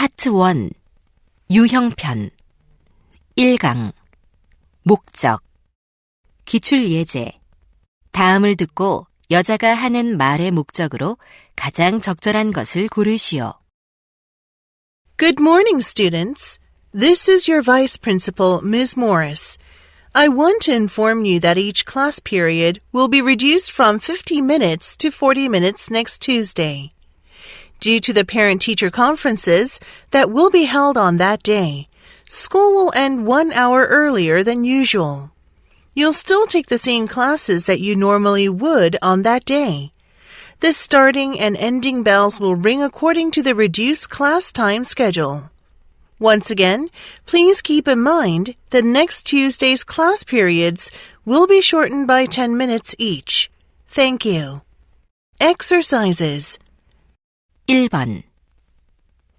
파트 1 유형편 1강 목적 기출예제 다음을 듣고 여자가 하는 말의 목적으로 가장 적절한 것을 고르시오. Good morning, students. This is your Vice Principal, Ms. Morris. I want to inform you that each class period will be reduced from 50 minutes to 40 minutes next Tuesday. Due to the parent-teacher conferences that will be held on that day, school will end 1 hour earlier than usual. You'll still take the same classes that you normally would on that day. The starting and ending bells will ring according to the reduced class time schedule. Once again, please keep in mind that next Tuesday's class periods will be shortened by 10 minutes each. Thank you. Exercises. 1번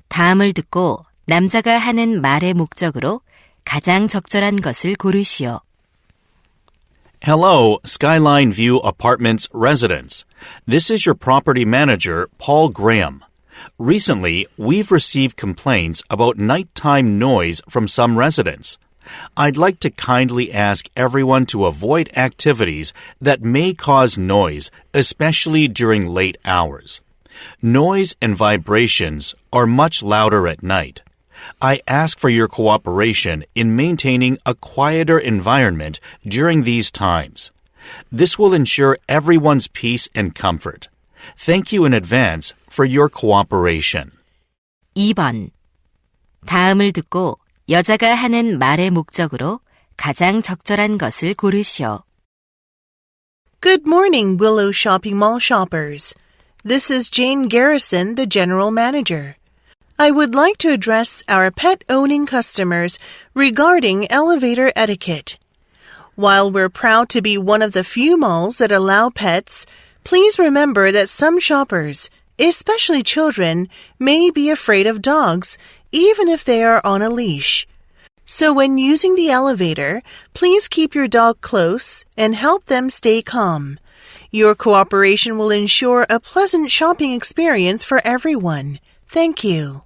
다음을 듣고 남자가 하는 말의 목적으로 가장 적절한 것을 고르시오. Hello, Skyline View Apartments residents. This is your property manager, Paul Graham. Recently, we've received complaints about nighttime noise from some residents. I'd like to kindly ask everyone to avoid activities that may cause noise, especially during late hours. Noise and vibrations are much louder at night. I ask for your cooperation in maintaining a quieter environment during these times. This will ensure everyone's peace and comfort. Thank you in advance for your cooperation. 2번 다음을 듣고 여자가 하는 말의 목적으로 가장 적절한 것을 고르시오. Good morning, Willow Shopping Mall shoppers. This is Jane Garrison, the General Manager. I would like to address our pet-owning customers regarding elevator etiquette. While we're proud to be one of the few malls that allow pets, please remember that some shoppers, especially children, may be afraid of dogs, even if they are on a leash. So when using the elevator, please keep your dog close and help them stay calm. Your cooperation will ensure a pleasant shopping experience for everyone. Thank you.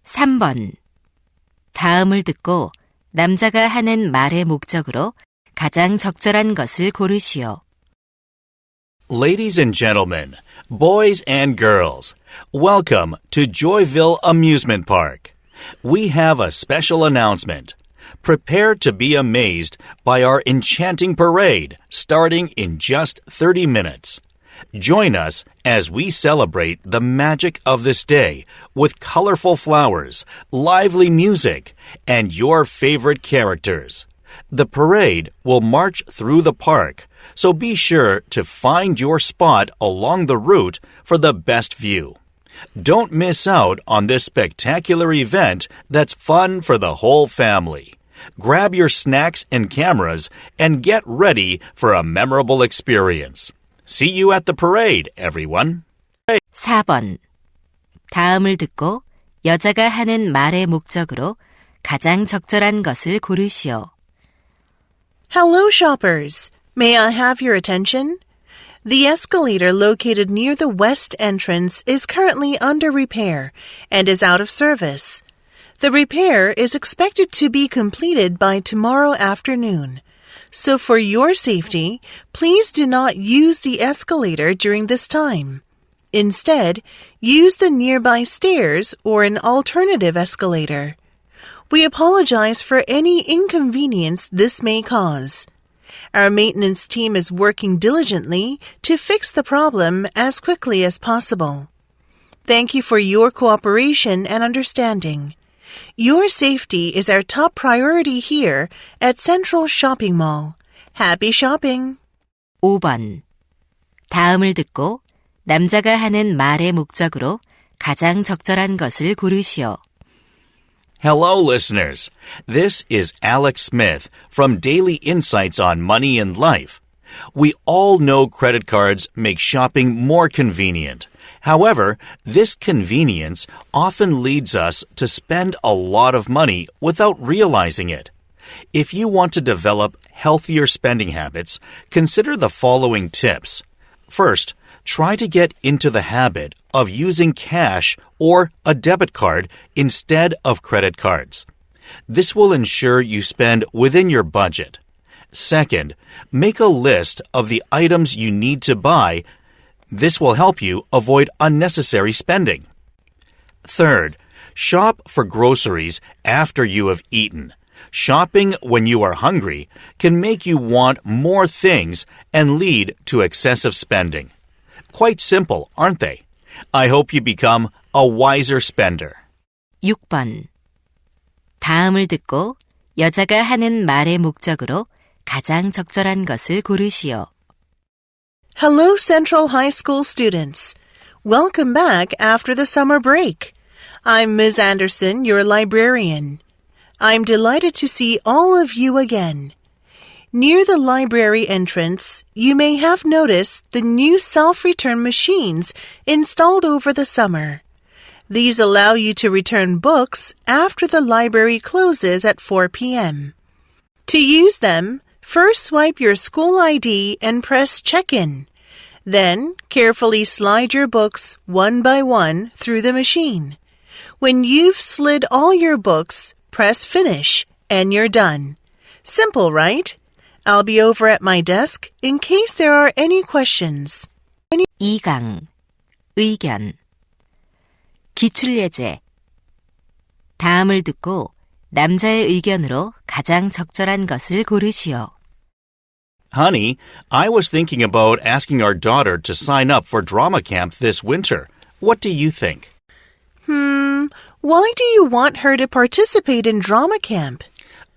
3번 다음을 듣고 남자가 하는 말의 목적으로 가장 적절한 것을 고르시오. Ladies and gentlemen, boys and girls, welcome to Joyville Amusement Park. We have a special announcement. Prepare to be amazed by our enchanting parade starting in just 30 minutes. Join us as we celebrate the magic of this day with colorful flowers, lively music, and your favorite characters. The parade will march through the park, so be sure to find your spot along the route for the best view. Don't miss out on this spectacular event that's fun for the whole family. Grab your snacks and cameras and get ready for a memorable experience. See you at the parade, everyone. 4번 다음을 듣고 여자가 하는 말의 목적으로 가장 적절한 것을 고르시오. Hello, shoppers. May I have your attention? The escalator located near the west entrance is currently under repair and is out of service. The repair is expected to be completed by tomorrow afternoon. So for your safety, please do not use the escalator during this time. Instead, use the nearby stairs or an alternative escalator. We apologize for any inconvenience this may cause. Our maintenance team is working diligently to fix the problem as quickly as possible. Thank you for your cooperation and understanding. Your safety is our top priority here at Central Shopping Mall. Happy shopping! 5번 다음을 듣고 남자가 하는 말의 목적으로 가장 적절한 것을 고르시오. Hello, listeners. This is Alex Smith from Daily Insights on Money and Life. We all know credit cards make shopping more convenient. However, this convenience often leads us to spend a lot of money without realizing it. If you want to develop healthier spending habits, consider the following tips. First, Try to get into the habit of using cash or a debit card instead of credit cards. This will ensure you spend within your budget. Second, make a list of the items you need to buy. This will help you avoid unnecessary spending. Third, shop for groceries after you have eaten. Shopping when you are hungry can make you want more things and lead to excessive spending. Quite simple, aren't they? I hope you become a wiser spender. 6번. 다음을 듣고 여자가 하는 말의 목적으로 가장 적절한 것을 고르시오. Hello, Central High School students. Welcome back after the summer break. I'm Ms. Anderson, your librarian. I'm delighted to see all of you again. Near the library entrance, you may have noticed the new self-return machines installed over the summer. These allow you to return books after the library closes at 4 p.m. To use them, first swipe your school ID and press check-in. Then, carefully slide your books one by one through the machine. When you've slid all your books, press finish, and you're done. Simple, right? I'll be over at my desk in case there are any questions. 2강. 의견. 기출예제. 다음을 듣고 남자의 의견으로 가장 적절한 것을 고르시오. Honey, I was thinking about asking our daughter to sign up for drama camp this winter. What do you think? Why do you want her to participate in drama camp?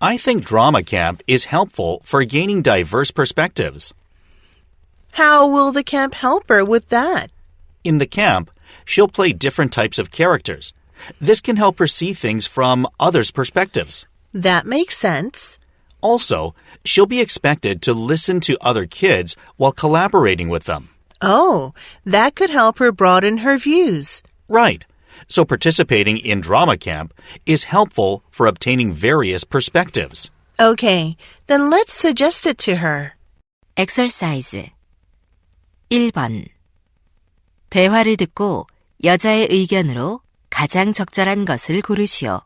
I think drama camp is helpful for gaining diverse perspectives. How will the camp help her with that? In the camp, she'll play different types of characters. This can help her see things from others' perspectives. That makes sense. Also, she'll be expected to listen to other kids while collaborating with them. Oh, that could help her broaden her views. Right. So participating in drama camp is helpful for obtaining various perspectives. Okay, then let's suggest it to her. exercise. 1번. 대화를 듣고 여자의 의견으로 가장 적절한 것을 고르시오.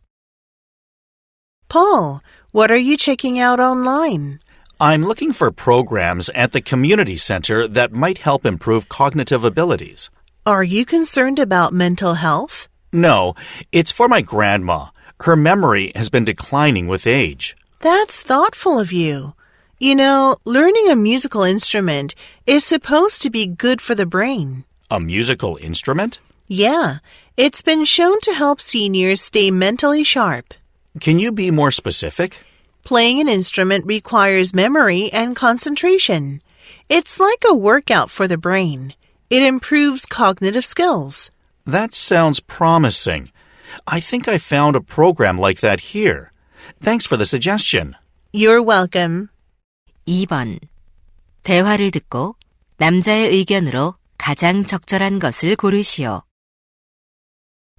Paul, what are you checking out online? I'm looking for programs at the community center that might help improve cognitive abilities. Are you concerned about mental health? No, it's for my grandma. Her memory has been declining with age. That's thoughtful of you. You know, learning a musical instrument is supposed to be good for the brain. A musical instrument? Yeah, it's been shown to help seniors stay mentally sharp. Can you be more specific? Playing an instrument requires memory and concentration. It's like a workout for the brain. It improves cognitive skills. That sounds promising. I think I found a program like that here. Thanks for the suggestion. You're welcome. 2번. 대화를 듣고 남자의 의견으로 가장 적절한 것을 고르시오.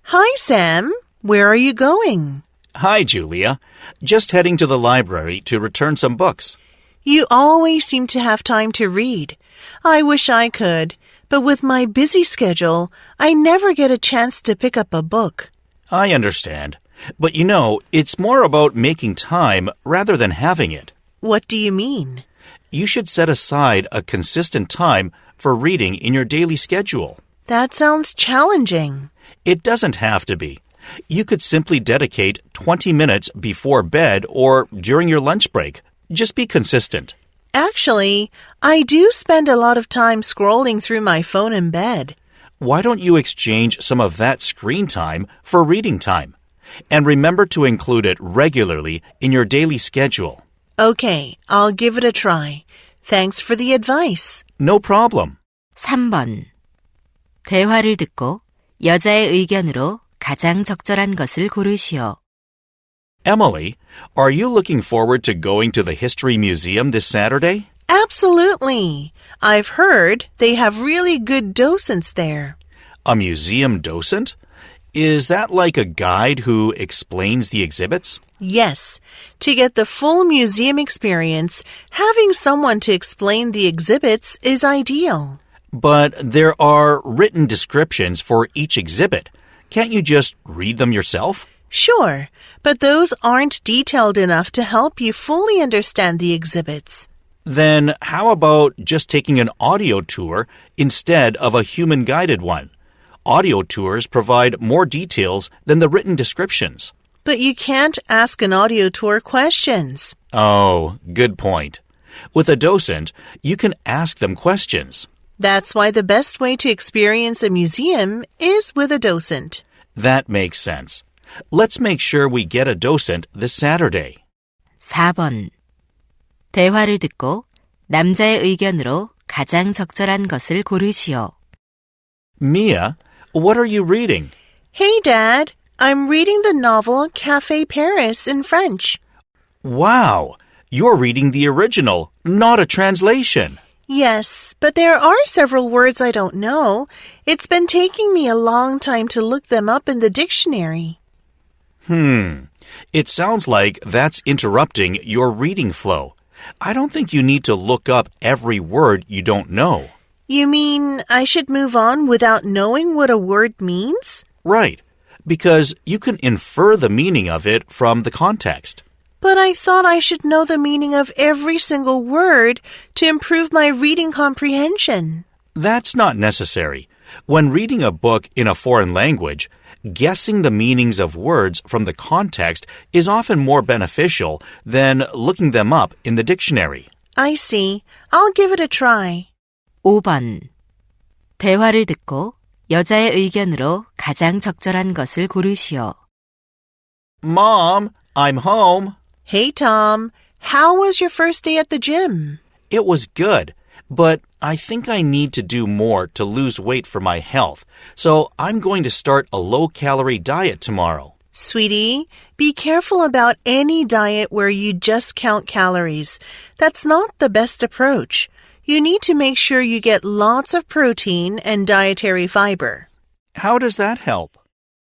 Hi, Sam. Where are you going? Hi, Julia. Just heading to the library to return some books. You always seem to have time to read. I wish I could, but with my busy schedule, I never get a chance to pick up a book. I understand. But you know, it's more about making time rather than having it. What do you mean? You should set aside a consistent time for reading in your daily schedule. That sounds challenging. It doesn't have to be. You could simply dedicate 20 minutes before bed or during your lunch break. Just be consistent. Actually, I do spend a lot of time scrolling through my phone in bed. Why don't you exchange some of that screen time for reading time? And remember to include it regularly in your daily schedule. Okay, I'll give it a try. Thanks for the advice. No problem. 3번. 대화를 듣고 여자의 의견으로 가장 적절한 것을 고르시오. Emily, are you looking forward to going to the History Museum this Saturday? Absolutely. I've heard they have really good docents there. A museum docent? Is that like a guide who explains the exhibits? Yes. To get the full museum experience, having someone to explain the exhibits is ideal. But there are written descriptions for each exhibit. Can't you just read them yourself? Sure, but those aren't detailed enough to help you fully understand the exhibits. Then how about just taking an audio tour instead of a human-guided one? Audio tours provide more details than the written descriptions. But you can't ask an audio tour questions. Oh, good point. With a docent, you can ask them questions. That's why the best way to experience a museum is with a docent. That makes sense. Let's make sure we get a docent this Saturday. 4번. 대화를 듣고 남자의 의견으로 가장 적절한 것을 고르시오. Mia, what are you reading? Hey, Dad. I'm reading the novel Café Paris in French. Wow, you're reading the original, not a translation. Yes, but there are several words I don't know. It's been taking me a long time to look them up in the dictionary. It sounds like that's interrupting your reading flow. I don't think you need to look up every word you don't know. You mean I should move on without knowing what a word means? Right, because you can infer the meaning of it from the context. But I thought I should know the meaning of every single word to improve my reading comprehension. That's not necessary. When reading a book in a foreign language, guessing the meanings of words from the context is often more beneficial than looking them up in the dictionary. I see. I'll give it a try. 5번. 대화를 듣고 여자의 의견으로 가장 적절한 것을 고르시오. Mom, I'm home. Hey, Tom. How was your first day at the gym? It was good, but I think I need to do more to lose weight for my health, so I'm going to start a low-calorie diet tomorrow. Sweetie, be careful about any diet where you just count calories. That's not the best approach. You need to make sure you get lots of protein and dietary fiber. How does that help?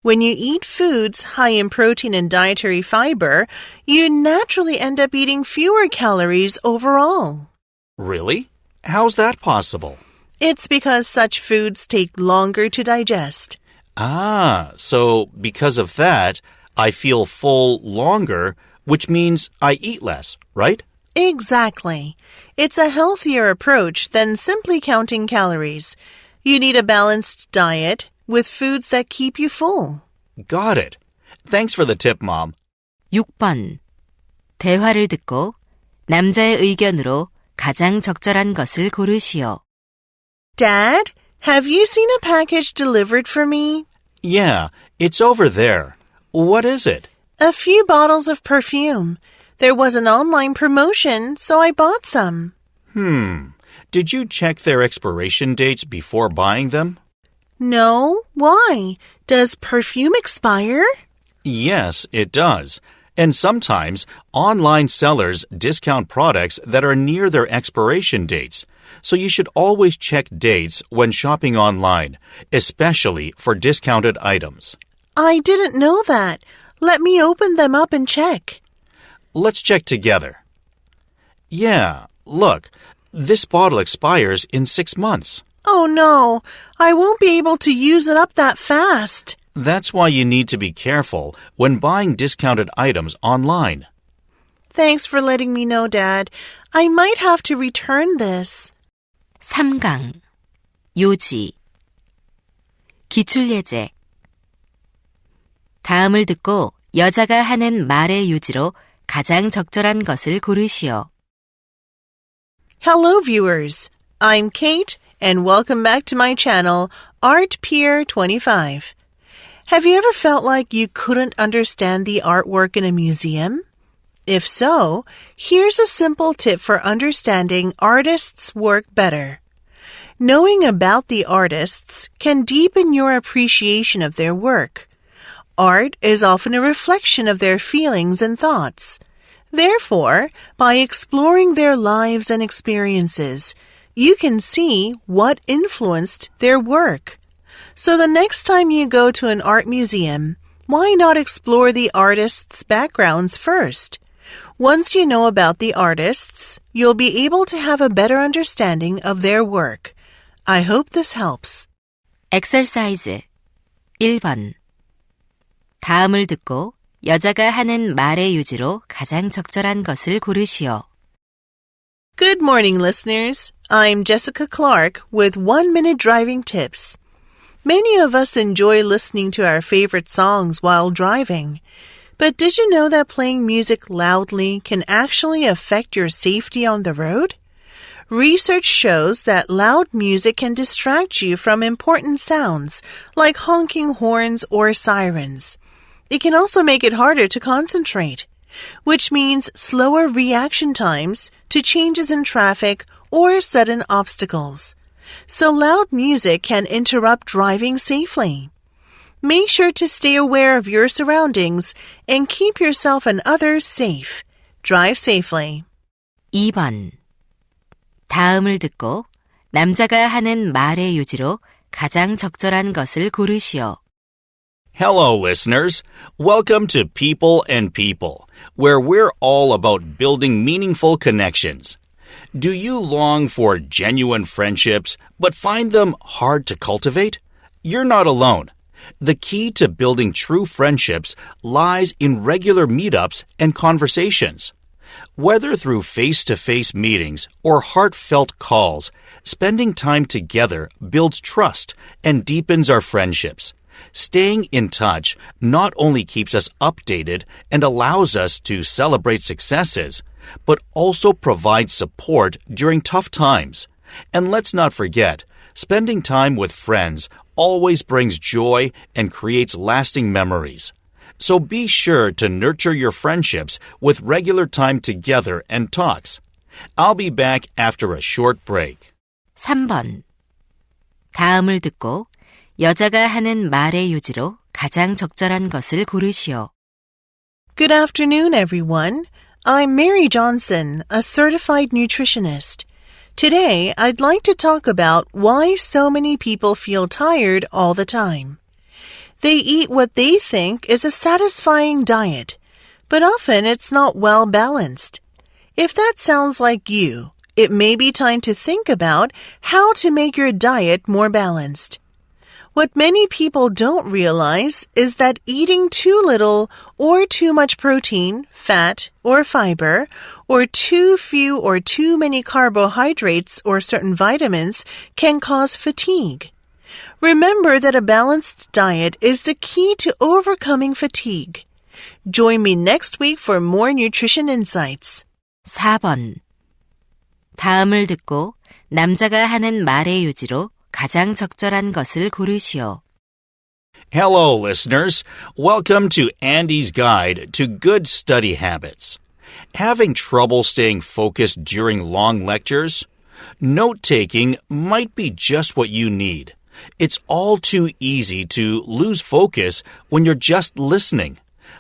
When you eat foods high in protein and dietary fiber, you naturally end up eating fewer calories overall. Really? How's that possible? It's because such foods take longer to digest. Ah, so because of that, I feel full longer, which means I eat less, right? Exactly. It's a healthier approach than simply counting calories. You need a balanced diet with foods that keep you full. Got it. Thanks for the tip, Mom. 6번. 대화를 듣고 남자의 의견으로 가장 적절한 것을 고르시오. Dad, have you seen a package delivered for me? Yeah, it's over there. What is it? A few bottles of perfume. There was an online promotion, so I bought some. Did you check their expiration dates before buying them? No, why? Does perfume expire? Yes, it does. And sometimes online sellers discount products that are near their expiration dates. So you should always check dates when shopping online, especially for discounted items. I didn't know that. Let me open them up and check. Let's check together. Yeah, look, this bottle expires in 6 months. Oh no, I won't be able to use it up that fast. That's why you need to be careful when buying discounted items online. Thanks for letting me know, Dad. I might have to return this. 3강. 요지. 기출예제. 다음을 듣고 여자가 하는 말의 요지로 가장 적절한 것을 고르시오. Hello, viewers. I'm Kate, and welcome back to my channel, Art Pier 25. Have you ever felt like you couldn't understand the artwork in a museum? If so, here's a simple tip for understanding artists' work better. Knowing about the artists can deepen your appreciation of their work. Art is often a reflection of their feelings and thoughts. Therefore, by exploring their lives and experiences, you can see what influenced their work. So the next time you go to an art museum, why not explore the artists' backgrounds first? Once you know about the artists, you'll be able to have a better understanding of their work. I hope this helps. Exercise 1번. 다음을 듣고 여자가 하는 말의 유지로 가장 적절한 것을 고르시오. Good morning, listeners. I'm Jessica Clark with 1-minute driving tips. Many of us enjoy listening to our favorite songs while driving. But did you know that playing music loudly can actually affect your safety on the road? Research shows that loud music can distract you from important sounds, like honking horns or sirens. It can also make it harder to concentrate, which means slower reaction times to changes in traffic or sudden obstacles. So loud music can interrupt driving safely. Make sure to stay aware of your surroundings and keep yourself and others safe. Drive safely. 2번. 다음을 듣고 남자가 하는 말의 유지로 가장 적절한 것을 고르시오. Hello, listeners. Welcome to People and People, where we're all about building meaningful connections. Do you long for genuine friendships, but find them hard to cultivate? You're not alone. The key to building true friendships lies in regular meetups and conversations. Whether through face-to-face meetings or heartfelt calls, spending time together builds trust and deepens our friendships. Staying in touch not only keeps us updated and allows us to celebrate successes, but also provides support during tough times. And let's not forget, spending time with friends always brings joy and creates lasting memories. So be sure to nurture your friendships with regular time together and talks. I'll be back after a short break. 3번. 다음을 듣고 여자가 하는 말의 유지로 가장 적절한 것을 고르시오. Good afternoon, everyone. I'm Mary Johnson, a certified nutritionist. Today, I'd like to talk about why so many people feel tired all the time. They eat what they think is a satisfying diet, but often it's not well balanced. If that sounds like you, it may be time to think about how to make your diet more balanced. What many people don't realize is that eating too little or too much protein, fat, or fiber, or too few or too many carbohydrates or certain vitamins can cause fatigue. Remember that a balanced diet is the key to overcoming fatigue. Join me next week for more nutrition insights. 4번. 다음을 듣고 남자가 하는 말의 유지로 가장 적절한 것을 고르시오. Hello, listeners. Welcome to Andy's Guide to Good Study Habits. Having trouble staying focused during long lectures? Note-taking might be just what you need. It's all too easy to lose focus when you're just listening.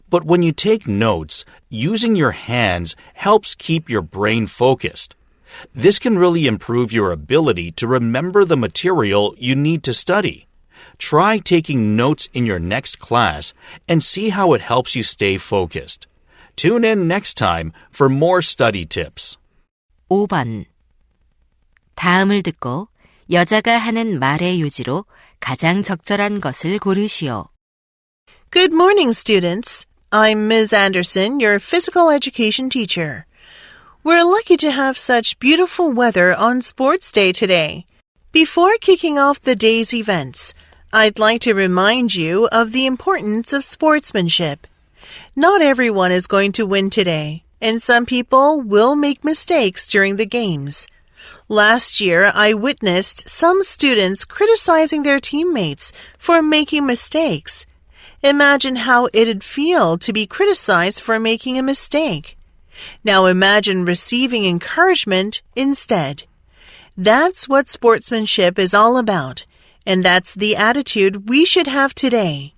But when you take notes, using your hands helps keep your brain focused. This can really improve your ability to remember the material you need to study. Try taking notes in your next class and see how it helps you stay focused. Tune in next time for more study tips. 5번. 다음을 듣고 여자가 하는 말의 유지로 가장 적절한 것을 고르시오. Good morning, students. I'm Ms. Anderson, your physical education teacher. We're lucky to have such beautiful weather on Sports Day today. Before kicking off the day's events, I'd like to remind you of the importance of sportsmanship. Not everyone is going to win today, and some people will make mistakes during the games. Last year, I witnessed some students criticizing their teammates for making mistakes. Imagine how it'd feel to be criticized for making a mistake. Now imagine receiving encouragement instead. That's what sportsmanship is all about, and that's the attitude we should have today.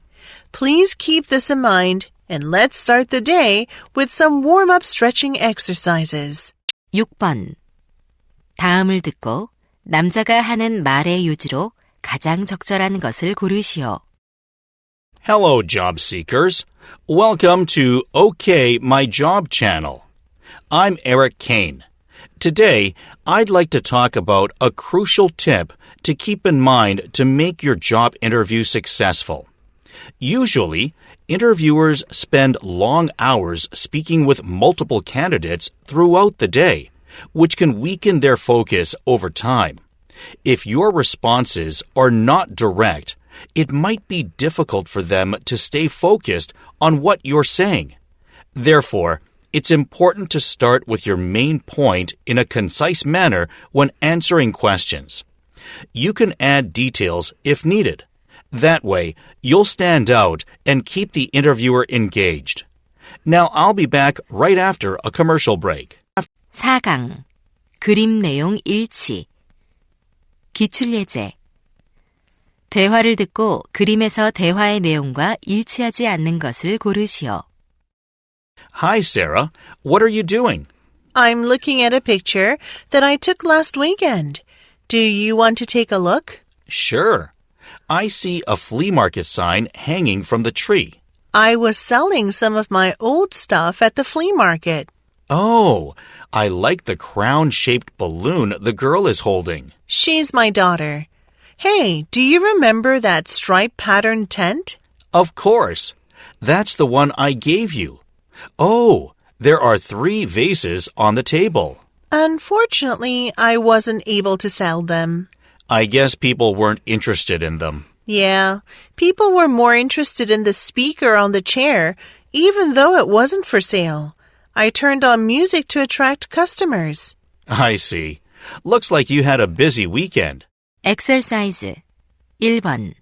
Please keep this in mind, and let's start the day with some warm-up stretching exercises. 6번. 다음을 듣고 남자가 하는 말의 유지로 가장 적절한 것을 고르시오. Hello, job seekers. Welcome to OK My Job channel. I'm Eric Kane. Today, I'd like to talk about a crucial tip to keep in mind to make your job interview successful. Usually, interviewers spend long hours speaking with multiple candidates throughout the day, which can weaken their focus over time. If your responses are not direct, it might be difficult for them to stay focused on what you're saying. Therefore, it's important to start with your main point in a concise manner when answering questions. You can add details if needed. That way, you'll stand out and keep the interviewer engaged. Now, I'll be back right after a commercial break. 4강 그림 내용 일치 기출예제 대화를 듣고 그림에서 대화의 내용과 일치하지 않는 것을 고르시오. Hi, Sarah. What are you doing? I'm looking at a picture that I took last weekend. Do you want to take a look? Sure. I see a flea market sign hanging from the tree. I was selling some of my old stuff at the flea market. Oh, I like the crown-shaped balloon the girl is holding. She's my daughter. Hey, do you remember that stripe-patterned tent? Of course. That's the one I gave you. Oh, there are 3 vases on the table. Unfortunately, I wasn't able to sell them. I guess people weren't interested in them. Yeah, people were more interested in the speaker on the chair, even though it wasn't for sale. I turned on music to attract customers. I see. Looks like you had a busy weekend. Exercise 1번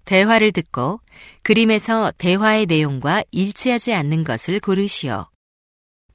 대화를 듣고 그림에서 대화의 내용과 일치하지 않는 것을 고르시오.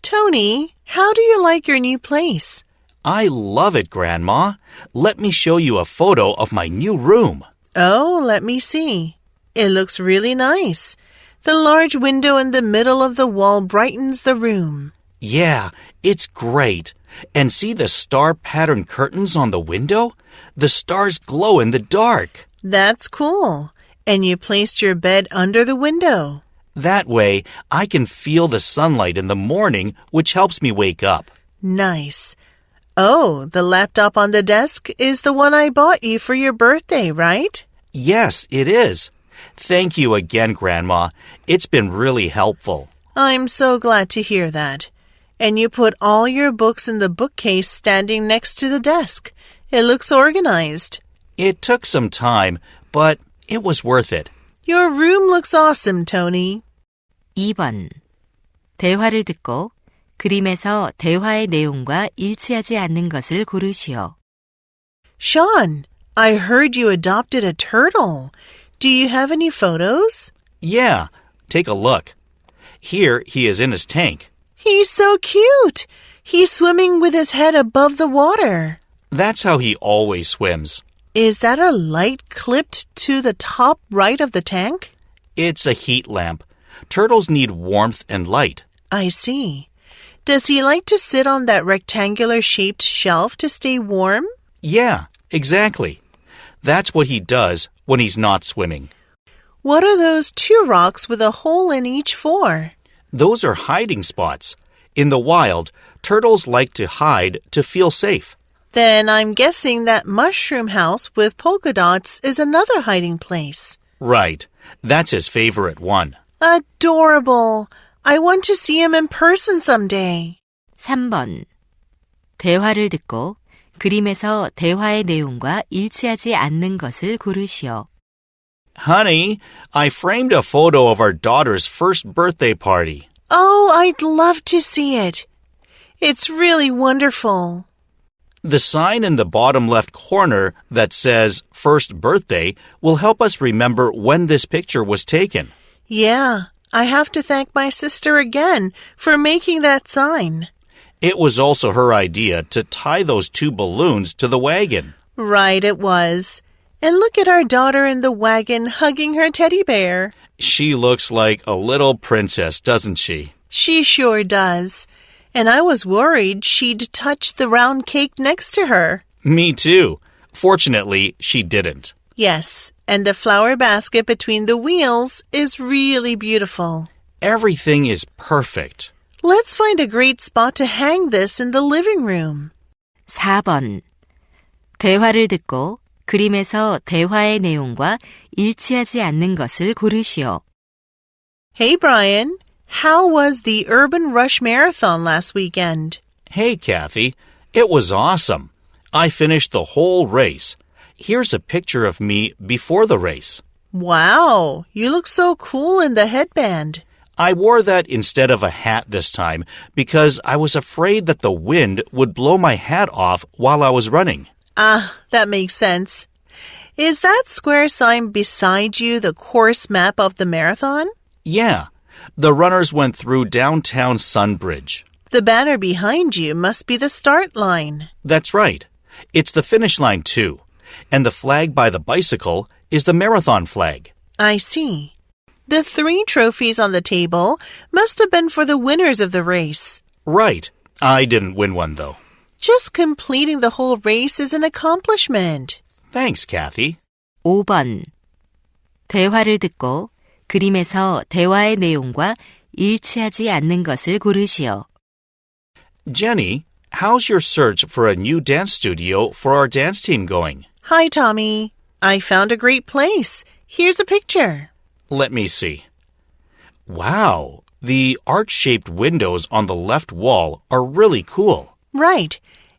Tony, how do you like your new place? I love it, Grandma. Let me show you a photo of my new room. Oh, let me see. It looks really nice. The large window in the middle of the wall brightens the room. Yeah, it's great. And see the star-patterned curtains on the window? The stars glow in the dark. That's cool. And you placed your bed under the window. That way, I can feel the sunlight in the morning, which helps me wake up. Nice. Oh, the laptop on the desk is the one I bought you for your birthday, right? Yes, it is. Thank you again, Grandma. It's been really helpful. I'm so glad to hear that. And you put all your books in the bookcase standing next to the desk. It looks organized. It took some time, but it was worth it. Your room looks awesome, Tony. 2번 대화를 듣고 그림에서 대화의 내용과 일치하지 않는 것을 고르시오. Sean, I heard you adopted a turtle. Do you have any photos? Yeah, take a look. Here he is in his tank. He's so cute. He's swimming with his head above the water. That's how he always swims. Is that a light clipped to the top right of the tank? It's a heat lamp. Turtles need warmth and light. I see. Does he like to sit on that rectangular-shaped shelf to stay warm? Yeah, exactly. That's what he does when he's not swimming. What are those 2 rocks with a hole in each for? Those are hiding spots. In the wild, turtles like to hide to feel safe. Then I'm guessing that mushroom house with polka dots is another hiding place. Right. That's his favorite one. Adorable. I want to see him in person someday. 3번 대화를 듣고 그림에서 대화의 내용과 일치하지 않는 것을 고르시오. Honey, I framed a photo of our daughter's first birthday party. Oh, I'd love to see it. It's really wonderful. The sign in the bottom left corner that says first birthday will help us remember when this picture was taken. Yeah, I have to thank my sister again for making that sign. It was also her idea to tie those 2 balloons to the wagon. Right, it was. And look at our daughter in the wagon hugging her teddy bear. She looks like a little princess, doesn't she? She sure does. And I was worried she'd touch the round cake next to her. Me too. Fortunately, she didn't. Yes, and the flower basket between the wheels is really beautiful. Everything is perfect. Let's find a great spot to hang this in the living room. 4번 대화를 듣고 그림에서 대화의 내용과 일치하지 않는 것을 고르시오. Hey, Brian. How was the Urban Rush Marathon last weekend? Hey, Kathy. It was awesome. I finished the whole race. Here's a picture of me before the race. Wow, you look so cool in the headband. I wore that instead of a hat this time because I was afraid that the wind would blow my hat off while I was running. Ah, that makes sense. Is that square sign beside you the course map of the marathon? Yeah, the runners went through downtown Sunbridge. The banner behind you must be the start line. That's right. It's the finish line too. And the flag by the bicycle is the marathon flag. I see. The 3 trophies on the table must have been for the winners of the race. Right. I didn't win one though. Just completing the whole race is an accomplishment. Thanks, Kathy. 5번. 대화를 듣고 그림에서 대화의 내용과 일치하지 않는 것을 고르시오. Jenny, how's your search for a new dance studio for our dance team going? Hi, Tommy. I found a great place. Here's a picture. Let me see. Wow, the arch-shaped windows on the left wall are really cool. Right.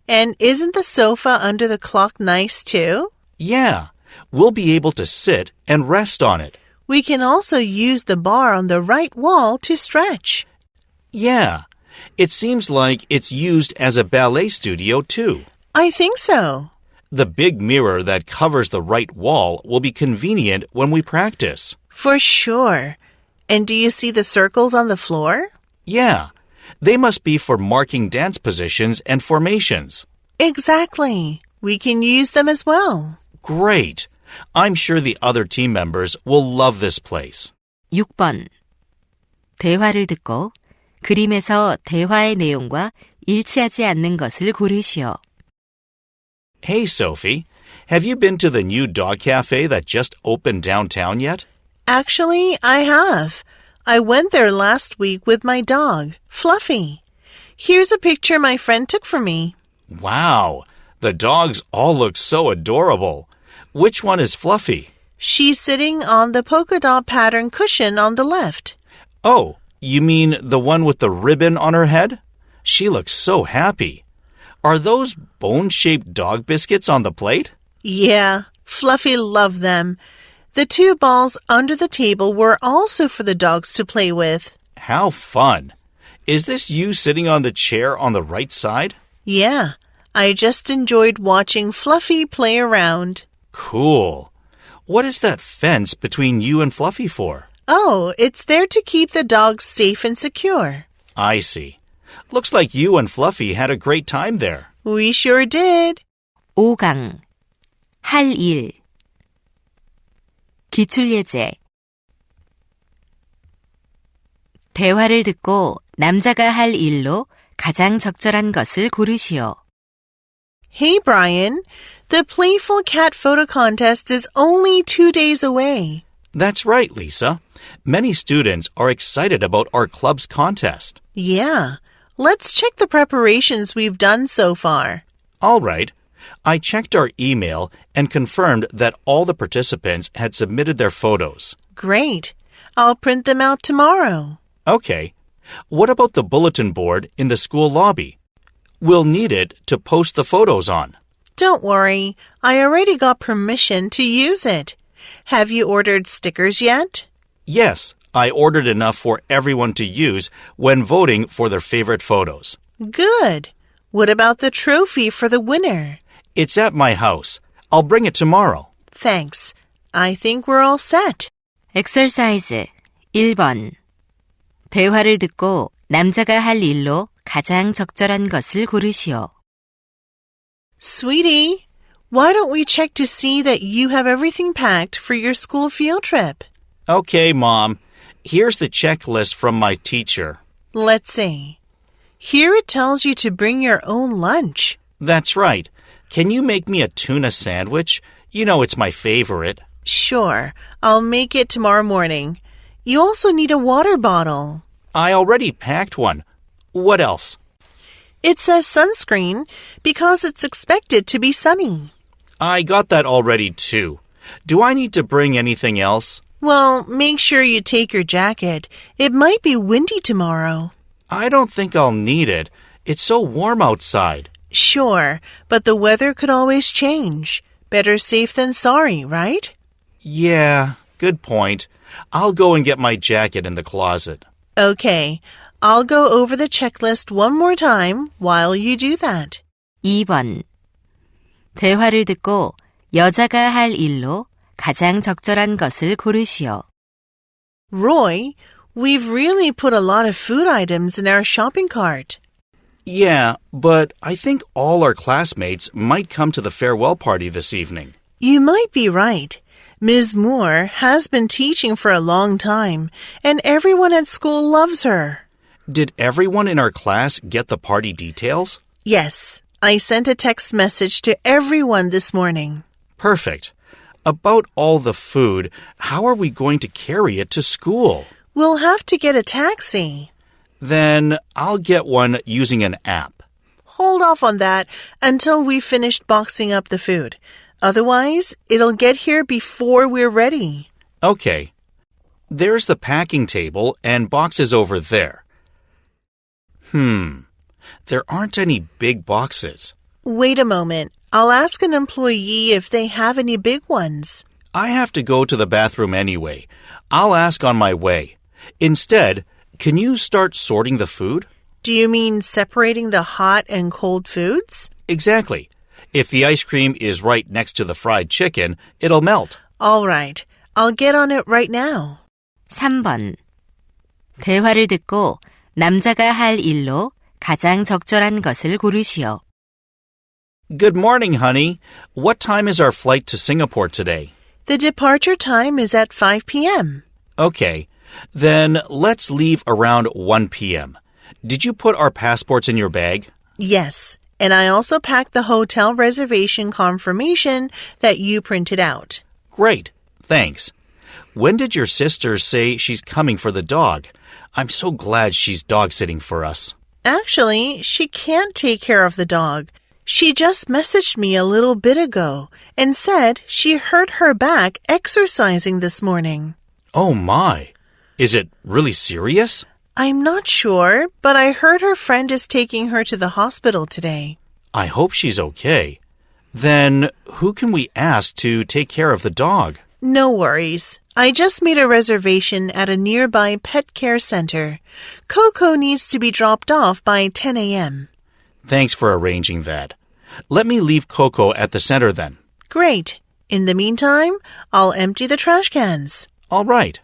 And isn't the sofa under the clock nice too? Yeah, we'll be able to sit and rest on it. We can also use the bar on the right wall to stretch. Yeah, it seems like it's used as a ballet studio too. I think so. The big mirror that covers the right wall will be convenient when we practice. For sure. And do you see the circles on the floor? Yeah, they must be for marking dance positions and formations. Exactly. We can use them as well. Great. I'm sure the other team members will love this place. 6번. 대화를 듣고 그림에서 대화의 내용과 일치하지 않는 것을 고르시오. Hey, Sophie, have you been to the new dog cafe that just opened downtown yet? Actually, I have. I went there last week with my dog, Fluffy. Here's a picture my friend took for me. Wow, the dogs all look so adorable. Which one is Fluffy? She's sitting on the polka dot pattern cushion on the left. Oh, you mean the one with the ribbon on her head? She looks so happy. Are those bone-shaped dog biscuits on the plate? Yeah, Fluffy loved them. The 2 balls under the table were also for the dogs to play with. How fun. Is this you sitting on the chair on the right side? Yeah, I just enjoyed watching Fluffy play around. Cool. What is that fence between you and Fluffy for? Oh, it's there to keep the dogs safe and secure. I see. Looks like you and Fluffy had a great time there. We sure did. 5강. 할 일. 기출예제. 대화를 듣고 남자가 할 일로 가장 적절한 것을 고르시오. Hey, Brian. The Playful Cat Photo Contest is only 2 days away. That's right, Lisa. Many students are excited about our club's contest. Yeah. Let's check the preparations we've done so far. All right. I checked our email and confirmed that all the participants had submitted their photos. Great. I'll print them out tomorrow. Okay. What about the bulletin board in the school lobby? We'll need it to post the photos on. Don't worry. I already got permission to use it. Have you ordered stickers yet? Yes, I ordered enough for everyone to use when voting for their favorite photos. Good. What about the trophy for the winner? It's at my house. I'll bring it tomorrow. Thanks. I think we're all set. 엑서사이즈 1번. 대화를 듣고 남자가 할 일로 가장 적절한 것을 고르시오. Sweetie, why don't we check to see that you have everything packed for your school field trip? Okay, Mom. Here's the checklist from my teacher. Let's see. Here it tells you to bring your own lunch. That's right. Can you make me a tuna sandwich? You know it's my favorite. Sure. I'll make it tomorrow morning. You also need a water bottle. I already packed one. What else? It says sunscreen because it's expected to be sunny. I got that already too. Do I need to bring anything else? Well, make sure you take your jacket. It might be windy tomorrow. I don't think I'll need it. It's so warm outside. Sure, but the weather could always change. Better safe than sorry, right? Yeah, good point. I'll go and get my jacket in the closet. Okay, I'll go over the checklist one more time while you do that. 2번. 대화를 듣고 여자가 할 일로 가장 적절한 것을 고르시오. Roy, we've really put a lot of food items in our shopping cart. Yeah, but I think all our classmates might come to the farewell party this evening. You might be right. Ms. Moore has been teaching for a long time, and everyone at school loves her. Did everyone in our class get the party details? Yes, I sent a text message to everyone this morning. Perfect. About all the food, how are we going to carry it to school? We'll have to get a taxi. Then I'll get one using an app. Hold off on that until we've finished boxing up the food. Otherwise, it'll get here before we're ready. Okay. There's the packing table and boxes over there. There aren't any big boxes. Wait a moment. I'll ask an employee if they have any big ones. I have to go to the bathroom anyway. I'll ask on my way. Instead, can you start sorting the food? Do you mean separating the hot and cold foods? Exactly. If the ice cream is right next to the fried chicken, it'll melt. All right. I'll get on it right now. 3번. 대화를 듣고 남자가 할 일로 가장 적절한 것을 고르시오. Good morning, honey. What time is our flight to Singapore today? The departure time is at 5 p.m. Okay. Then let's leave around 1 p.m. Did you put our passports in your bag? Yes, and I also packed the hotel reservation confirmation that you printed out. Great. Thanks. When did your sister say she's coming for the dog? I'm so glad she's dog-sitting for us. Actually, she can't take care of the dog. She just messaged me a little bit ago and said she hurt her back exercising this morning. Oh my. Is it really serious? I'm not sure, but I heard her friend is taking her to the hospital today. I hope she's okay. Then who can we ask to take care of the dog? No worries. I just made a reservation at a nearby pet care center. Coco needs to be dropped off by 10 a.m. Thanks for arranging that. Let me leave Coco at the center then. Great. In the meantime, I'll empty the trash cans. All right.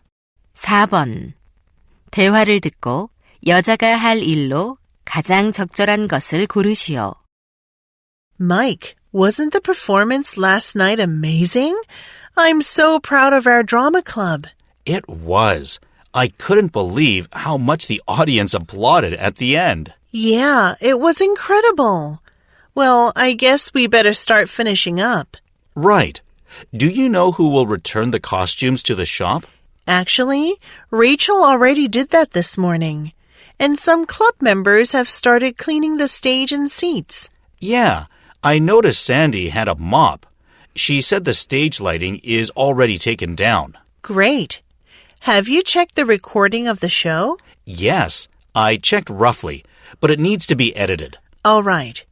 4번. 대화를 듣고 여자가 할 일로 가장 적절한 것을 고르시오. Mike, wasn't the performance last night amazing? I'm so proud of our drama club. It was. I couldn't believe how much the audience applauded at the end. Yeah, it was incredible. Well, I guess we better start finishing up. Right. Do you know who will return the costumes to the shop? Actually, Rachel already did that this morning. And some club members have started cleaning the stage and seats. Yeah, I noticed Sandy had a mop. She said the stage lighting is already taken down. Great. Have you checked the recording of the show? Yes, I checked roughly, but it needs to be edited. All right.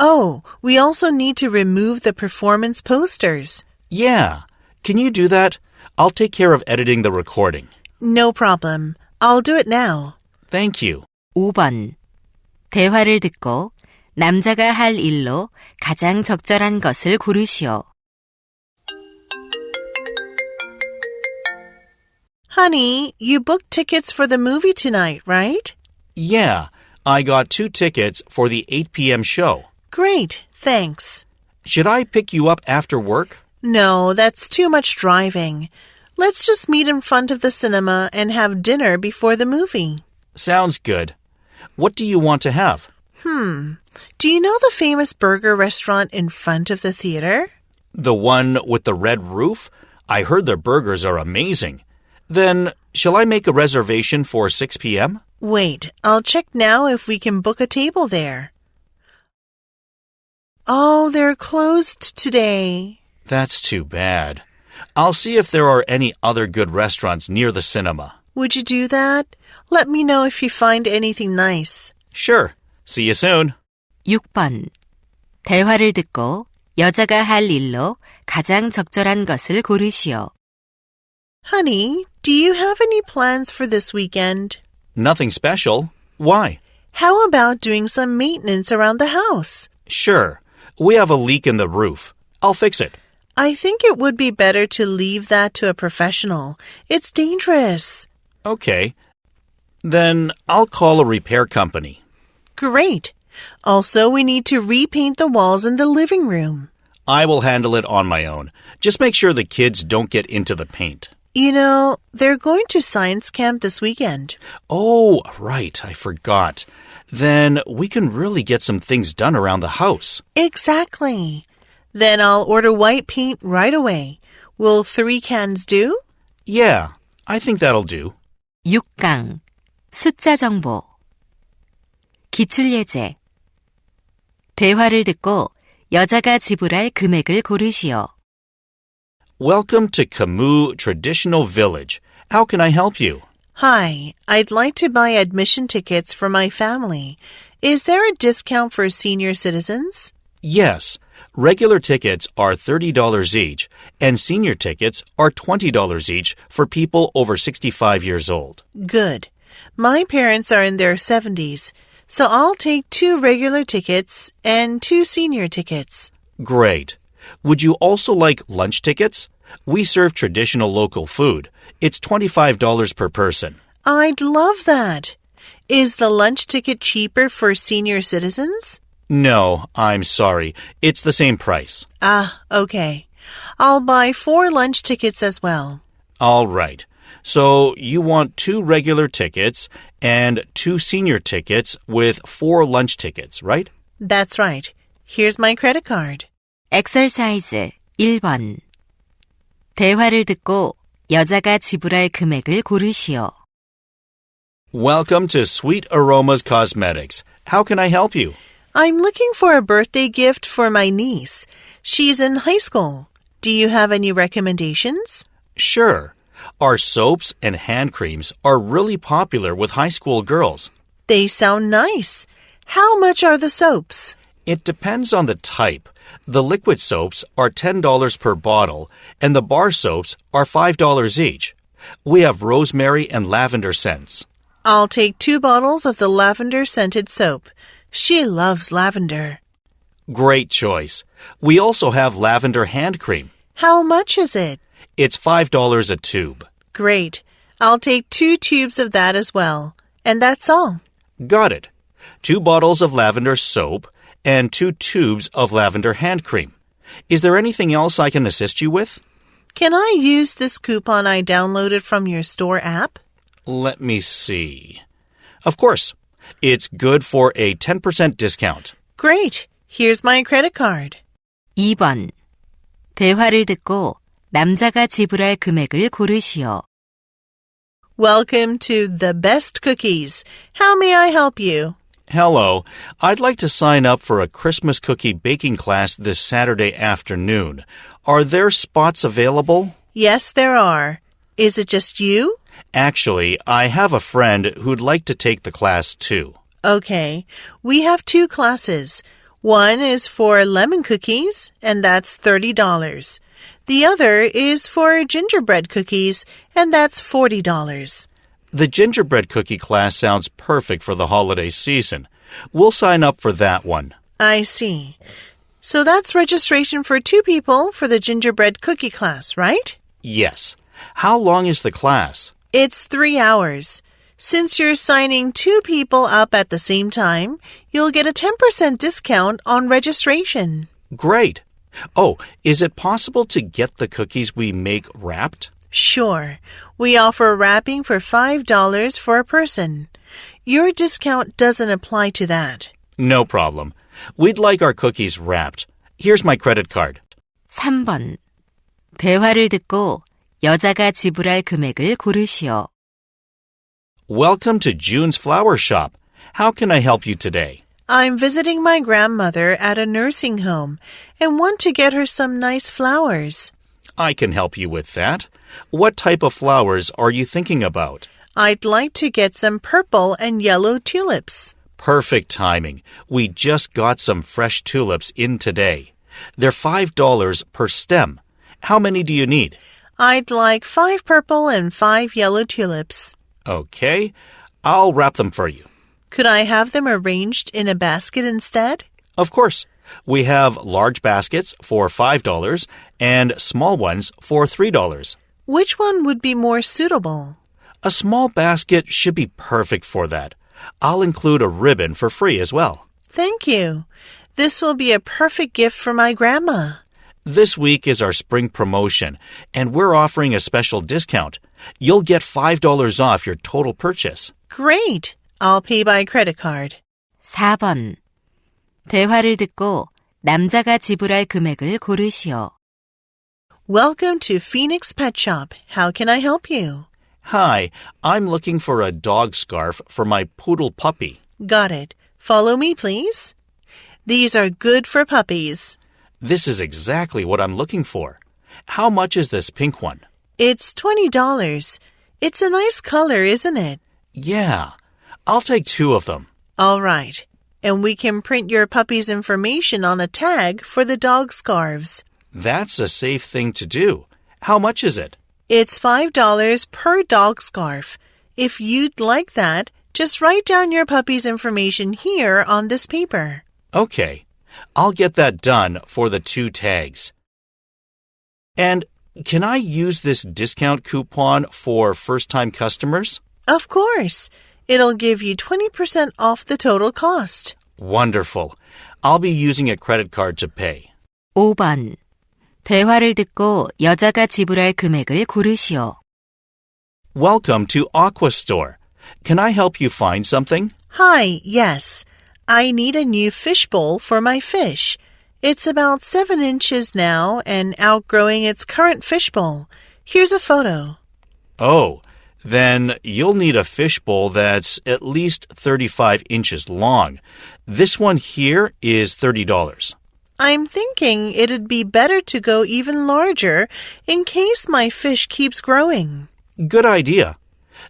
Oh, we also need to remove the performance posters. Yeah. Can you do that? I'll take care of editing the recording. No problem. I'll do it now. Thank you. 5번. 대화를 듣고 남자가 할 일로 가장 적절한 것을 고르시오. Honey, you booked tickets for the movie tonight, right? Yeah, I got 2 tickets for the 8 p.m. show. Great, thanks. Should I pick you up after work? No, that's too much driving. Let's just meet in front of the cinema and have dinner before the movie. Sounds good. What do you want to have? Do you know the famous burger restaurant in front of the theater? The one with the red roof? I heard their burgers are amazing. Then, shall I make a reservation for 6 p.m.? Wait, I'll check now if we can book a table there. Oh, they're closed today. That's too bad. I'll see if there are any other good restaurants near the cinema. Would you do that? Let me know if you find anything nice. Sure. See you soon. 6번. 대화를 듣고 여자가 할 일로 가장 적절한 것을 고르시오. Honey, do you have any plans for this weekend? Nothing special. Why? How about doing some maintenance around the house? Sure. We have a leak in the roof. I'll fix it. I think it would be better to leave that to a professional. It's dangerous. Okay. Then I'll call a repair company. Great. Also, we need to repaint the walls in the living room. I will handle it on my own. Just make sure the kids don't get into the paint. You know, they're going to science camp this weekend. Oh, right. I forgot. Then we can really get some things done around the house. Exactly. Then I'll order white paint right away. Will 3 cans do? Yeah, I think that'll do. 6강. 숫자 정보. 기출예제. 대화를 듣고 여자가 지불할 금액을 고르시오. Welcome to Camus Traditional Village. How can I help you? Hi, I'd like to buy admission tickets for my family. Is there a discount for senior citizens? Yes. Regular tickets are $30 each, and senior tickets are $20 each for people over 65 years old. Good. My parents are in their 70s, so I'll take 2 regular tickets and 2 senior tickets. Great. Would you also like lunch tickets? We serve traditional local food. It's $25 per person. I'd love that. Is the lunch ticket cheaper for senior citizens? No, I'm sorry. It's the same price. Ah, okay. I'll buy 4 lunch tickets as well. All right. So you want 2 regular tickets and 2 senior tickets with 4 lunch tickets, right? That's right. Here's my credit card. exercise 1번. 대화를 듣고 여자가 지불할 금액을 고르시오. Welcome to Sweet Aromas Cosmetics. How can I help you? I'm looking for a birthday gift for my niece. She's in high school. Do you have any recommendations? Sure. Our soaps and hand creams are really popular with high school girls. They sound nice. How much are the soaps? It depends on the type. The liquid soaps are $10 per bottle, and the bar soaps are $5 each. We have rosemary and lavender scents. I'll take 2 bottles of the lavender-scented soap. She loves lavender. Great choice. We also have lavender hand cream. How much is it? It's $5 a tube. Great. I'll take 2 tubes of that as well. And that's all. Got it. 2 bottles of lavender soap and 2 tubes of lavender hand cream. Is there anything else I can assist you with? Can I use this coupon I downloaded from your store app? Let me see. Of course. It's good for a 10% discount. Great. Here's my credit card. 2번. 대화를 듣고 남자가 지불할 금액을 고르시오. Welcome to The Best Cookies. How may I help you? Hello. I'd like to sign up for a Christmas cookie baking class this Saturday afternoon. Are there spots available? Yes, there are. Is it just you? Actually, I have a friend who'd like to take the class too. Okay. We have 2 classes. One is for lemon cookies, and that's $30. The other is for gingerbread cookies, and that's $40. The gingerbread cookie class sounds perfect for the holiday season. We'll sign up for that one. I see. So that's registration for 2 people for the gingerbread cookie class, right? Yes. How long is the class? It's 3 hours. Since you're signing 2 people up at the same time, you'll get a 10% discount on registration. Great. Oh, is it possible to get the cookies we make wrapped? Sure. We offer wrapping for $5 for a person. Your discount doesn't apply to that. No problem. We'd like our cookies wrapped. Here's my credit card. 3번. 대화를 듣고 여자가 지불할 금액을 고르시오. Welcome to June's Flower Shop. How can I help you today? I'm visiting my grandmother at a nursing home and want to get her some nice flowers. I can help you with that. What type of flowers are you thinking about? I'd like to get some purple and yellow tulips. Perfect timing. We just got some fresh tulips in today. They're $5 per stem. How many do you need? I'd like 5 purple and 5 yellow tulips. Okay, I'll wrap them for you. Could I have them arranged in a basket instead? Of course. We have large baskets for $5 and small ones for $3. Which one would be more suitable? A small basket should be perfect for that. I'll include a ribbon for free as well. Thank you. This will be a perfect gift for my grandma. This week is our spring promotion, and we're offering a special discount. You'll get $5 off your total purchase. Great. I'll pay by credit card. 4번. 대화를 듣고 남자가 지불할 금액을 고르시오. Welcome to Phoenix Pet Shop. How can I help you? Hi, I'm looking for a dog scarf for my poodle puppy. Got it. Follow me, please. These are good for puppies. This is exactly what I'm looking for. How much is this pink one? It's $20. It's a nice color, isn't it? Yeah, I'll take 2 of them. All right. And we can print your puppy's information on a tag for the dog scarves. That's a safe thing to do. How much is it? It's $5 per dog scarf. If you'd like that, just write down your puppy's information here on this paper. Okay, I'll get that done for the 2 tags. And can I use this discount coupon for first-time customers? Of course. It'll give you 20% off the total cost. Wonderful. I'll be using a credit card to pay. 5번. 대화를 듣고 여자가 지불할 금액을 고르시오. Welcome to Aqua Store. Can I help you find something? Hi, yes. I need a new fish bowl for my fish. It's about 7 inches now and outgrowing its current fish bowl. Here's a photo. Oh, then you'll need a fish bowl that's at least 35 inches long. This one here is $30. I'm thinking it'd be better to go even larger in case my fish keeps growing. Good idea.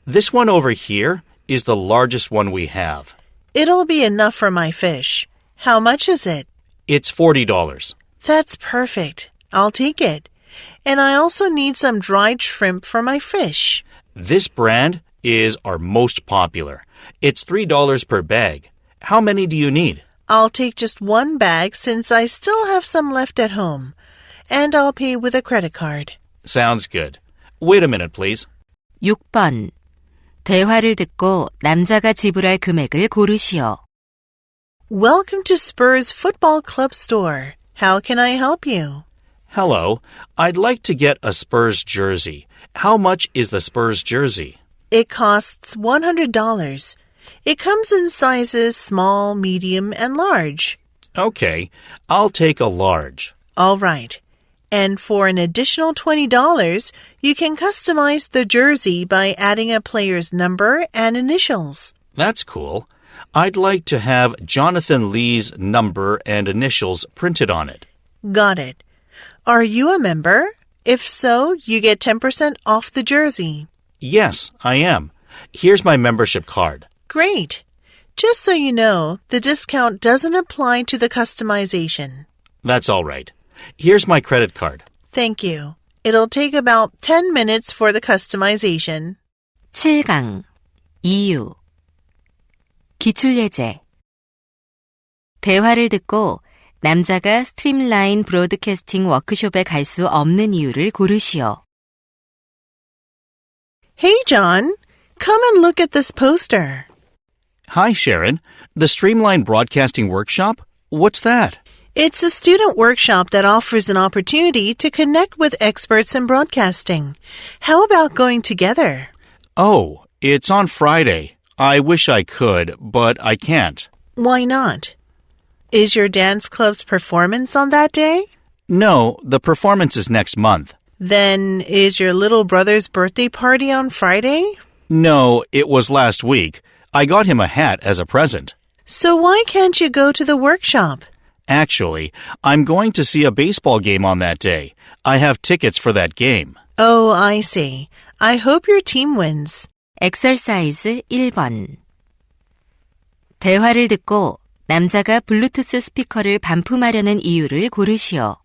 This one over here is the largest one we have. It'll be enough for my fish. How much is it? It's $40. That's perfect. I'll take it. And I also need some dried shrimp for my fish. This brand is our most popular. It's $3 per bag. How many do you need? I'll take just 1 bag since I still have some left at home. And I'll pay with a credit card. Sounds good. Wait a minute, please. 6번. 대화를 듣고 남자가 지불할 금액을 고르시오. Welcome to Spurs Football Club store. How can I help you? Hello. I'd like to get a Spurs jersey. How much is the Spurs jersey? It costs $100. It comes in sizes small, medium, and large. Okay, I'll take a large. All right. And for an additional $20, you can customize the jersey by adding a player's number and initials. That's cool. I'd like to have Jonathan Lee's number and initials printed on it. Got it. Are you a member? If so, you get 10% off the jersey. Yes, I am. Here's my membership card. Great. Just so you know, the discount doesn't apply to the customization. That's all right. Here's my credit card. Thank you. It'll take about 10 minutes for the customization. 7강. 이유. 기출예제. 대화를 듣고 남자가 스트림라인 브로드캐스팅 워크숍에 갈 수 없는 이유를 고르시오. Hey, John. Come and look at this poster. Hi, Sharon. The Streamline Broadcasting Workshop? What's that? It's a student workshop that offers an opportunity to connect with experts in broadcasting. How about going together? Oh, it's on Friday. I wish I could, but I can't. Why not? Is your dance club's performance on that day? No, the performance is next month. Then is your little brother's birthday party on Friday? No, it was last week. I got him a hat as a present. So why can't you go to the workshop? Actually, I'm going to see a baseball game on that day. I have tickets for that game. Oh, I see. I hope your team wins. Exercise 1번. 대화를 듣고 남자가 블루투스 스피커를 반품하려는 이유를 고르시오.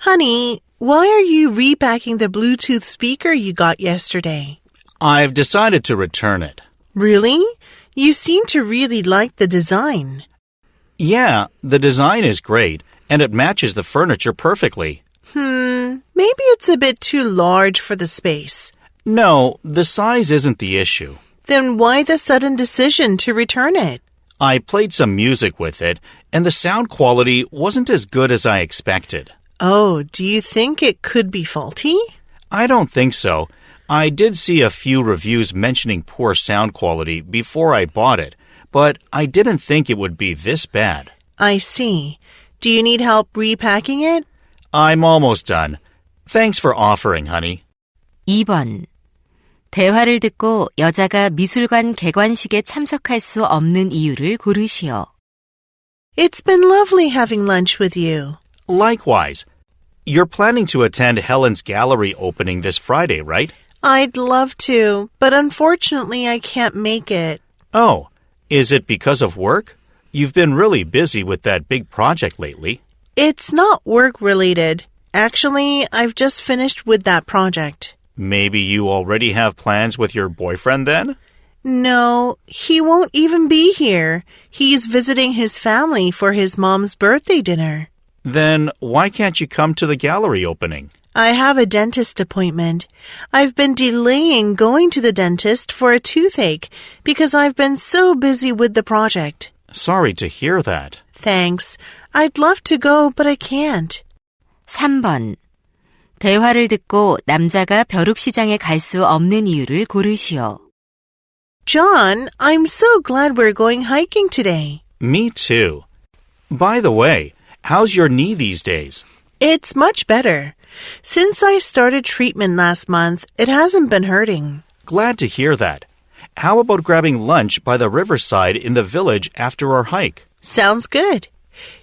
Honey, why are you repacking the Bluetooth speaker you got yesterday? I've decided to return it. Really? You seem to really like the design. Yeah, the design is great, and it matches the furniture perfectly. Maybe it's a bit too large for the space. No, the size isn't the issue. Then why the sudden decision to return it? I played some music with it, and the sound quality wasn't as good as I expected. Oh, do you think it could be faulty? I don't think so. I did see a few reviews mentioning poor sound quality before I bought it, but I didn't think it would be this bad. I see. Do you need help repacking it? I'm almost done. Thanks for offering, honey. 2번. 대화를 듣고 여자가 미술관 개관식에 참석할 수 없는 이유를 고르시오. It's been lovely having lunch with you. Likewise. You're planning to attend Helen's gallery opening this Friday, right? I'd love to, but unfortunately I can't make it. Oh, is it because of work? You've been really busy with that big project lately. It's not work-related. Actually, I've just finished with that project. Maybe you already have plans with your boyfriend then? No, he won't even be here. He's visiting his family for his mom's birthday dinner. Then why can't you come to the gallery opening? I have a dentist appointment. I've been delaying going to the dentist for a toothache because I've been so busy with the project. Sorry to hear that. Thanks. I'd love to go, but I can't. 3번. 대화를 듣고 남자가 벼룩시장에 갈 수 없는 이유를 고르시오. John, I'm so glad we're going hiking today. Me too. By the way, how's your knee these days? It's much better. Since I started treatment last month, it hasn't been hurting. Glad to hear that. How about grabbing lunch by the riverside in the village after our hike? Sounds good.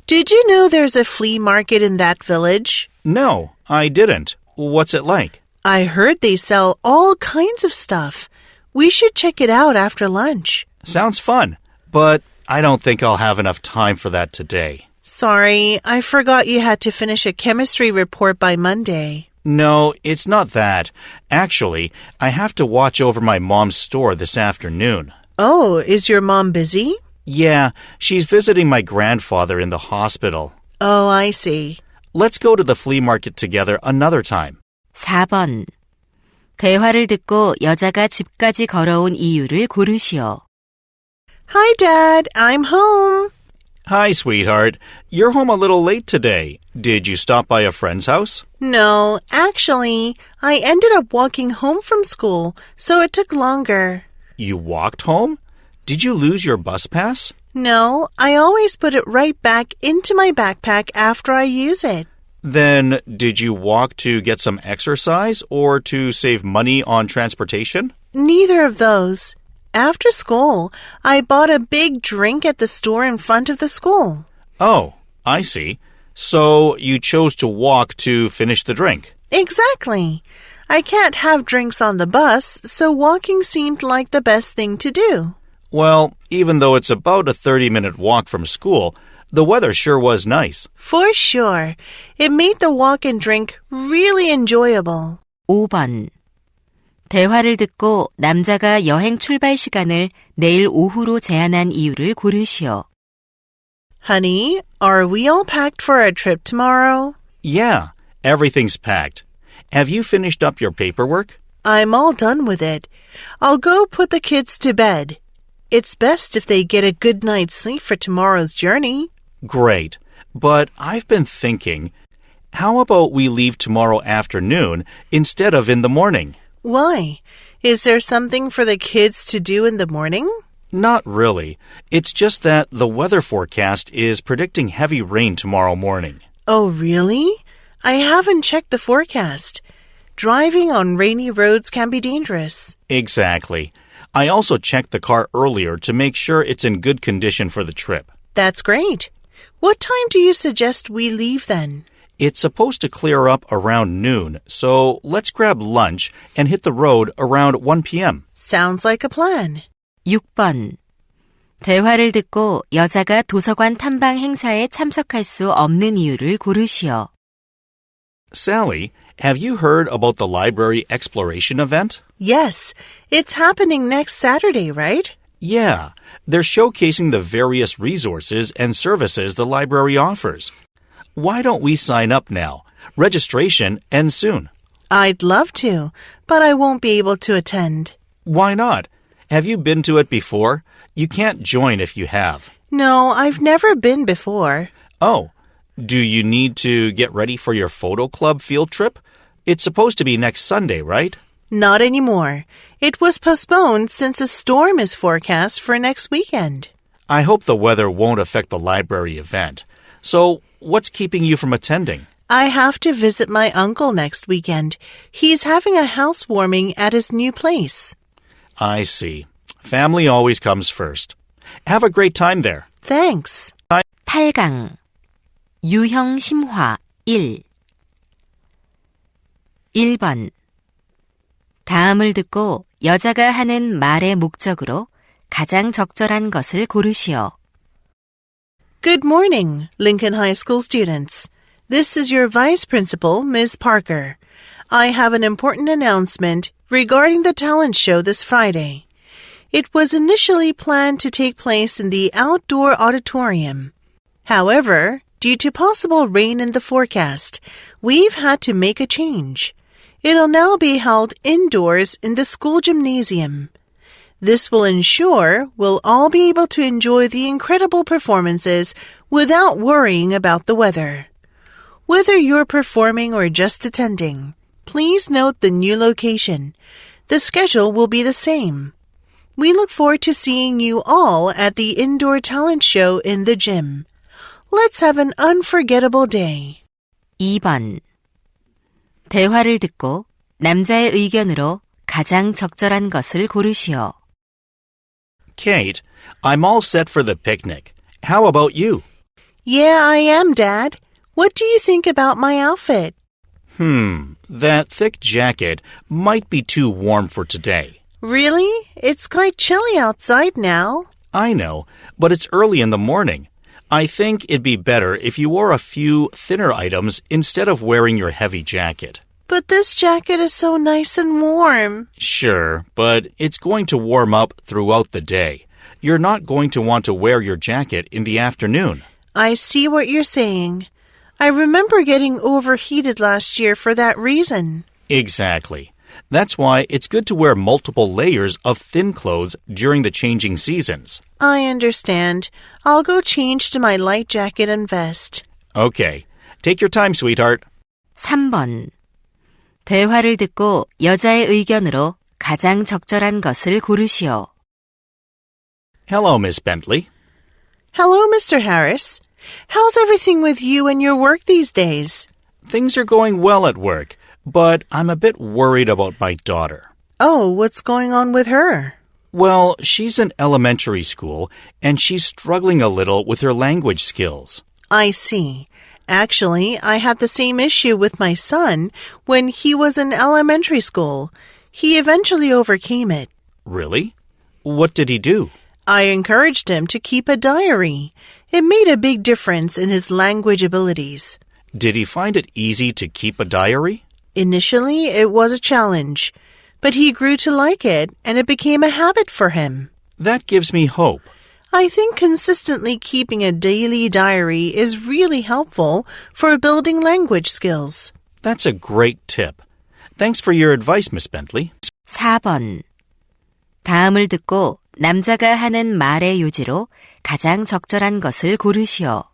Did you know there's a flea market in that village? No, I didn't. What's it like? I heard they sell all kinds of stuff. We should check it out after lunch. Sounds fun, but I don't think I'll have enough time for that today. Sorry, I forgot you had to finish a chemistry report by Monday. No, it's not that. Actually, I have to watch over my mom's store this afternoon. Oh, is your mom busy? Yeah, she's visiting my grandfather in the hospital. Oh, I see. Let's go to the flea market together another time. 4번. 대화를 듣고 여자가 집까지 걸어온 이유를 고르시오. Hi, Dad. I'm home. Hi, sweetheart. You're home a little late today. Did you stop by a friend's house? No, actually, I ended up walking home from school, so it took longer. You walked home? Did you lose your bus pass? No, I always put it right back into my backpack after I use it. Then, did you walk to get some exercise or to save money on transportation? Neither of those. After school, I bought a big drink at the store in front of the school. Oh, I see. So you chose to walk to finish the drink. Exactly. I can't have drinks on the bus, so walking seemed like the best thing to do. Well, even though it's about a 30-minute walk from school, the weather sure was nice. For sure. It made the walk and drink really enjoyable. 5번. 대화를 듣고 남자가 여행 출발 시간을 내일 오후로 제한한 이유를 고르시오. Honey, are we all packed for our trip tomorrow? Yeah, everything's packed. Have you finished up your paperwork? I'm all done with it. I'll go put the kids to bed. It's best if they get a good night's sleep for tomorrow's journey. Great. But I've been thinking, how about we leave tomorrow afternoon instead of in the morning? Why? Is there something for the kids to do in the morning? Not really. It's just that the weather forecast is predicting heavy rain tomorrow morning. Oh, really? I haven't checked the forecast. Driving on rainy roads can be dangerous. Exactly. I also checked the car earlier to make sure it's in good condition for the trip. That's great. What time do you suggest we leave then? It's supposed to clear up around noon, so let's grab lunch and hit the road around 1 p.m. Sounds like a plan. 6번. 대화를 듣고 여자가 도서관 탐방 행사에 참석할 수 없는 이유를 고르시오. Sally, have you heard about the library exploration event? Yes, it's happening next Saturday, right? Yeah, they're showcasing the various resources and services the library offers. Why don't we sign up now? Registration ends soon. I'd love to, but I won't be able to attend. Why not? Have you been to it before? You can't join if you have. No, I've never been before. Oh, do you need to get ready for your photo club field trip? It's supposed to be next Sunday, right? Not anymore. It was postponed since a storm is forecast for next weekend. I hope the weather won't affect the library event. So, what's keeping you from attending? I have to visit my uncle next weekend. He's having a housewarming at his new place. I see. Family always comes first. Have a great time there. Thanks. 8강. 유형 심화 1. 1번. 다음을 듣고 여자가 하는 말의 목적으로 가장 적절한 것을 고르시오. Good morning, Lincoln High School students. This is your Vice Principal, Ms. Parker. I have an important announcement regarding the talent show this Friday. It was initially planned to take place in the outdoor auditorium. However, due to possible rain in the forecast, we've had to make a change. It'll now be held indoors in the school gymnasium. This will ensure we'll all be able to enjoy the incredible performances without worrying about the weather. Whether you're performing or just attending, please note the new location. The schedule will be the same. We look forward to seeing you all at the indoor talent show in the gym. Let's have an unforgettable day. 2번. 대화를 듣고 남자의 의견으로 가장 적절한 것을 고르시오. Kate, I'm all set for the picnic. How about you? Yeah, I am, Dad. What do you think about my outfit? That thick jacket might be too warm for today. Really? It's quite chilly outside now. I know, but it's early in the morning. I think it'd be better if you wore a few thinner items instead of wearing your heavy jacket. But this jacket is so nice and warm. Sure, but it's going to warm up throughout the day. You're not going to want to wear your jacket in the afternoon. I see what you're saying. I remember getting overheated last year for that reason. Exactly. That's why it's good to wear multiple layers of thin clothes during the changing seasons. I understand. I'll go change to my light jacket and vest. Okay. Take your time, sweetheart. 3번. 대화를 듣고 여자의 의견으로 가장 적절한 것을 고르시오. Hello, Miss Bentley. Hello, Mr. Harris. How's everything with you and your work these days? Things are going well at work, but I'm a bit worried about my daughter. Oh, what's going on with her? Well, she's in elementary school, and she's struggling a little with her language skills. I see. Actually, I had the same issue with my son when he was in elementary school. He eventually overcame it. Really? What did he do? I encouraged him to keep a diary. It made a big difference in his language abilities. Did he find it easy to keep a diary? Initially, it was a challenge, but he grew to like it and it became a habit for him. That gives me hope. I think consistently keeping a daily diary is really helpful for building language skills. That's a great tip. Thanks for your advice, Miss Bentley. 4번. 다음을 듣고 남자가 하는 말의 요지로 가장 적절한 것을 고르시오.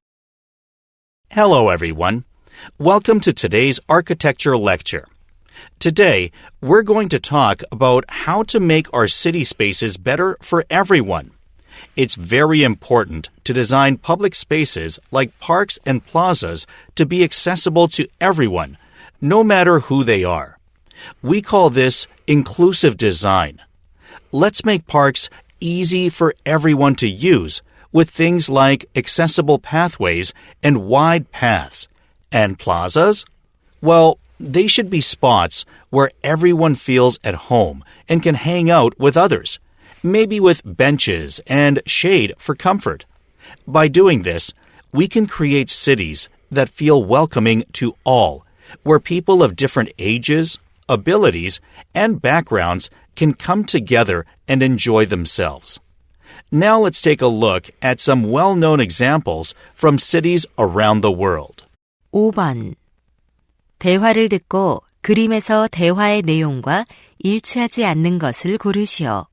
Hello, everyone. Welcome to today's architecture lecture. Today, we're going to talk about how to make our city spaces better for everyone. It's very important to design public spaces like parks and plazas to be accessible to everyone, no matter who they are. We call this inclusive design. Let's make parks easy for everyone to use with things like accessible pathways and wide paths. And plazas? Well, they should be spots where everyone feels at home and can hang out with others, maybe with benches and shade for comfort. By doing this, we can create cities that feel welcoming to all, where people of different ages, abilities, and backgrounds can come together and enjoy themselves. Now let's take a look at some well-known examples from cities around the world. 5번. 대화를 듣고 그림에서 대화의 내용과 일치하지 않는 것을 고르시오.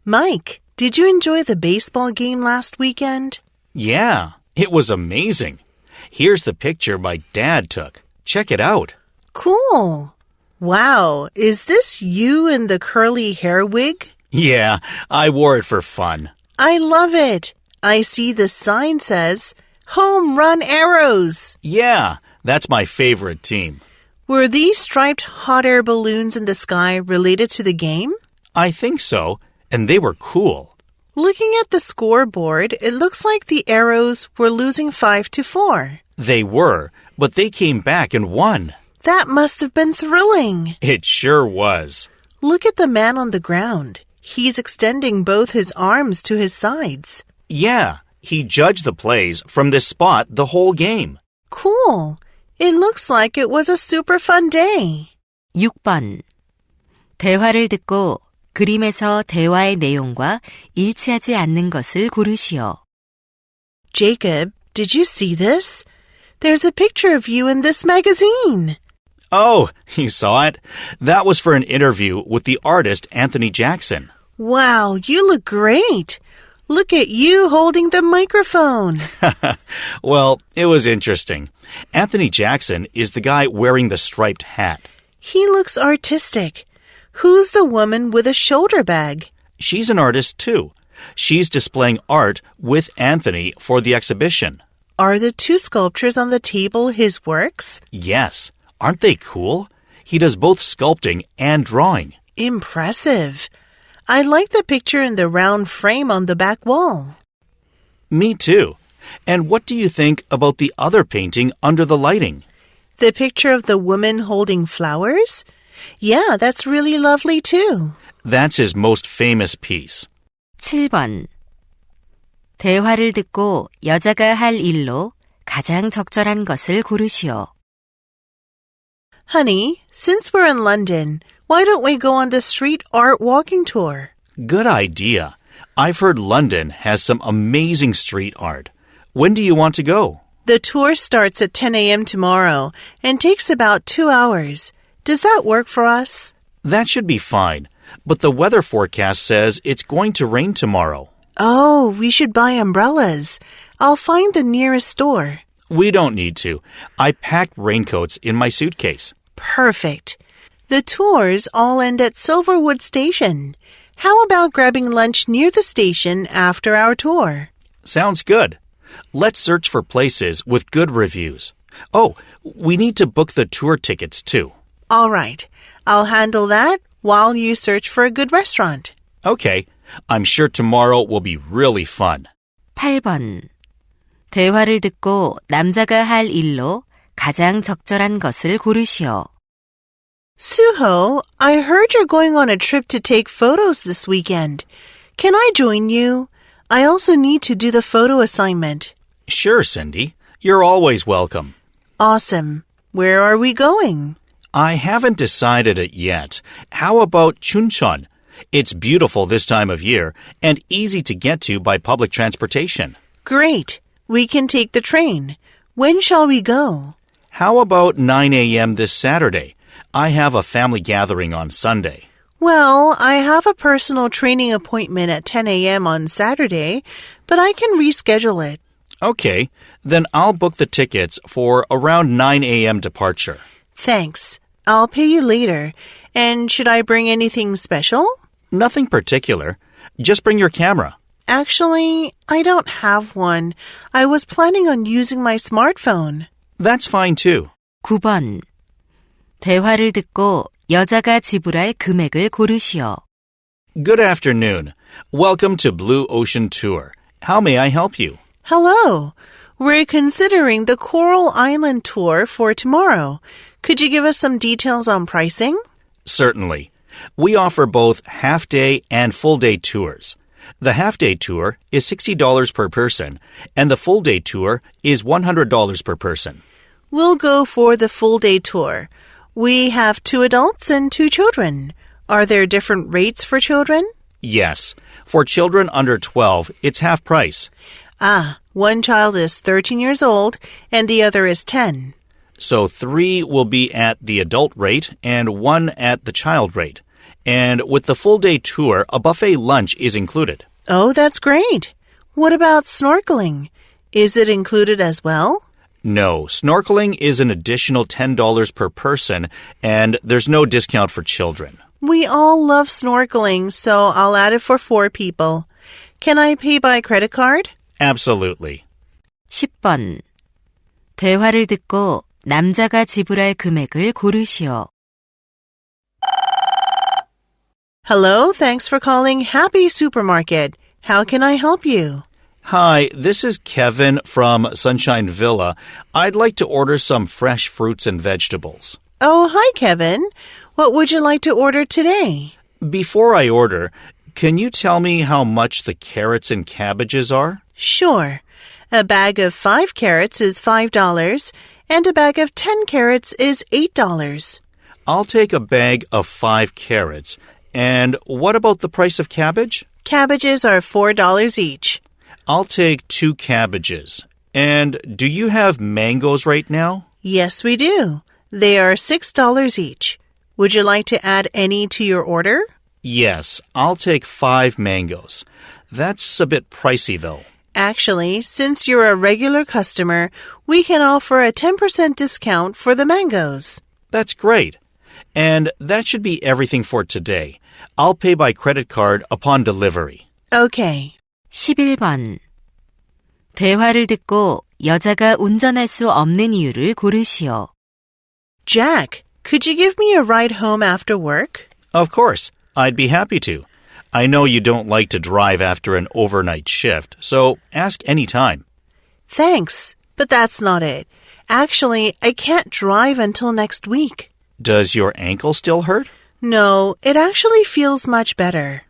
Mike, did you enjoy the baseball game last weekend? Yeah, it was amazing. Here's the picture my dad took. Check it out. Cool. Wow, is this you in the curly hair wig? Yeah, I wore it for fun. I love it. I see the sign says, Home Run Arrows. Yeah, that's my favorite team. Were these striped hot air balloons in the sky related to the game? I think so, and they were cool. Looking at the scoreboard, it looks like the Arrows were losing 5-4. They were, but they came back and won. That must have been thrilling. It sure was. Look at the man on the ground. He's extending both his arms to his sides. Yeah, he judged the plays from this spot the whole game. Cool. It looks like it was a super fun day. 6번. 대화를 듣고 그림에서 대화의 내용과 일치하지 않는 것을 고르시오. Jacob, did you see this? There's a picture of you in this magazine. Oh, you saw it? That was for an interview with the artist Anthony Jackson. Wow, you look great. Look at you holding the microphone. Well, it was interesting. Anthony Jackson is the guy wearing the striped hat. He looks artistic. Who's the woman with a shoulder bag? She's an artist, too. She's displaying art with Anthony for the exhibition. Are the two sculptures on the table his works? Yes. Aren't they cool? He does both sculpting and drawing. Impressive. I like the picture in the round frame on the back wall. Me too. And what do you think about the other painting under the lighting? The picture of the woman holding flowers? Yeah, that's really lovely too. That's his most famous piece. 7번. 대화를 듣고 여자가 할 일로 가장 적절한 것을 고르시오. Honey, since we're in London, why don't we go on the street art walking tour? Good idea. I've heard London has some amazing street art. When do you want to go? The tour starts at 10 a.m. tomorrow and takes about 2 hours. Does that work for us? That should be fine, but the weather forecast says it's going to rain tomorrow. Oh, we should buy umbrellas. I'll find the nearest store. We don't need to. I packed raincoats in my suitcase. Perfect. The tours all end at Silverwood Station. How about grabbing lunch near the station after our tour? Sounds good. Let's search for places with good reviews. Oh, we need to book the tour tickets too. All right. I'll handle that while you search for a good restaurant. Okay. I'm sure tomorrow will be really fun. 8번. 대화를 듣고 남자가 할 일로 가장 적절한 것을 고르시오. Suho, I heard you're going on a trip to take photos this weekend. Can I join you? I also need to do the photo assignment. Sure, Cindy. You're always welcome. Awesome. Where are we going? I haven't decided it yet. How about Chuncheon? It's beautiful this time of year and easy to get to by public transportation. Great. We can take the train. When shall we go? How about 9 a.m. this Saturday? I have a family gathering on Sunday. Well, I have a personal training appointment at 10 a.m. on Saturday, but I can reschedule it. Okay, then I'll book the tickets for around 9 a.m. departure. Thanks. I'll pay you later. And should I bring anything special? Nothing particular. Just bring your camera. Actually, I don't have one. I was planning on using my smartphone. That's fine too. 9번. 대화를 듣고 여자가 지불할 금액을 고르시오. Good afternoon. Welcome to Blue Ocean Tour. How may I help you? Hello. We're considering the Coral Island tour for tomorrow. Could you give us some details on pricing? Certainly. We offer both half-day and full-day tours. The half-day tour is $60 per person, and the full-day tour is $100 per person. We'll go for the full-day tour. We have 2 adults and 2 children. Are there different rates for children? Yes. For children under 12, it's half price. One child is 13 years old and the other is 10. So 3 will be at the adult rate and 1 at the child rate. And with the full-day tour, a buffet lunch is included. Oh, that's great. What about snorkeling? Is it included as well? No, snorkeling is an additional $10 per person, and there's no discount for children. We all love snorkeling, so I'll add it for 4 people. Can I pay by credit card? Absolutely. 10번. 대화를 듣고 남자가 지불할 금액을 고르시오. Hello, thanks for calling Happy Supermarket. How can I help you? Hi, this is Kevin from Sunshine Villa. I'd like to order some fresh fruits and vegetables. Oh, hi, Kevin. What would you like to order today? Before I order, can you tell me how much the carrots and cabbages are? Sure. A bag of 5 carrots is $5, and a bag of 10 carrots is $8. I'll take a bag of 5 carrots. And what about the price of cabbage? Cabbages are $4 each. I'll take 2 cabbages. And do you have mangoes right now? Yes, we do. They are $6 each. Would you like to add any to your order? Yes, I'll take 5 mangoes. That's a bit pricey, though. Actually, since you're a regular customer, we can offer a 10% discount for the mangoes. That's great. And that should be everything for today. I'll pay by credit card upon delivery. Okay. 11번. 대화를 듣고 여자가 운전할 수 없는 이유를 고르시오. Jack, could you give me a ride home after work? Of course, I'd be happy to. I know you don't like to drive after an overnight shift, so ask any time. Thanks, but that's not it. Actually, I can't drive until next week. Does your ankle still hurt? No, it actually feels much better.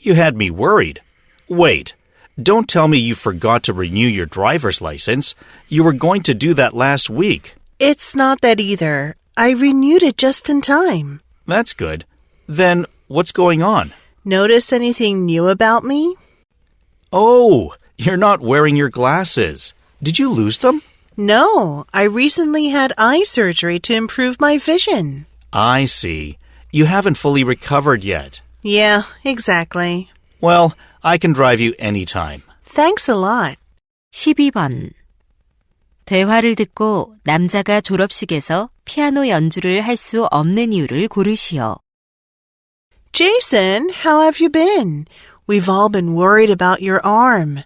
You had me worried. Wait, don't tell me you forgot to renew your driver's license. You were going to do that last week. It's not that either. I renewed it just in time. That's good. Then what's going on? Notice anything new about me? Oh, you're not wearing your glasses. Did you lose them? No, I recently had eye surgery to improve my vision. I see. You haven't fully recovered yet. Yeah, exactly. Well, I can drive you anytime. Thanks a lot. 12번. 대화를 듣고 남자가 졸업식에서 피아노 연주를 할 수 없는 이유를 고르시오. Jason, how have you been? We've all been worried about your arm.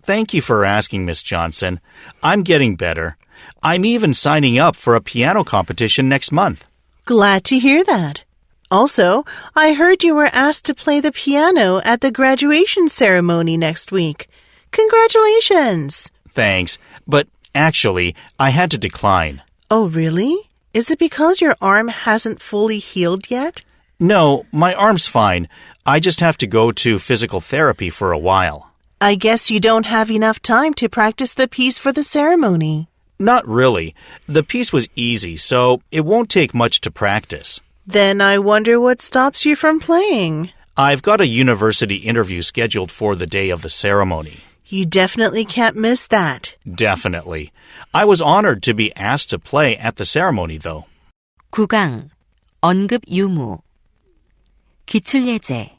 Thank you for asking, Miss Johnson. I'm getting better. I'm even signing up for a piano competition next month. Glad to hear that. Also, I heard you were asked to play the piano at the graduation ceremony next week. Congratulations! Thanks, but actually, I had to decline. Oh, really? Is it because your arm hasn't fully healed yet? No, my arm's fine. I just have to go to physical therapy for a while. I guess you don't have enough time to practice the piece for the ceremony. Not really. The piece was easy, so it won't take much to practice. Then I wonder what stops you from playing. I've got a university interview scheduled for the day of the ceremony. You definitely can't miss that. Definitely. I was honored to be asked to play at the ceremony, though. 9강. 언급 유무. 기출예제.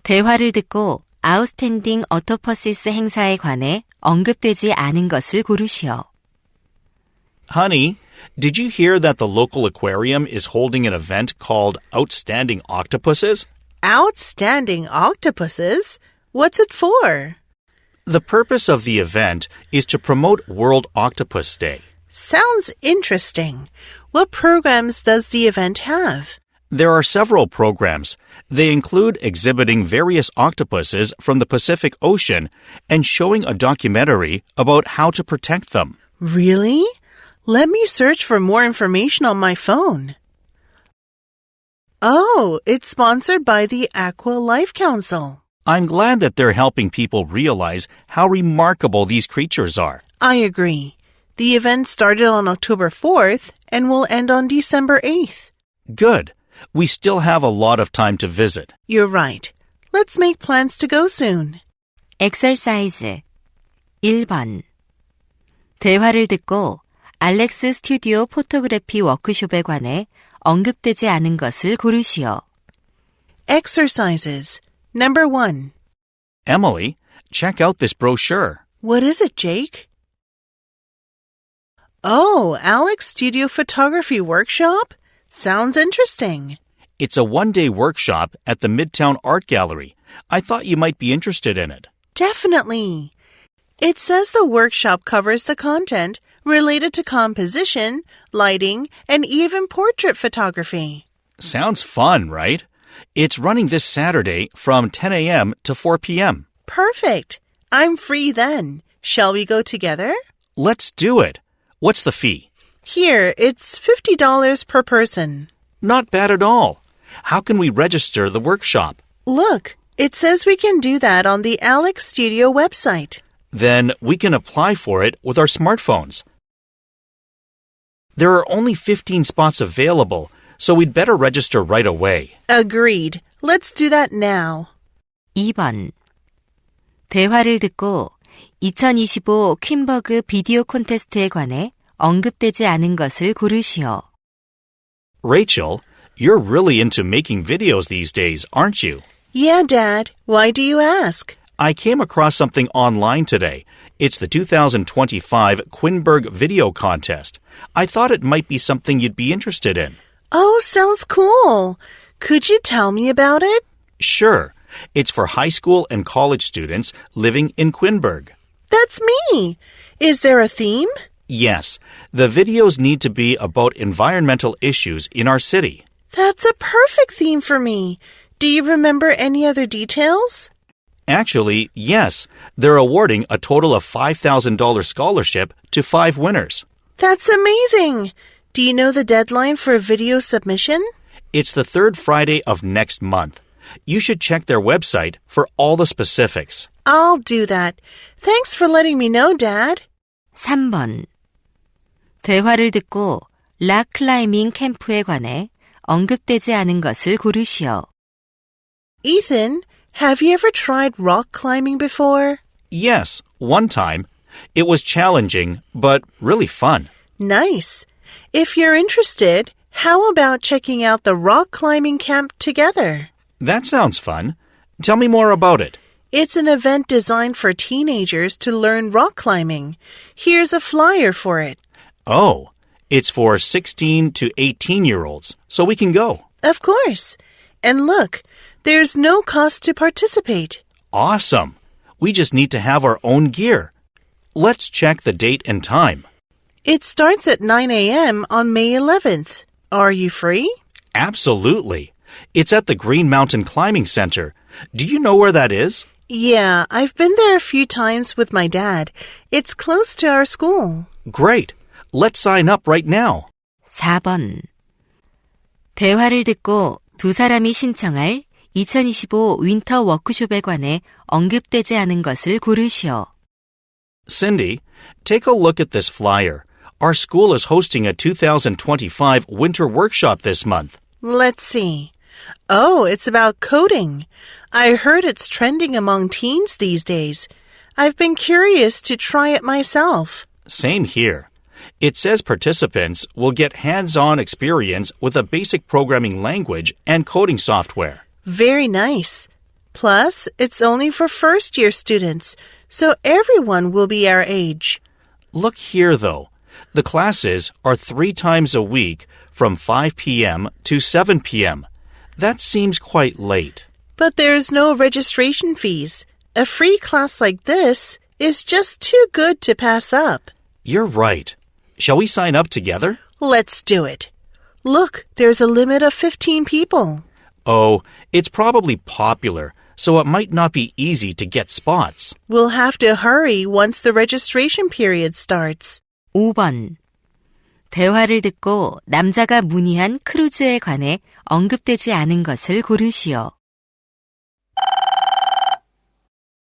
대화를 듣고 아웃스탠딩 어토퍼시스 행사에 관해 언급되지 않은 것을 고르시오. Honey, did you hear that the local aquarium is holding an event called Outstanding Octopuses? Outstanding octopuses? What's it for? The purpose of the event is to promote World Octopus Day. Sounds interesting. What programs does the event have? There are several programs. They include exhibiting various octopuses from the Pacific Ocean and showing a documentary about how to protect them. Really? Let me search for more information on my phone. Oh, it's sponsored by the Aqua Life Council. I'm glad that they're helping people realize how remarkable these creatures are. I agree. The event started on October 4th and will end on December 8th. Good. We still have a lot of time to visit. You're right. Let's make plans to go soon. Exercise 1번. 대화를 듣고 알렉스 스튜디오 포토그래피 워크숍에 관해 언급되지 않은 것을 고르시오. Exercises. Number 1. Emily, check out this brochure. What is it, Jake? Oh, Alex Studio Photography Workshop? Sounds interesting. It's a one-day workshop at the Midtown Art Gallery. I thought you might be interested in it. Definitely. It says the workshop covers the content related to composition, lighting, and even portrait photography. Sounds fun, right? It's running this Saturday from 10 a.m. to 4 p.m. Perfect. I'm free then. Shall we go together? Let's do it. What's the fee? Here, it's $50 per person. Not bad at all. How can we register the workshop? Look, it says we can do that on the Alex Studio website. Then we can apply for it with our smartphones. There are only 15 spots available, so we'd better register right away. Agreed. Let's do that now. 2번. 대화를 듣고 2025 퀸버그 비디오 콘테스트에 관해 언급되지 않은 것을 고르시오. Rachel, you're really into making videos these days, aren't you? Yeah, Dad. Why do you ask? I came across something online today. It's the 2025 Quinberg Video Contest. I thought it might be something you'd be interested in. Oh, sounds cool. Could you tell me about it? Sure. It's for high school and college students living in Quinberg. That's me. Is there a theme? Yes. The videos need to be about environmental issues in our city. That's a perfect theme for me. Do you remember any other details? Actually, yes. They're awarding a total of $5,000 scholarship to 5 winners. That's amazing. Do you know the deadline for video submission? It's the 3rd Friday of next month. You should check their website for all the specifics. I'll do that. Thanks for letting me know, Dad. 3번. 대화를 듣고 락 클라이밍 캠프에 관해 언급되지 않은 것을 고르시오. Ethan, have you ever tried rock climbing before? Yes, one time. It was challenging, but really fun. Nice. If you're interested, how about checking out the rock climbing camp together? That sounds fun. Tell me more about it. It's an event designed for teenagers to learn rock climbing. Here's a flyer for it. Oh, it's for 16 to 18-year-olds, so we can go. Of course. And look, there's no cost to participate. Awesome. We just need to have our own gear. Let's check the date and time. It starts at 9 a.m. on May 11th. Are you free? Absolutely. It's at the Green Mountain Climbing Center. Do you know where that is? Yeah, I've been there a few times with my dad. It's close to our school. Great. Let's sign up right now. 4번. 대화를 듣고 두 사람이 신청할 2025 윈터 워크숍에 관해 언급되지 않은 것을 고르시오. Cindy, take a look at this flyer. Our school is hosting a 2025 winter workshop this month. Let's see. Oh, it's about coding. I heard it's trending among teens these days. I've been curious to try it myself. Same here. It says participants will get hands-on experience with a basic programming language and coding software. Very nice. Plus, it's only for first-year students, so everyone will be our age. Look here, though. The classes are 3 times a week from 5 p.m. to 7 p.m. That seems quite late. But there's no registration fees. A free class like this is just too good to pass up. You're right. Shall we sign up together? Let's do it. Look, there's a limit of 15 people. Oh, it's probably popular, so it might not be easy to get spots. We'll have to hurry once the registration period starts. 5번. 대화를 듣고 남자가 문의한 크루즈에 관해 언급되지 않은 것을 고르시오.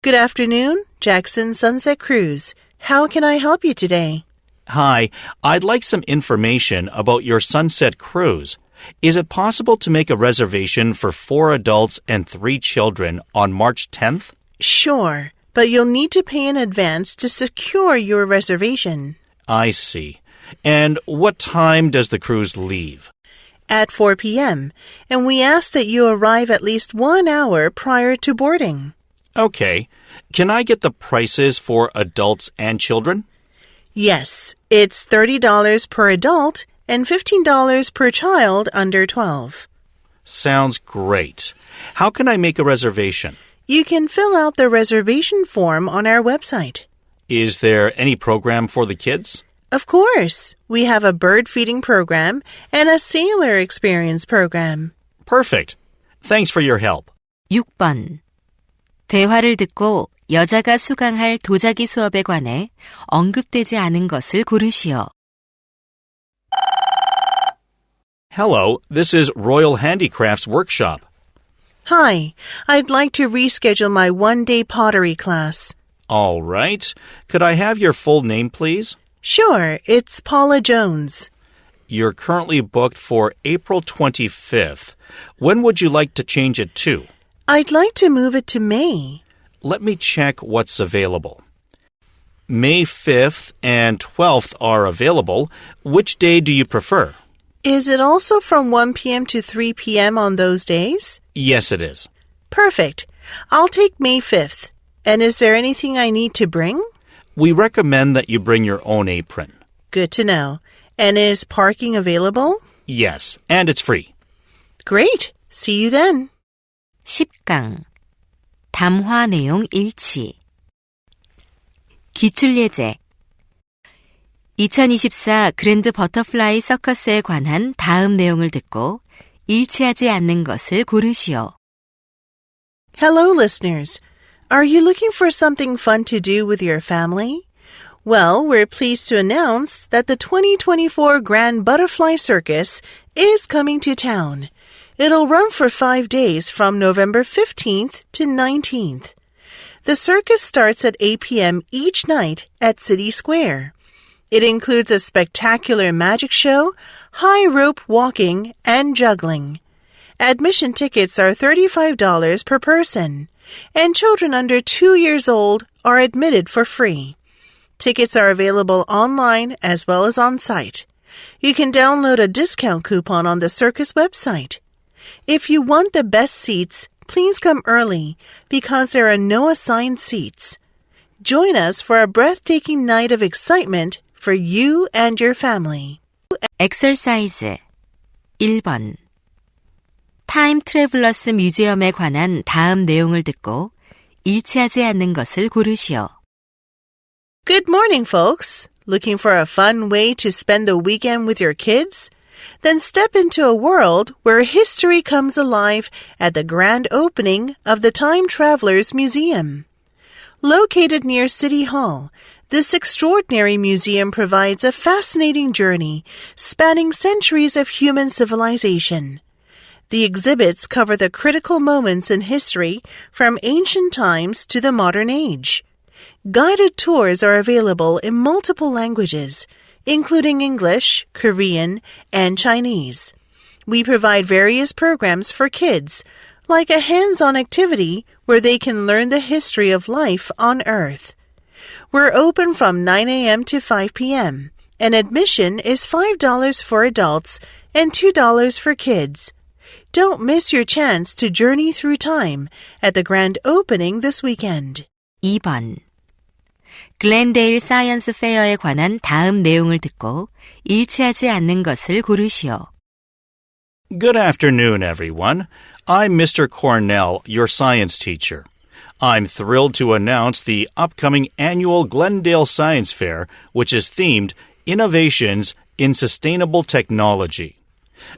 Good afternoon, Jackson Sunset Cruise. How can I help you today? Hi, I'd like some information about your sunset cruise. Is it possible to make a reservation for 4 adults and 3 children on March 10th? Sure, but you'll need to pay in advance to secure your reservation. I see. And what time does the cruise leave? At 4 p.m., and we ask that you arrive at least 1 hour prior to boarding. Okay. Can I get the prices for adults and children? Yes, it's $30 per adult and $15 per child under 12. Sounds great. How can I make a reservation? You can fill out the reservation form on our website. Is there any program for the kids? Of course, we have a bird feeding program and a sailor experience program. Perfect. Thanks for your help. 6번. 대화를 듣고 여자가 수강할 도자기 수업에 관해 언급되지 않은 것을 고르시오. Hello, this is Royal Handicrafts Workshop. Hi, I'd like to reschedule my one-day pottery class. All right. Could I have your full name, please? Sure, it's Paula Jones. You're currently booked for April 25th. When would you like to change it to? I'd like to move it to May. Let me check what's available. May 5th and 12th are available. Which day do you prefer? Is it also from 1 p.m. to 3 p.m. on those days? Yes, it is. Perfect. I'll take May 5th. And is there anything I need to bring? We recommend that you bring your own apron. Good to know. And is parking available? Yes, and it's free. Great. See you then. 10강. 담화 내용 일치. 기출예제. 2024 그랜드 버터플라이 서커스에 관한 다음 내용을 듣고 일치하지 않는 것을 고르시오. Hello, listeners. Are you looking for something fun to do with your family? Well, we're pleased to announce that the 2024 Grand Butterfly Circus is coming to town. It'll run for 5 days from November 15th to 19th. The circus starts at 8 p.m. each night at City Square. It includes a spectacular magic show, high rope walking, and juggling. Admission tickets are $35 per person, and children under 2 years old are admitted for free. Tickets are available online as well as on site. You can download a discount coupon on the circus website. If you want the best seats, please come early because there are no assigned seats. Join us for a breathtaking night of excitement for you and your family. 엑서사이즈 1번. 타임 트래블러스 뮤지엄에 관한 다음 내용을 듣고 일치하지 않는 것을 고르시오. Good morning, folks. Looking for a fun way to spend the weekend with your kids? Then step into a world where history comes alive at the grand opening of the Time Travelers Museum. Located near City Hall, this extraordinary museum provides a fascinating journey spanning centuries of human civilization. The exhibits cover the critical moments in history from ancient times to the modern age. Guided tours are available in multiple languages, including English, Korean, and Chinese. We provide various programs for kids, like a hands-on activity where they can learn the history of life on Earth. We're open from 9 a.m. to 5 p.m., and admission is $5 for adults and $2 for kids. Don't miss your chance to journey through time at the grand opening this weekend. 2번. 글렌데일 사이언스 페어에 관한 다음 내용을 듣고 일치하지 않는 것을 고르시오. Good afternoon, everyone. I'm Mr. Cornell, your science teacher. I'm thrilled to announce the upcoming annual Glendale Science Fair, which is themed Innovations in Sustainable Technology.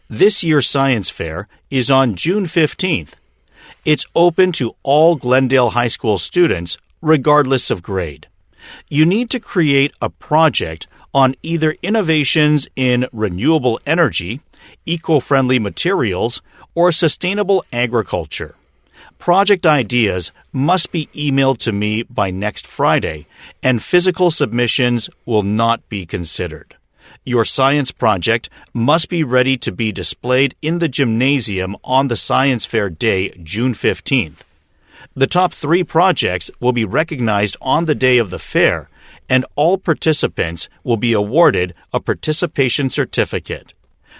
This year's science fair is on June 15th. It's open to all Glendale High School students, regardless of grade. You need to create a project on either innovations in renewable energy, eco-friendly materials, or sustainable agriculture. Project ideas must be emailed to me by next Friday, and physical submissions will not be considered. Your science project must be ready to be displayed in the gymnasium on the Science Fair Day, June 15th. The top 3 projects will be recognized on the day of the fair, and all participants will be awarded a participation certificate.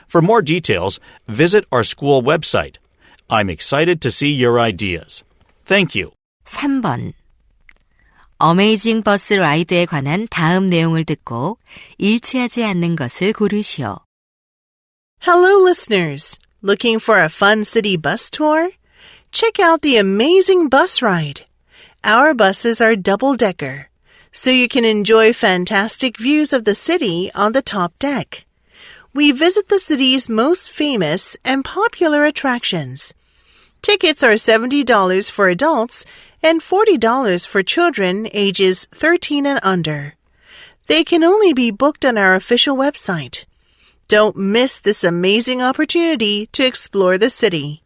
For more details, visit our school website. I'm excited to see your ideas. Thank you. 3번. 어메이징 버스 라이드에 관한 다음 내용을 듣고 일치하지 않는 것을 고르시오. Hello, listeners. Looking for a fun city bus tour? Check out the amazing bus ride. Our buses are double-decker, so you can enjoy fantastic views of the city on the top deck. We visit the city's most famous and popular attractions. Tickets are $70 for adults and $40 for children ages 13 and under. They can only be booked on our official website. Don't miss this amazing opportunity to explore the city.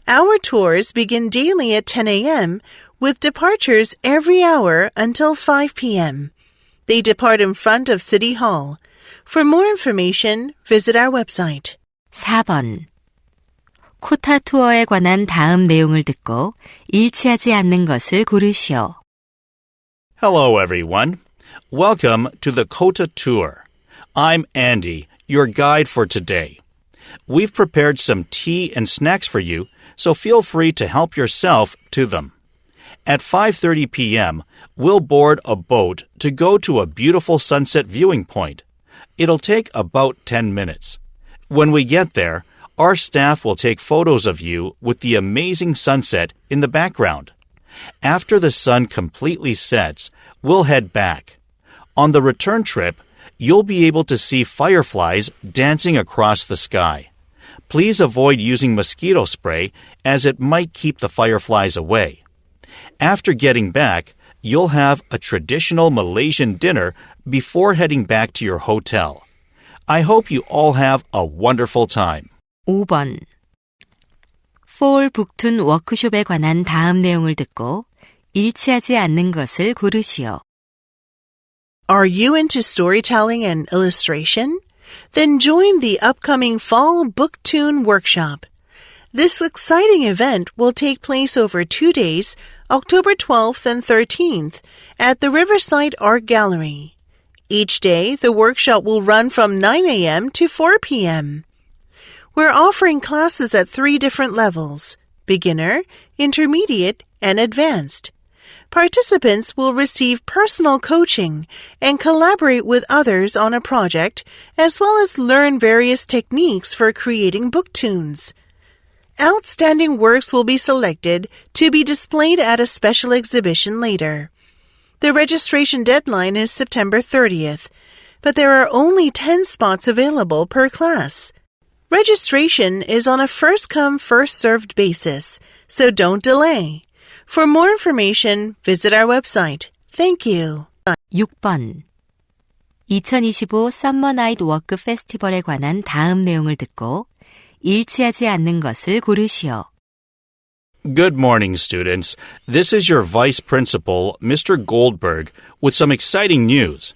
Our tours begin daily at 10 a.m. with departures every hour until 5 p.m. They depart in front of City Hall. For more information, visit our website. 4번. 코타 투어에 관한 다음 내용을 듣고 일치하지 않는 것을 고르시오. Hello, everyone. Welcome to the Kota Tour. I'm Andy, your guide for today. We've prepared some tea and snacks for you, so feel free to help yourself to them. At 5:30 p.m., we'll board a boat to go to a beautiful sunset viewing point. It'll take about 10 minutes. When we get there, our staff will take photos of you with the amazing sunset in the background. After the sun completely sets, we'll head back. On the return trip, you'll be able to see fireflies dancing across the sky. Please avoid using mosquito spray as it might keep the fireflies away. After getting back, you'll have a traditional Malaysian dinner before heading back to your hotel. I hope you all have a wonderful time. 5번. 폴 북툰 워크숍에 관한 다음 내용을 듣고 일치하지 않는 것을 고르시오. Are you into storytelling and illustration? Then join the upcoming Fall Booktune Workshop. This exciting event will take place over 2 days, October 12th and 13th, at the Riverside Art Gallery. Each day, the workshop will run from 9 a.m. to 4 p.m. We're offering classes at 3 different levels: beginner, intermediate, and advanced. Participants will receive personal coaching and collaborate with others on a project, as well as learn various techniques for creating booktunes. Outstanding works will be selected to be displayed at a special exhibition later. The registration deadline is September 30th, but there are only 10 spots available per class. Registration is on a first-come, first-served basis, so don't delay. For more information, visit our website. Thank you. 6번. 2025 썸머 나이트 워크 페스티벌에 관한 다음 내용을 듣고 일치하지 않는 것을 고르시오. Good morning, students. This is your Vice Principal, Mr. Goldberg, with some exciting news.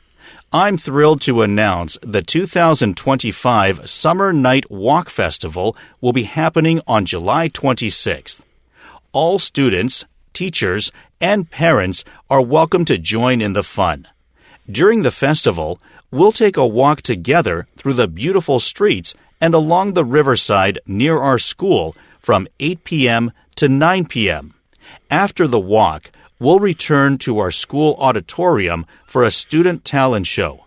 I'm thrilled to announce the 2025 Summer Night Walk Festival will be happening on July 26th. All students, teachers, and parents are welcome to join in the fun. During the festival, we'll take a walk together through the beautiful streets and along the riverside near our school from 8 p.m. to 9 p.m. After the walk, we'll return to our school auditorium for a student talent show.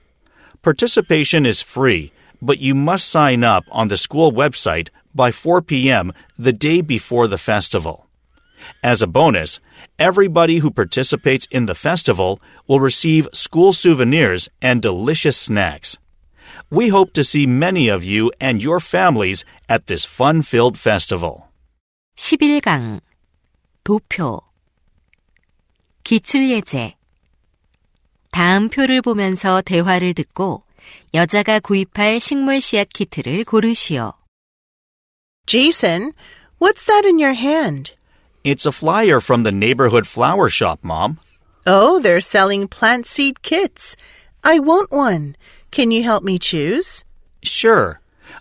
Participation is free, but you must sign up on the school website by 4 p.m. the day before the festival. As a bonus, everybody who participates in the festival will receive school souvenirs and delicious snacks. We hope to see many of you and your families at this fun-filled festival. 11강 도표 기출예제 다음 표를 보면서 대화를 듣고 여자가 구입할 식물 씨앗 키트를 고르시오. Jason, what's that in your hand? It's a flyer from the neighborhood flower shop, Mom. Oh, they're selling plant seed kits. I want one. Can you help me choose? Sure.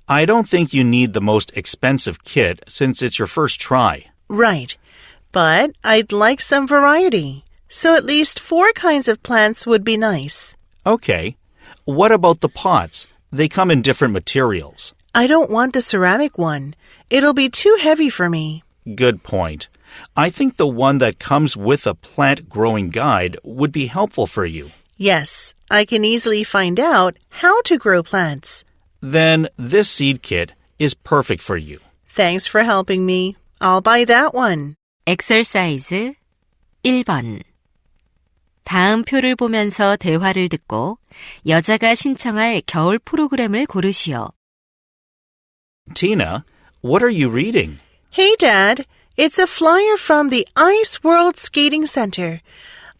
I don't think you need the most expensive kit since it's your first try. Right. But I'd like some variety. So at least 4 kinds of plants would be nice. Okay. What about the pots? They come in different materials. I don't want the ceramic one. It'll be too heavy for me. Good point. I think the one that comes with a plant growing guide would be helpful for you. Yes, I can easily find out how to grow plants. Then this seed kit is perfect for you. Thanks for helping me. I'll buy that one. 엑서사이즈 1번 다음 표를 보면서 대화를 듣고 여자가 신청할 겨울 프로그램을 고르시오. Tina, what are you reading? Hey, Dad. It's a flyer from the Ice World Skating Center.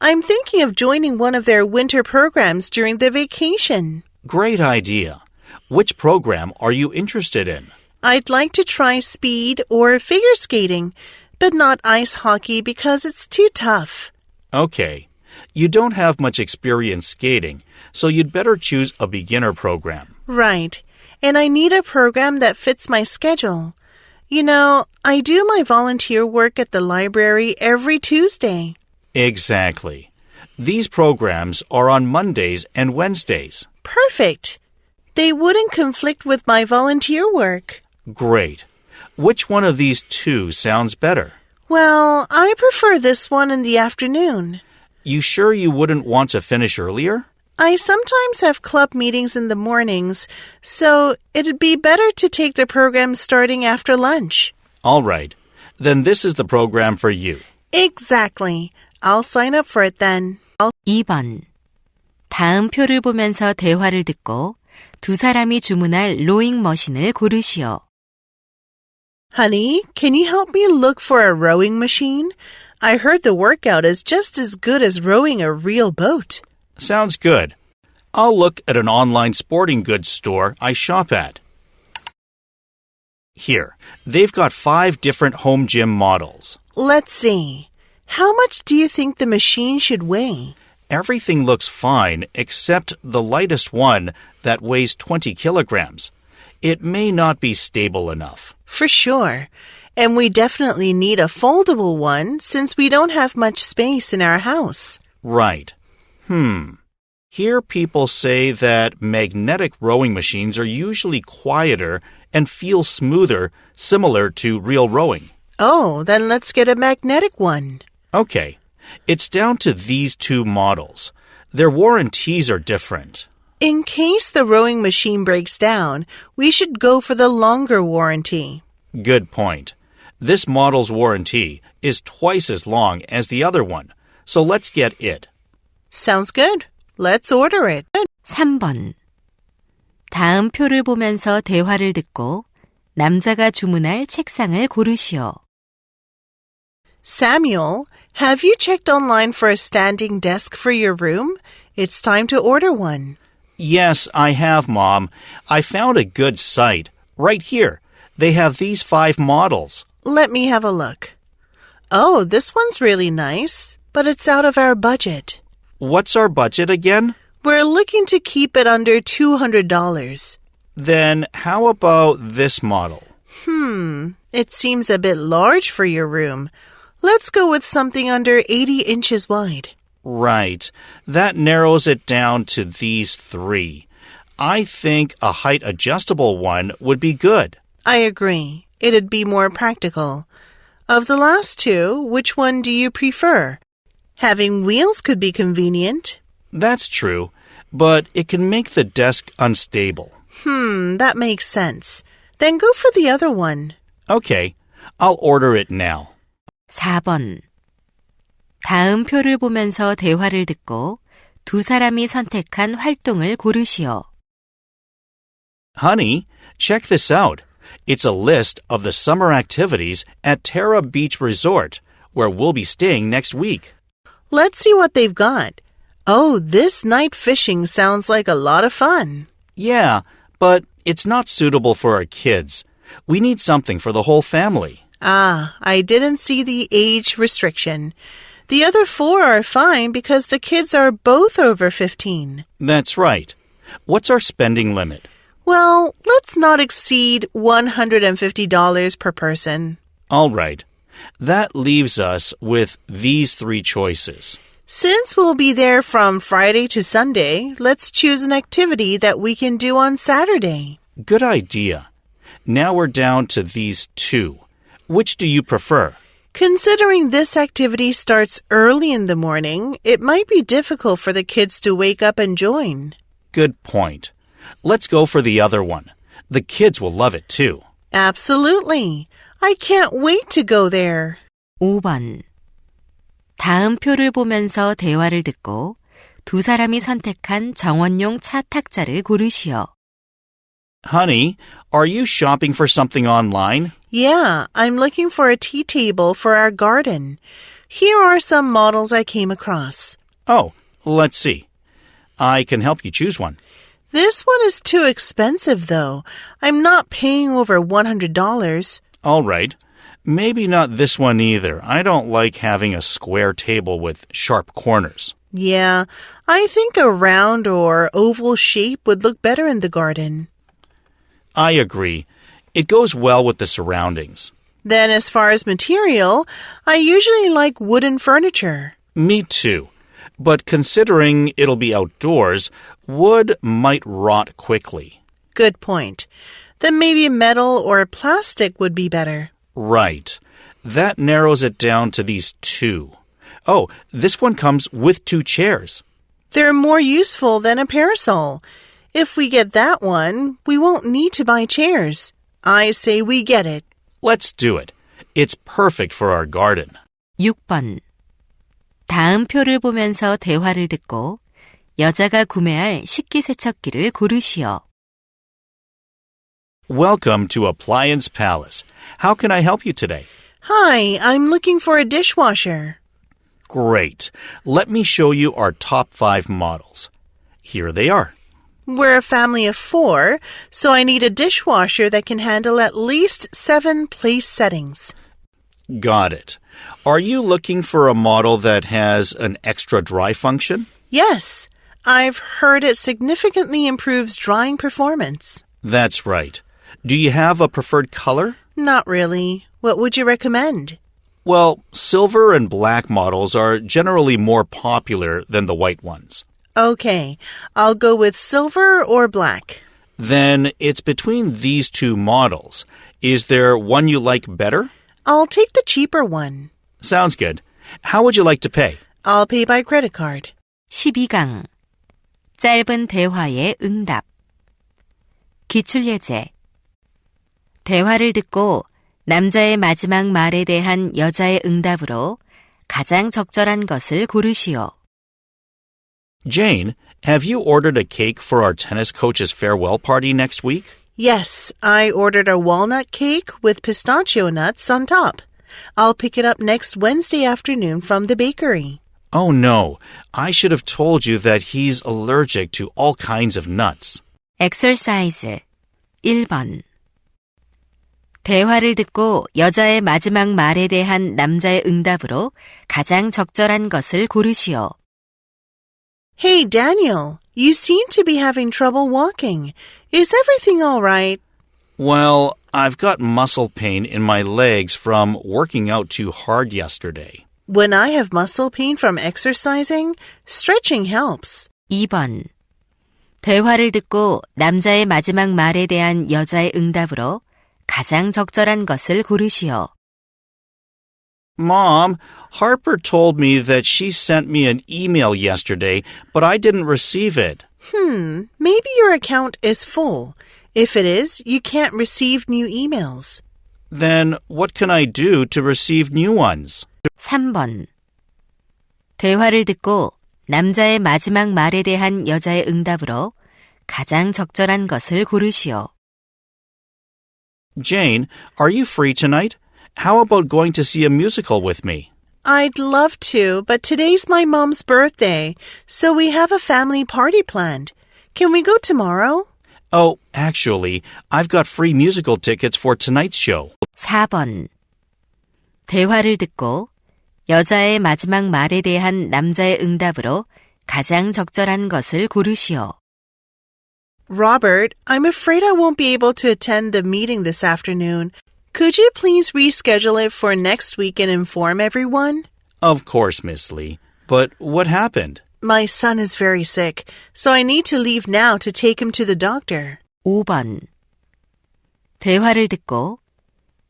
I'm thinking of joining one of their winter programs during the vacation. Great idea. Which program are you interested in? I'd like to try speed or figure skating, but not ice hockey because it's too tough. Okay. You don't have much experience skating, so you'd better choose a beginner program. Right. And I need a program that fits my schedule. You know, I do my volunteer work at the library every Tuesday. Exactly. These programs are on Mondays and Wednesdays. Perfect. They wouldn't conflict with my volunteer work. Great. Which one of these two sounds better? Well, I prefer this one in the afternoon. You sure you wouldn't want to finish earlier? I sometimes have club meetings in the mornings, so it'd be better to take the program starting after lunch. All right. Then this is the program for you. Exactly. I'll sign up for it then. 2번 다음 표를 보면서 대화를 듣고 두 사람이 주문할 로잉 머신을 고르시오. Honey, can you help me look for a rowing machine? I heard the workout is just as good as rowing a real boat. Sounds good. I'll look at an online sporting goods store I shop at. Here, they've got 5 different home gym models. Let's see. How much do you think the machine should weigh? Everything looks fine except the lightest one that weighs 20 kilograms. It may not be stable enough. For sure. And we definitely need a foldable one since we don't have much space in our house. Right. Here people say that magnetic rowing machines are usually quieter and feel smoother, similar to real rowing. Oh, then let's get a magnetic one. Okay. It's down to these 2 models. Their warranties are different. In case the rowing machine breaks down, we should go for the longer warranty. Good point. This model's warranty is twice as long as the other one, so let's get it. Sounds good. Let's order it. 3번 다음 표를 보면서 대화를 듣고 남자가 주문할 책상을 고르시오. Samuel, have you checked online for a standing desk for your room? It's time to order one. Yes, I have, Mom. I found a good site. Right here. They have these 5 models. Let me have a look. Oh, this one's really nice, but it's out of our budget. What's our budget again? We're looking to keep it under $200. Then how about this model? It seems a bit large for your room. Let's go with something under 80 inches wide. Right. That narrows it down to these 3. I think a height adjustable one would be good. I agree. It'd be more practical. Of the last 2, which one do you prefer? Having wheels could be convenient. That's true, but it can make the desk unstable. That makes sense. Then go for the other one. Okay, I'll order it now. 4번 다음 표를 보면서 대화를 듣고 두 사람이 선택한 활동을 고르시오. Honey, check this out. It's a list of the summer activities at Terra Beach Resort, where we'll be staying next week. Let's see what they've got. Oh, this night fishing sounds like a lot of fun. Yeah, but it's not suitable for our kids. We need something for the whole family. Ah, I didn't see the age restriction. The other 4 are fine because the kids are both over 15. That's right. What's our spending limit? Well, let's not exceed $150 per person. All right. That leaves us with these 3 choices. Since we'll be there from Friday to Sunday, let's choose an activity that we can do on Saturday. Good idea. Now we're down to these 2. Which do you prefer? Considering this activity starts early in the morning, it might be difficult for the kids to wake up and join. Good point. Let's go for the other one. The kids will love it too. Absolutely. I can't wait to go there. 5번. 다음 표를 보면서 대화를 듣고 두 사람이 선택한 정원용 차 탁자를 고르시오. Honey, are you shopping for something online? Yeah, I'm looking for a tea table for our garden. Here are some models I came across. Oh, let's see. I can help you choose one. This one is too expensive, though. I'm not paying over $100. All right. Maybe not this one either. I don't like having a square table with sharp corners. Yeah, I think a round or oval shape would look better in the garden. I agree. It goes well with the surroundings. Then as far as material, I usually like wooden furniture. Me too. But considering it'll be outdoors, wood might rot quickly. Good point. Then maybe metal or plastic would be better. Right. That narrows it down to these 2. Oh, this one comes with 2 chairs. They're more useful than a parasol. If we get that one, we won't need to buy chairs. I say we get it. Let's do it. It's perfect for our garden. 6번. 다음 표를 보면서 대화를 듣고 여자가 구매할 식기세척기를 고르시오. Welcome to Appliance Palace. How can I help you today? Hi, I'm looking for a dishwasher. Great. Let me show you our top 5 models. Here they are. We're a family of 4, so I need a dishwasher that can handle at least 7 place settings. Got it. Are you looking for a model that has an extra dry function? Yes, I've heard it significantly improves drying performance. That's right. Do you have a preferred color? Not really. What would you recommend? Well, silver and black models are generally more popular than the white ones. Okay, I'll go with silver or black. Then it's between these 2 models. Is there one you like better? I'll take the cheaper one. Sounds good. How would you like to pay? I'll pay by credit card. 12강. 짧은 대화의 응답. 기출예제. 대화를 듣고 남자의 마지막 말에 대한 여자의 응답으로 가장 적절한 것을 고르시오. Jane, have you ordered a cake for our tennis coach's farewell party next week? Yes, I ordered a walnut cake with pistachio nuts on top. I'll pick it up next Wednesday afternoon from the bakery. Oh no, I should have told you that he's allergic to all kinds of nuts. exercise 1번. 대화를 듣고 여자의 마지막 말에 대한 남자의 응답으로 가장 적절한 것을 고르시오. Hey, Daniel, you seem to be having trouble walking. Is everything all right? Well, I've got muscle pain in my legs from working out too hard yesterday. When I have muscle pain from exercising, stretching helps. 2번. 대화를 듣고 남자의 마지막 말에 대한 여자의 응답으로 가장 적절한 것을 고르시오. Mom, Harper told me that she sent me an email yesterday, but I didn't receive it. Maybe your account is full. If it is, you can't receive new emails. Then what can I do to receive new ones? 3번. 대화를 듣고 남자의 마지막 말에 대한 여자의 응답으로 가장 적절한 것을 고르시오. Jane, are you free tonight? How about going to see a musical with me? I'd love to, but today's my mom's birthday, so we have a family party planned. Can we go tomorrow? Oh, actually, I've got free musical tickets for tonight's show. 4번. 대화를 듣고 여자의 마지막 말에 대한 남자의 응답으로 가장 적절한 것을 고르시오. Robert, I'm afraid I won't be able to attend the meeting this afternoon. Could you please reschedule it for next week and inform everyone? Of course, Miss Lee. But what happened? My son is very sick, so I need to leave now to take him to the doctor. 5번. 대화를 듣고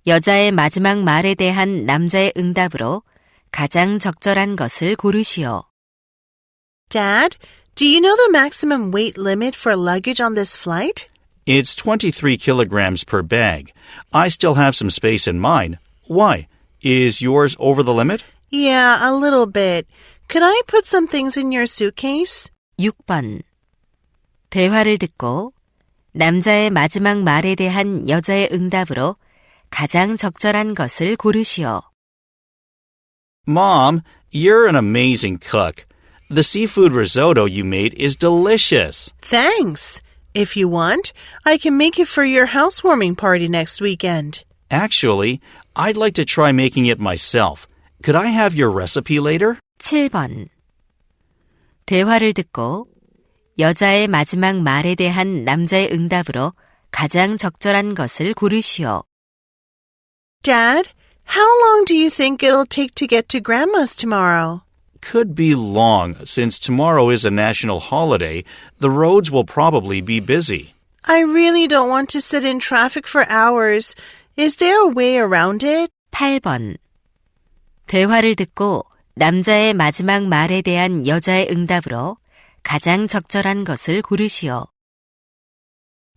여자의 마지막 말에 대한 남자의 응답으로 가장 적절한 것을 고르시오. Dad, do you know the maximum weight limit for luggage on this flight? It's 23 kilograms per bag. I still have some space in mine. Why? Is yours over the limit? Yeah, a little bit. Could I put some things in your suitcase? 6번. 대화를 듣고 남자의 마지막 말에 대한 여자의 응답으로 가장 적절한 것을 고르시오. Mom, you're an amazing cook. The seafood risotto you made is delicious. Thanks. If you want, I can make it for your housewarming party next weekend. Actually, I'd like to try making it myself. Could I have your recipe later? 7번. 대화를 듣고 여자의 마지막 말에 대한 남자의 응답으로 가장 적절한 것을 고르시오. Dad, how long do you think it'll take to get to Grandma's tomorrow? Could be long. Since tomorrow is a national holiday, the roads will probably be busy. I really don't want to sit in traffic for hours. Is there a way around it? 8번. 대화를 듣고 남자의 마지막 말에 대한 여자의 응답으로 가장 적절한 것을 고르시오.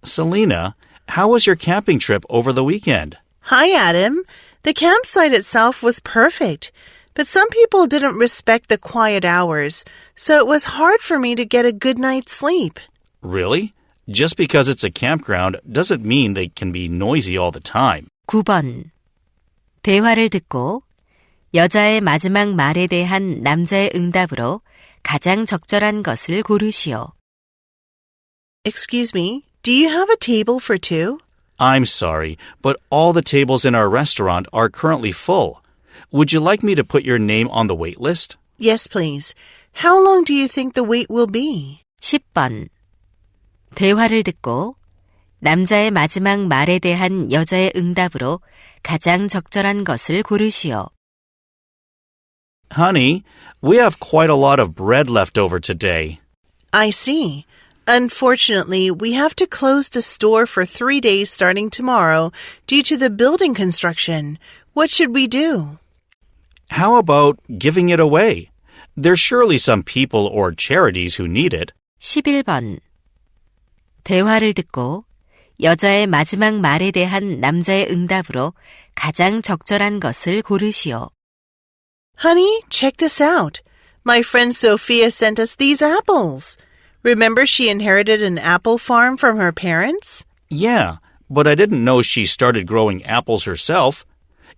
Selena, how was your camping trip over the weekend? Hi, Adam. The campsite itself was perfect, but some people didn't respect the quiet hours, so it was hard for me to get a good night's sleep. Really? Just because it's a campground doesn't mean they can be noisy all the time. 9번. 대화를 듣고 여자의 마지막 말에 대한 남자의 응답으로 가장 적절한 것을 고르시오. Excuse me, do you have a table for two? I'm sorry, but all the tables in our restaurant are currently full. Would you like me to put your name on the wait list? Yes, please. How long do you think the wait will be? 10번. 대화를 듣고 남자의 마지막 말에 대한 여자의 응답으로 가장 적절한 것을 고르시오. Honey, we have quite a lot of bread left over today. I see. Unfortunately, we have to close the store for 3 days starting tomorrow due to the building construction. What should we do? How about giving it away? There's surely some people or charities who need it. 11번. 대화를 듣고 여자의 마지막 말에 대한 남자의 응답으로 가장 적절한 것을 고르시오. Honey, check this out. My friend Sophia sent us these apples. Remember she inherited an apple farm from her parents? Yeah, but I didn't know she started growing apples herself.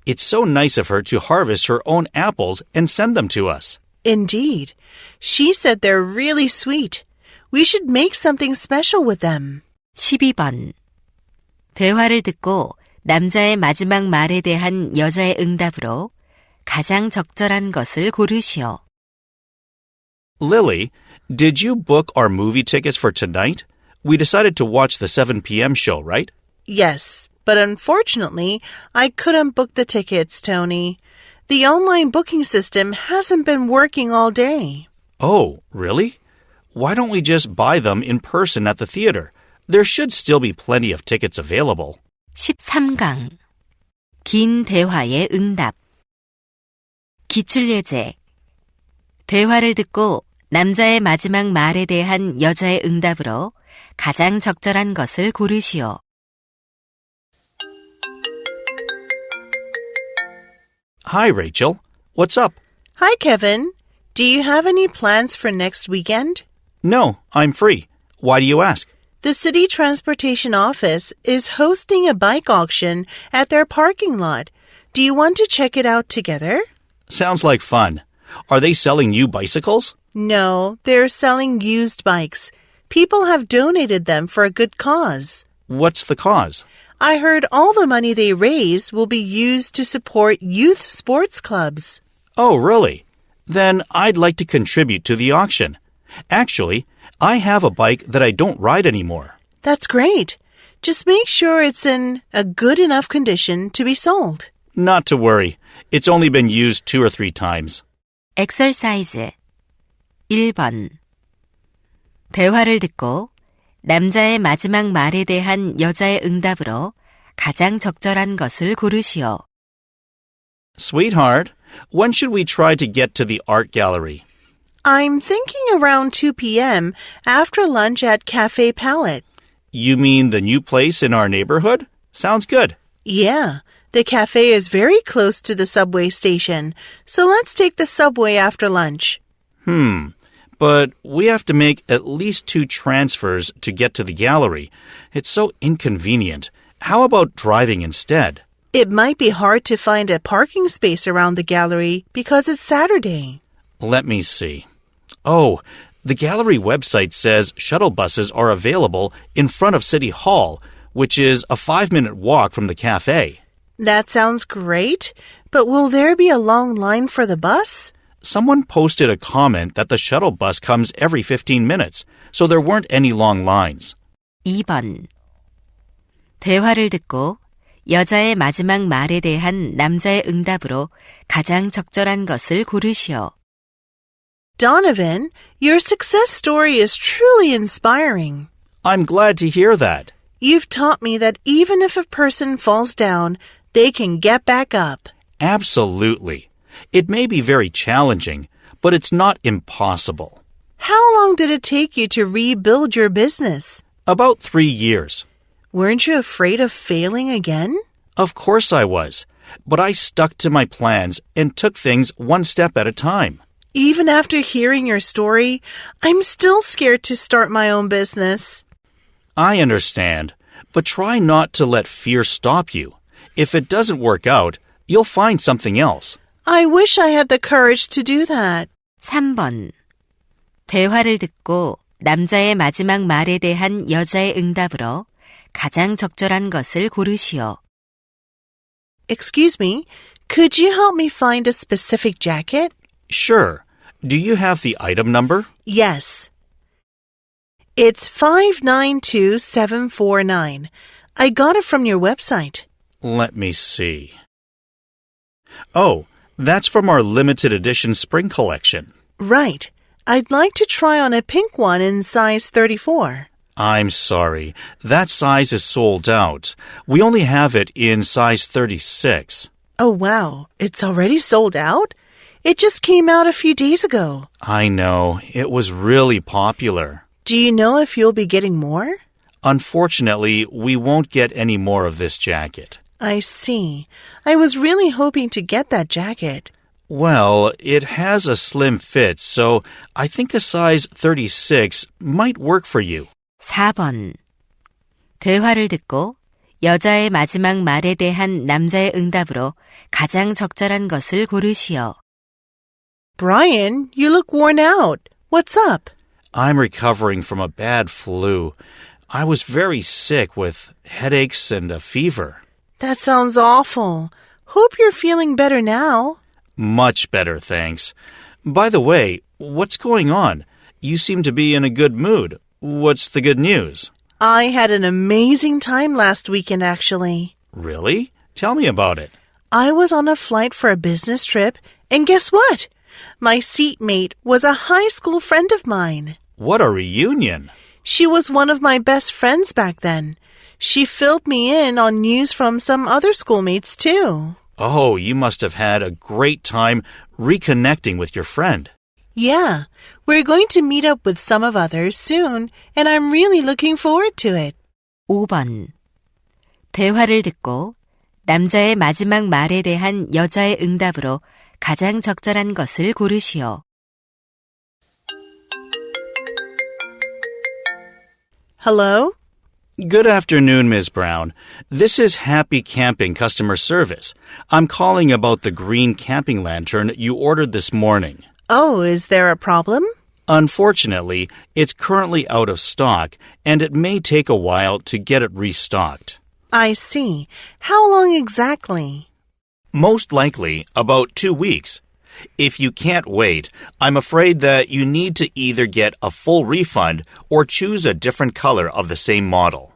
It's so nice of her to harvest her own apples and send them to us. Indeed. She said they're really sweet. We should make something special with them. 12번. 대화를 듣고 남자의 마지막 말에 대한 여자의 응답으로 가장 적절한 것을 고르시오. Lily, did you book our movie tickets for tonight? We decided to watch the 7 p.m. show, right? Yes, but unfortunately, I couldn't book the tickets, Tony. The online booking system hasn't been working all day. Oh, really? Why don't we just buy them in person at the theater? There should still be plenty of tickets available. 13강. 긴 대화의 응답. 기출예제. 대화를 듣고 남자의 마지막 말에 대한 여자의 응답으로 가장 적절한 것을 고르시오. Hi, Rachel. What's up? Hi, Kevin. Do you have any plans for next weekend? No, I'm free. Why do you ask? The City Transportation Office is hosting a bike auction at their parking lot. Do you want to check it out together? Sounds like fun. Are they selling new bicycles? No, they're selling used bikes. People have donated them for a good cause. What's the cause? I heard all the money they raise will be used to support youth sports clubs. Oh, really? Then I'd like to contribute to the auction. Actually, I have a bike that I don't ride anymore. That's great. Just make sure it's in a good enough condition to be sold. Not to worry. It's only been used 2 or 3 times. exercise 1번 대화를 듣고 남자의 마지막 말에 대한 여자의 응답으로 가장 적절한 것을 고르시오. Sweetheart, when should we try to get to the art gallery? I'm thinking around 2 p.m. after lunch at Cafe Palette. You mean the new place in our neighborhood? Sounds good. Yeah, the cafe is very close to the subway station, so let's take the subway after lunch. But we have to make at least 2 transfers to get to the gallery. It's so inconvenient. How about driving instead? It might be hard to find a parking space around the gallery because it's Saturday. Let me see. Oh, the gallery website says shuttle buses are available in front of City Hall, which is a 5-minute walk from the cafe. That sounds great, but will there be a long line for the bus? Someone posted a comment that the shuttle bus comes every 15 minutes, so there weren't any long lines. 2번 대화를 듣고 여자의 마지막 말에 대한 남자의 응답으로 가장 적절한 것을 고르시오. Donovan, your success story is truly inspiring. I'm glad to hear that. You've taught me that even if a person falls down, they can get back up. Absolutely. It may be very challenging, but it's not impossible. How long did it take you to rebuild your business? About 3 years. Weren't you afraid of failing again? Of course I was, but I stuck to my plans and took things one step at a time. Even after hearing your story, I'm still scared to start my own business. I understand, but try not to let fear stop you. If it doesn't work out, you'll find something else. I wish I had the courage to do that. 3번 대화를 듣고 남자의 마지막 말에 대한 여자의 응답으로 가장 적절한 것을 고르시오. Excuse me, could you help me find a specific jacket? Sure. Do you have the item number? Yes. It's 592749. I got it from your website. Let me see. Oh, that's from our limited edition spring collection. Right. I'd like to try on a pink one in size 34. I'm sorry. That size is sold out. We only have it in size 36. Oh, wow. It's already sold out? It just came out a few days ago. I know. It was really popular. Do you know if you'll be getting more? Unfortunately, we won't get any more of this jacket. I see. I was really hoping to get that jacket. Well, it has a slim fit, so I think a size 36 might work for you. 4번 대화를 듣고 여자의 마지막 말에 대한 남자의 응답으로 가장 적절한 것을 고르시오. Brian, you look worn out. What's up? I'm recovering from a bad flu. I was very sick with headaches and a fever. That sounds awful. Hope you're feeling better now. Much better, thanks. By the way, what's going on? You seem to be in a good mood. What's the good news? I had an amazing time last weekend, actually. Really? Tell me about it. I was on a flight for a business trip, and guess what? My seatmate was a high school friend of mine. What a reunion. She was one of my best friends back then. She filled me in on news from some other schoolmates, too. Oh, you must have had a great time reconnecting with your friend. Yeah, we're going to meet up with some of others soon, and I'm really looking forward to it. 5번 대화를 듣고 남자의 마지막 말에 대한 여자의 응답으로 가장 적절한 것을 고르시오. Hello? Good afternoon, Ms. Brown. This is Happy Camping customer service. I'm calling about the green camping lantern you ordered this morning. Oh, is there a problem? Unfortunately, it's currently out of stock, and it may take a while to get it restocked. I see. How long exactly? Most likely, about 2 weeks. If you can't wait, I'm afraid that you need to either get a full refund or choose a different color of the same model.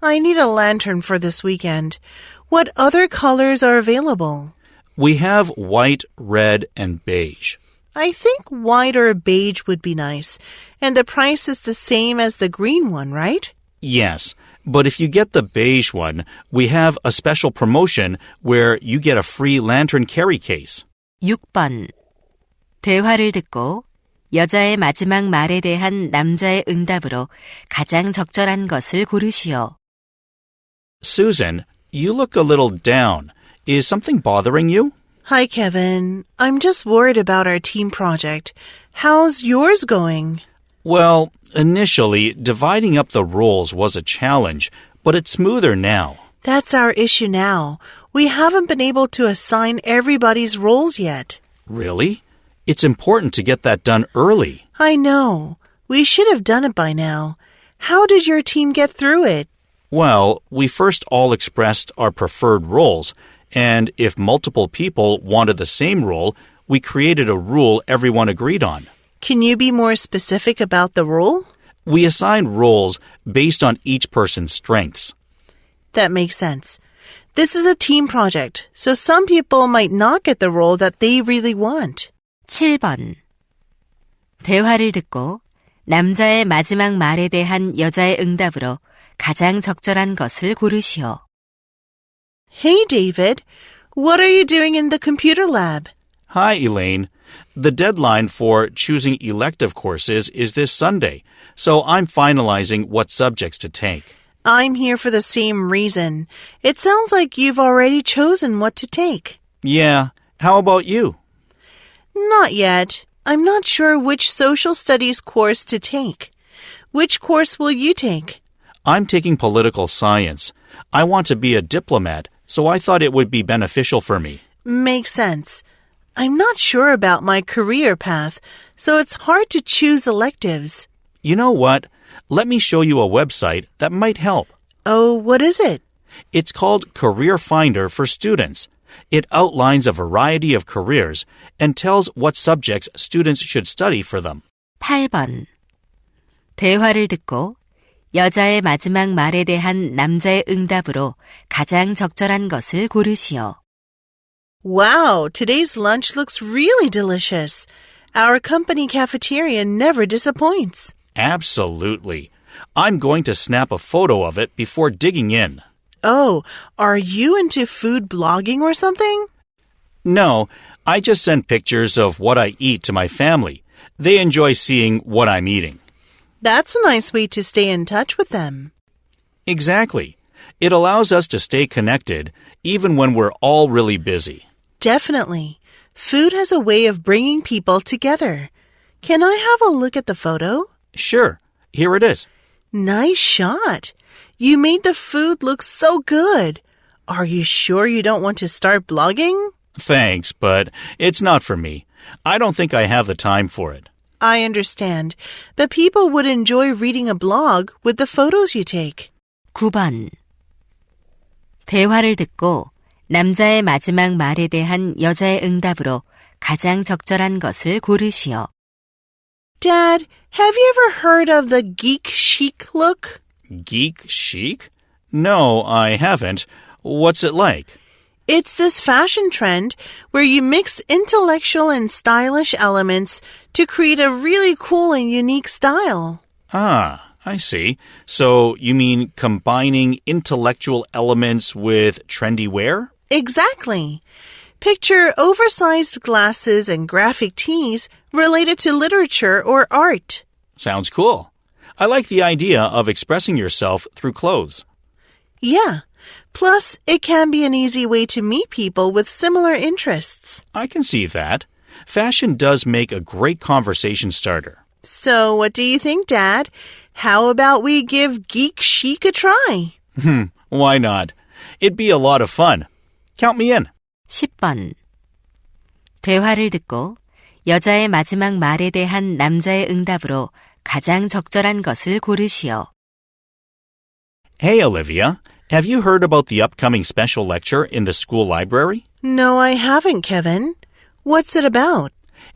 I need a lantern for this weekend. What other colors are available? We have white, red, and beige. I think white or beige would be nice. And the price is the same as the green one, right? Yes, but if you get the beige one, we have a special promotion where you get a free lantern carry case. 6번. 대화를 듣고 여자의 마지막 말에 대한 남자의 응답으로 가장 적절한 것을 고르시오. Susan, you look a little down. Is something bothering you? Hi, Kevin. I'm just worried about our team project. How's yours going? Well, initially, dividing up the roles was a challenge, but it's smoother now. That's our issue now. We haven't been able to assign everybody's roles yet. Really? It's important to get that done early. I know. We should have done it by now. How did your team get through it? Well, we first all expressed our preferred roles, and if multiple people wanted the same role, we created a rule everyone agreed on. Can you be more specific about the role? We assigned roles based on each person's strengths. That makes sense. This is a team project, so some people might not get the role that they really want. 7번. 대화를 듣고 남자의 마지막 말에 대한 여자의 응답으로 가장 적절한 것을 고르시오. Hey, David. What are you doing in the computer lab? Hi, Elaine. The deadline for choosing elective courses is this Sunday, so I'm finalizing what subjects to take. I'm here for the same reason. It sounds like you've already chosen what to take. Yeah, how about you? Not yet. I'm not sure which social studies course to take. Which course will you take? I'm taking political science. I want to be a diplomat, so I thought it would be beneficial for me. Makes sense. I'm not sure about my career path, so it's hard to choose electives. You know what? Let me show you a website that might help. Oh, what is it? It's called Career Finder for Students. It outlines a variety of careers and tells what subjects students should study for them. 8번. 대화를 듣고 여자의 마지막 말에 대한 남자의 응답으로 가장 적절한 것을 고르시오. Wow, today's lunch looks really delicious. Our company cafeteria never disappoints. Absolutely. I'm going to snap a photo of it before digging in. Oh, are you into food blogging or something? No, I just send pictures of what I eat to my family. They enjoy seeing what I'm eating. That's a nice way to stay in touch with them. Exactly. It allows us to stay connected even when we're all really busy. Definitely. Food has a way of bringing people together. Can I have a look at the photo? Sure. Here it is. Nice shot. You made the food look so good. Are you sure you don't want to start blogging? Thanks, but it's not for me. I don't think I have the time for it. I understand, but people would enjoy reading a blog with the photos you take. 9번. 대화를 듣고 남자의 마지막 말에 대한 여자의 응답으로 가장 적절한 것을 고르시오. Dad, have you ever heard of the geek chic look? Geek chic? No, I haven't. What's it like? It's this fashion trend where you mix intellectual and stylish elements to create a really cool and unique style. Ah, I see. So you mean combining intellectual elements with trendy wear? Exactly. Picture oversized glasses and graphic tees related to literature or art. Sounds cool. I like the idea of expressing yourself through clothes. Yeah. Plus, it can be an easy way to meet people with similar interests. I can see that. Fashion does make a great conversation starter. So, what do you think, Dad? How about we give Geek Chic a try? Why not? It'd be a lot of fun. Count me in. 10번. 대화를 듣고 여자의 마지막 말에 대한 남자의 응답으로 가장 적절한 것을 고르시오. Hey, Olivia. Have you heard about the upcoming special lecture in the school library? No, I haven't, Kevin. What's it about?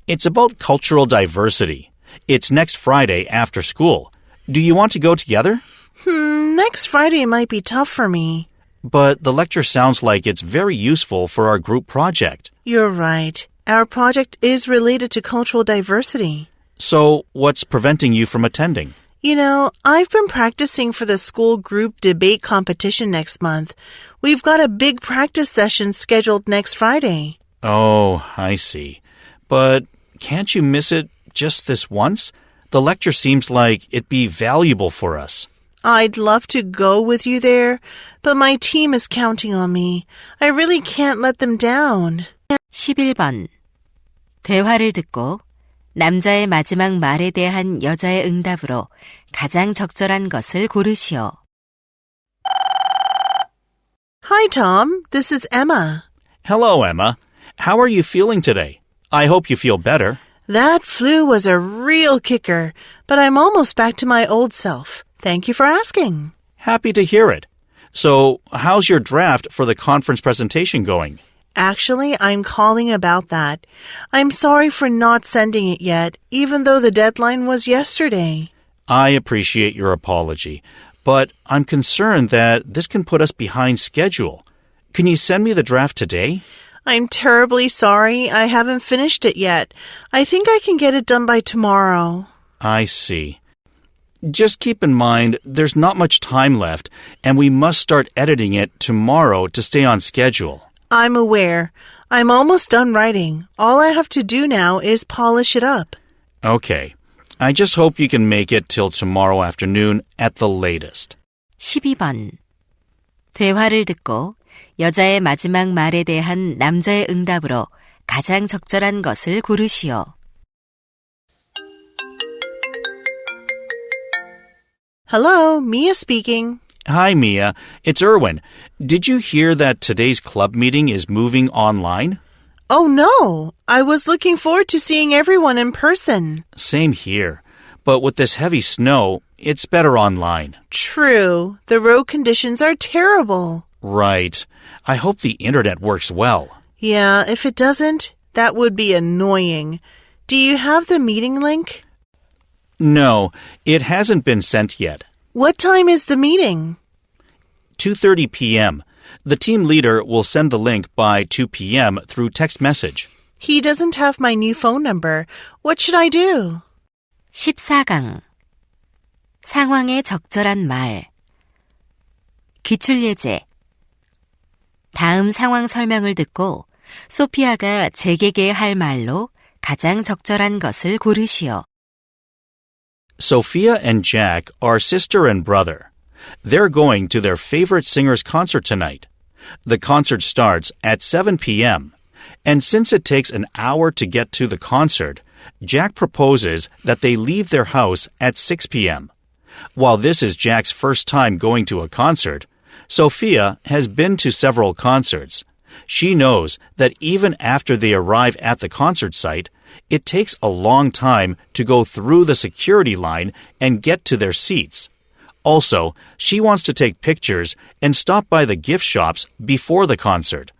It's about cultural diversity. It's next Friday after school. Do you want to go together? Next Friday might be tough for me. But the lecture sounds like it's very useful for our group project. You're right. Our project is related to cultural diversity. So, what's preventing you from attending? You know, I've been practicing for the school group debate competition next month. We've got a big practice session scheduled next Friday. Oh, I see. But can't you miss it just this once? The lecture seems like it'd be valuable for us. I'd love to go with you there, but my team is counting on me. I really can't let them down. 11번. 대화를 듣고 남자의 마지막 말에 대한 여자의 응답으로 가장 적절한 것을 고르시오. Hi, Tom. This is Emma. Hello, Emma. How are you feeling today? I hope you feel better. That flu was a real kicker, but I'm almost back to my old self. Thank you for asking. Happy to hear it. So, how's your draft for the conference presentation going? Actually, I'm calling about that. I'm sorry for not sending it yet, even though the deadline was yesterday. I appreciate your apology, but I'm concerned that this can put us behind schedule. Can you send me the draft today? I'm terribly sorry. I haven't finished it yet. I think I can get it done by tomorrow. I see. Just keep in mind there's not much time left, and we must start editing it tomorrow to stay on schedule. I'm aware. I'm almost done writing. All I have to do now is polish it up. Okay. I just hope you can make it till tomorrow afternoon at the latest. 12번. 대화를 듣고 여자의 마지막 말에 대한 남자의 응답으로 가장 적절한 것을 고르시오. Hello, Mia speaking. Hi, Mia. It's Erwin. Did you hear that today's club meeting is moving online? Oh, no. I was looking forward to seeing everyone in person. Same here. But with this heavy snow, it's better online. True. The road conditions are terrible. Right. I hope the internet works well. Yeah, if it doesn't, that would be annoying. Do you have the meeting link? No, it hasn't been sent yet. What time is the meeting? 2:30 p.m. The team leader will send the link by 2 p.m. through text message. He doesn't have my new phone number. What should I do? 14강. 상황에 적절한 말. 기출예제. 다음 상황 설명을 듣고 소피아가 잭에게 할 말로 가장 적절한 것을 고르시오. Sophia and Jack are sister and brother. They're going to their favorite singer's concert tonight. The concert starts at 7 p.m. And since it takes an hour to get to the concert, Jack proposes that they leave their house at 6 p.m. While this is Jack's first time going to a concert, Sophia has been to several concerts. She knows that even after they arrive at the concert site, it takes a long time to go through the security line and get to their seats. Also, she wants to take pictures and stop by the gift shops before the concert.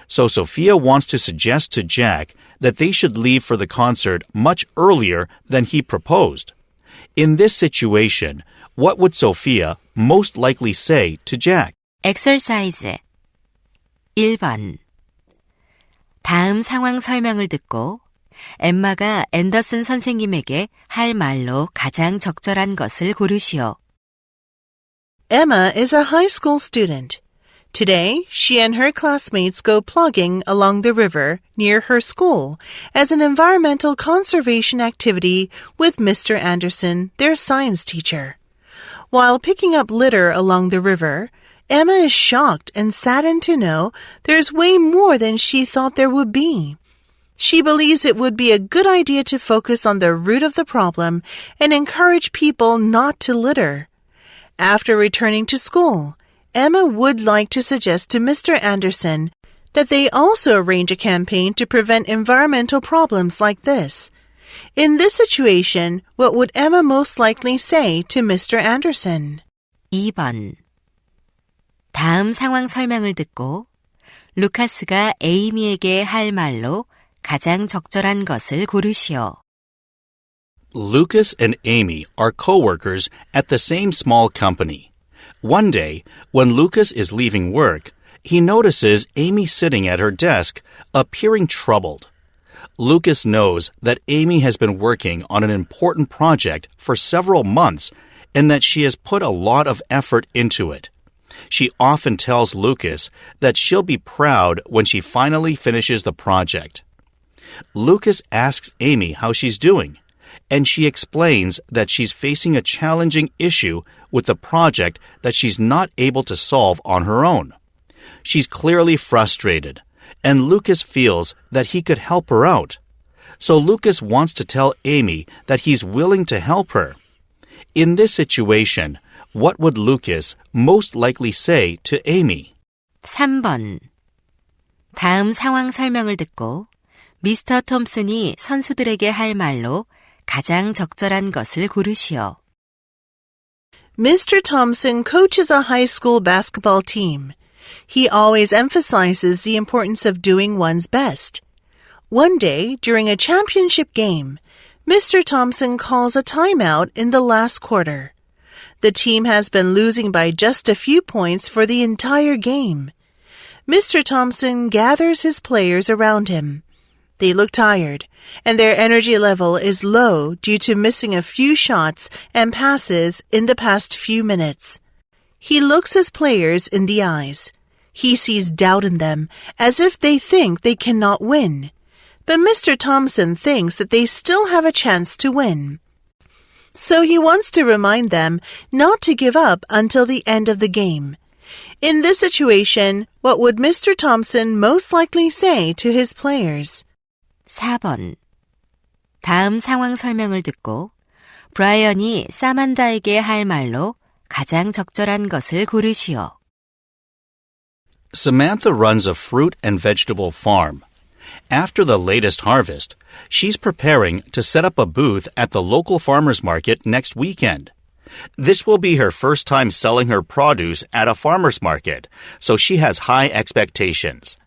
So Sophia wants to suggest to Jack that they should leave for the concert much earlier than he proposed. In this situation, what would Sophia most likely say to Jack? exercise 1번. 다음 상황 설명을 듣고 엠마가 앤더슨 선생님에게 할 말로 가장 적절한 것을 고르시오. Emma is a high school student. Today, she and her classmates go plugging along the river near her school as an environmental conservation activity with Mr. Anderson, their science teacher. While picking up litter along the river, Emma is shocked and saddened to know there's way more than she thought there would be. She believes it would be a good idea to focus on the root of the problem and encourage people not to litter. After returning to school, Emma would like to suggest to Mr. Anderson that they also arrange a campaign to prevent environmental problems like this. In this situation, what would Emma most likely say to Mr. Anderson? 2번. 다음 상황 설명을 듣고 루카스가 에이미에게 할 말로 가장 적절한 것을 고르시오. Lucas and Amy are co-workers at the same small company. One day, when Lucas is leaving work, he notices Amy sitting at her desk, appearing troubled. Lucas knows that Amy has been working on an important project for several months and that she has put a lot of effort into it. She often tells Lucas that she'll be proud when she finally finishes the project. Lucas asks Amy how she's doing, and she explains that she's facing a challenging issue with the project that she's not able to solve on her own. She's clearly frustrated, and Lucas feels that he could help her out. So Lucas wants to tell Amy that he's willing to help her. In this situation, what would Lucas most likely say to Amy? 3번. 다음 상황 설명을 듣고 미스터 톰슨이 선수들에게 할 말로 가장 적절한 것을 고르시오. Mr. Thompson coaches a high school basketball team. He always emphasizes the importance of doing one's best. One day, during a championship game, Mr. Thompson calls a timeout in the last quarter. The team has been losing by just a few points for the entire game. Mr. Thompson gathers his players around him. They look tired, and their energy level is low due to missing a few shots and passes in the past few minutes. He looks his players in the eyes. He sees doubt in them, as if they think they cannot win. But Mr. Thompson thinks that they still have a chance to win. So he wants to remind them not to give up until the end of the game. In this situation, what would Mr. Thompson most likely say to his players? 4번. 다음 상황 설명을 듣고 브라이언이 사만다에게 할 말로 가장 적절한 것을 고르시오. Samantha runs a fruit and vegetable farm. After the latest harvest, she's preparing to set up a booth at the local farmer's market next weekend. This will be her first time selling her produce at a farmer's market, so she has high expectations.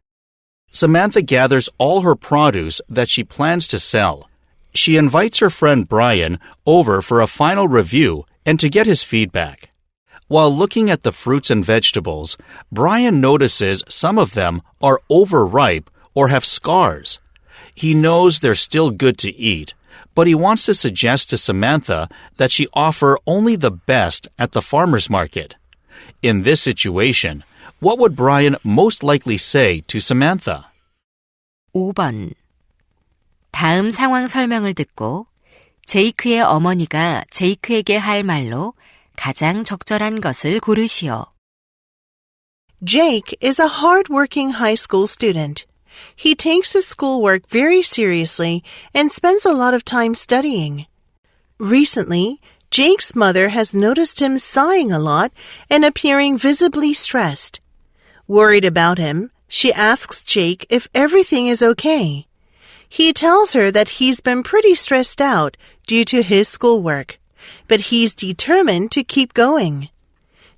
Samantha gathers all her produce that she plans to sell. She invites her friend Brian over for a final review and to get his feedback. While looking at the fruits and vegetables, Brian notices some of them are overripe or have scars. He knows they're still good to eat, but he wants to suggest to Samantha that she offer only the best at the farmer's market. In this situation, what would Brian most likely say to Samantha? 5번. 다음 상황 설명을 듣고 제이크의 어머니가 제이크에게 할 말로 가장 적절한 것을 고르시오. Jake is a hard-working high school student. He takes his schoolwork very seriously and spends a lot of time studying. Recently, Jake's mother has noticed him sighing a lot and appearing visibly stressed. Worried about him, she asks Jake if everything is okay. He tells her that he's been pretty stressed out due to his schoolwork, but he's determined to keep going.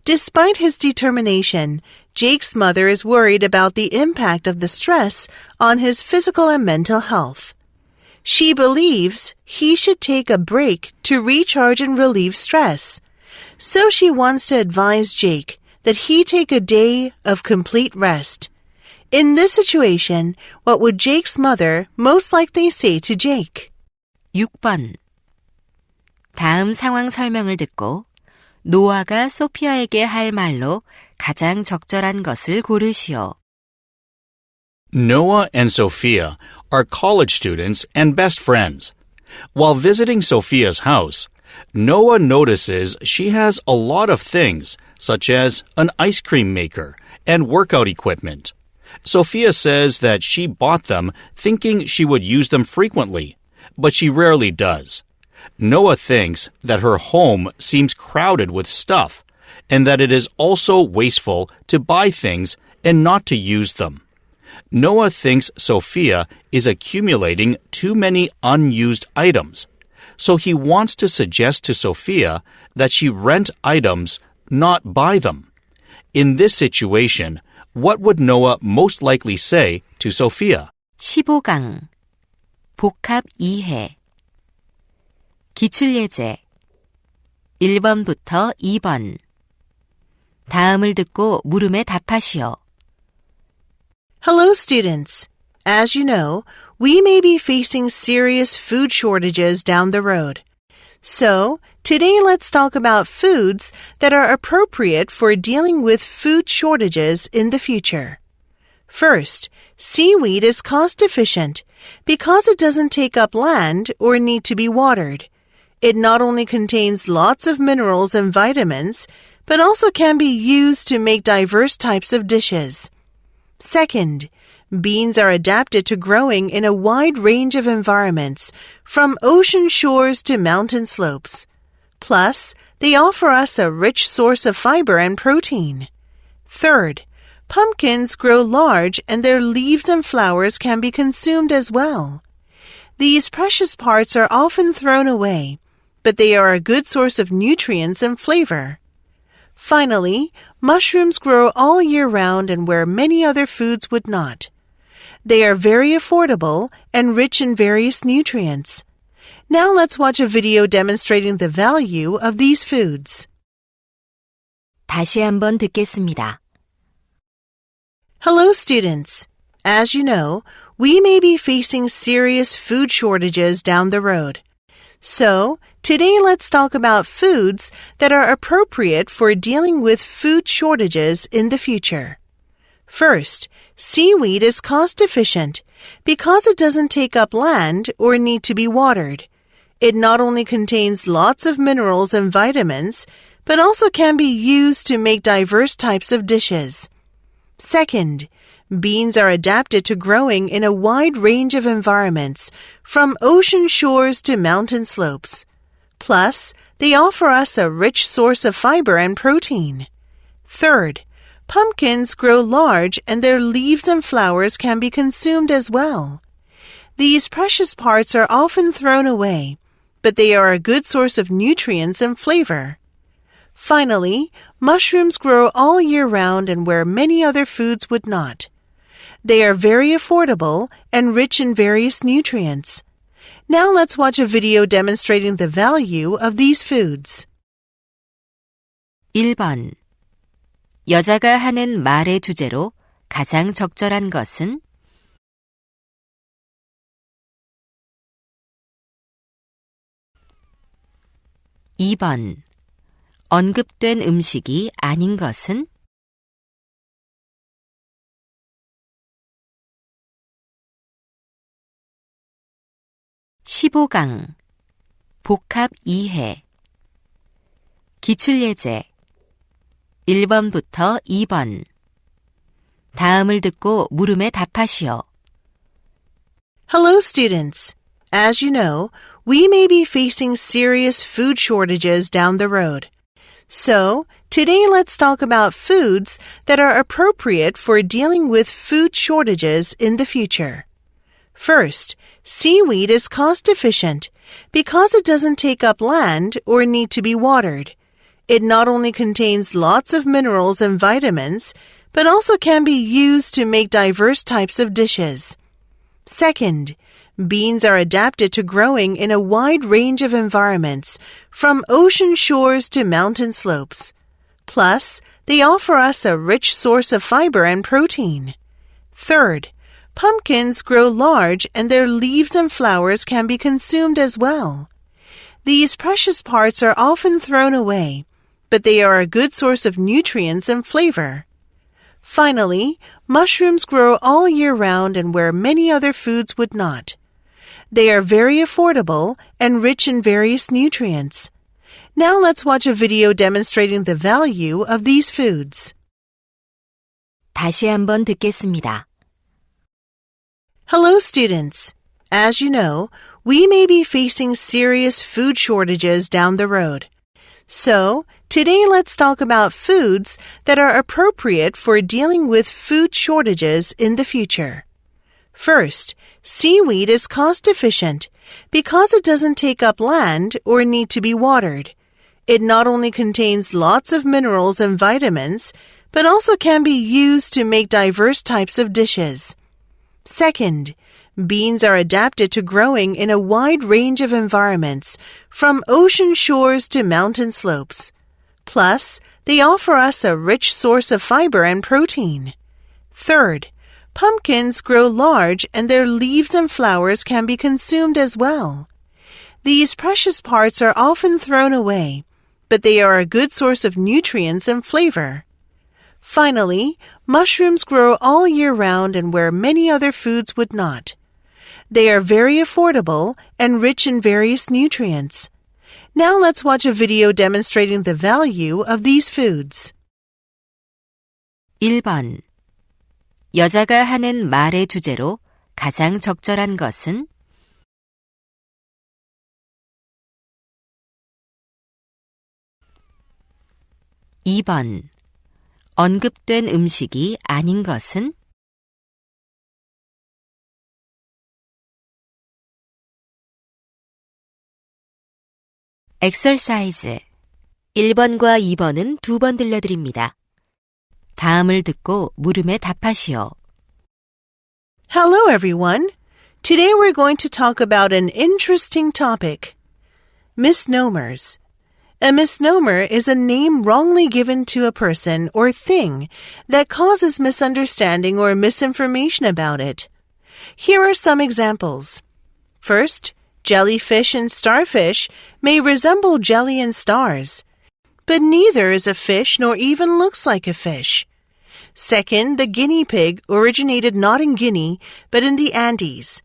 Despite his determination, Jake's mother is worried about the impact of the stress on his physical and mental health. She believes he should take a break to recharge and relieve stress. So she wants to advise Jake that he take a day of complete rest. In this situation, what would Jake's mother most likely say to Jake? 6번. 다음 상황 설명을 듣고 노아가 소피아에게 할 말로 가장 적절한 것을 고르시오. Noah and Sophia are college students and best friends. While visiting Sophia's house, Noah notices she has a lot of things, such as an ice cream maker and workout equipment. Sophia says that she bought them thinking she would use them frequently, but she rarely does. Noah thinks that her home seems crowded with stuff, and that it is also wasteful to buy things and not to use them. Noah thinks Sophia is accumulating too many unused items, so he wants to suggest to Sophia that she rent items, not buy them. In this situation, what would Noah most likely say to Sophia? 15강 복합 이해 기출예제 1번부터 2번 다음을 듣고 물음에 답하시오. Hello, students. As you know, we may be facing serious food shortages down the road. So, today let's talk about foods that are appropriate for dealing with food shortages in the future. First, seaweed is cost efficient because it doesn't take up land or need to be watered. It not only contains lots of minerals and vitamins, but also can be used to make diverse types of dishes. Second, beans are adapted to growing in a wide range of environments, from ocean shores to mountain slopes. Plus, they offer us a rich source of fiber and protein. Third, pumpkins grow large and their leaves and flowers can be consumed as well. These precious parts are often thrown away, but they are a good source of nutrients and flavor. Finally, mushrooms grow all year round and where many other foods would not. They are very affordable and rich in various nutrients. Now let's watch a video demonstrating the value of these foods. 다시 한번 듣겠습니다. Hello, students. As you know, we may be facing serious food shortages down the road. So, today let's talk about foods that are appropriate for dealing with food shortages in the future. First, seaweed is cost efficient because it doesn't take up land or need to be watered. It not only contains lots of minerals and vitamins, but also can be used to make diverse types of dishes. Second, beans are adapted to growing in a wide range of environments, from ocean shores to mountain slopes. Plus, they offer us a rich source of fiber and protein. Third, pumpkins grow large and their leaves and flowers can be consumed as well. These precious parts are often thrown away, but they are a good source of nutrients and flavor. Finally, mushrooms grow all year round and where many other foods would not. They are very affordable and rich in various nutrients. Now let's watch a video demonstrating the value of these foods. 1번 여자가 하는 말의 주제로 가장 적절한 것은? 2번 언급된 음식이 아닌 것은? 15강 복합 이해 기출예제 1번부터 2번 다음을 듣고 물음에 답하시오. Hello, students. As you know, we may be facing serious food shortages down the road. So, today let's talk about foods that are appropriate for dealing with food shortages in the future. First, seaweed is cost efficient because it doesn't take up land or need to be watered. It not only contains lots of minerals and vitamins, but also can be used to make diverse types of dishes. Second, beans are adapted to growing in a wide range of environments, from ocean shores to mountain slopes. Plus, they offer us a rich source of fiber and protein. Third, pumpkins grow large and their leaves and flowers can be consumed as well. These precious parts are often thrown away, but they are a good source of nutrients and flavor. Finally, mushrooms grow all year round and where many other foods would not. They are very affordable and rich in various nutrients. Now let's watch a video demonstrating the value of these foods. 다시 한번 듣겠습니다. Hello, students. As you know, we may be facing serious food shortages down the road. So, today let's talk about foods that are appropriate for dealing with food shortages in the future. First, seaweed is cost efficient because it doesn't take up land or need to be watered. It not only contains lots of minerals and vitamins, but also can be used to make diverse types of dishes. Second, beans are adapted to growing in a wide range of environments, from ocean shores to mountain slopes. Plus, they offer us a rich source of fiber and protein. Third, pumpkins grow large and their leaves and flowers can be consumed as well. These precious parts are often thrown away, but they are a good source of nutrients and flavor. Finally, mushrooms grow all year round and where many other foods would not. They are very affordable and rich in various nutrients. Now let's watch a video demonstrating the value of these foods. 1번. 여자가 하는 말의 주제로 가장 적절한 것은? 2번. 언급된 음식이 아닌 것은? 'exercise' 1번과 2번은 2번 들려드립니다. 다음을 듣고 물음에 답하시오. Hello, everyone. Today we're going to talk about an interesting topic. Misnomers. A misnomer is a name wrongly given to a person or thing that causes misunderstanding or misinformation about it. Here are some examples. First, jellyfish and starfish may resemble jelly and stars, but neither is a fish nor even looks like a fish. Second, the guinea pig originated not in Guinea, but in the Andes.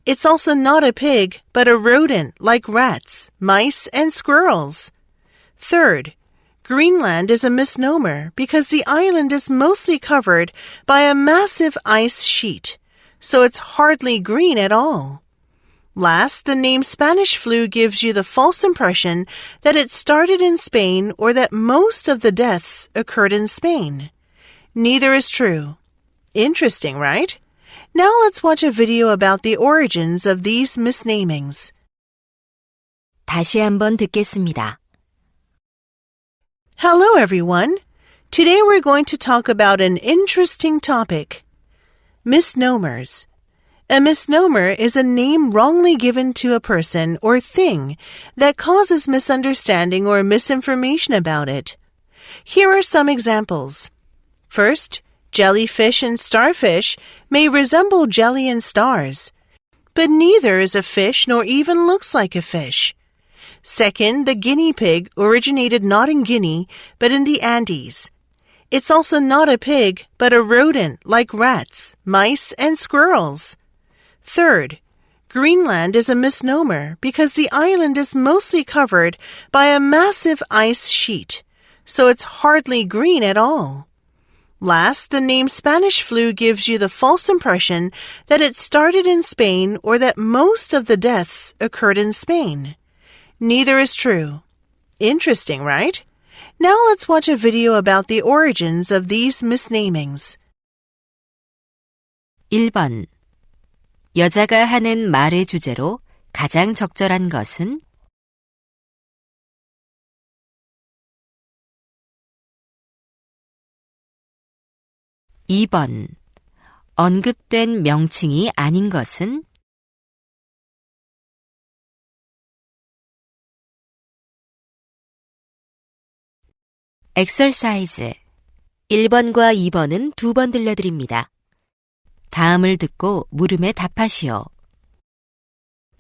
It's also not a pig, but a rodent like rats, mice, and squirrels. Third, Greenland is a misnomer because the island is mostly covered by a massive ice sheet, so it's hardly green at all. Last, the name Spanish flu gives you the false impression that it started in Spain or that most of the deaths occurred in Spain. Neither is true. Interesting, right? Now let's watch a video about the origins of these misnamings. 다시 한번 듣겠습니다. Hello, everyone. Today we're going to talk about an interesting topic. Misnomers. A misnomer is a name wrongly given to a person or thing that causes misunderstanding or misinformation about it. Here are some examples. First, jellyfish and starfish may resemble jelly and stars, but neither is a fish nor even looks like a fish. Second, the guinea pig originated not in Guinea, but in the Andes. It's also not a pig, but a rodent like rats, mice, and squirrels. Third, Greenland is a misnomer because the island is mostly covered by a massive ice sheet, so it's hardly green at all. Last, the name Spanish flu gives you the false impression that it started in Spain or that most of the deaths occurred in Spain. Neither is true. Interesting, right? Now let's watch a video about the origins of these misnamings. 1번. 여자가 하는 말의 주제로 가장 적절한 것은? 2번. 언급된 명칭이 아닌 것은? 'exercise' 1번과 2번은 2번 들려드립니다. 다음을 듣고 물음에 답하시오.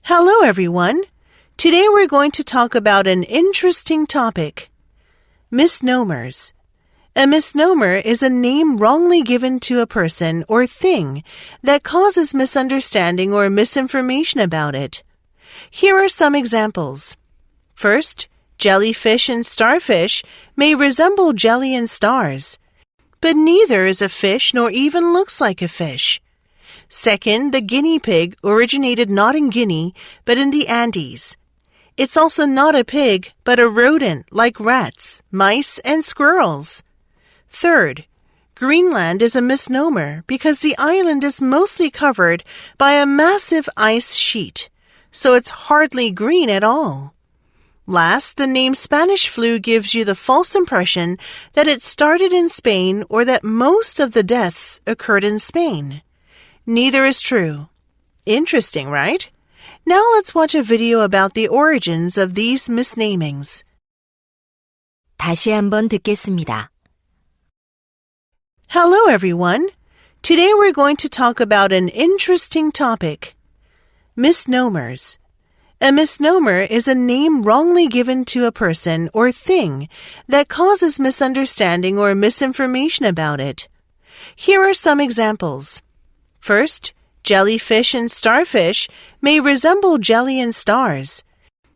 Hello, everyone. Today we're going to talk about an interesting topic. Misnomers. A misnomer is a name wrongly given to a person or thing that causes misunderstanding or misinformation about it. Here are some examples. First, jellyfish and starfish may resemble jelly and stars, but neither is a fish nor even looks like a fish. Second, the guinea pig originated not in Guinea, but in the Andes. It's also not a pig, but a rodent like rats, mice, and squirrels. Third, Greenland is a misnomer because the island is mostly covered by a massive ice sheet, so it's hardly green at all. Last, the name Spanish flu gives you the false impression that it started in Spain or that most of the deaths occurred in Spain. Neither is true. Interesting, right? Now let's watch a video about the origins of these misnamings. 다시 한번 듣겠습니다. Hello, everyone. Today we're going to talk about an interesting topic. Misnomers. A misnomer is a name wrongly given to a person or thing that causes misunderstanding or misinformation about it. Here are some examples. First, jellyfish and starfish may resemble jelly and stars,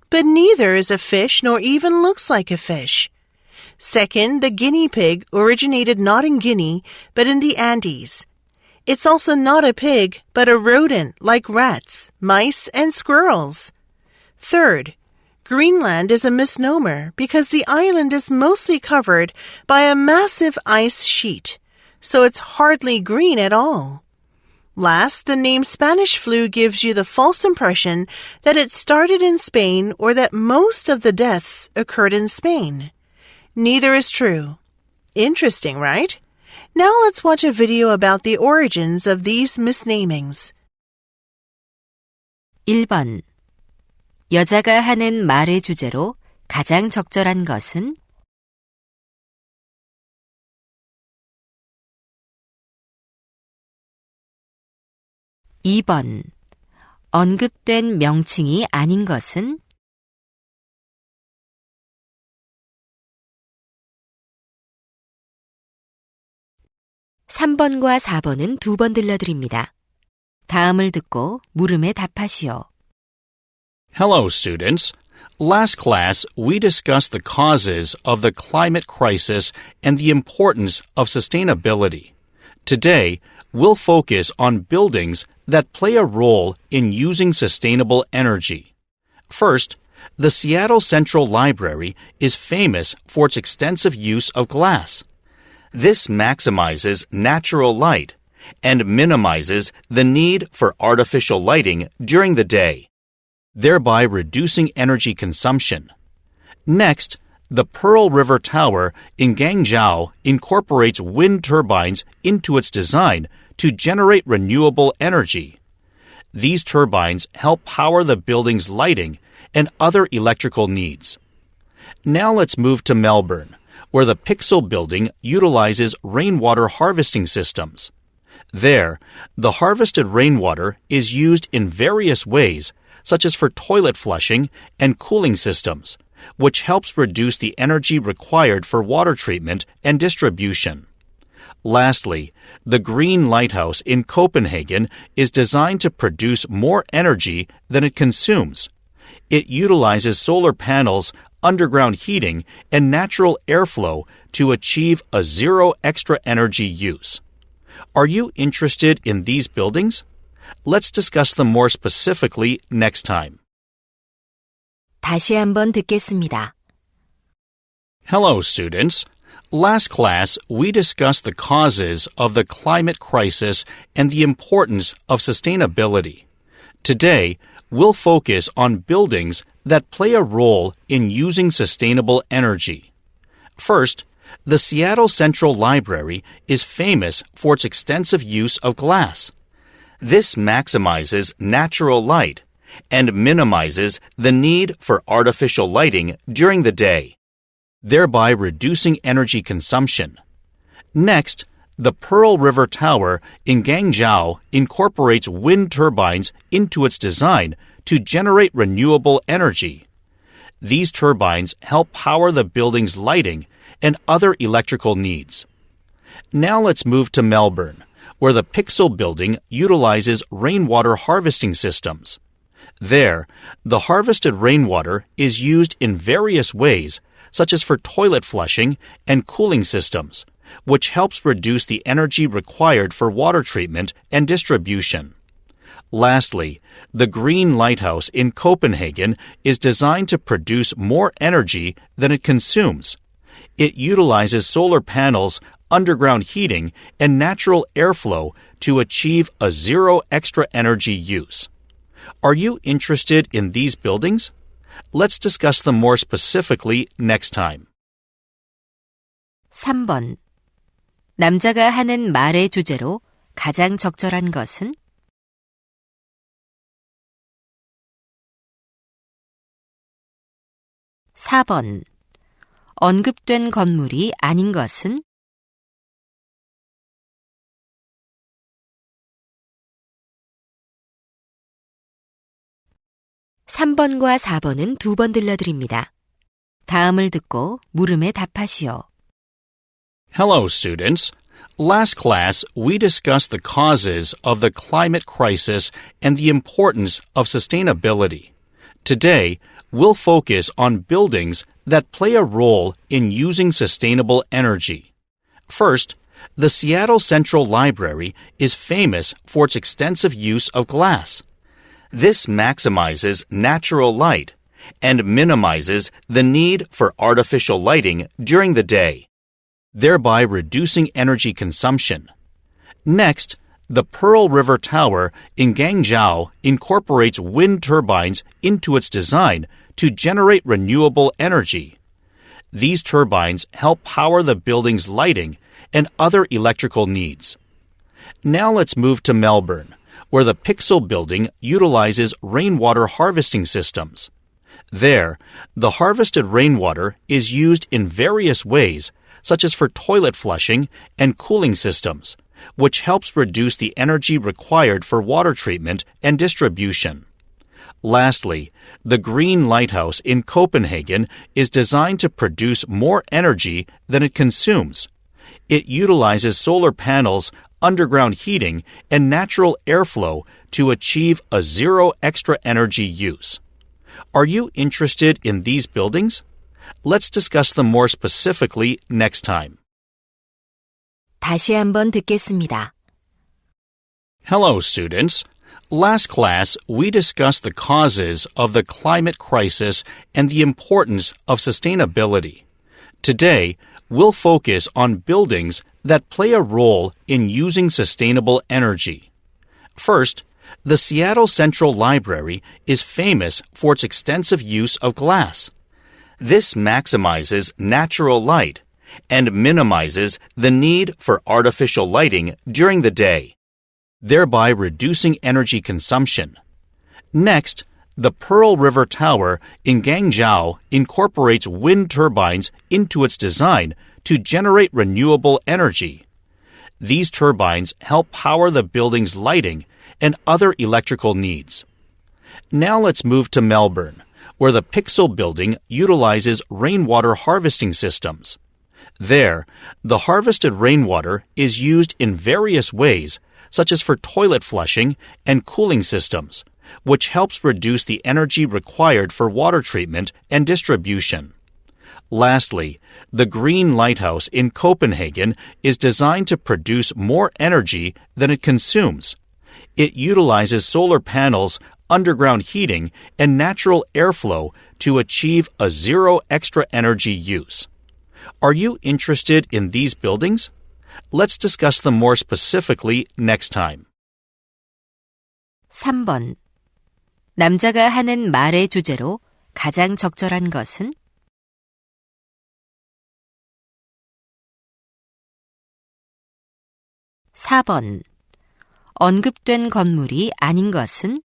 but neither is a fish nor even looks like a fish. Second, the guinea pig originated not in Guinea, but in the Andes. It's also not a pig, but a rodent like rats, mice, and squirrels. Third, Greenland is a misnomer because the island is mostly covered by a massive ice sheet, so it's hardly green at all. Last, the name Spanish flu gives you the false impression that it started in Spain or that most of the deaths occurred in Spain. Neither is true. Interesting, right? Now let's watch a video about the origins of these misnamings. 1번. 여자가 하는 말의 주제로 가장 적절한 것은? 2번. 언급된 명칭이 아닌 것은? 3번과 4번은 두 번 들려드립니다. 다음을 듣고 물음에 답하시오. Hello, students. Last class, we discussed the causes of the climate crisis and the importance of sustainability. Today, we'll focus on buildings that play a role in using sustainable energy. First, the Seattle Central Library is famous for its extensive use of glass. This maximizes natural light and minimizes the need for artificial lighting during the day, thereby reducing energy consumption. Next, the Pearl River Tower in Guangzhou incorporates wind turbines into its design to generate renewable energy. These turbines help power the building's lighting and other electrical needs. Now let's move to Melbourne, where the Pixel building utilizes rainwater harvesting systems. There, the harvested rainwater is used in various ways, such as for toilet flushing and cooling systems, which helps reduce the energy required for water treatment and distribution. Lastly, the Green Lighthouse in Copenhagen is designed to produce more energy than it consumes. It utilizes solar panels, underground heating, and natural airflow to achieve a zero extra energy use. Are you interested in these buildings? Let's discuss them more specifically next time. 다시 한번 듣겠습니다. Hello, students. Last class, we discussed the causes of the climate crisis and the importance of sustainability. Today, we'll focus on buildings that play a role in using sustainable energy. First, the Seattle Central Library is famous for its extensive use of glass. This maximizes natural light and minimizes the need for artificial lighting during the day, thereby reducing energy consumption. Next, the Pearl River Tower in Guangzhou incorporates wind turbines into its design to generate renewable energy. These turbines help power the building's lighting and other electrical needs. Now let's move to Melbourne, where the Pixel building utilizes rainwater harvesting systems. There, the harvested rainwater is used in various ways, such as for toilet flushing and cooling systems, which helps reduce the energy required for water treatment and distribution. Lastly, the Green Lighthouse in Copenhagen is designed to produce more energy than it consumes. It utilizes solar panels, underground heating, and natural airflow to achieve a zero extra energy use. Are you interested in these buildings? Let's discuss them more specifically next time. 3번. 남자가 하는 말의 주제로 가장 적절한 것은? 4번. 언급된 건물이 아닌 것은? 3번과 4번은 두 번 들려드립니다. 다음을 듣고 물음에 답하시오. Hello, students. Last class, we discussed the causes of the climate crisis and the importance of sustainability. Today, we'll focus on buildings that play a role in using sustainable energy. First, the Seattle Central Library is famous for its extensive use of glass. This maximizes natural light and minimizes the need for artificial lighting during the day, thereby reducing energy consumption. Next, the Pearl River Tower in Guangzhou incorporates wind turbines into its design to generate renewable energy. These turbines help power the building's lighting and other electrical needs. Now let's move to Melbourne, where the Pixel building utilizes rainwater harvesting systems. There, the harvested rainwater is used in various ways, such as for toilet flushing and cooling systems, which helps reduce the energy required for water treatment and distribution. Lastly, the Green Lighthouse in Copenhagen is designed to produce more energy than it consumes. It utilizes solar panels, underground heating, and natural airflow to achieve a zero extra energy use. Are you interested in these buildings? Let's discuss them more specifically next time. 다시 한번 듣겠습니다. Hello, students. Last class, we discussed the causes of the climate crisis and the importance of sustainability. Today, we'll focus on buildings that play a role in using sustainable energy. First, the Seattle Central Library is famous for its extensive use of glass. This maximizes natural light and minimizes the need for artificial lighting during the day, thereby reducing energy consumption. Next, the Pearl River Tower in Guangzhou incorporates wind turbines into its design to generate renewable energy. These turbines help power the building's lighting and other electrical needs. Now let's move to Melbourne, where the Pixel building utilizes rainwater harvesting systems. There, the harvested rainwater is used in various ways, such as for toilet flushing and cooling systems, which helps reduce the energy required for water treatment and distribution. Lastly, the Green Lighthouse in Copenhagen is designed to produce more energy than it consumes. It utilizes solar panels, underground heating, and natural airflow to achieve a zero extra energy use. Are you interested in these buildings? Let's discuss them more specifically next time. 3번. 남자가 하는 말의 주제로 가장 적절한 것은? 4번. 언급된 건물이 아닌 것은?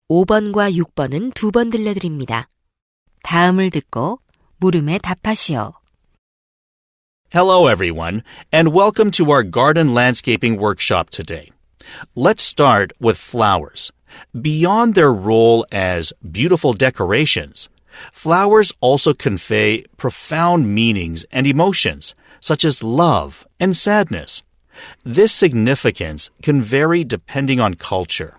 5번과 6번은 두 번 들려드립니다. 다음을 듣고 물음에 답하시오. Hello, everyone, and welcome to our garden landscaping workshop today. Let's start with flowers. Beyond their role as beautiful decorations, flowers also convey profound meanings and emotions, such as love and sadness. This significance can vary depending on culture.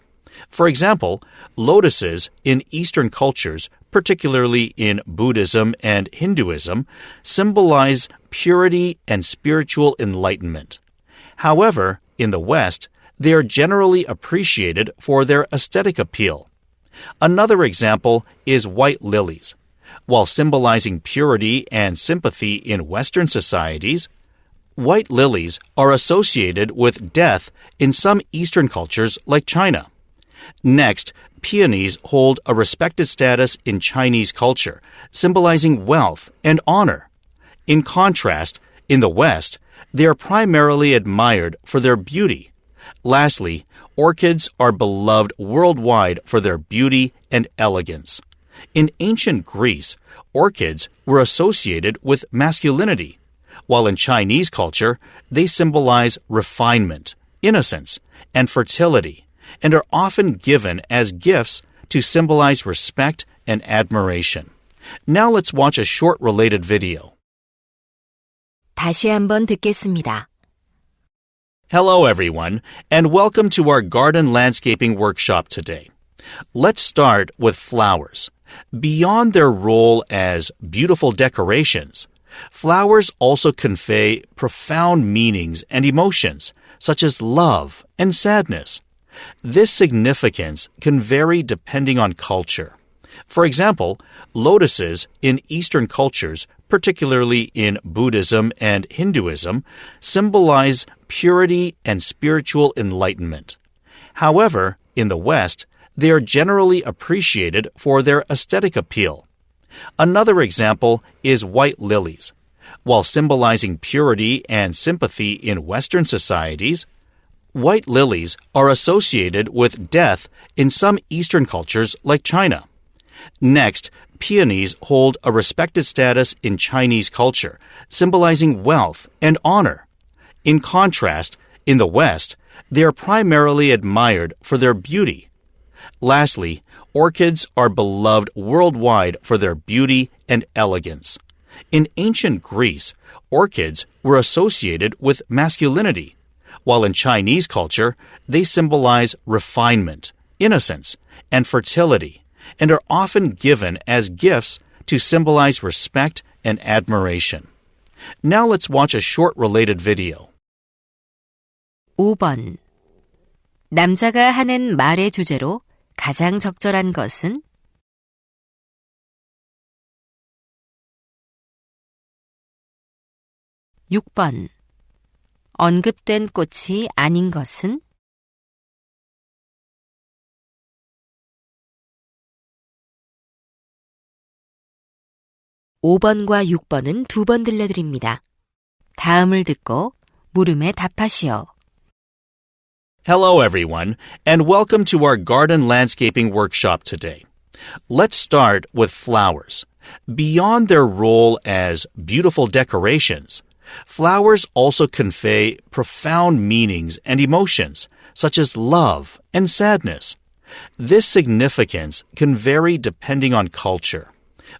For example, lotuses in Eastern cultures, particularly in Buddhism and Hinduism, symbolize purity and spiritual enlightenment. However, in the West, they are generally appreciated for their aesthetic appeal. Another example is white lilies. While symbolizing purity and sympathy in Western societies, white lilies are associated with death in some Eastern cultures like China. Next, peonies hold a respected status in Chinese culture, symbolizing wealth and honor. In contrast, in the West, they are primarily admired for their beauty. Lastly, orchids are beloved worldwide for their beauty and elegance. In ancient Greece, orchids were associated with masculinity, while in Chinese culture, they symbolize refinement, innocence, and fertility, and are often given as gifts to symbolize respect and admiration. Now let's watch a short related video. 다시 한번 듣겠습니다. Hello everyone, and welcome to our garden landscaping workshop today. Let's start with flowers. Beyond their role as beautiful decorations, flowers also convey profound meanings and emotions, such as love and sadness. This significance can vary depending on culture. For example, lotuses in Eastern cultures, particularly in Buddhism and Hinduism, symbolize purity and spiritual enlightenment. However, in the West, they are generally appreciated for their aesthetic appeal. Another example is white lilies. While symbolizing purity and sympathy in Western societies, white lilies are associated with death in some Eastern cultures like China. Next, peonies hold a respected status in Chinese culture, symbolizing wealth and honor. In contrast, in the West, they are primarily admired for their beauty. Lastly, orchids are beloved worldwide for their beauty and elegance. In ancient Greece, orchids were associated with masculinity, while in Chinese culture, they symbolize refinement, innocence, and fertility, and are often given as gifts to symbolize respect and admiration. Now let's watch a short related video. 5번. 남자가 하는 말의 주제로 가장 적절한 것은? 6번. 언급된 꽃이 아닌 것은? 5번과 6번은 두 번 들려드립니다. 다음을 듣고 물음에 답하시오. Hello everyone, and welcome to our garden landscaping workshop today. Let's start with flowers. Beyond their role as beautiful decorations, flowers also convey profound meanings and emotions, such as love and sadness. This significance can vary depending on culture.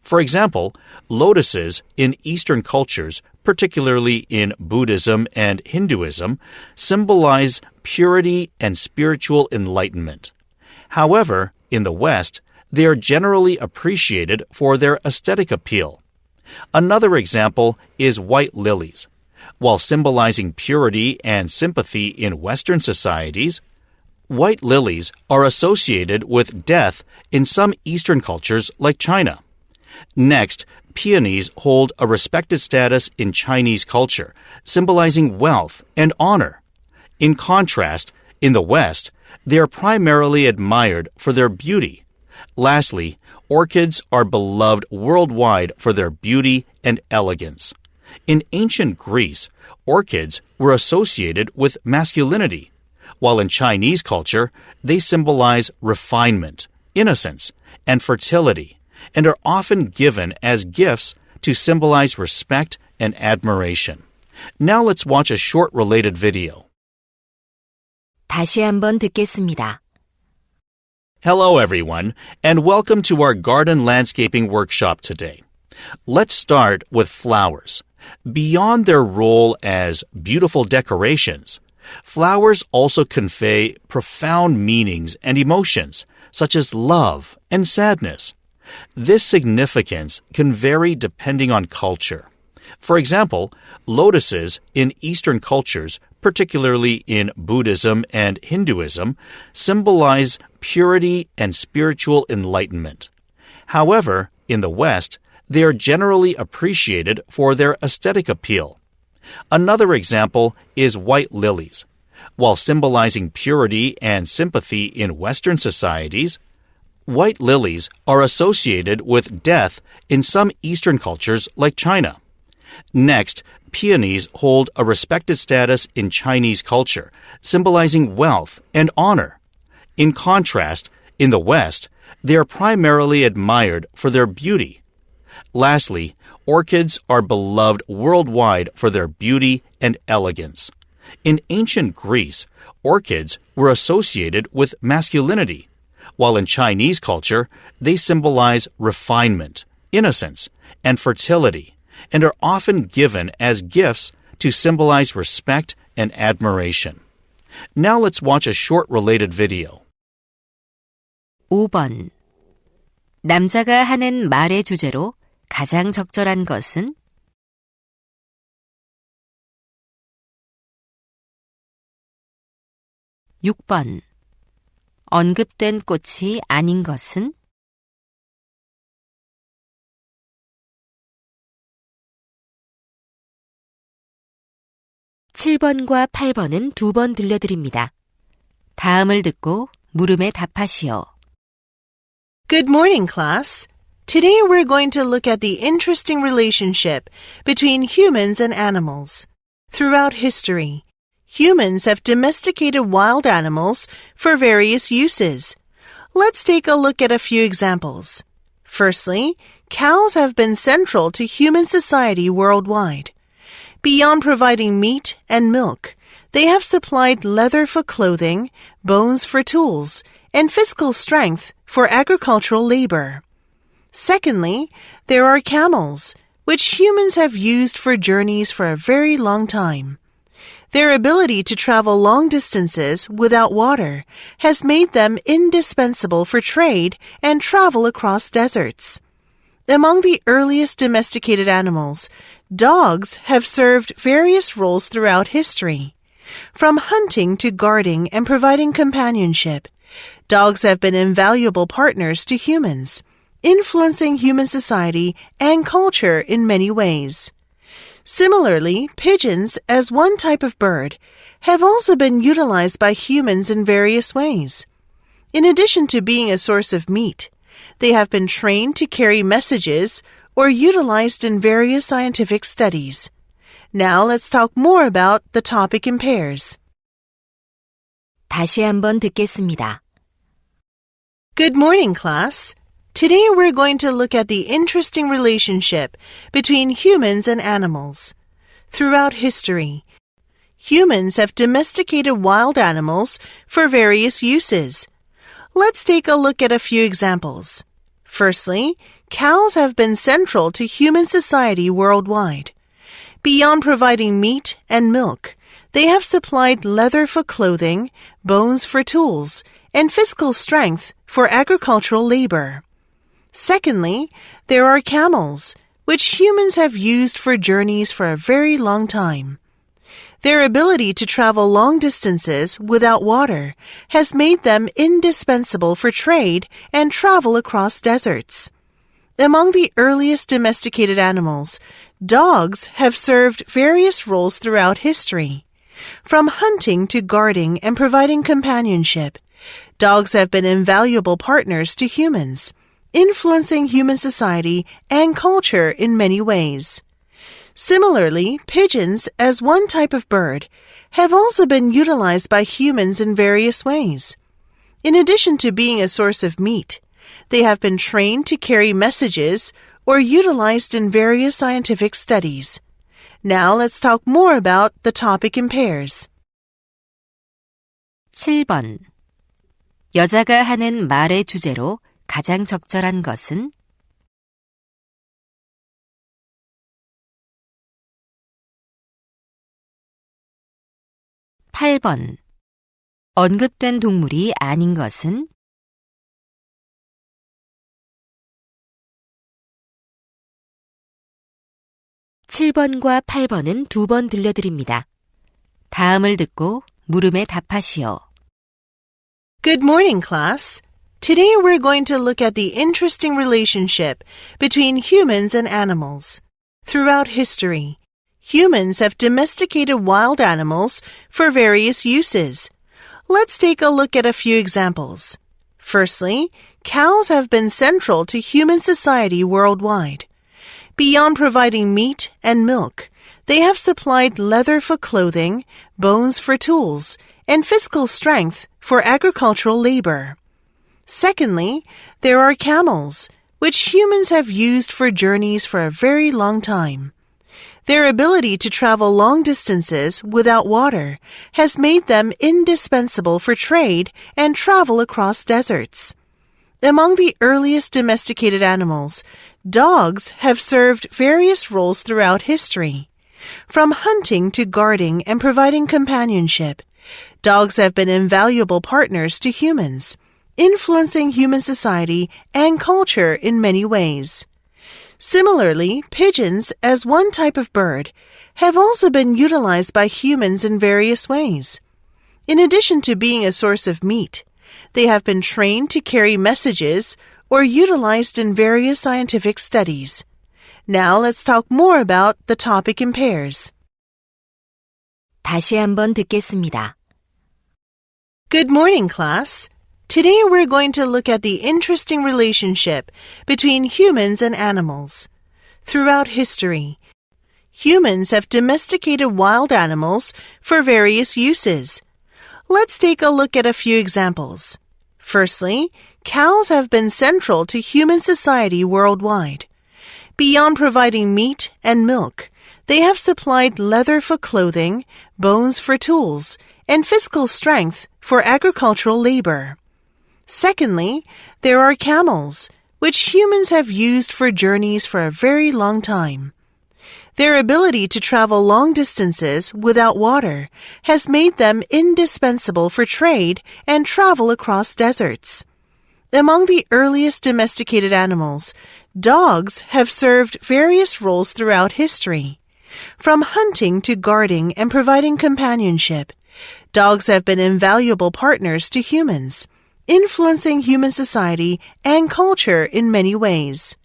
For example, lotuses in Eastern cultures, particularly in Buddhism and Hinduism, symbolize purity and spiritual enlightenment. However, in the West, they are generally appreciated for their aesthetic appeal. Another example is white lilies. While symbolizing purity and sympathy in Western societies, white lilies are associated with death in some Eastern cultures like China. Next, peonies hold a respected status in Chinese culture, symbolizing wealth and honor. In contrast, in the West, they are primarily admired for their beauty. Lastly, orchids are beloved worldwide for their beauty and elegance. In ancient Greece, orchids were associated with masculinity, while in Chinese culture, they symbolize refinement, innocence, and fertility, and are often given as gifts to symbolize respect and admiration. Now let's watch a short related video. 다시 한번 듣겠습니다. Hello everyone, and welcome to our garden landscaping workshop today. Let's start with flowers. Beyond their role as beautiful decorations, Flowers also convey profound meanings and emotions, such as love and sadness. This significance can vary depending on culture. For example, lotuses in Eastern cultures, particularly in Buddhism and Hinduism, symbolize purity and spiritual enlightenment. However, in the West, they are generally appreciated for their aesthetic appeal. Another example is white lilies. While symbolizing purity and sympathy in Western societies, white lilies are associated with death in some Eastern cultures like China. Next, peonies hold a respected status in Chinese culture, symbolizing wealth and honor. In contrast, in the West, they are primarily admired for their beauty. Lastly, orchids are beloved worldwide for their beauty and elegance. In ancient Greece, orchids were associated with masculinity, while in Chinese culture, they symbolize refinement, innocence, and fertility, and are often given as gifts to symbolize respect and admiration. Now let's watch a short related video. 5번. 남자가 하는 말의 주제로 가장 적절한 것은? 6번. 언급된 꽃이 아닌 것은? 7번과 8번은 2번 들려드립니다. 다음을 듣고 물음에 답하시오. Good morning, class. Today we're going to look at the interesting relationship between humans and animals. Throughout history, humans have domesticated wild animals for various uses. Let's take a look at a few examples. Firstly, cows have been central to human society worldwide. Beyond providing meat and milk, they have supplied leather for clothing, bones for tools, and physical strength for agricultural labor. Secondly, there are camels, which humans have used for journeys for a very long time. Their ability to travel long distances without water has made them indispensable for trade and travel across deserts. Among the earliest domesticated animals, dogs have served various roles throughout history. From hunting to guarding and providing companionship, dogs have been invaluable partners to humans, influencing human society and culture in many ways. Similarly, pigeons, as one type of bird, have also been utilized by humans in various ways. In addition to being a source of meat, they have been trained to carry messages or utilized in various scientific studies. Now let's talk more about the topic in pairs. 다시 한번 듣겠습니다. Good morning, class. Today we're going to look at the interesting relationship between humans and animals. Throughout history, humans have domesticated wild animals for various uses. Let's take a look at a few examples. Firstly, cows have been central to human society worldwide. Beyond providing meat and milk, they have supplied leather for clothing, bones for tools, and physical strength for agricultural labor. Secondly, there are camels, which humans have used for journeys for a very long time. Their ability to travel long distances without water has made them indispensable for trade and travel across deserts. Among the earliest domesticated animals, dogs have served various roles throughout history. From hunting to guarding and providing companionship, dogs have been invaluable partners to humans, influencing human society and culture in many ways. Similarly, pigeons, as one type of bird, have also been utilized by humans in various ways. In addition to being a source of meat, they have been trained to carry messages or utilized in various scientific studies. Now let's talk more about the topic in pairs. 7번. 여자가 하는 말의 주제로 가장 적절한 것은? 8번. 언급된 동물이 아닌 것은? 7번과 8번은 2번 들려드립니다. 다음을 듣고 물음에 답하시오. Good morning, class. Today we're going to look at the interesting relationship between humans and animals. Throughout history, humans have domesticated wild animals for various uses. Let's take a look at a few examples. Firstly, cows have been central to human society worldwide. Beyond providing meat and milk, they have supplied leather for clothing, bones for tools, and physical strength for agricultural labor. Secondly, there are camels, which humans have used for journeys for a very long time. Their ability to travel long distances without water has made them indispensable for trade and travel across deserts. Among the earliest domesticated animals, dogs have served various roles throughout history. From hunting to guarding and providing companionship, dogs have been invaluable partners to humans, influencing human society and culture in many ways. Similarly, pigeons, as one type of bird, have also been utilized by humans in various ways. In addition to being a source of meat, they have been trained to carry messages or utilized in various scientific studies. Now let's talk more about the topic in pairs. 다시 한번 듣겠습니다. Good morning, class. Today we're going to look at the interesting relationship between humans and animals. Throughout history, humans have domesticated wild animals for various uses. Let's take a look at a few examples. Firstly, cows have been central to human society worldwide. Beyond providing meat and milk, they have supplied leather for clothing, bones for tools, and physical strength for agricultural labor. Secondly, there are camels, which humans have used for journeys for a very long time. Their ability to travel long distances without water has made them indispensable for trade and travel across deserts. Among the earliest domesticated animals, dogs have served various roles throughout history. From hunting to guarding and providing companionship, dogs have been invaluable partners to humans, influencing human society and culture in many ways.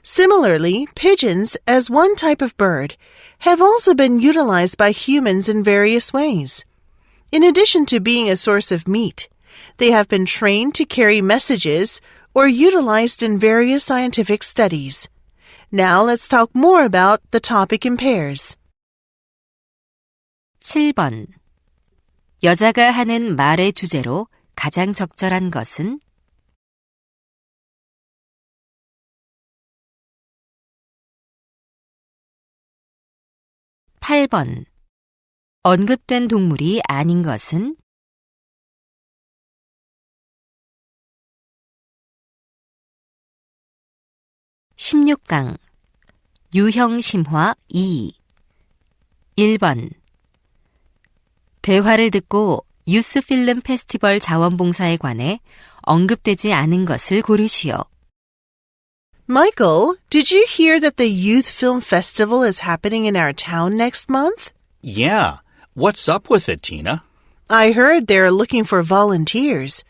Similarly, pigeons, as one type of bird, have also been utilized by humans in various ways. In addition to being a source of meat, they have been trained to carry messages or utilized in various scientific studies. Now let's talk more about the topic in pairs. 7번. 여자가 하는 말의 주제로 가장 적절한 것은? 8번. 언급된 동물이 아닌 것은? 16강 유형심화 2 1번. 대화를 듣고 유스필름 페스티벌 자원봉사에 관해 언급되지 않은 것을 고르시오. Michael, did you hear that the Youth Film Festival is happening in our town next month? Yeah. What's up with it, Tina? I heard they're looking for volunteers.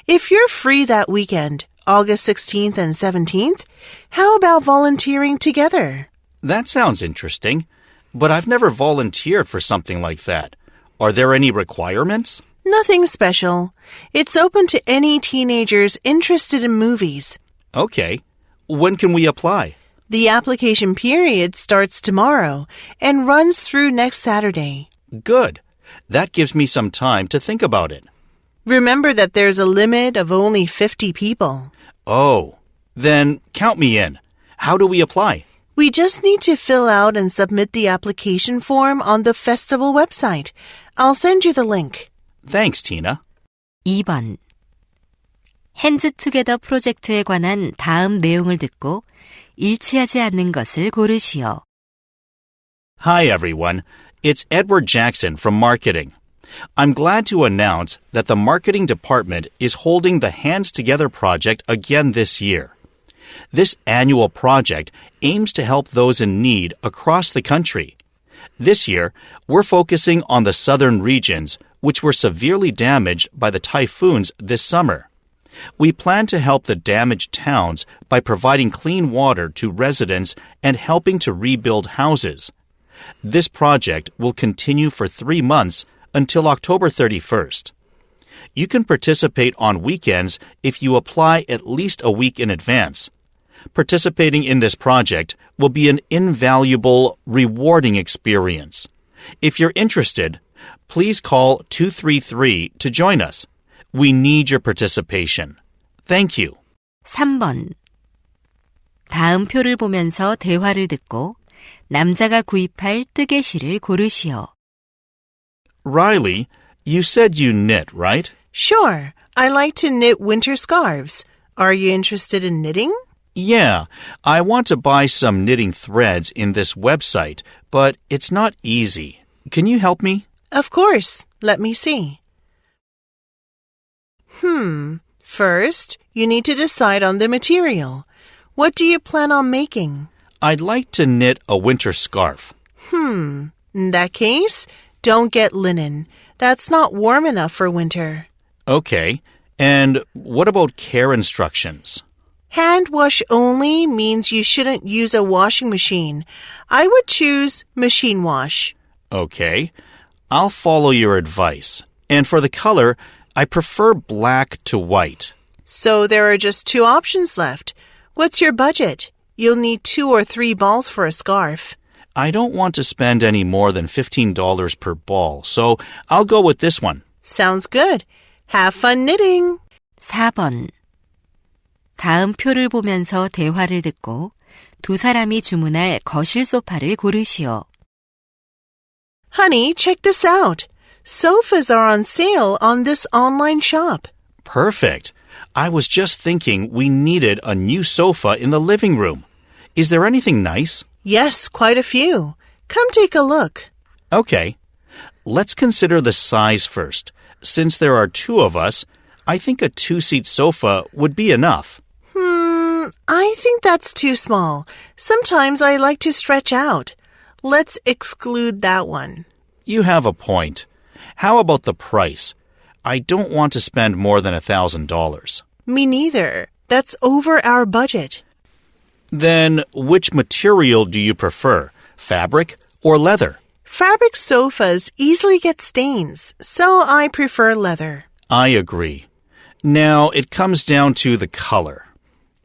If you're free that weekend, August 16th and 17th, how about volunteering together? That sounds interesting, but I've never volunteered for something like that. Are there any requirements? Nothing special. It's open to any teenagers interested in movies. Okay. When can we apply? The application period starts tomorrow and runs through next Saturday. Good. That gives me some time to think about it. Remember that there's a limit of only 50 people. Oh, then count me in. How do we apply? We just need to fill out and submit the application form on the festival website. I'll send you the link. Thanks, Tina. 2번. 핸즈 투게더 프로젝트에 관한 다음 내용을 듣고 일치하지 않는 것을 고르시오. Hi, everyone. It's Edward Jackson from marketing. I'm glad to announce that the marketing department is holding the Hands Together project again this year. This annual project aims to help those in need across the country. This year, we're focusing on the southern regions, which were severely damaged by the typhoons this summer. We plan to help the damaged towns by providing clean water to residents and helping to rebuild houses. This project will continue for 3 months until October 31st. You can participate on weekends if you apply at least a week in advance. Participating in this project will be an invaluable, rewarding experience. If you're interested, please call 233 to join us. We need your participation. Thank you. 3번. 다음 표를 보면서 대화를 듣고 남자가 구입할 뜨개실을 고르시오. Riley, you said you knit, right? Sure. I like to knit winter scarves. Are you interested in knitting? Yeah, I want to buy some knitting threads in this website, but it's not easy. Can you help me? Of course. Let me see. First, you need to decide on the material. What do you plan on making? I'd like to knit a winter scarf. In that case, don't get linen. That's not warm enough for winter. Okay, and what about care instructions? Hand wash only means you shouldn't use a washing machine. I would choose machine wash. Okay, I'll follow your advice. And for the color, I prefer black to white. So there are just 2 options left. What's your budget? You'll need 2 or 3 balls for a scarf. I don't want to spend any more than $15 per ball, so I'll go with this one. Sounds good. Have fun knitting. 4번. 다음 표를 보면서 대화를 듣고 두 사람이 주문할 거실 소파를 고르시오. Honey, check this out. Sofas are on sale on this online shop. Perfect. I was just thinking we needed a new sofa in the living room. Is there anything nice? Yes, quite a few. Come take a look. Okay. Let's consider the size first. Since there are 2 of us, I think a 2-seat sofa would be enough. I think that's too small. Sometimes I like to stretch out. Let's exclude that one. You have a point. How about the price? I don't want to spend more than $1,000. Me neither. That's over our budget. Then which material do you prefer, fabric or leather? Fabric sofas easily get stains, so I prefer leather. I agree. Now it comes down to the color.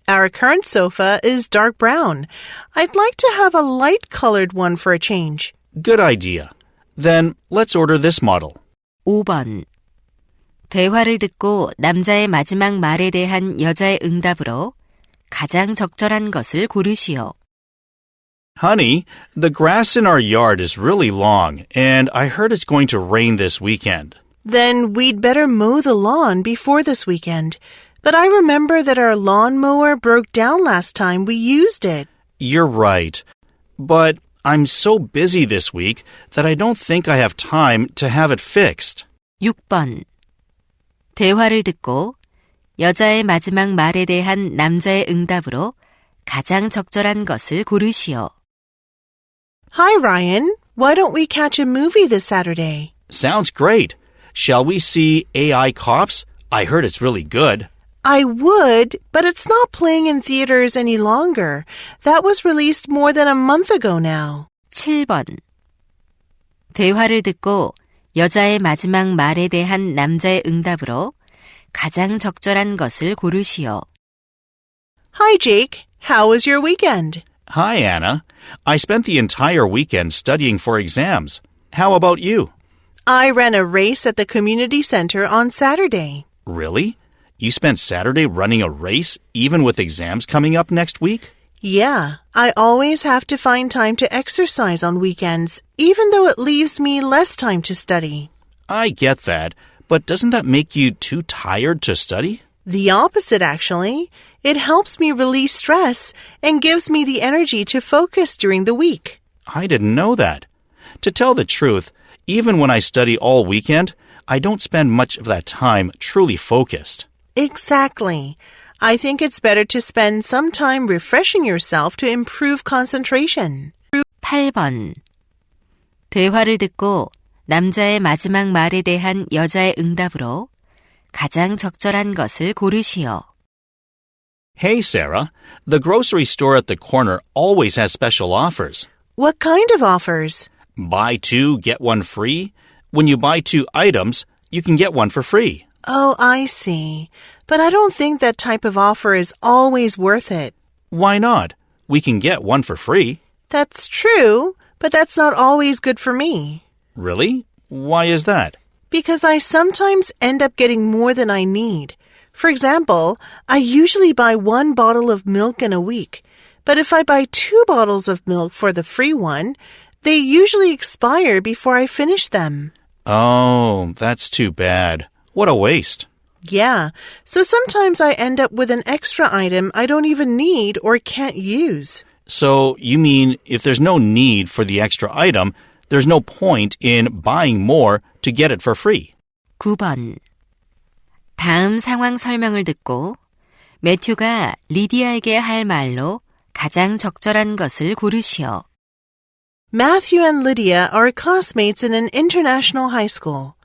Our current sofa is dark brown. I'd like to have a light-colored one for a change. Good idea. Then let's order this model. 5번. 대화를 듣고 남자의 마지막 말에 대한 여자의 응답으로 가장 적절한 것을 고르시오. Honey, the grass in our yard is really long, and I heard it's going to rain this weekend. Then we'd better mow the lawn before this weekend. But I remember that our lawnmower broke down last time we used it. You're right. But I'm so busy this week that I don't think I have time to have it fixed. 6번. 대화를 듣고 여자의 마지막 말에 대한 남자의 응답으로 가장 적절한 것을 고르시오. Hi, Ryan. Why don't we catch a movie this Saturday? Sounds great. Shall we see AI Cops? I heard it's really good. I would, but it's not playing in theaters any longer. That was released more than a month ago now. 7번. 대화를 듣고 여자의 마지막 말에 대한 남자의 응답으로 가장 적절한 것을 고르시오. Hi, Jake. How was your weekend? Hi, Anna. I spent the entire weekend studying for exams. How about you? I ran a race at the community center on Saturday. Really? You spent Saturday running a race, even with exams coming up next week? Yeah, I always have to find time to exercise on weekends, even though it leaves me less time to study. I get that, but doesn't that make you too tired to study? The opposite, actually. It helps me release stress and gives me the energy to focus during the week. I didn't know that. To tell the truth, Even when I study all weekend, I don't spend much of that time truly focused. Exactly. I think it's better to spend some time refreshing yourself to improve concentration. 8번. 대화를 듣고 남자의 마지막 말에 대한 여자의 응답으로 가장 적절한 것을 고르시오. Hey, Sarah, the grocery store at the corner always has special offers. What kind of offers? Buy two, get one free. When you buy two items, you can get one for free. Oh, I see. But I don't think that type of offer is always worth it. Why not? We can get one for free. That's true, but that's not always good for me. Really? Why is that? Because I sometimes end up getting more than I need. For example, I usually buy 1 bottle of milk in a week. But if I buy 2 bottles of milk for the free one, they usually expire before I finish them. Oh, that's too bad. What a waste. Yeah, so sometimes I end up with an extra item I don't even need or can't use. So you mean if there's no need for the extra item, there's no point in buying more to get it for free. 9번. 다음 상황 설명을 듣고 매튜가 리디아에게 할 말로 가장 적절한 것을 고르시오. Matthew and Lydia are classmates in an international high school.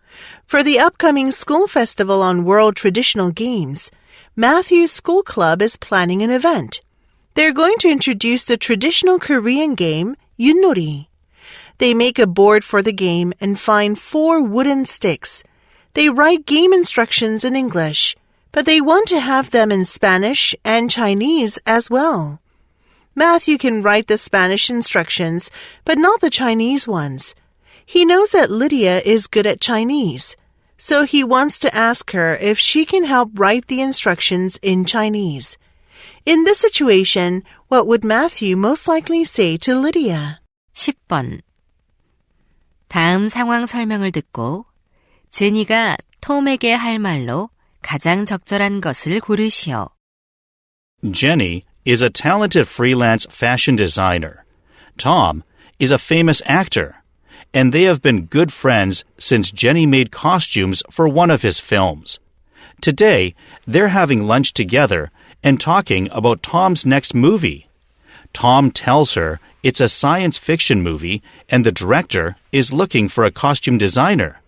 For the upcoming school festival on World Traditional Games, Matthew's school club is planning an event. They're going to introduce the traditional Korean game, yunori. They make a board for the game and find 4 wooden sticks. They write game instructions in English, but they want to have them in Spanish and Chinese as well. Matthew can write the Spanish instructions, but not the Chinese ones. He knows that Lydia is good at Chinese, so he wants to ask her if she can help write the instructions in Chinese. In this situation, what would Matthew most likely say to Lydia? 10번. 다음 상황 설명을 듣고 제니가 톰에게 할 말로 가장 적절한 것을 고르시오. Jenny is a talented freelance fashion designer. Tom is a famous actor, and they have been good friends since Jenny made costumes for one of his films. Today, they're having lunch together and talking about Tom's next movie. Tom tells her it's a science fiction movie and the director is looking for a costume designer.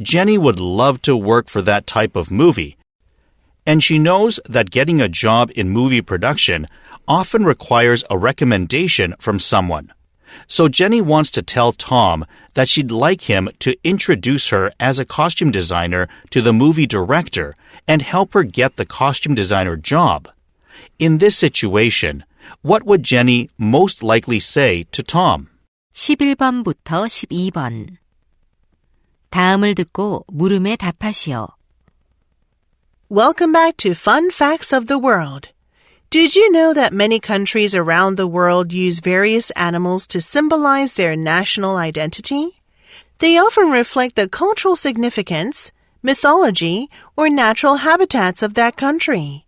Jenny would love to work for that type of movie, and she knows that getting a job in movie production often requires a recommendation from someone. So Jenny wants to tell Tom that she'd like him to introduce her as a costume designer to the movie director and help her get the costume designer job. In this situation, what would Jenny most likely say to Tom? 11번부터 12번. 다음을 듣고 물음에 답하시오. Welcome back to Fun Facts of the World. Did you know that many countries around the world use various animals to symbolize their national identity? They often reflect the cultural significance, mythology, or natural habitats of that country.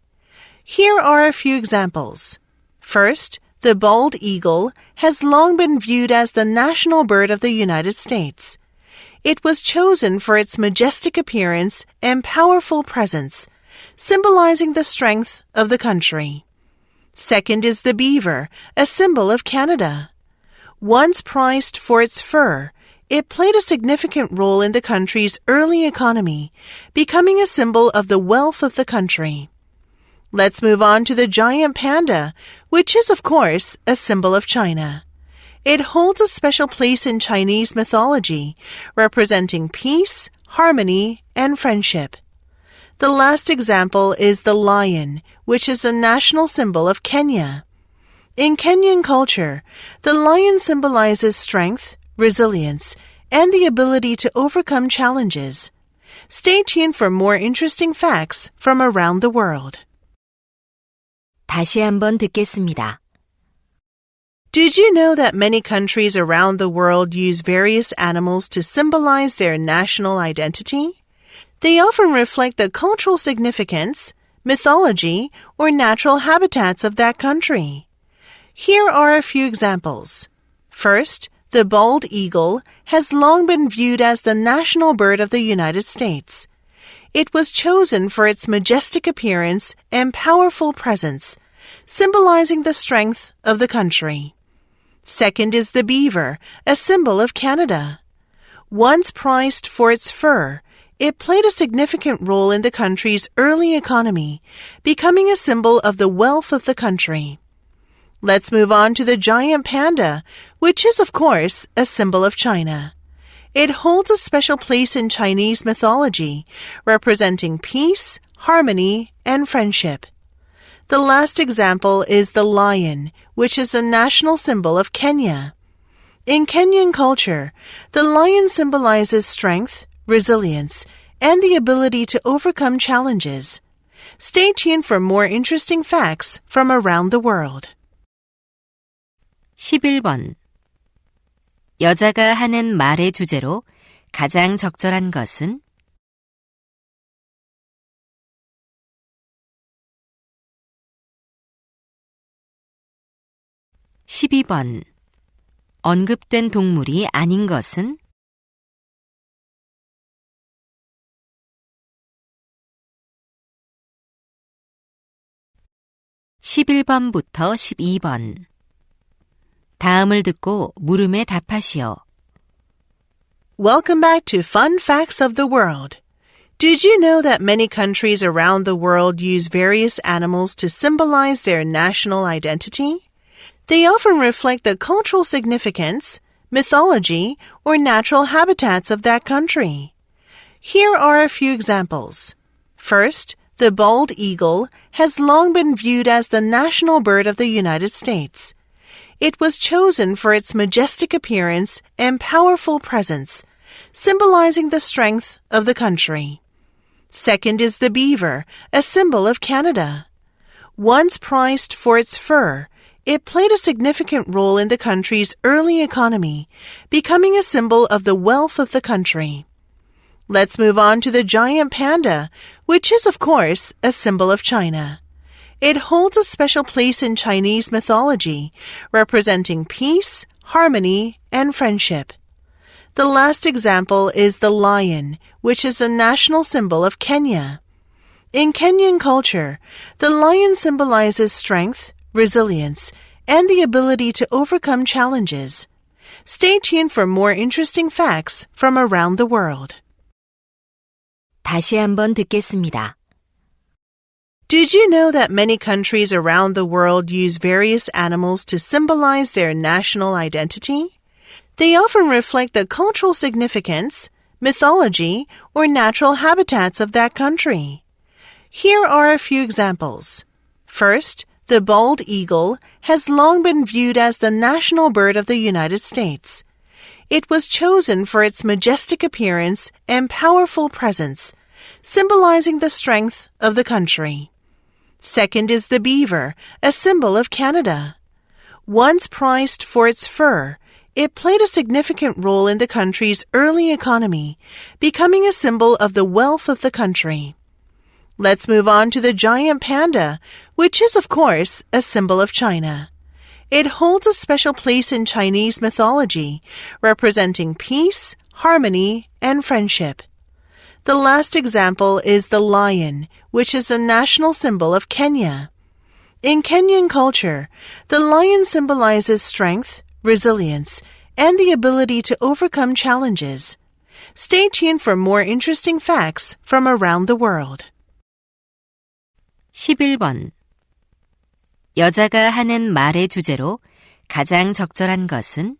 Here are a few examples. First, the bald eagle has long been viewed as the national bird of the United States. It was chosen for its majestic appearance and powerful presence, symbolizing the strength of the country. Second is the beaver, a symbol of Canada. Once prized for its fur, it played a significant role in the country's early economy, becoming a symbol of the wealth of the country. Let's move on to the giant panda, which is, of course, a symbol of China. It holds a special place in Chinese mythology, representing peace, harmony, and friendship. The last example is the lion, which is the national symbol of Kenya. In Kenyan culture, the lion symbolizes strength, resilience, and the ability to overcome challenges. Stay tuned for more interesting facts from around the world. 다시 한번 듣겠습니다. Did you know that many countries around the world use various animals to symbolize their national identity? They often reflect the cultural significance, mythology, or natural habitats of that country. Here are a few examples. First, the bald eagle has long been viewed as the national bird of the United States. It was chosen for its majestic appearance and powerful presence, symbolizing the strength of the country. Second is the beaver, a symbol of Canada. Once prized for its fur, it played a significant role in the country's early economy, becoming a symbol of the wealth of the country. Let's move on to the giant panda, which is, of course, a symbol of China. It holds a special place in Chinese mythology, representing peace, harmony, and friendship. The last example is the lion, which is the national symbol of Kenya. In Kenyan culture, the lion symbolizes strength, resilience, and the ability to overcome challenges. Stay tuned for more interesting facts from around the world. 11번. 여자가 하는 말의 주제로 가장 적절한 것은? 12번. 언급된 동물이 아닌 것은? 11번부터 12번. 다음을 듣고 물음에 답하시오. Welcome back to Fun Facts of the World. Did you know that many countries around the world use various animals to symbolize their national identity? They often reflect the cultural significance, mythology, or natural habitats of that country. Here are a few examples. First, the bald eagle has long been viewed as the national bird of the United States. It was chosen for its majestic appearance and powerful presence, symbolizing the strength of the country. Second is the beaver, a symbol of Canada. Once prized for its fur, it played a significant role in the country's early economy, becoming a symbol of the wealth of the country. Let's move on to the giant panda, which is, of course, a symbol of China. It holds a special place in Chinese mythology, representing peace, harmony, and friendship. The last example is the lion, which is the national symbol of Kenya. In Kenyan culture, the lion symbolizes strength, resilience, and the ability to overcome challenges. Stay tuned for more interesting facts from around the world. 다시 한번 듣겠습니다. Did you know that many countries around the world use various animals to symbolize their national identity? They often reflect the cultural significance, mythology, or natural habitats of that country. Here are a few examples. First, the bald eagle has long been viewed as the national bird of the United States. It was chosen for its majestic appearance and powerful presence, symbolizing the strength of the country. Second is the beaver, a symbol of Canada. Once prized for its fur, it played a significant role in the country's early economy, becoming a symbol of the wealth of the country. Let's move on to the giant panda, which is, of course, a symbol of China. It holds a special place in Chinese mythology, representing peace, harmony, and friendship. The last example is the lion, which is the national symbol of Kenya. In Kenyan culture, the lion symbolizes strength, resilience, and the ability to overcome challenges. Stay tuned for more interesting facts from around the world. 11번. 여자가 하는 말의 주제로 가장 적절한 것은?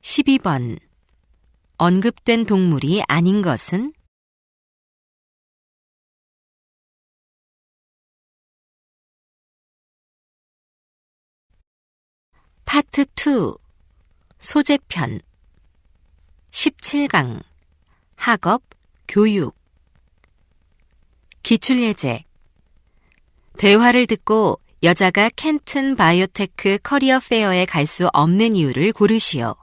12번. 언급된 동물이 아닌 것은? 파트 2. 소제편 17강 학업, 교육 기출예제 대화를 듣고 여자가 켄튼 바이오테크 커리어 페어에 갈 수 없는 이유를 고르시오.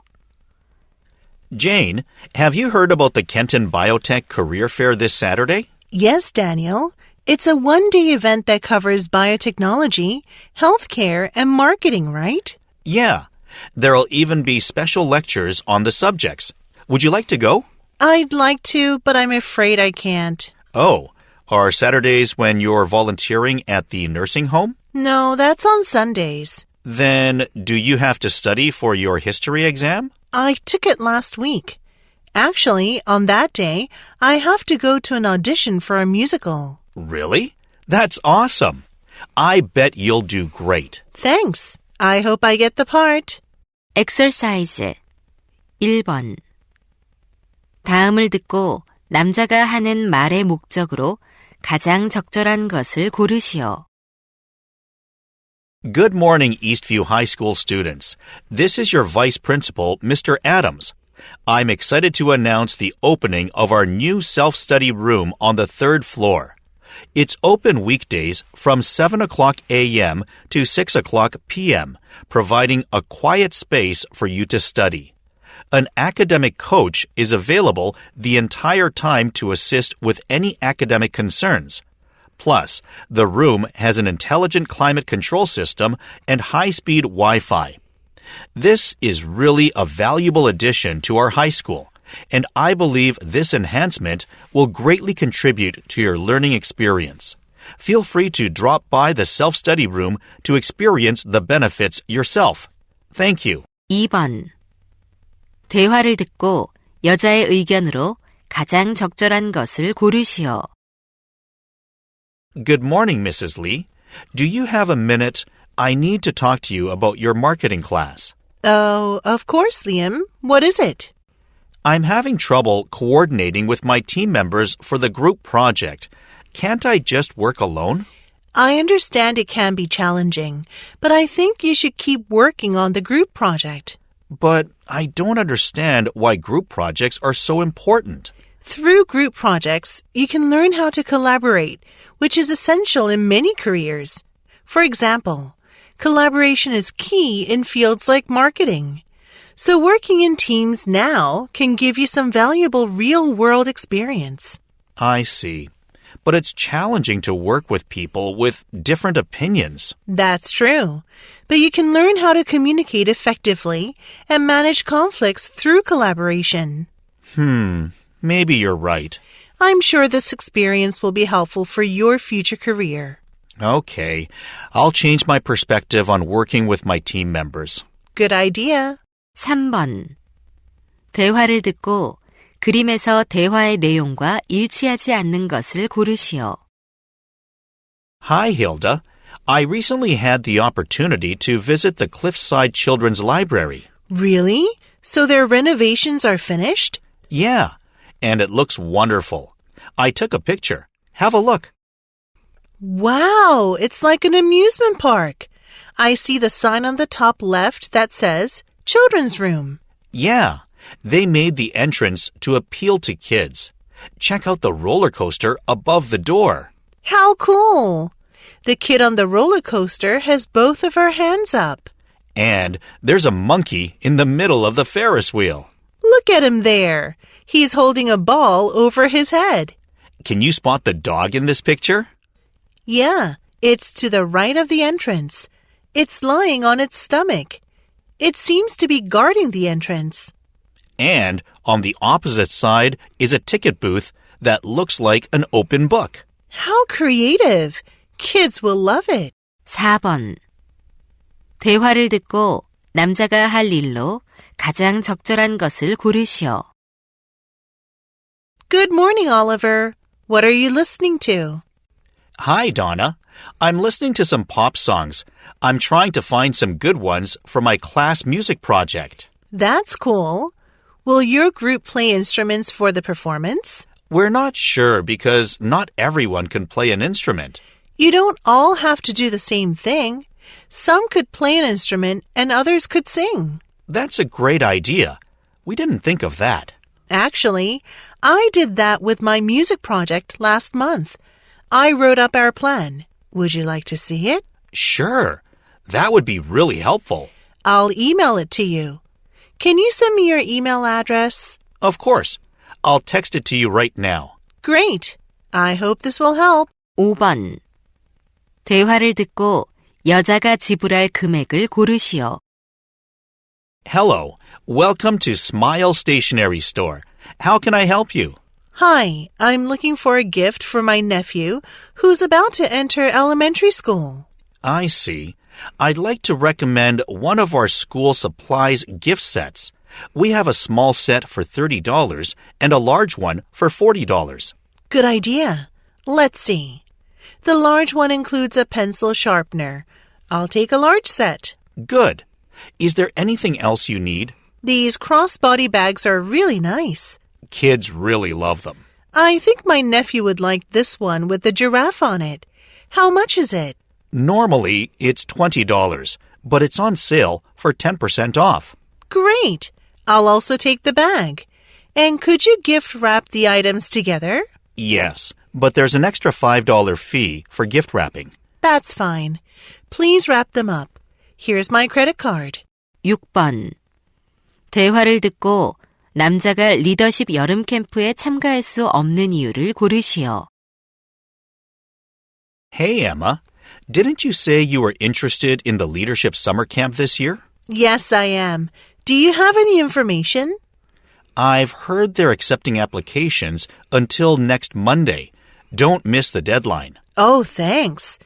Jane, have you heard about the Kenton Biotech Career Fair this Saturday? Yes, Daniel. It's a one-day event that covers biotechnology, healthcare, and marketing, right? Yeah, there'll even be special lectures on the subjects. Would you like to go? I'd like to, but I'm afraid I can't. Oh, are Saturdays when you're volunteering at the nursing home? No, that's on Sundays. Then, do you have to study for your history exam? I took it last week. Actually, on that day, I have to go to an audition for a musical. Really? That's awesome. I bet you'll do great. Thanks. I hope I get the part. exercise 1번. 다음을 듣고 남자가 하는 말의 목적으로 가장 적절한 것을 고르시오. Good morning, Eastview High School students. This is your Vice Principal, Mr. Adams. I'm excited to announce the opening of our new self-study room on the 3rd floor. It's open weekdays from 7 o'clock a.m. to 6 o'clock p.m., providing a quiet space for you to study. An academic coach is available the entire time to assist with any academic concerns. Plus, the room has an intelligent climate control system and high-speed Wi-Fi. This is really a valuable addition to our high school, and I believe this enhancement will greatly contribute to your learning experience. Feel free to drop by the self-study room to experience the benefits yourself. Thank you. 2번. 대화를 듣고 여자의 의견으로 가장 적절한 것을 고르시오. Good morning, Mrs. Lee. Do you have a minute? I need to talk to you about your marketing class. Oh, of course, Liam. What is it? I'm having trouble coordinating with my team members for the group project. Can't I just work alone? I understand it can be challenging, but I think you should keep working on the group project. But I don't understand why group projects are so important. Through group projects, you can learn how to collaborate, which is essential in many careers. For example, collaboration is key in fields like marketing. So working in teams now can give you some valuable real-world experience. I see. But it's challenging to work with people with different opinions. That's true. But you can learn how to communicate effectively and manage conflicts through collaboration. Maybe you're right. I'm sure this experience will be helpful for your future career. Okay. I'll change my perspective on working with my team members. Good idea. 3번. 대화를 듣고 그림에서 대화의 내용과 일치하지 않는 것을 고르시오. Hi, Hilda. I recently had the opportunity to visit the Cliffside Children's Library. Really? So their renovations are finished? Yeah, and it looks wonderful. I took a picture. Have a look. Wow, it's like an amusement park. I see the sign on the top left that says Children's Room. Yeah, they made the entrance to appeal to kids. Check out the roller coaster above the door. How cool! The kid on the roller coaster has both of her hands up. And there's a monkey in the middle of the Ferris wheel. Look at him there. He's holding a ball over his head. Can you spot the dog in this picture? Yeah, it's to the right of the entrance. It's lying on its stomach. It seems to be guarding the entrance. And on the opposite side is a ticket booth that looks like an open book. How creative! Kids will love it. 4번. 대화를 듣고 남자가 할 일로 가장 적절한 것을 고르시오. Good morning, Oliver. What are you listening to? Hi, Donna. I'm listening to some pop songs. I'm trying to find some good ones for my class music project. That's cool. Will your group play instruments for the performance? We're not sure because not everyone can play an instrument. You don't all have to do the same thing. Some could play an instrument and others could sing. That's a great idea. We didn't think of that. Actually, I did that with my music project last month. I wrote up our plan. Would you like to see it? Sure. That would be really helpful. I'll email it to you. Can you send me your email address? Of course. I'll text it to you right now. Great. I hope this will help. 5번. 대화를 듣고 여자가 지불할 금액을 고르시오. Hello, welcome to Smile Stationery Store. How can I help you? Hi, I'm looking for a gift for my nephew who's about to enter elementary school. I see. I'd like to recommend one of our school supplies gift sets. We have a small set for $30 and a large one for $40. Good idea. Let's see. The large one includes a pencil sharpener. I'll take a large set. Good. Is there anything else you need? These crossbody bags are really nice. Kids really love them. I think my nephew would like this one with the giraffe on it. How much is it? Normally, it's $20, but it's on sale for 10% off. Great. I'll also take the bag. And could you gift wrap the items together? Yes, but there's an extra $5 fee for gift wrapping. That's fine. Please wrap them up. Here's my credit card. 6번. 대화를 듣고 남자가 리더십 여름 캠프에 참가할 수 없는 이유를 고르시오. Hey, Emma. Didn't you say you were interested in the leadership summer camp this year? Yes, I am. Do you have any information? I've heard they're accepting applications until next Monday. Don't miss the deadline. Oh, thanks.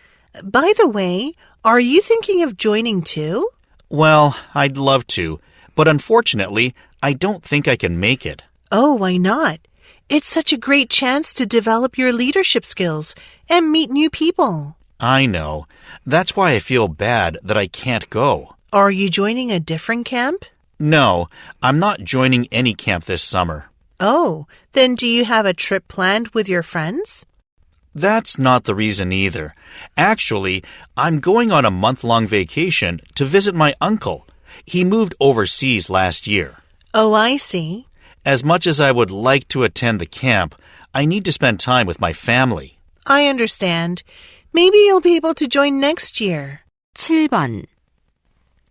By the way, are you thinking of joining too? Well, I'd love to, but unfortunately, I don't think I can make it. Oh, why not? It's such a great chance to develop your leadership skills and meet new people. I know. That's why I feel bad that I can't go. Are you joining a different camp? No, I'm not joining any camp this summer. Oh, then do you have a trip planned with your friends? That's not the reason either. Actually, I'm going on a month-long vacation to visit my uncle. He moved overseas last year. Oh, I see. As much as I would like to attend the camp, I need to spend time with my family. I understand. Maybe you'll be able to join next year. 7번.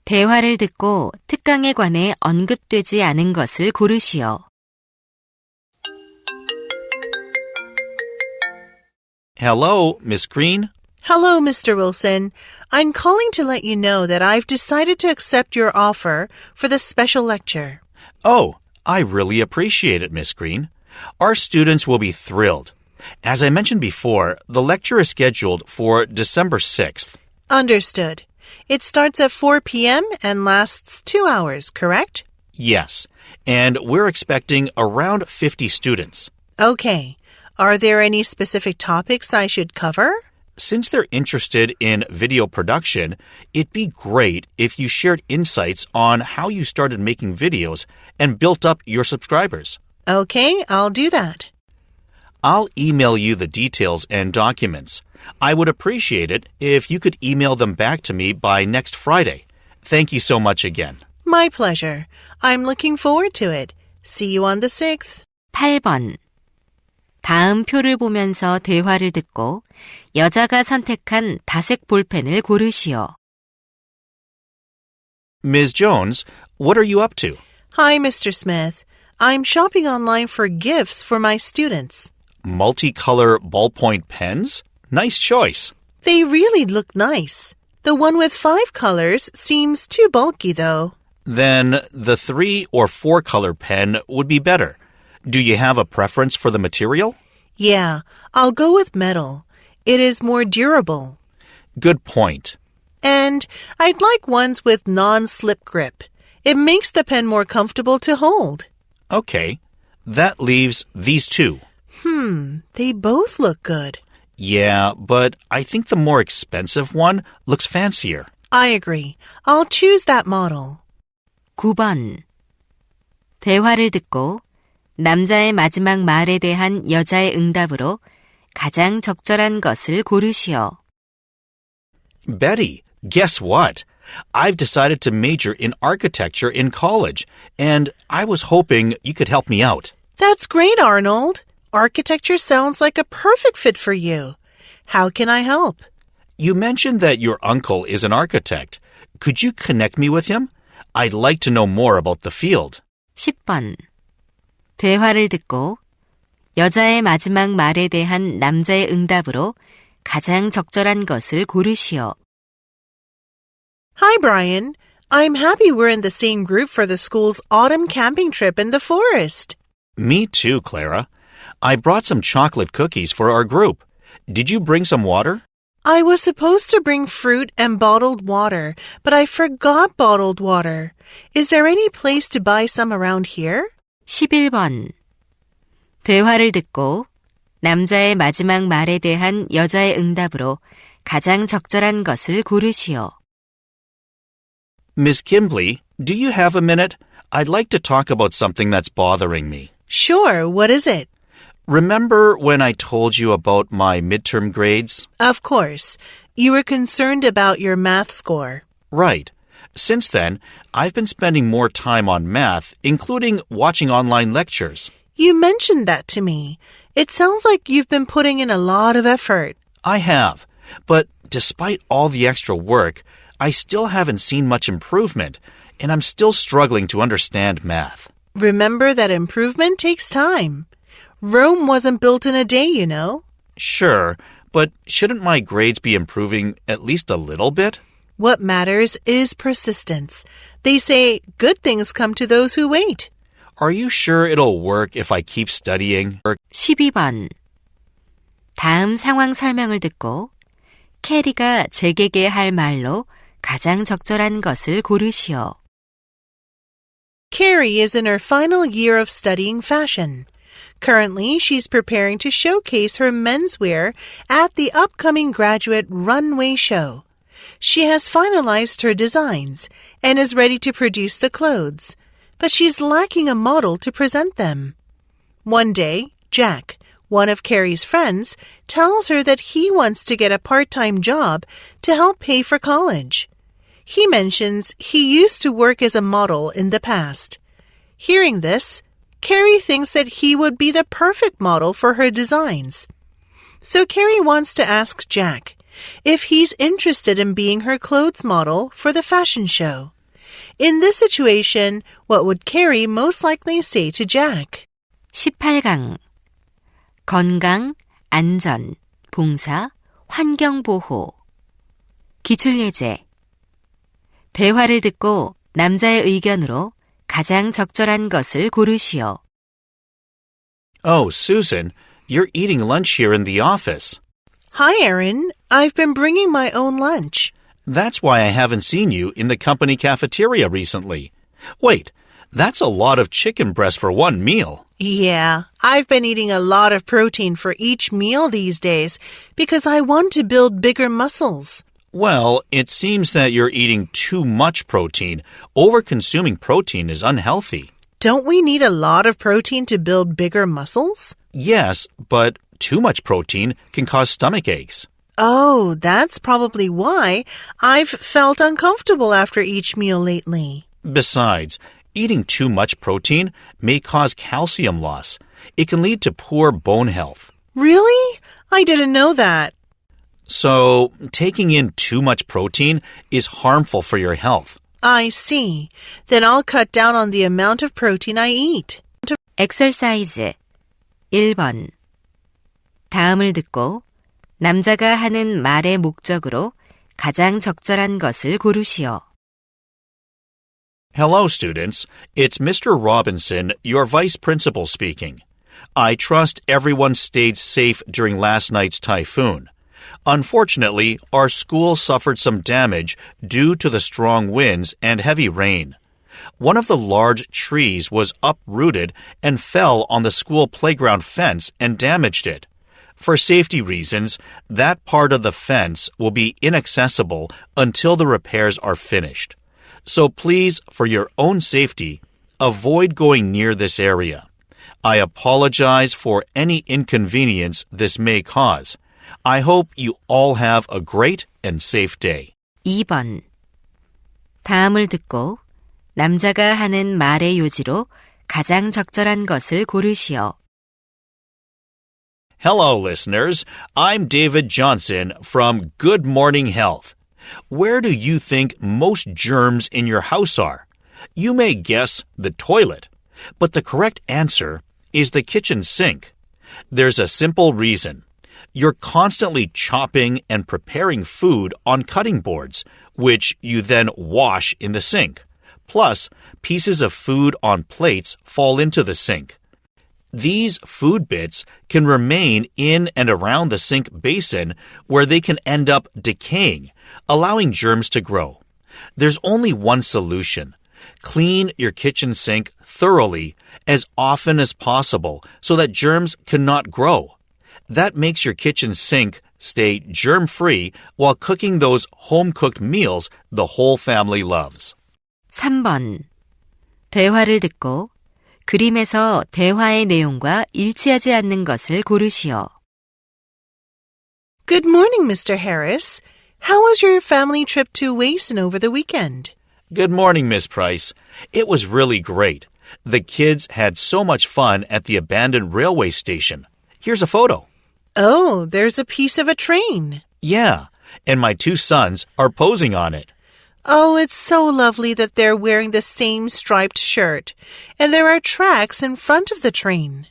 대화를 듣고 특강에 관해 언급되지 않은 것을 고르시오. Hello, Miss Green. Hello, Mr. Wilson. I'm calling to let you know that I've decided to accept your offer for the special lecture. Oh, I really appreciate it, Miss Green. Our students will be thrilled. As I mentioned before, the lecture is scheduled for December 6th. Understood. It starts at 4 p.m. and lasts 2 hours, correct? Yes, and we're expecting around 50 students. Okay. Are there any specific topics I should cover? Since they're interested in video production, it'd be great if you shared insights on how you started making videos and built up your subscribers. Okay, I'll do that. I'll email you the details and documents. I would appreciate it if you could email them back to me by next Friday. Thank you so much again. My pleasure. I'm looking forward to it. See you on the 6th. 8번. 다음 표를 보면서 대화를 듣고 여자가 선택한 다색 볼펜을 고르시오. Ms. Jones, what are you up to? Hi, Mr. Smith. I'm shopping online for gifts for my students. Multicolor ballpoint pens? Nice choice. They really look nice. The one with 5 colors seems too bulky, though. Then the 3 or 4 color pen would be better. Do you have a preference for the material? Yeah, I'll go with metal. It is more durable. Good point. And I'd like ones with non-slip grip. It makes the pen more comfortable to hold. Okay, that leaves these two. They both look good. Yeah, but I think the more expensive one looks fancier. I agree. I'll choose that model. 9번. 대화를 듣고 남자의 마지막 말에 대한 여자의 응답으로 가장 적절한 것을 고르시오. Betty, guess what? I've decided to major in architecture in college, and I was hoping you could help me out. That's great, Arnold. Architecture sounds like a perfect fit for you. How can I help? You mentioned that your uncle is an architect. Could you connect me with him? I'd like to know more about the field. 10번. 대화를 듣고 여자의 마지막 말에 대한 남자의 응답으로 가장 적절한 것을 고르시오. Hi, Brian. I'm happy we're in the same group for the school's autumn camping trip in the forest. Me too, Clara. I brought some chocolate cookies for our group. Did you bring some water? I was supposed to bring fruit and bottled water, but I forgot bottled water. Is there any place to buy some around here? 11번. 대화를 듣고 남자의 마지막 말에 대한 여자의 응답으로 가장 적절한 것을 고르시오. Miss Kimbley, do you have a minute? I'd like to talk about something that's bothering me. Sure, what is it? Remember when I told you about my midterm grades? Of course. You were concerned about your math score. Right. Since then, I've been spending more time on math, including watching online lectures. You mentioned that to me. It sounds like you've been putting in a lot of effort. I have. But despite all the extra work, I still haven't seen much improvement, and I'm still struggling to understand math. Remember that improvement takes time. Rome wasn't built in a day, you know. Sure, but shouldn't my grades be improving at least a little bit? What matters is persistence. They say good things come to those who wait. Are you sure it'll work if I keep studying? 12번. 다음 상황 설명을 듣고 캐리가 제게게 할 말로 가장 적절한 것을 고르시오. Carrie is in her final year of studying fashion. Currently, she's preparing to showcase her menswear at the upcoming graduate runway show. She has finalized her designs and is ready to produce the clothes, but she's lacking a model to present them. One day, Jack, one of Carrie's friends, tells her that he wants to get a part-time job to help pay for college. He mentions he used to work as a model in the past. Hearing this, Carrie thinks that he would be the perfect model for her designs. So Carrie wants to ask Jack if he's interested in being her clothes model for the fashion show. In this situation, what would Carrie most likely say to Jack? 18강. 건강, 안전, 봉사, 환경보호. 기출예제. 대화를 듣고 남자의 의견으로 가장 적절한 것을 고르시오. Oh, Susan, you're eating lunch here in the office. Hi, Erin. I've been bringing my own lunch. That's why I haven't seen you in the company cafeteria recently. Wait, that's a lot of chicken breast for one meal. Yeah, I've been eating a lot of protein for each meal these days because I want to build bigger muscles. Well, it seems that you're eating too much protein. Over-consuming protein is unhealthy. Don't we need a lot of protein to build bigger muscles? Yes, but too much protein can cause stomach aches. Oh, that's probably why I've felt uncomfortable after each meal lately. Besides, eating too much protein may cause calcium loss. It can lead to poor bone health. Really? I didn't know that. So, taking in too much protein is harmful for your health. I see. Then I'll cut down on the amount of protein I eat. exercise 1번. 다음을 듣고 남자가 하는 말의 목적으로 가장 적절한 것을 고르시오. Hello, students. It's Mr. Robinson, your vice principal speaking. I trust everyone stayed safe during last night's typhoon. Unfortunately, our school suffered some damage due to the strong winds and heavy rain. One of the large trees was uprooted and fell on the school playground fence and damaged it. For safety reasons, that part of the fence will be inaccessible until the repairs are finished. So please, for your own safety, avoid going near this area. I apologize for any inconvenience this may cause. I hope you all have a great and safe day. 2번. 다음을 듣고 남자가 하는 말의 요지로 가장 적절한 것을 고르시오. Hello, listeners. I'm David Johnson from Good Morning Health. Where do you think most germs in your house are? You may guess the toilet, but the correct answer is the kitchen sink. There's a simple reason. You're constantly chopping and preparing food on cutting boards, which you then wash in the sink. Plus, pieces of food on plates fall into the sink. These food bits can remain in and around the sink basin where they can end up decaying, allowing germs to grow. There's only one solution. Clean your kitchen sink thoroughly as often as possible so that germs cannot grow. That makes your kitchen sink stay germ-free while cooking those home-cooked meals the whole family loves. 3번. 대화를 듣고 그림에서 대화의 내용과 일치하지 않는 것을 고르시오. Good morning, Mr. Harris. How was your family trip to Wason over the weekend? Good morning, Miss Price. It was really great. The kids had so much fun at the abandoned railway station. Here's a photo. Oh, there's a piece of a train. Yeah, and my two sons are posing on it. Oh, it's so lovely that they're wearing the same striped shirt. And there are tracks in front of the train.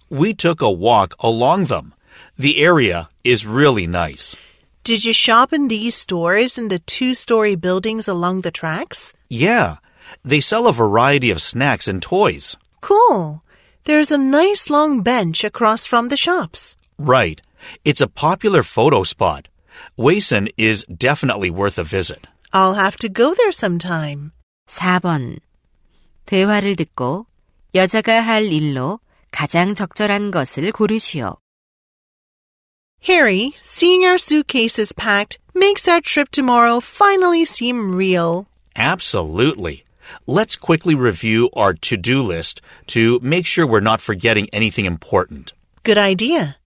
We took a walk along them. The area is really nice. Did you shop in these stores in the two-story buildings along the tracks? Yeah, they sell a variety of snacks and toys. Cool. There's a nice long bench across from the shops. Right. It's a popular photo spot. Wason is definitely worth a visit. I'll have to go there sometime. 4번. 대화를 듣고 여자가 할 일로 가장 적절한 것을 고르시오. Harry, seeing our suitcases packed makes our trip tomorrow finally seem real. Absolutely. Let's quickly review our to-do list to make sure we're not forgetting anything important. Good idea.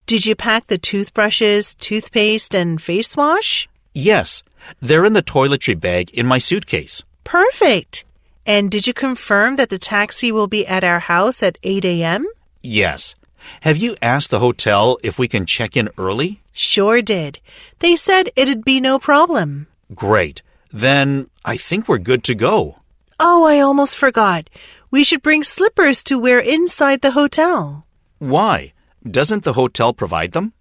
Did you pack the toothbrushes, toothpaste, and face wash? Yes, they're in the toiletry bag in my suitcase. Perfect. And did you confirm that the taxi will be at our house at 8 a.m.? Yes. Have you asked the hotel if we can check in early? Sure did. They said it'd be no problem. Great. Then I think we're good to go. Oh, I almost forgot. We should bring slippers to wear inside the hotel. Why? Doesn't the hotel provide them?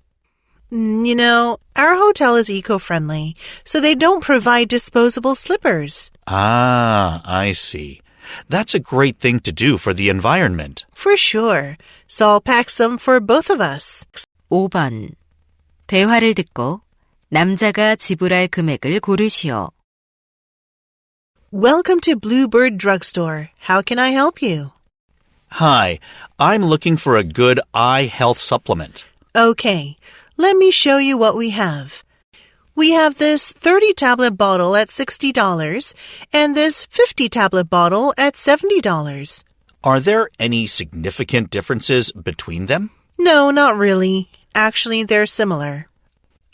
You know, our hotel is eco-friendly, so they don't provide disposable slippers. Ah, I see. That's a great thing to do for the environment. For sure. So I'll pack some for both of us. 5번. 대화를 듣고 남자가 지불할 금액을 고르시오. Welcome to Bluebird Drugstore. How can I help you? Hi, I'm looking for a good eye health supplement. Okay, let me show you what we have. We have this 30-tablet bottle at $60 and this 50-tablet bottle at $70. Are there any significant differences between them? No, not really. Actually, they're similar.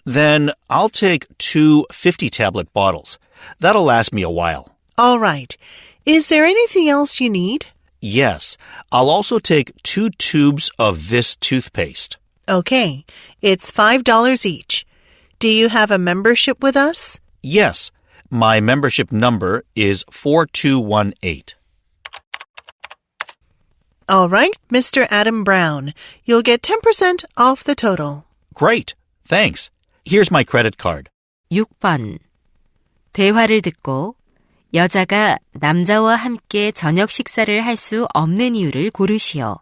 Then I'll take two 50-tablet bottles. That'll last me a while. All right. Is there anything else you need? Yes, I'll also take 2 tubes of this toothpaste. Okay, it's $5 each. Do you have a membership with us? Yes, my membership number is 4218. All right, Mr. Adam Brown. You'll get 10% off the total. Great, thanks. Here's my credit card. 6번. 대화를 듣고 여자가 남자와 함께 저녁 식사를 할 수 없는 이유를 고르시오.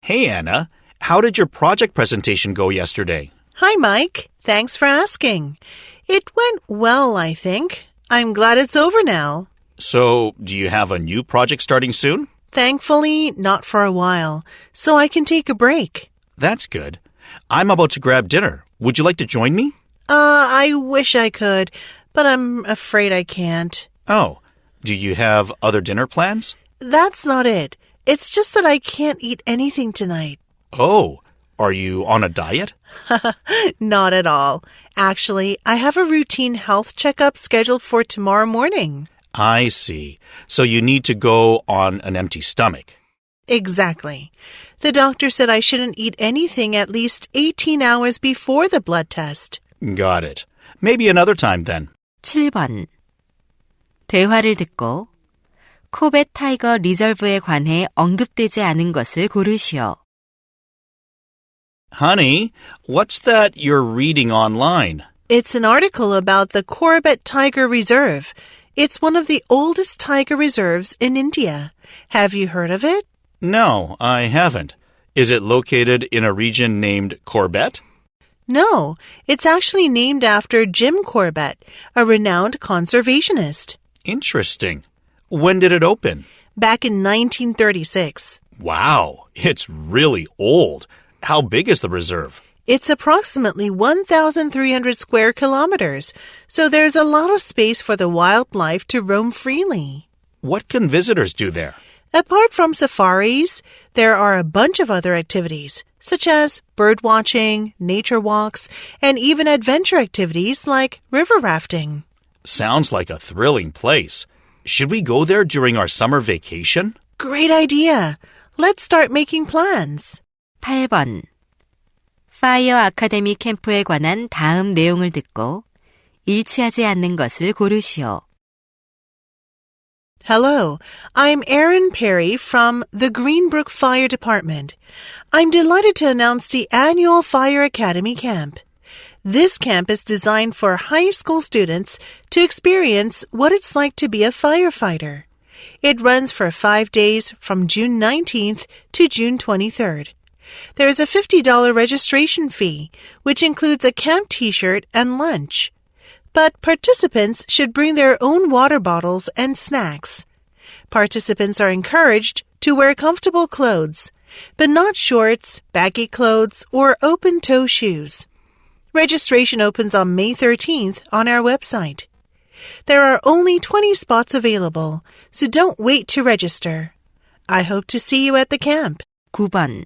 Hey, Anna. How did your project presentation go yesterday? Hi, Mike. Thanks for asking. It went well, I think. I'm glad it's over now. So, do you have a new project starting soon? Thankfully, not for a while, so I can take a break. That's good. I'm about to grab dinner. Would you like to join me? I wish I could, but I'm afraid I can't. Oh, do you have other dinner plans? That's not it. It's just that I can't eat anything tonight. Oh, are you on a diet? Not at all. Actually, I have a routine health checkup scheduled for tomorrow morning. I see. So you need to go on an empty stomach. Exactly. The doctor said I shouldn't eat anything at least 18 hours before the blood test. Got it. Maybe another time then. 7번. 대화를 듣고 코벳 타이거 리저브에 관해 언급되지 않은 것을 고르시오. Honey, what's that you're reading online? It's an article about the Corbett Tiger Reserve. It's one of the oldest tiger reserves in India. Have you heard of it? No, I haven't. Is it located in a region named Corbett? No, it's actually named after Jim Corbett, a renowned conservationist. Interesting. When did it open? Back in 1936. Wow, it's really old. How big is the reserve? It's approximately 1,300 square kilometers, so there's a lot of space for the wildlife to roam freely. What can visitors do there? Apart from safaris, there are a bunch of other activities, such as bird watching, nature walks, and even adventure activities like river rafting. Sounds like a thrilling place. Should we go there during our summer vacation? Great idea! Let's start making plans. 8번. 파이어 아카데미 캠프에 관한 다음 내용을 듣고 일치하지 않는 것을 고르시오. Hello, I'm Erin Perry from the Greenbrook Fire Department. I'm delighted to announce the annual Fire Academy Camp. This camp is designed for high school students to experience what it's like to be a firefighter. It runs for 5 days from June 19th to June 23rd. There's a $50 registration fee, which includes a camp t-shirt and lunch. But participants should bring their own water bottles and snacks. Participants are encouraged to wear comfortable clothes, but not shorts, baggy clothes, or open-toe shoes. Registration opens on May 13th on our website. There are only 20 spots available, so don't wait to register. I hope to see you at the camp. 9번.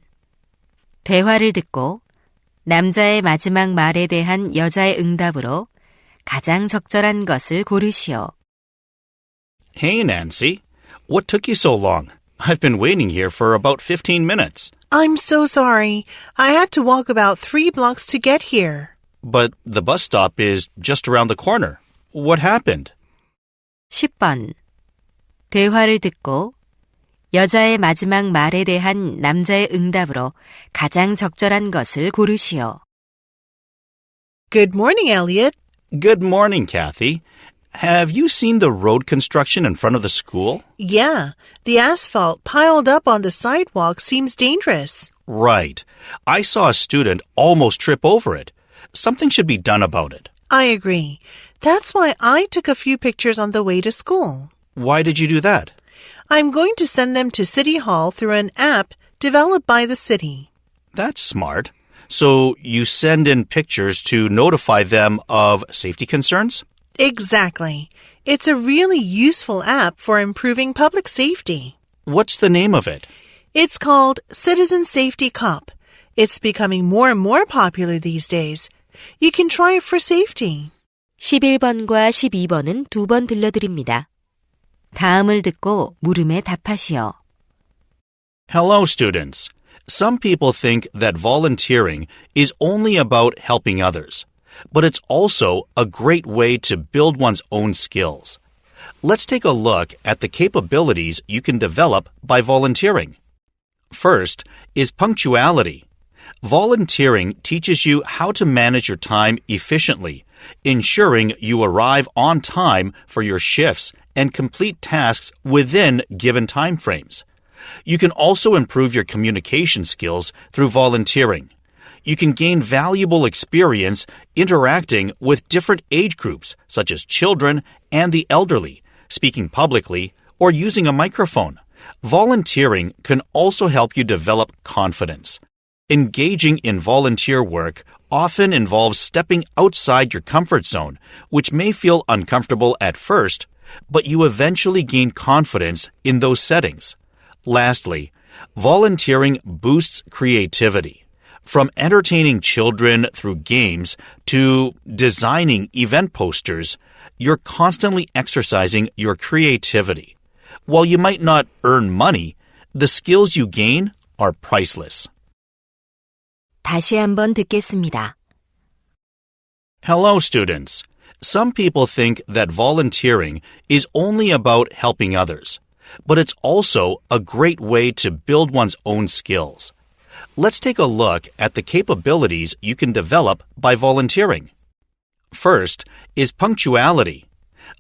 대화를 듣고 남자의 마지막 말에 대한 여자의 응답으로 가장 적절한 것을 고르시오. Hey, Nancy. What took you so long? I've been waiting here for about 15 minutes. I'm so sorry. I had to walk about 3 blocks to get here. But the bus stop is just around the corner. What happened? 10번. 대화를 듣고 여자의 마지막 말에 대한 남자의 응답으로 가장 적절한 것을 고르시오. Good morning, Elliot. Good morning, Kathy. Have you seen the road construction in front of the school? Yeah, the asphalt piled up on the sidewalk seems dangerous. Right. I saw a student almost trip over it. Something should be done about it. I agree. That's why I took a few pictures on the way to school. Why did you do that? I'm going to send them to City Hall through an app developed by the city. That's smart. So you send in pictures to notify them of safety concerns? Exactly. It's a really useful app for improving public safety. What's the name of it? It's called Citizen Safety Cop. It's becoming more and more popular these days. You can try it for safety. 11번과 12번은 2번 들려드립니다. 다음을 듣고 물음에 답하시오. Hello, students. Some people think that volunteering is only about helping others, but it's also a great way to build one's own skills. Let's take a look at the capabilities you can develop by volunteering. First is punctuality. Volunteering teaches you how to manage your time efficiently, ensuring you arrive on time for your shifts and complete tasks within given time frames. You can also improve your communication skills through volunteering. You can gain valuable experience interacting with different age groups, such as children and the elderly, speaking publicly, or using a microphone. Volunteering can also help you develop confidence. Engaging in volunteer work often involves stepping outside your comfort zone, which may feel uncomfortable at first, but you eventually gain confidence in those settings. Lastly, volunteering boosts creativity. From entertaining children through games to designing event posters, you're constantly exercising your creativity. While you might not earn money, the skills you gain are priceless. 다시 한번 듣겠습니다. Hello, students. Some people think that volunteering is only about helping others, but it's also a great way to build one's own skills. Let's take a look at the capabilities you can develop by volunteering. First is punctuality.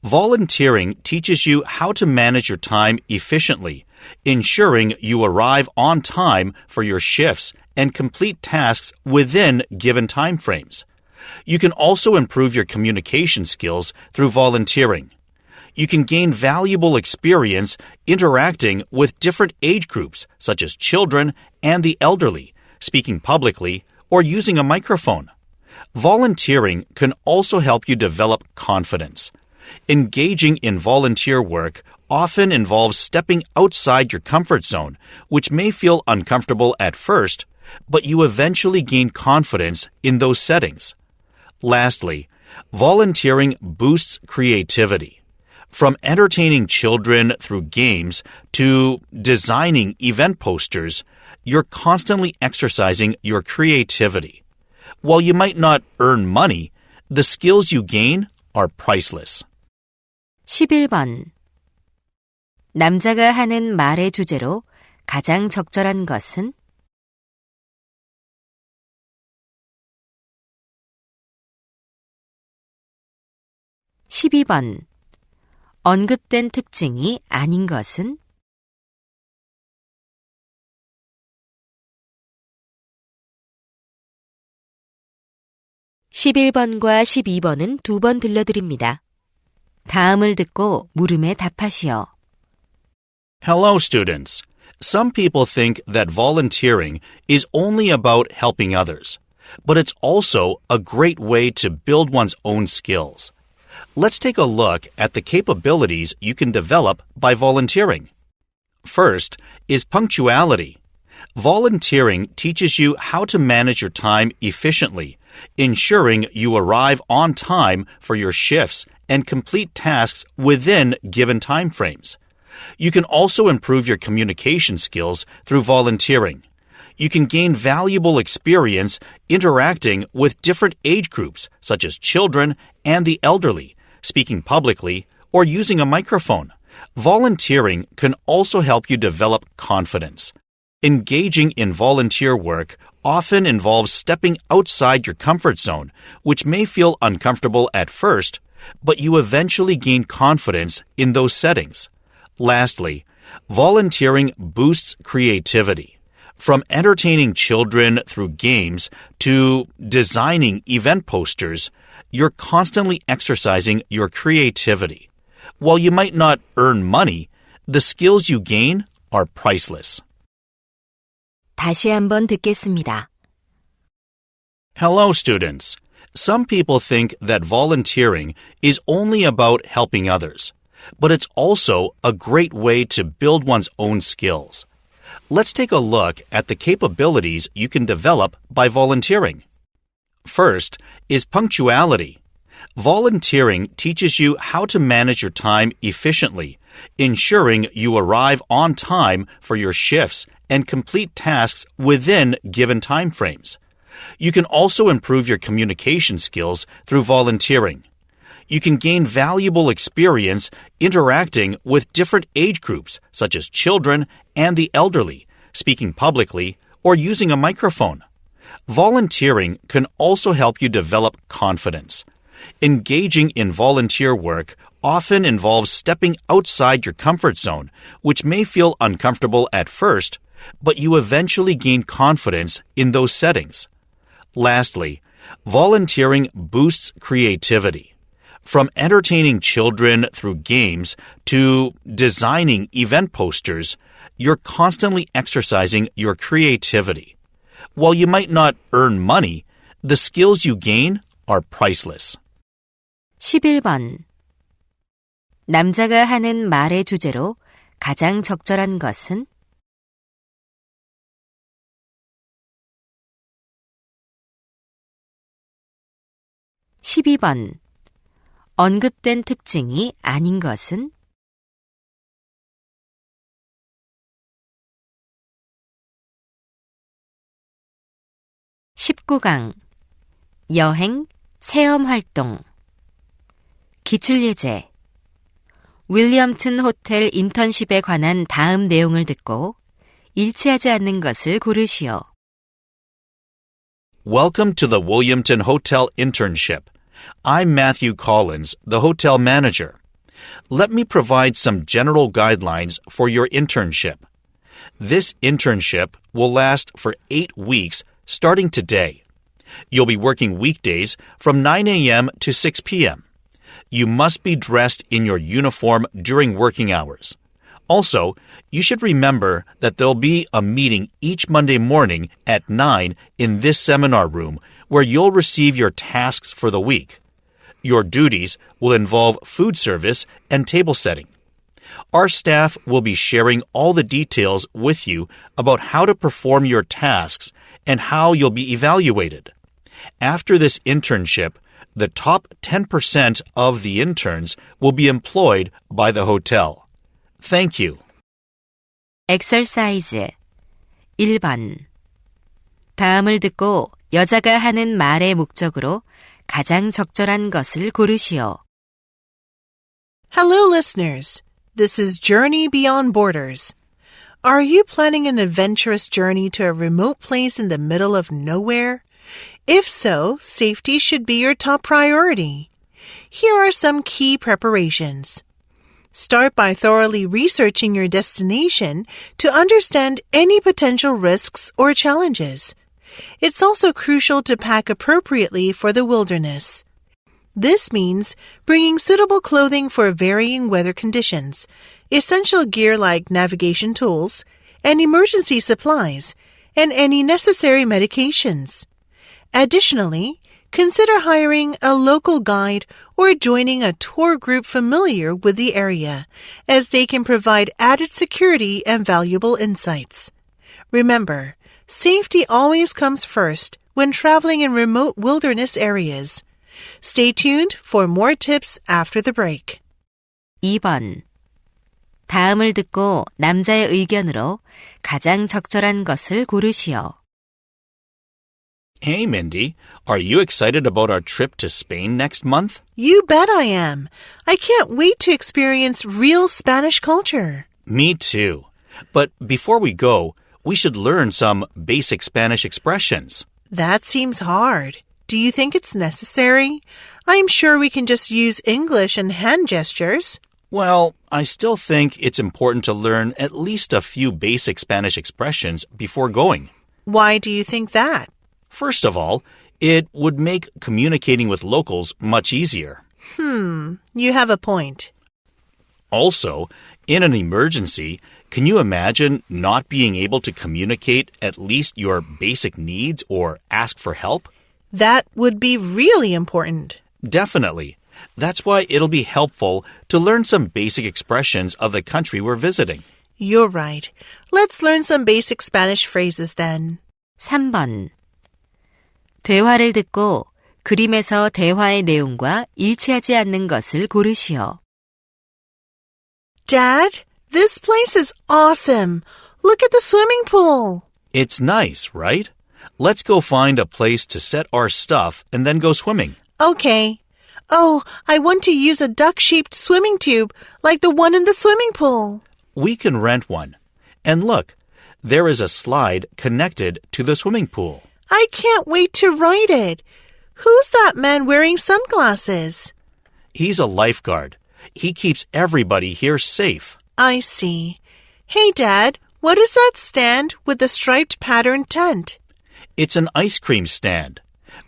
Volunteering teaches you how to manage your time efficiently, ensuring you arrive on time for your shifts and complete tasks within given time frames. You can also improve your communication skills through volunteering. You can gain valuable experience interacting with different age groups, such as children and the elderly, speaking publicly, or using a microphone. Volunteering can also help you develop confidence. Engaging in volunteer work often involves stepping outside your comfort zone, which may feel uncomfortable at first, but you eventually gain confidence in those settings. Lastly, volunteering boosts creativity. From entertaining children through games to designing event posters, you're constantly exercising your creativity. While you might not earn money, the skills you gain are priceless. 11번. 남자가 하는 말의 주제로 가장 적절한 것은? 12번. 언급된 특징이 아닌 것은? 11번과 12번은 두 번 들려드립니다. 다음을 듣고 물음에 답하시오. Hello, students. Some people think that volunteering is only about helping others, but it's also a great way to build one's own skills. Let's take a look at the capabilities you can develop by volunteering. First is punctuality. Volunteering teaches you how to manage your time efficiently, ensuring you arrive on time for your shifts and complete tasks within given time frames. You can also improve your communication skills through volunteering. You can gain valuable experience interacting with different age groups, such as children and the elderly, speaking publicly, or using a microphone. Volunteering can also help you develop confidence. Engaging in volunteer work often involves stepping outside your comfort zone, which may feel uncomfortable at first, but you eventually gain confidence in those settings. Lastly, volunteering boosts creativity. From entertaining children through games to designing event posters, you're constantly exercising your creativity. While you might not earn money, the skills you gain are priceless. 다시 한번 듣겠습니다. Hello, students. Some people think that volunteering is only about helping others, but it's also a great way to build one's own skills. Let's take a look at the capabilities you can develop by volunteering. First is punctuality. Volunteering teaches you how to manage your time efficiently, ensuring you arrive on time for your shifts and complete tasks within given time frames. You can also improve your communication skills through volunteering. You can gain valuable experience interacting with different age groups, such as children and the elderly, speaking publicly, or using a microphone. Volunteering can also help you develop confidence. Engaging in volunteer work often involves stepping outside your comfort zone, which may feel uncomfortable at first, but you eventually gain confidence in those settings. Lastly, volunteering boosts creativity. From entertaining children through games to designing event posters, you're constantly exercising your creativity. While you might not earn money, the skills you gain are priceless. 11번. 남자가 하는 말의 주제로 가장 적절한 것은? 12번. 언급된 특징이 아닌 것은? 19강. 여행, 체험활동. 기출예제. 윌리엄튼 호텔 인턴십에 관한 다음 내용을 듣고 일치하지 않는 것을 고르시오. Welcome to the Williamton Hotel Internship. I'm Matthew Collins, the hotel manager. Let me provide some general guidelines for your internship. This internship will last for 8 weeks starting today. You'll be working weekdays from 9 a.m. to 6 p.m. You must be dressed in your uniform during working hours. Also, you should remember that there'll be a meeting each Monday morning at 9 in this seminar room where you'll receive your tasks for the week. Your duties will involve food service and table setting. Our staff will be sharing all the details with you about how to perform your tasks and how you'll be evaluated. After this internship, the top 10% of the interns will be employed by the hotel. Thank you. Exercise 1번. 다음을 듣고 여자가 하는 말의 목적으로 가장 적절한 것을 고르시오. Hello, listeners. This is Journey Beyond Borders. Are you planning an adventurous journey to a remote place in the middle of nowhere? If so, safety should be your top priority. Here are some key preparations. Start by thoroughly researching your destination to understand any potential risks or challenges. It's also crucial to pack appropriately for the wilderness. This means bringing suitable clothing for varying weather conditions, essential gear like navigation tools, and emergency supplies, and any necessary medications. Additionally, consider hiring a local guide or joining a tour group familiar with the area, as they can provide added security and valuable insights. Remember, safety always comes first when traveling in remote wilderness areas. Stay tuned for more tips after the break. 2번. 다음을 듣고 남자의 의견으로 가장 적절한 것을 고르시오. Hey, Mindy. Are you excited about our trip to Spain next month? You bet I am. I can't wait to experience real Spanish culture. Me too. But before we go, we should learn some basic Spanish expressions. That seems hard. Do you think it's necessary? I'm sure we can just use English and hand gestures. Well, I still think it's important to learn at least a few basic Spanish expressions before going. Why do you think that? First of all, it would make communicating with locals much easier. You have a point. Also, in an emergency, can you imagine not being able to communicate at least your basic needs or ask for help? That would be really important. Definitely. That's why it'll be helpful to learn some basic expressions of the country we're visiting. You're right. Let's learn some basic Spanish phrases then. 3번. 대화를 듣고 그림에서 대화의 내용과 일치하지 않는 것을 고르시오. Dad, this place is awesome. Look at the swimming pool. It's nice, right? Let's go find a place to set our stuff and then go swimming. Okay. Oh, I want to use a duck-shaped swimming tube like the one in the swimming pool. We can rent one. And look, there is a slide connected to the swimming pool. I can't wait to ride it. Who's that man wearing sunglasses? He's a lifeguard. He keeps everybody here safe. I see. Hey, Dad, what is that stand with the striped pattern tent? It's an ice cream stand.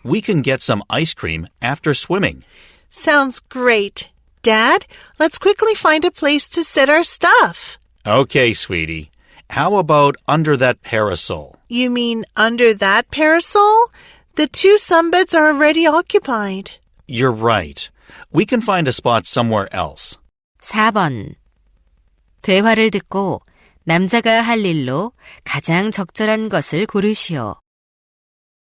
We can get some ice cream after swimming. Sounds great. Dad, let's quickly find a place to set our stuff. Okay, sweetie. How about under that parasol? You mean under that parasol? The 2 sunbeds are already occupied. You're right. We can find a spot somewhere else. 4번. 대화를 듣고 남자가 할 일로 가장 적절한 것을 고르시오.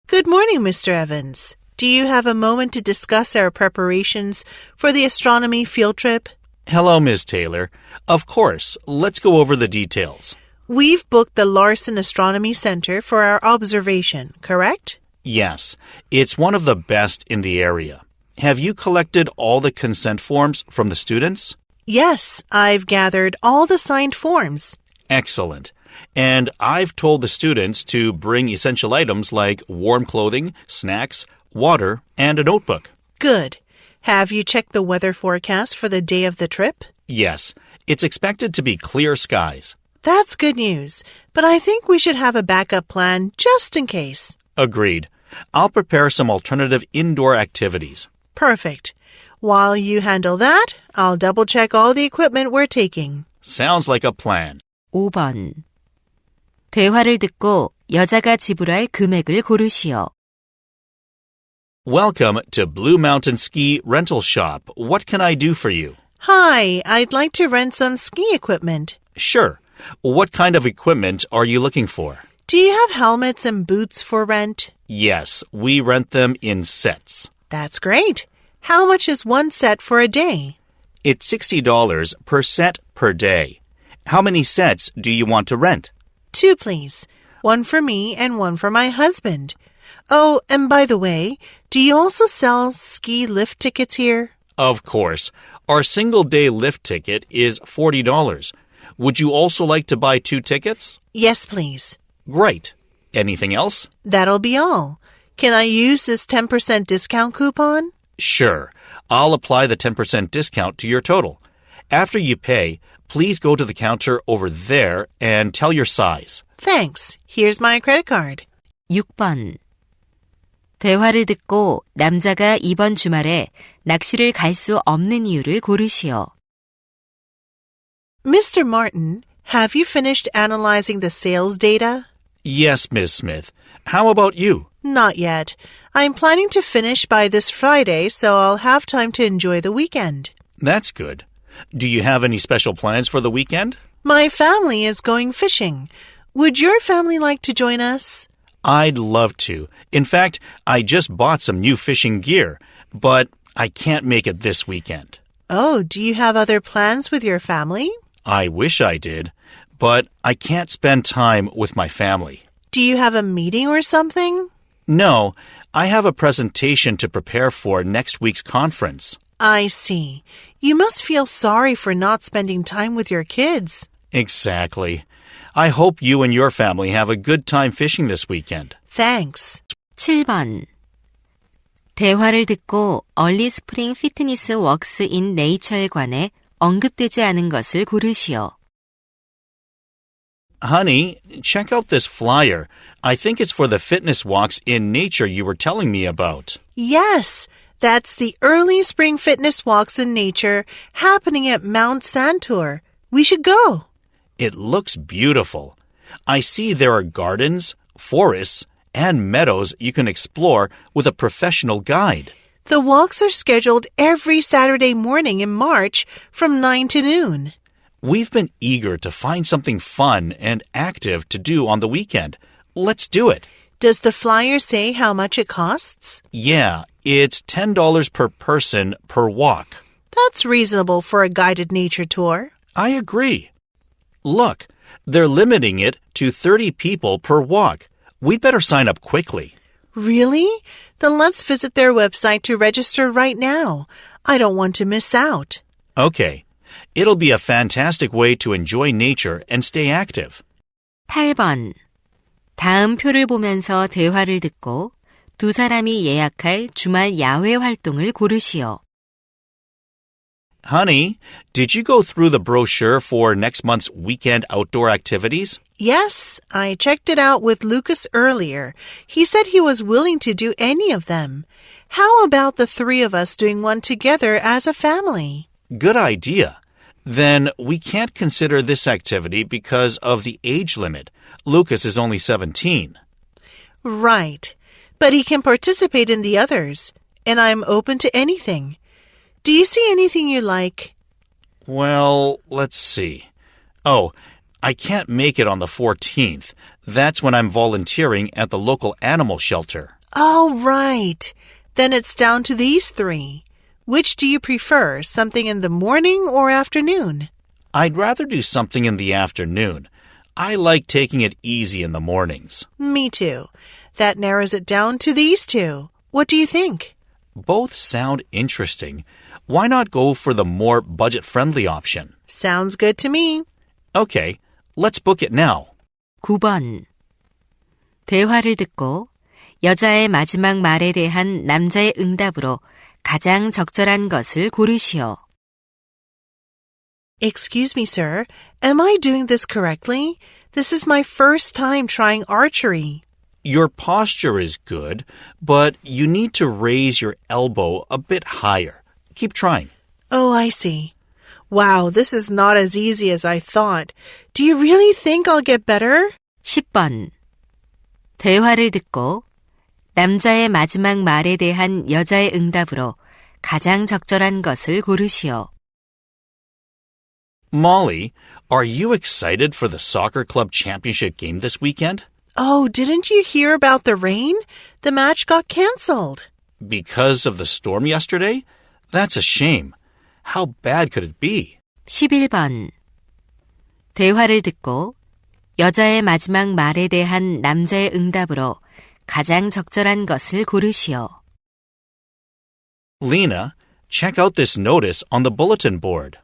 Good morning, Mr. Evans. Do you have a moment to discuss our preparations for the astronomy field trip? Hello, Ms. Taylor. Of course. Let's go over the details. We've booked the Larson Astronomy Center for our observation, correct? Yes. It's one of the best in the area. Have you collected all the consent forms from the students? Yes, I've gathered all the signed forms. Excellent. And I've told the students to bring essential items like warm clothing, snacks, water, and a notebook. Good. Have you checked the weather forecast for the day of the trip? Yes, it's expected to be clear skies. That's good news, but I think we should have a backup plan just in case. Agreed. I'll prepare some alternative indoor activities. Perfect. While you handle that, I'll double-check all the equipment we're taking. Sounds like a plan. 5번. 대화를 듣고 여자가 지불할 금액을 고르시오. Welcome to Blue Mountain Ski Rental Shop. What can I do for you? Hi, I'd like to rent some ski equipment. Sure. What kind of equipment are you looking for? Do you have helmets and boots for rent? Yes, we rent them in sets. That's great. How much is one set for a day? It's $60 per set per day. How many sets do you want to rent? 2, please. One for me and one for my husband. Oh, and by the way, do you also sell ski lift tickets here? Of course. Our single-day lift ticket is $40. Would you also like to buy 2 tickets? Yes, please. Great. Anything else? That'll be all. Can I use this 10% discount coupon? Sure. I'll apply the 10% discount to your total. After you pay, please go to the counter over there and tell your size. Thanks. Here's my credit card. 6번. 대화를 듣고 남자가 이번 주말에 낚시를 갈 수 없는 이유를 고르시오. Mr. Martin, have you finished analyzing the sales data? Yes, Ms. Smith. How about you? Not yet. I'm planning to finish by this Friday, so I'll have time to enjoy the weekend. That's good. Do you have any special plans for the weekend? My family is going fishing. Would your family like to join us? I'd love to. In fact, I just bought some new fishing gear, but I can't make it this weekend. Oh, do you have other plans with your family? I wish I did, but I can't spend time with my family. Do you have a meeting or something? No, I have a presentation to prepare for next week's conference. I see. You must feel sorry for not spending time with your kids. Exactly. I hope you and your family have a good time fishing this weekend. Thanks. 7번. 대화를 듣고 얼리 스프링 피트니스 웍스 인 네이처에 관해 언급되지 않은 것을 고르시오. Honey, check out this flyer. I think it's for the fitness walks in nature you were telling me about. Yes, that's the early spring fitness walks in nature happening at Mount Santur. We should go. It looks beautiful. I see there are gardens, forests, and meadows you can explore with a professional guide. The walks are scheduled every Saturday morning in March from 9 to noon. We've been eager to find something fun and active to do on the weekend. Let's do it. Does the flyer say how much it costs? Yeah, it's $10 per person per walk. That's reasonable for a guided nature tour. I agree. Look, they're limiting it to 30 people per walk. We'd better sign up quickly. Really? Then let's visit their website to register right now. I don't want to miss out. Okay. It'll be a fantastic way to enjoy nature and stay active. 8번. 다음 표를 보면서 대화를 듣고 두 사람이 예약할 주말 야외 활동을 고르시오. Honey, did you go through the brochure for next month's weekend outdoor activities? Yes, I checked it out with Lucas earlier. He said he was willing to do any of them. How about the 3 of us doing one together as a family? Good idea. Then we can't consider this activity because of the age limit. Lucas is only 17. Right. But he can participate in the others, and I'm open to anything. Do you see anything you like? Well, let's see. Oh, I can't make it on the 14th. That's when I'm volunteering at the local animal shelter. Oh, right. Then it's down to these 3. Which do you prefer, something in the morning or afternoon? I'd rather do something in the afternoon. I like taking it easy in the mornings. Me too. That narrows it down to these 2. What do you think? Both sound interesting. Why not go for the more budget-friendly option? Sounds good to me. Okay, let's book it now. 9번. 대화를 듣고 여자의 마지막 말에 대한 남자의 응답으로 가장 적절한 것을 고르시오. Excuse me, sir. Am I doing this correctly? This is my first time trying archery. Your posture is good, but you need to raise your elbow a bit higher. Keep trying. Oh, I see. Wow, this is not as easy as I thought. Do you really think I'll get better? 10번. 대화를 듣고 남자의 마지막 말에 대한 여자의 응답으로 가장 적절한 것을 고르시오. Molly, are you excited for the soccer club championship game this weekend? Oh, didn't you hear about the rain? The match got canceled. Because of the storm yesterday? That's a shame. How bad could it be? 11번. 대화를 듣고 여자의 마지막 말에 대한 남자의 응답으로 가장 적절한 것을 고르시오. Lena, check out this notice on the bulletin board.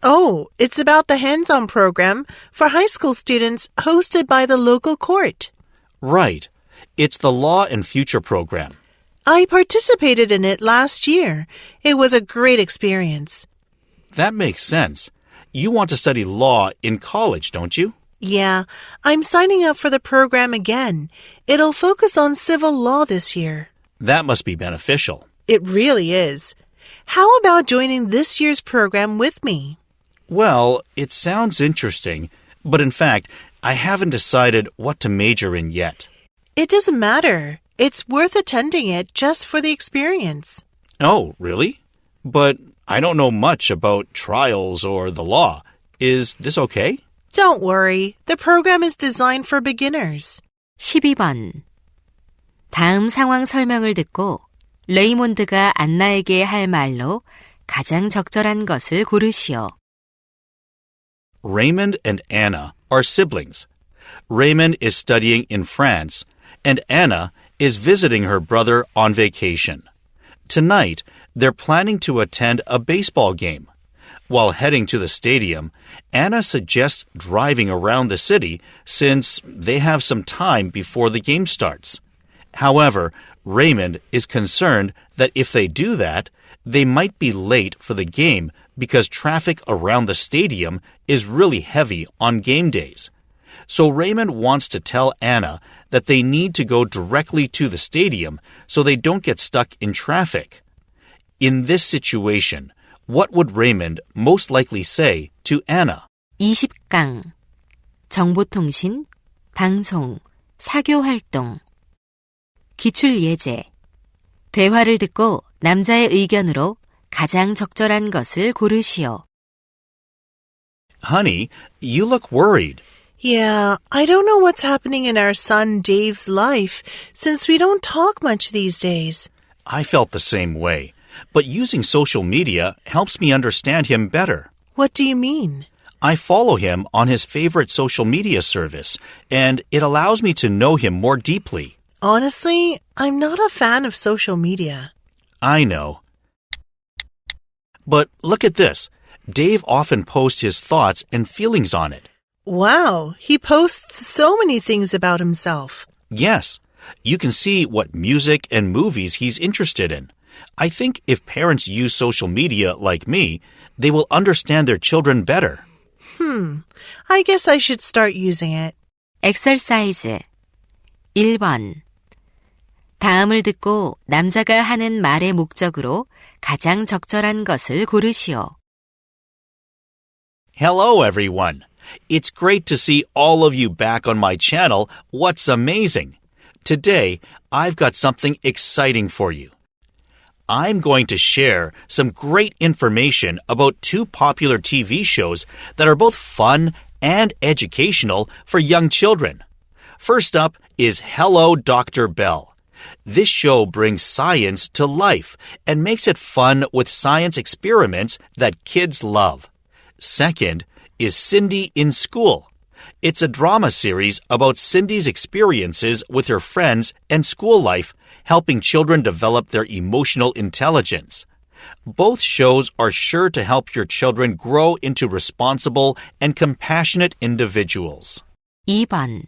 Oh, it's about the hands-on program for high school students hosted by the local court. Right. It's the Law and Future program. I participated in it last year. It was a great experience. That makes sense. You want to study law in college, don't you? Yeah, I'm signing up for the program again. It'll focus on civil law this year. That must be beneficial. It really is. How about joining this year's program with me? Well, it sounds interesting, but in fact, I haven't decided what to major in yet. It doesn't matter. It's worth attending it just for the experience. Oh, really? But I don't know much about trials or the law. Is this okay? Don't worry. The program is designed for beginners. 12번. 다음 상황 설명을 듣고 레이몬드가 안나에게 할 말로 가장 적절한 것을 고르시오. Raymond and Anna are siblings. Raymond is studying in France, and Anna is visiting her brother on vacation. Tonight, they're planning to attend a baseball game. While heading to the stadium, Anna suggests driving around the city since they have some time before the game starts. However, Raymond is concerned that if they do that, they might be late for the game because traffic around the stadium is really heavy on game days. So Raymond wants to tell Anna that they need to go directly to the stadium so they don't get stuck in traffic. In this situation, what would Raymond most likely say to Anna? 20강. 정보통신, 방송, 사교활동. 기출예제. 대화를 듣고 남자의 의견으로 가장 적절한 것을 고르시오. Honey, you look worried. Yeah, I don't know what's happening in our son Dave's life since we don't talk much these days. I felt the same way, but using social media helps me understand him better. What do you mean? I follow him on his favorite social media service, and it allows me to know him more deeply. Honestly, I'm not a fan of social media. I know. But look at this. Dave often posts his thoughts and feelings on it. Wow, he posts so many things about himself. Yes, you can see what music and movies he's interested in. I think if parents use social media like me, they will understand their children better. I guess I should start using it. 엑서사이즈. 1번. 다음을 듣고 남자가 하는 말의 목적으로 가장 적절한 것을 고르시오. Hello, everyone. It's great to see all of you back on my channel, What's Amazing. Today, I've got something exciting for you. I'm going to share some great information about two popular TV shows that are both fun and educational for young children. First up is Hello, Dr. Bell. This show brings science to life and makes it fun with science experiments that kids love. Second is Cindy in School. It's a drama series about Cindy's experiences with her friends and school life, helping children develop their emotional intelligence. Both shows are sure to help your children grow into responsible and compassionate individuals. 2번.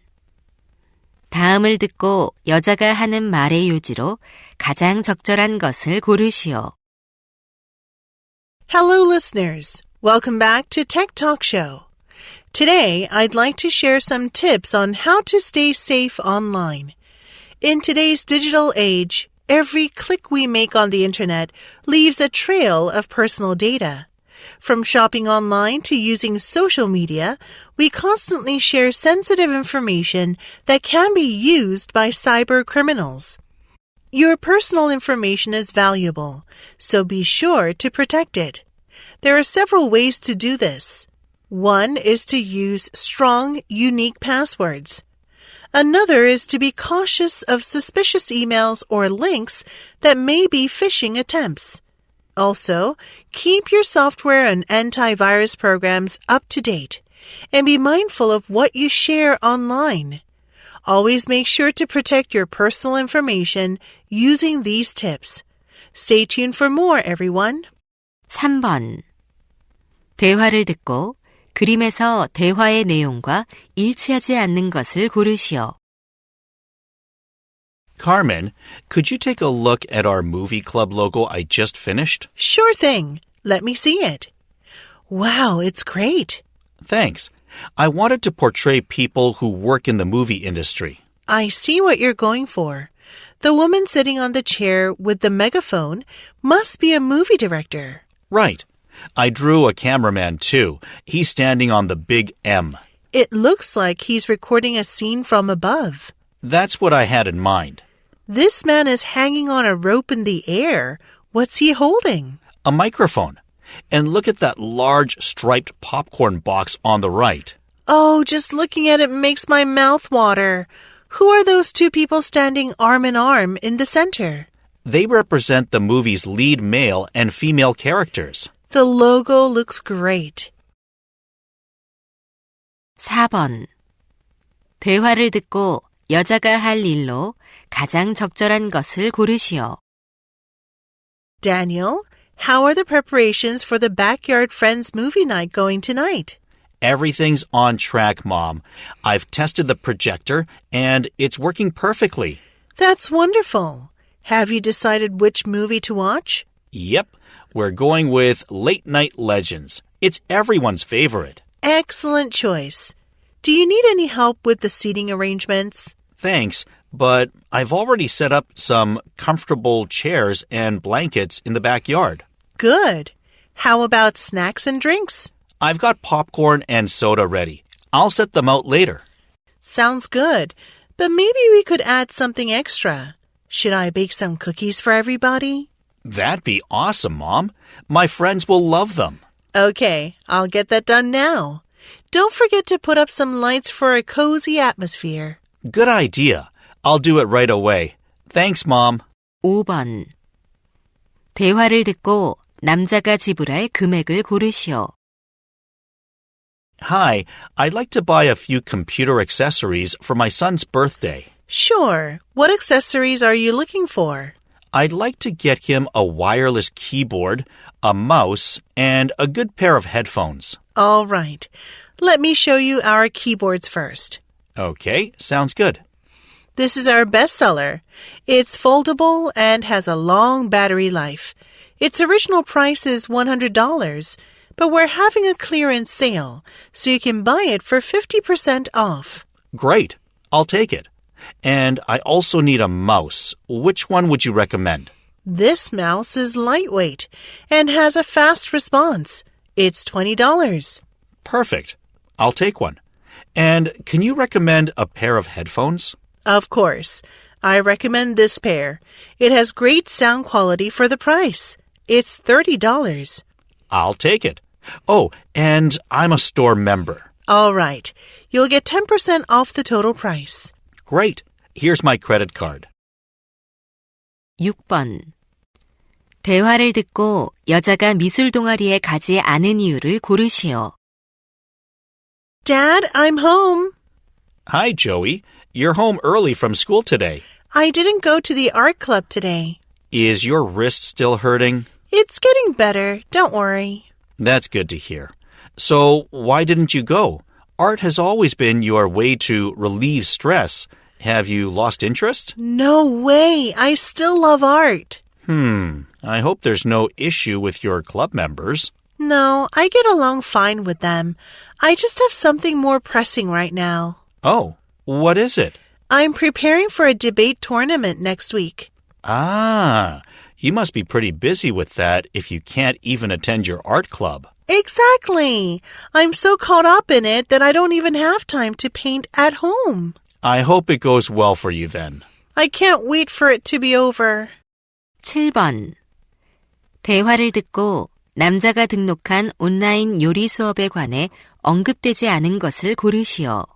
다음을 듣고 여자가 하는 말의 요지로 가장 적절한 것을 고르시오. Hello, listeners. Welcome back to Tech Talk Show. Today, I'd like to share some tips on how to stay safe online. In today's digital age, every click we make on the internet leaves a trail of personal data. From shopping online to using social media, we constantly share sensitive information that can be used by cyber criminals. Your personal information is valuable, so be sure to protect it. There are several ways to do this. One is to use strong, unique passwords. Another is to be cautious of suspicious emails or links that may be phishing attempts. Also, keep your software and antivirus programs up to date, and be mindful of what you share online. Always make sure to protect your personal information using these tips. Stay tuned for more, everyone. 3번. 대화를 듣고 그림에서 대화의 내용과 일치하지 않는 것을 고르시오. Carmen, could you take a look at our movie club logo I just finished? Sure thing. Let me see it. Wow, it's great. Thanks. I wanted to portray people who work in the movie industry. I see what you're going for. The woman sitting on the chair with the megaphone must be a movie director. Right. I drew a cameraman too. He's standing on the big M. It looks like he's recording a scene from above. That's what I had in mind. This man is hanging on a rope in the air. What's he holding? A microphone. And look at that large striped popcorn box on the right. Oh, just looking at it makes my mouth water. Who are those two people standing arm in arm in the center? They represent the movie's lead male and female characters. The logo looks great. 4번. 대화를 듣고 여자가 할 일로 가장 적절한 것을 고르시오. Daniel, how are the preparations for the Backyard Friends movie night going tonight? Everything's on track, Mom. I've tested the projector, and it's working perfectly. That's wonderful. Have you decided which movie to watch? Yep, we're going with Late Night Legends. It's everyone's favorite. Excellent choice. Do you need any help with the seating arrangements? Thanks, but I've already set up some comfortable chairs and blankets in the backyard. Good. How about snacks and drinks? I've got popcorn and soda ready. I'll set them out later. Sounds good, but maybe we could add something extra. Should I bake some cookies for everybody? That'd be awesome, Mom. My friends will love them. Okay, I'll get that done now. Don't forget to put up some lights for a cozy atmosphere. Good idea. I'll do it right away. Thanks, Mom. 5번. 대화를 듣고 남자가 지불할 금액을 고르시오. Hi, I'd like to buy a few computer accessories for my son's birthday. Sure. What accessories are you looking for? I'd like to get him a wireless keyboard, a mouse, and a good pair of headphones. All right. Let me show you our keyboards first. Okay, sounds good. This is our bestseller. It's foldable and has a long battery life. Its original price is $100, but we're having a clearance sale, so you can buy it for 50% off. Great. I'll take it. And I also need a mouse. Which one would you recommend? This mouse is lightweight and has a fast response. It's $20. Perfect. I'll take one. And can you recommend a pair of headphones? Of course. I recommend this pair. It has great sound quality for the price. It's $30. I'll take it. Oh, and I'm a store member. All right. You'll get 10% off the total price. Great. Here's my credit card. 6번. 대화를 듣고 여자가 미술 동아리에 가지 않은 이유를 고르시오. Dad, I'm home. Hi, Joey. You're home early from school today. I didn't go to the art club today. Is your wrist still hurting? It's getting better. Don't worry. That's good to hear. So, why didn't you go? Art has always been your way to relieve stress. Have you lost interest? No way. I still love art. I hope there's no issue with your club members. No, I get along fine with them. I just have something more pressing right now. Oh, what is it? I'm preparing for a debate tournament next week. Ah, you must be pretty busy with that if you can't even attend your art club. Exactly. I'm so caught up in it that I don't even have time to paint at home. I hope it goes well for you then. I can't wait for it to be over. 7번. 대화를 듣고 남자가 등록한 온라인 요리 수업에 관해 언급되지 않은 것을 고르시오.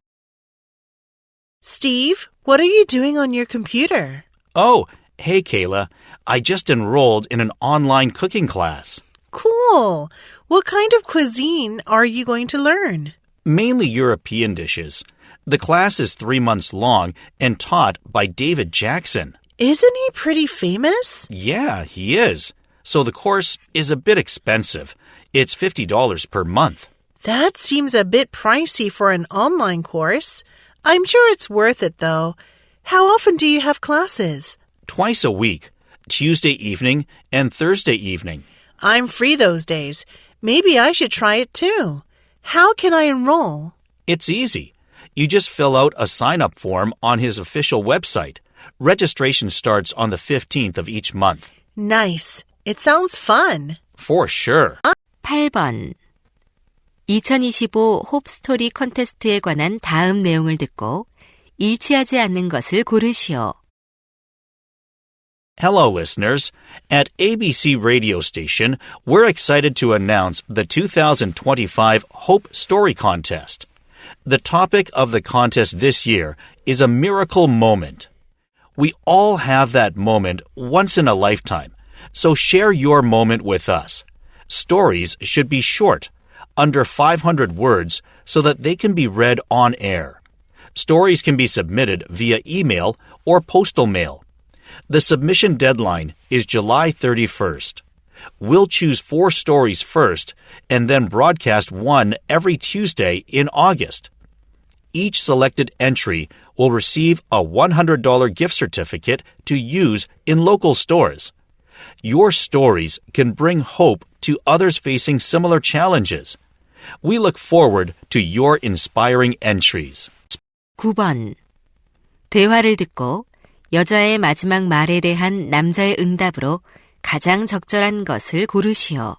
Steve, what are you doing on your computer? Oh, hey Kayla. I just enrolled in an online cooking class. Cool. What kind of cuisine are you going to learn? Mainly European dishes. The class is 3 months long and taught by David Jackson. Isn't he pretty famous? Yeah, he is. So the course is a bit expensive. It's $50 per month. That seems a bit pricey for an online course. I'm sure it's worth it, though. How often do you have classes? Twice a week, Tuesday evening and Thursday evening. I'm free those days. Maybe I should try it too. How can I enroll? It's easy. You just fill out a sign-up form on his official website. Registration starts on the 15th of each month. Nice. It sounds fun. For sure. 8번. 2025 홉 스토리 컨테스트에 관한 다음 내용을 듣고 일치하지 않는 것을 고르시오. Hello, listeners. At ABC radio station, we're excited to announce the 2025 Hope Story Contest. The topic of the contest this year is a miracle moment. We all have that moment once in a lifetime, so share your moment with us. Stories should be short, under 500 words, so that they can be read on air. Stories can be submitted via email or postal mail. The submission deadline is July 31st. We'll choose 4 stories first and then broadcast one every Tuesday in August. Each selected entry will receive a $100 gift certificate to use in local stores. Your stories can bring hope to others facing similar challenges. We look forward to your inspiring entries. 9번. 대화를 듣고 여자의 마지막 말에 대한 남자의 응답으로 가장 적절한 것을 고르시오.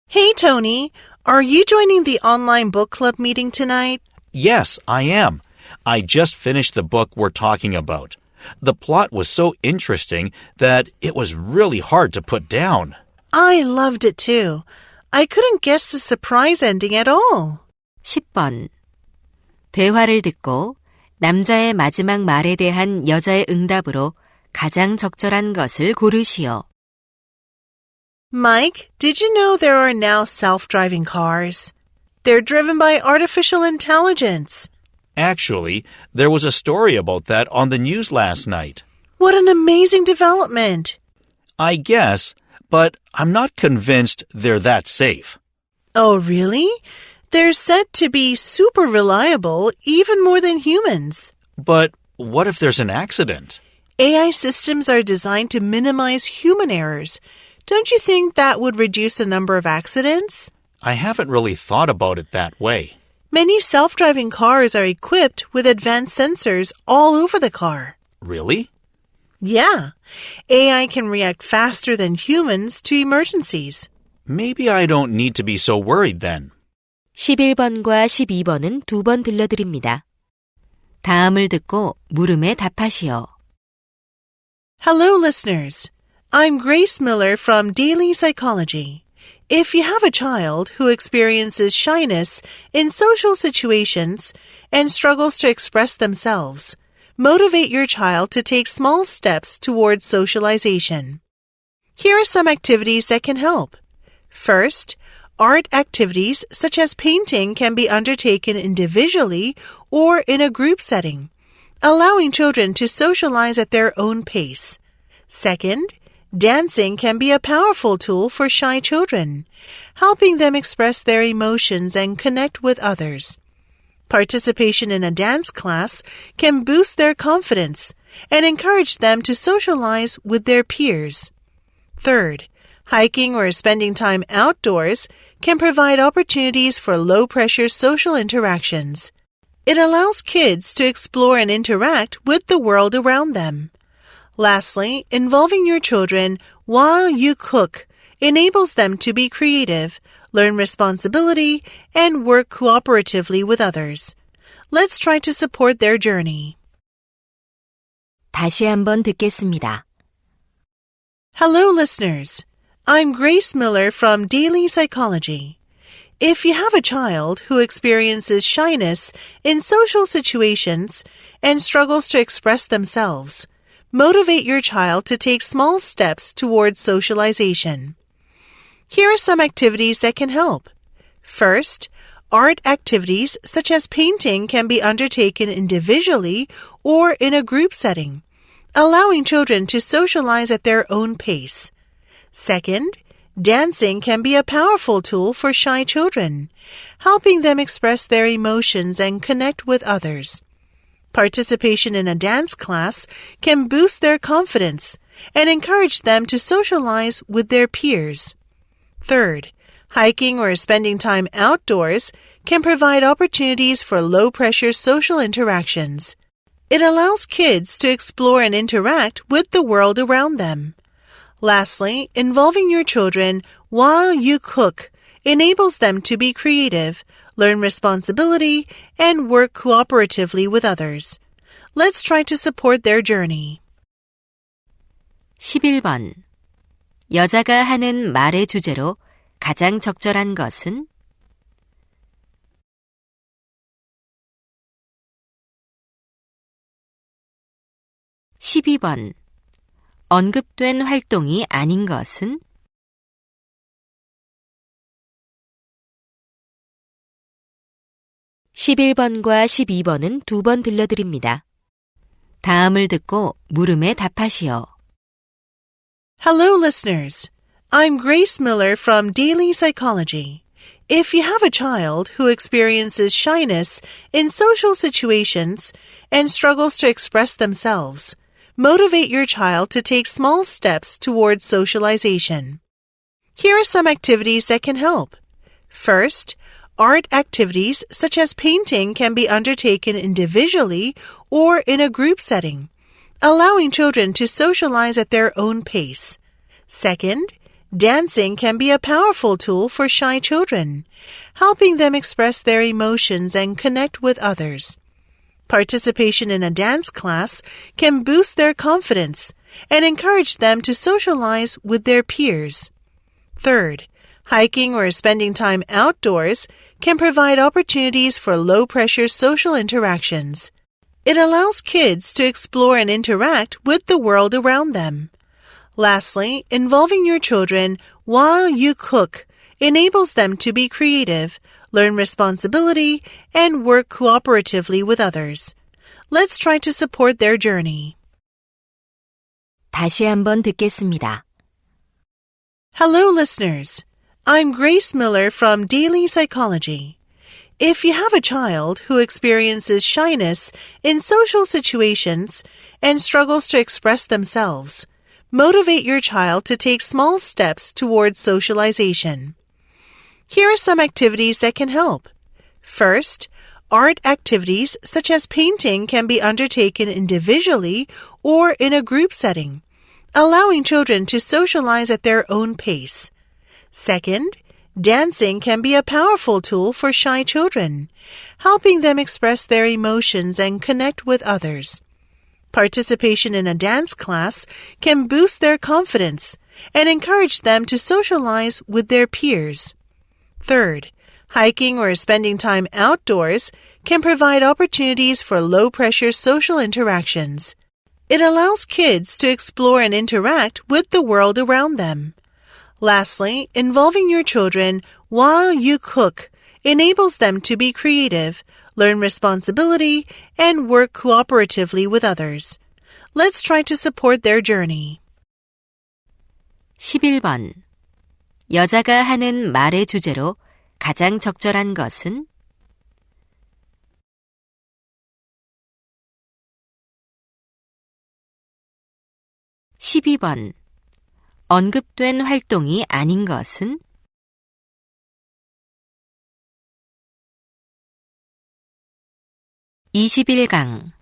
Hey, Tony. Are you joining the online book club meeting tonight? Yes, I am. I just finished the book we're talking about. The plot was so interesting that it was really hard to put down. I loved it too. I couldn't guess the surprise ending at all. 10번. 대화를 듣고 남자의 마지막 말에 대한 여자의 응답으로 가장 적절한 것을 고르시오. Mike, did you know there are now self-driving cars? They're driven by artificial intelligence. Actually, there was a story about that on the news last night. What an amazing development. I guess, but I'm not convinced they're that safe. Oh, really? They're said to be super reliable, even more than humans. But what if there's an accident? AI systems are designed to minimize human errors. Don't you think that would reduce the number of accidents? I haven't really thought about it that way. Many self-driving cars are equipped with advanced sensors all over the car. Really? Yeah. AI can react faster than humans to emergencies. Maybe I don't need to be so worried then. 11번과 12번은 2번 들려드립니다. 다음을 듣고 물음에 답하시오. Hello, listeners. I'm Grace Miller from Daily Psychology. If you have a child who experiences shyness in social situations and struggles to express themselves, motivate your child to take small steps towards socialization. Here are some activities that can help. First, art activities such as painting can be undertaken individually or in a group setting, allowing children to socialize at their own pace. Second, dancing can be a powerful tool for shy children, helping them express their emotions and connect with others. Participation in a dance class can boost their confidence and encourage them to socialize with their peers. Third, hiking or spending time outdoors can provide opportunities for low-pressure social interactions. It allows kids to explore and interact with the world around them. Lastly, involving your children while you cook enables them to be creative, learn responsibility, and work cooperatively with others. Let's try to support their journey. 다시 한번 듣겠습니다. Hello, listeners. I'm Grace Miller from Daily Psychology. If you have a child who experiences shyness in social situations and struggles to express themselves, motivate your child to take small steps towards socialization. Here are some activities that can help. First, art activities such as painting can be undertaken individually or in a group setting, allowing children to socialize at their own pace. Second, dancing can be a powerful tool for shy children, helping them express their emotions and connect with others. Participation in a dance class can boost their confidence and encourage them to socialize with their peers. Third, hiking or spending time outdoors can provide opportunities for low-pressure social interactions. It allows kids to explore and interact with the world around them. Lastly, involving your children while you cook enables them to be creative, learn responsibility, and work cooperatively with others. Let's try to support their journey. 11번. 여자가 하는 말의 주제로 가장 적절한 것은? 12번. 언급된 활동이 아닌 것은? 11번과 12번은 두 번 들려드립니다. 다음을 듣고 물음에 답하시오. Hello, listeners. I'm Grace Miller from Daily Psychology. If you have a child who experiences shyness in social situations and struggles to express themselves, motivate your child to take small steps towards socialization. Here are some activities that can help. First, art activities such as painting can be undertaken individually or in a group setting, allowing children to socialize at their own pace. Second, dancing can be a powerful tool for shy children, helping them express their emotions and connect with others. Participation in a dance class can boost their confidence and encourage them to socialize with their peers. Third, hiking or spending time outdoors can provide opportunities for low-pressure social interactions. It allows kids to explore and interact with the world around them. Lastly, involving your children while you cook enables them to be creative, learn responsibility, and work cooperatively with others. Let's try to support their journey. 다시 한번 듣겠습니다. Hello, listeners. I'm Grace Miller from Daily Psychology. If you have a child who experiences shyness in social situations and struggles to express themselves, motivate your child to take small steps towards socialization. Here are some activities that can help. First, art activities such as painting can be undertaken individually or in a group setting, allowing children to socialize at their own pace. Second, dancing can be a powerful tool for shy children, helping them express their emotions and connect with others. Participation in a dance class can boost their confidence and encourage them to socialize with their peers. Third, hiking or spending time outdoors can provide opportunities for low-pressure social interactions. It allows kids to explore and interact with the world around them. Lastly, involving your children while you cook enables them to be creative, learn responsibility, and work cooperatively with others. Let's try to support their journey. 11번. 여자가 하는 말의 주제로 가장 적절한 것은? 12번. 언급된 활동이 아닌 것은? 21강.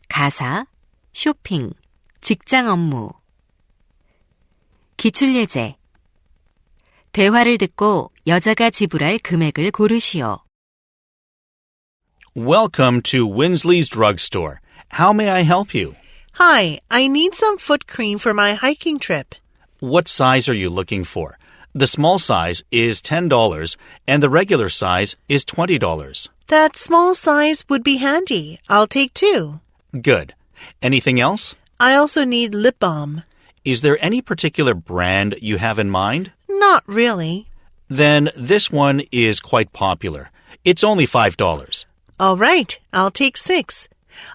가사, 쇼핑, 직장 업무. 기출예제. 대화를 듣고 여자가 지불할 금액을 고르시오. Welcome to Winsley's Drugstore. How may I help you? Hi, I need some foot cream for my hiking trip. What size are you looking for? The small size is $10 and the regular size is $20. That small size would be handy. I'll take 2. Good. Anything else? I also need lip balm. Is there any particular brand you have in mind? Not really. Then this one is quite popular. It's only $5. All right, I'll take 6.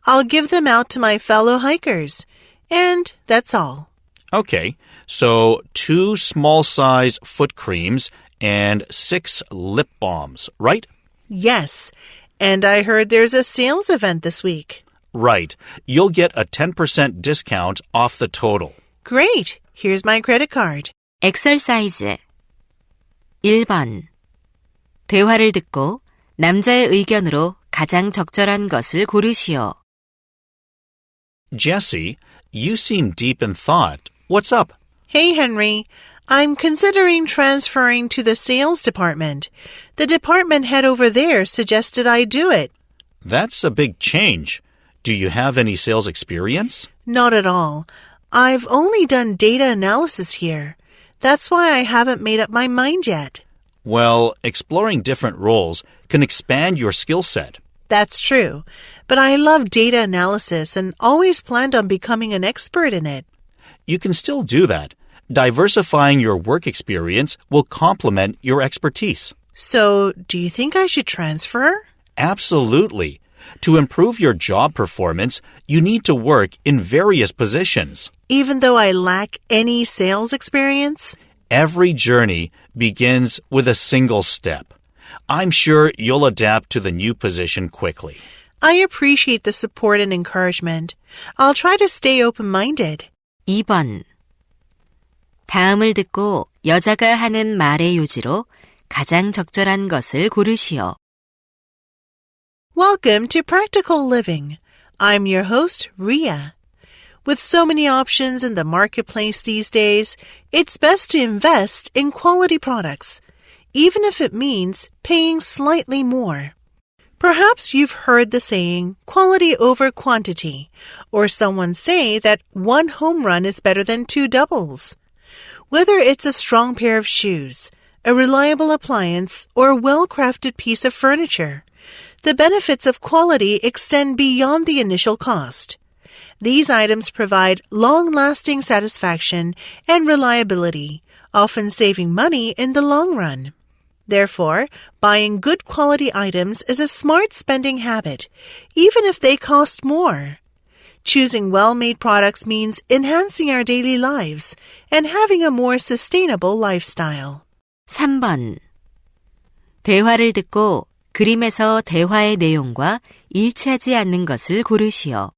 I'll give them out to my fellow hikers. And that's all. Okay, so 2 small-size foot creams and 6 lip balms, right? Yes, and I heard there's a sales event this week. Right. You'll get a 10% discount off the total. Great. Here's my credit card. 엑서사이즈. 1번. 대화를 듣고 남자의 의견으로 가장 적절한 것을 고르시오. Jesse, you seem deep in thought. What's up? Hey, Henry. I'm considering transferring to the sales department. The department head over there suggested I do it. That's a big change. Do you have any sales experience? Not at all. I've only done data analysis here. That's why I haven't made up my mind yet. Well, exploring different roles can expand your skill set. That's true. But I love data analysis and always planned on becoming an expert in it. You can still do that. Diversifying your work experience will complement your expertise. So, do you think I should transfer? Absolutely. To improve your job performance, you need to work in various positions. Even though I lack any sales experience? Every journey begins with a single step. I'm sure you'll adapt to the new position quickly. I appreciate the support and encouragement. I'll try to stay open-minded. 2번. 다음을 듣고 여자가 하는 말의 요지로 가장 적절한 것을 고르시오. Welcome to Practical Living. I'm your host, Ria. With so many options in the marketplace these days, it's best to invest in quality products, even if it means paying slightly more. Perhaps you've heard the saying, quality over quantity, or someone say that 1 home run is better than 2 doubles. Whether it's a strong pair of shoes, a reliable appliance, or a well-crafted piece of furniture, the benefits of quality extend beyond the initial cost. These items provide long-lasting satisfaction and reliability, often saving money in the long run. Therefore, buying good quality items is a smart spending habit, even if they cost more. Choosing well-made products means enhancing our daily lives and having a more sustainable lifestyle. 3번. 대화를 듣고 그림에서 대화의 내용과 일치하지 않는 것을 고르시오.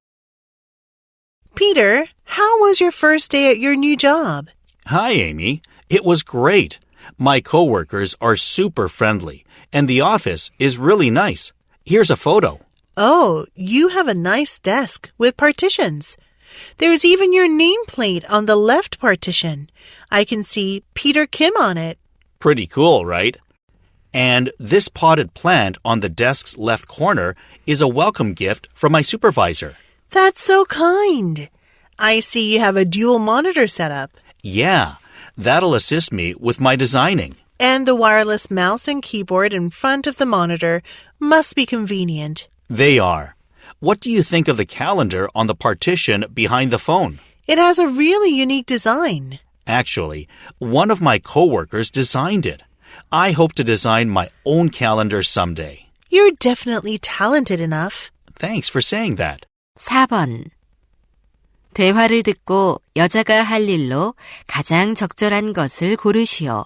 Peter, how was your first day at your new job? Hi, Amy. It was great. My coworkers are super friendly, and the office is really nice. Here's a photo. Oh, you have a nice desk with partitions. There's even your nameplate on the left partition. I can see Peter Kim on it. Pretty cool, right? And this potted plant on the desk's left corner is a welcome gift from my supervisor. That's so kind. I see you have a dual monitor setup. Yeah, that'll assist me with my designing. And the wireless mouse and keyboard in front of the monitor must be convenient. They are. What do you think of the calendar on the partition behind the phone? It has a really unique design. Actually, one of my coworkers designed it. I hope to design my own calendar someday. You're definitely talented enough. Thanks for saying that. 4번. 대화를 듣고 여자가 할 일로 가장 적절한 것을 고르시오.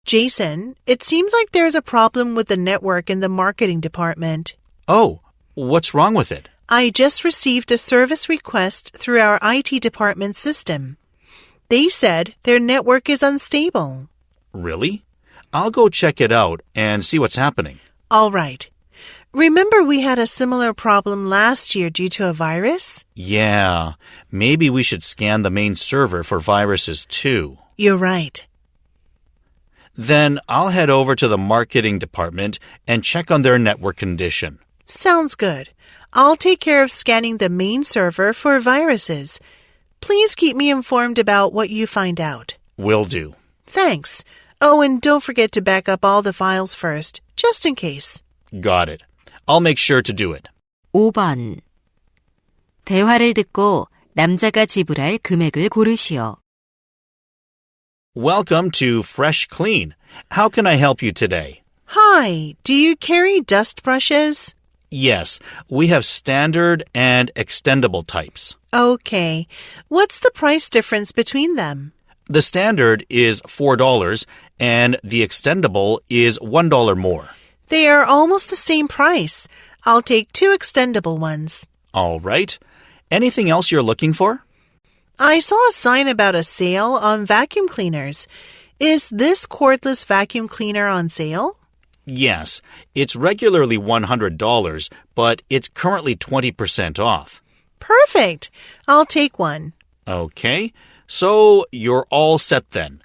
Jason, it seems like there's a problem with the network in the marketing department. Oh, what's wrong with it? I just received a service request through our IT department system. They said their network is unstable. Really? I'll go check it out and see what's happening. All right. Remember we had a similar problem last year due to a virus? Yeah, maybe we should scan the main server for viruses too. You're right. Then I'll head over to the marketing department and check on their network condition. Sounds good. I'll take care of scanning the main server for viruses. Please keep me informed about what you find out. Will do. Thanks. Oh, and don't forget to back up all the files first, just in case. Got it. I'll make sure to do it. 5번. 대화를 듣고 남자가 지불할 금액을 고르시오. Welcome to Fresh Clean. How can I help you today? Hi, do you carry dust brushes? Yes, we have standard and extendable types. Okay. What's the price difference between them? The standard is $4 and the extendable is $1 more. They are almost the same price. I'll take 2 extendable ones. All right. Anything else you're looking for? I saw a sign about a sale on vacuum cleaners. Is this cordless vacuum cleaner on sale? Yes, it's regularly $100, but it's currently 20% off. Perfect. I'll take one. Okay, so you're all set then.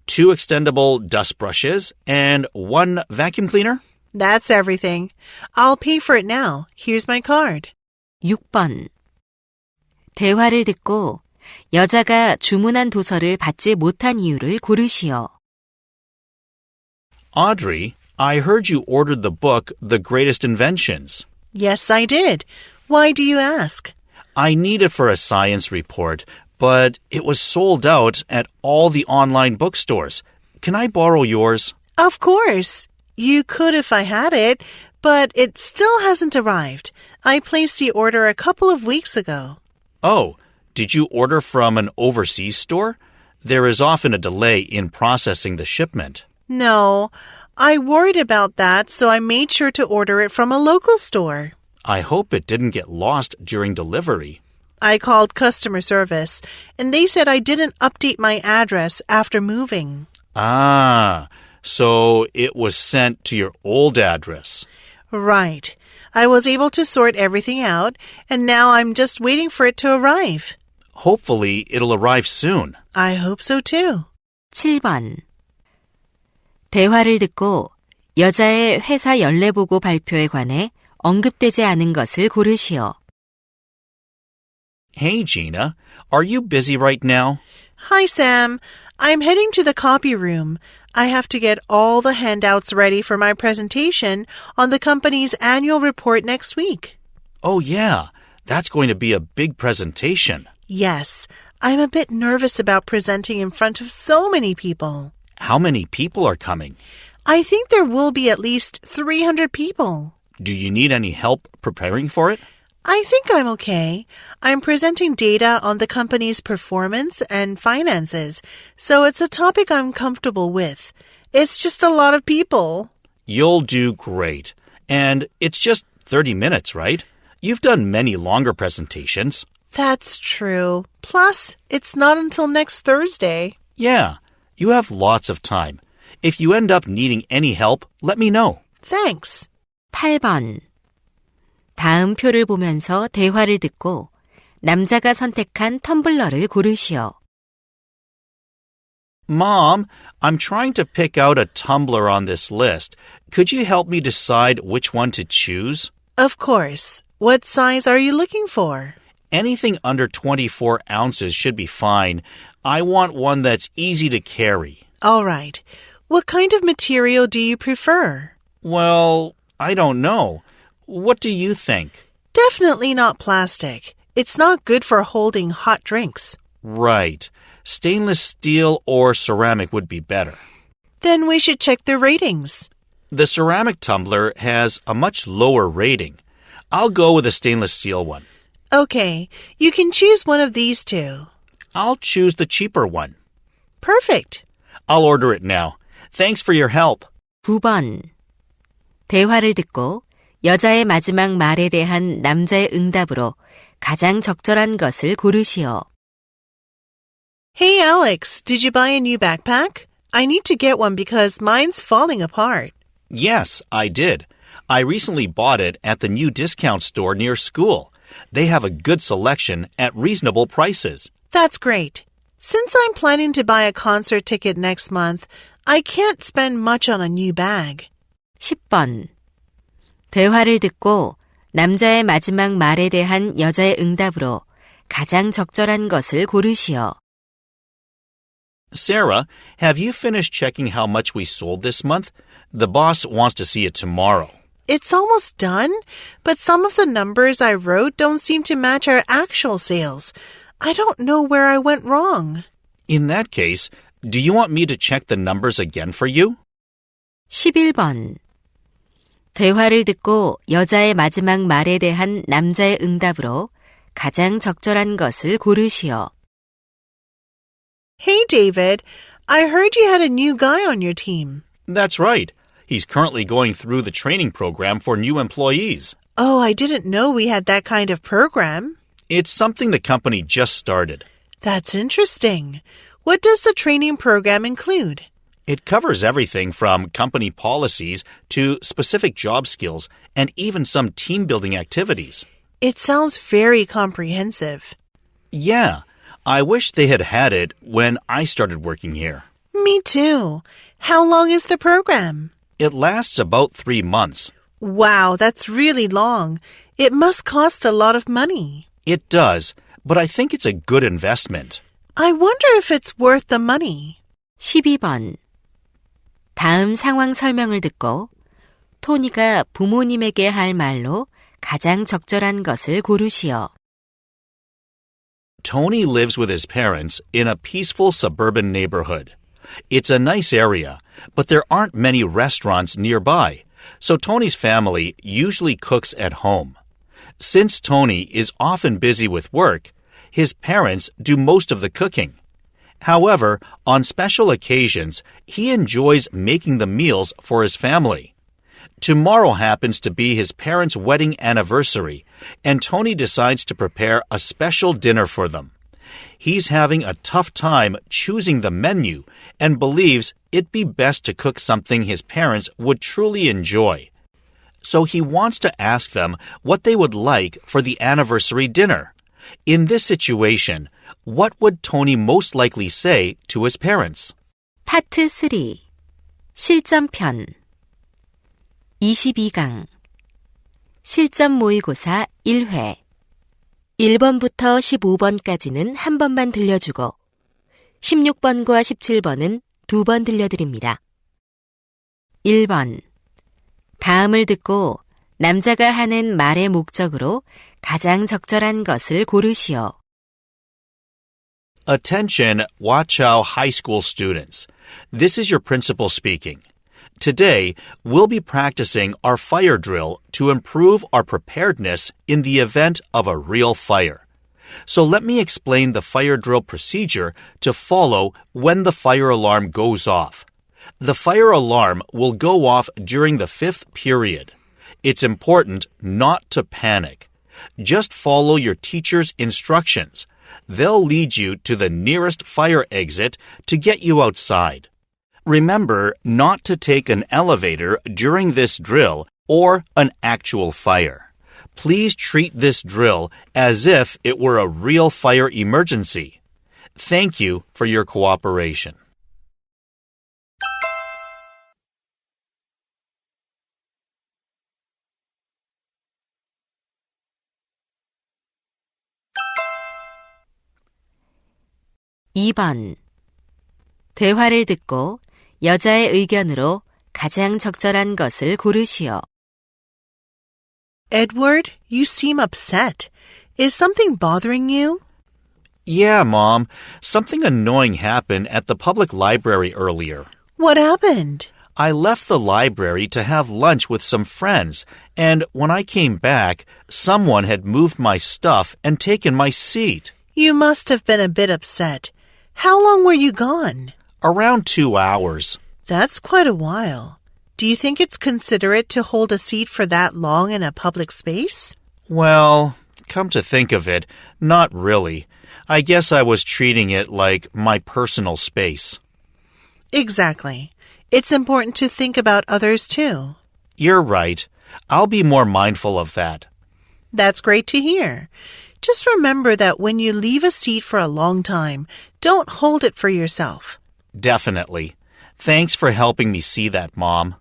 2 extendable dust brushes and 1 vacuum cleaner? That's everything. I'll pay for it now. Here's my card. 6번. 대화를 듣고 여자가 주문한 도서를 받지 못한 이유를 고르시오. Audrey, I heard you ordered the book The Greatest Inventions. Yes, I did. Why do you ask? I need it for a science report, but it was sold out at all the online bookstores. Can I borrow yours? Of course. You could if I had it, but it still hasn't arrived. I placed the order a couple of weeks ago. Oh, did you order from an overseas store? There is often a delay in processing the shipment. No, I worried about that, so I made sure to order it from a local store. I hope it didn't get lost during delivery. I called customer service, and they said I didn't update my address after moving. Ah, so it was sent to your old address. Right. I was able to sort everything out, and now I'm just waiting for it to arrive. Hopefully, it'll arrive soon. I hope so too. 7번. 대화를 듣고 여자의 회사 연례보고 발표에 관해 언급되지 않은 것을 고르시오. Hey, Gina, are you busy right now? Hi, Sam. I'm heading to the copy room. I have to get all the handouts ready for my presentation on the company's annual report next week. Oh, yeah. That's going to be a big presentation. Yes, I'm a bit nervous about presenting in front of so many people. How many people are coming? I think there will be at least 300 people. Do you need any help preparing for it? I think I'm okay. I'm presenting data on the company's performance and finances, so it's a topic I'm comfortable with. It's just a lot of people. You'll do great. And it's just 30 minutes, right? You've done many longer presentations. That's true. Plus, it's not until next Thursday. Yeah, you have lots of time. If you end up needing any help, let me know. Thanks. 8번. 다음 표를 보면서 대화를 듣고 남자가 선택한 텀블러를 고르시오. Mom, I'm trying to pick out a tumbler on this list. Could you help me decide which one to choose? Of course. What size are you looking for? Anything under 24 ounces should be fine. I want one that's easy to carry. All right. What kind of material do you prefer? Well, I don't know. What do you think? Definitely not plastic. It's not good for holding hot drinks. Right. Stainless steel or ceramic would be better. Then we should check the ratings. The ceramic tumbler has a much lower rating. I'll go with a stainless steel one. Okay, you can choose one of these two. I'll choose the cheaper one. Perfect. I'll order it now. Thanks for your help. 9번. 대화를 듣고 여자의 마지막 말에 대한 남자의 응답으로 가장 적절한 것을 고르시오. Hey Alex, did you buy a new backpack? I need to get one because mine's falling apart. Yes, I did. I recently bought it at the new discount store near school. They have a good selection at reasonable prices. That's great. Since I'm planning to buy a concert ticket next month, I can't spend much on a new bag. 10번. 대화를 듣고 남자의 마지막 말에 대한 여자의 응답으로 가장 적절한 것을 고르시오. Sarah, have you finished checking how much we sold this month? The boss wants to see it tomorrow. It's almost done, but some of the numbers I wrote don't seem to match our actual sales. I don't know where I went wrong. In that case, do you want me to check the numbers again for you? 11번. 대화를 듣고 여자의 마지막 말에 대한 남자의 응답으로 가장 적절한 것을 고르시오. Hey David, I heard you had a new guy on your team. That's right. He's currently going through the training program for new employees. Oh, I didn't know we had that kind of program. It's something the company just started. That's interesting. What does the training program include? It covers everything from company policies to specific job skills and even some team-building activities. It sounds very comprehensive. Yeah, I wish they had had it when I started working here. Me too. How long is the program? It lasts about 3 months. Wow, that's really long. It must cost a lot of money. It does, but I think it's a good investment. I wonder if it's worth the money. 12번. 다음 상황 설명을 듣고 토니가 부모님에게 할 말로 가장 적절한 것을 고르시오. Tony lives with his parents in a peaceful suburban neighborhood. It's a nice area, but there aren't many restaurants nearby, so Tony's family usually cooks at home. Since Tony is often busy with work, his parents do most of the cooking. However, on special occasions, he enjoys making the meals for his family. Tomorrow happens to be his parents' wedding anniversary, and Tony decides to prepare a special dinner for them. He's having a tough time choosing the menu and believes it'd be best to cook something his parents would truly enjoy. So he wants to ask them what they would like for the anniversary dinner. In this situation, what would Tony most likely say to his parents? 파트 3. 실전편 22강 실전 모의고사 1회 1번부터 15번까지는 한 번만 들려주고 16번과 17번은 2번 들려드립니다. 1번. 다음을 듣고 남자가 하는 말의 목적으로 가장 적절한 것을 고르시오. Attention, Wachau High School students. This is your principal speaking. Today, we'll be practicing our fire drill to improve our preparedness in the event of a real fire. So let me explain the fire drill procedure to follow when the fire alarm goes off. The fire alarm will go off during the 5th period. It's important not to panic. Just follow your teacher's instructions. They'll lead you to the nearest fire exit to get you outside. Remember not to take an elevator during this drill or an actual fire. Please treat this drill as if it were a real fire emergency. Thank you for your cooperation. (2번) 대화를 듣고 여자의 의견으로 가장 적절한 것을 고르시오. Edward, you seem upset. Is something bothering you? Yeah, Mom. Something annoying happened at the public library earlier. What happened? I left the library to have lunch with some friends, and when I came back, someone had moved my stuff and taken my seat. You must have been a bit upset. How long were you gone? Around 2 hours. That's quite a while. Do you think it's considerate to hold a seat for that long in a public space? Well, come to think of it, not really. I guess I was treating it like my personal space. Exactly. It's important to think about others too. You're right. I'll be more mindful of that. That's great to hear. Just remember that when you leave a seat for a long time, don't hold it for yourself. Definitely. Thanks for helping me see that, Mom.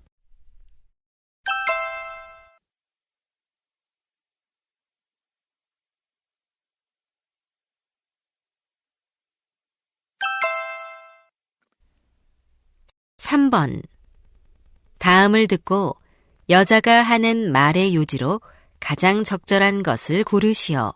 (3번) 다음을 듣고 여자가 하는 말의 요지로 가장 적절한 것을 고르시오.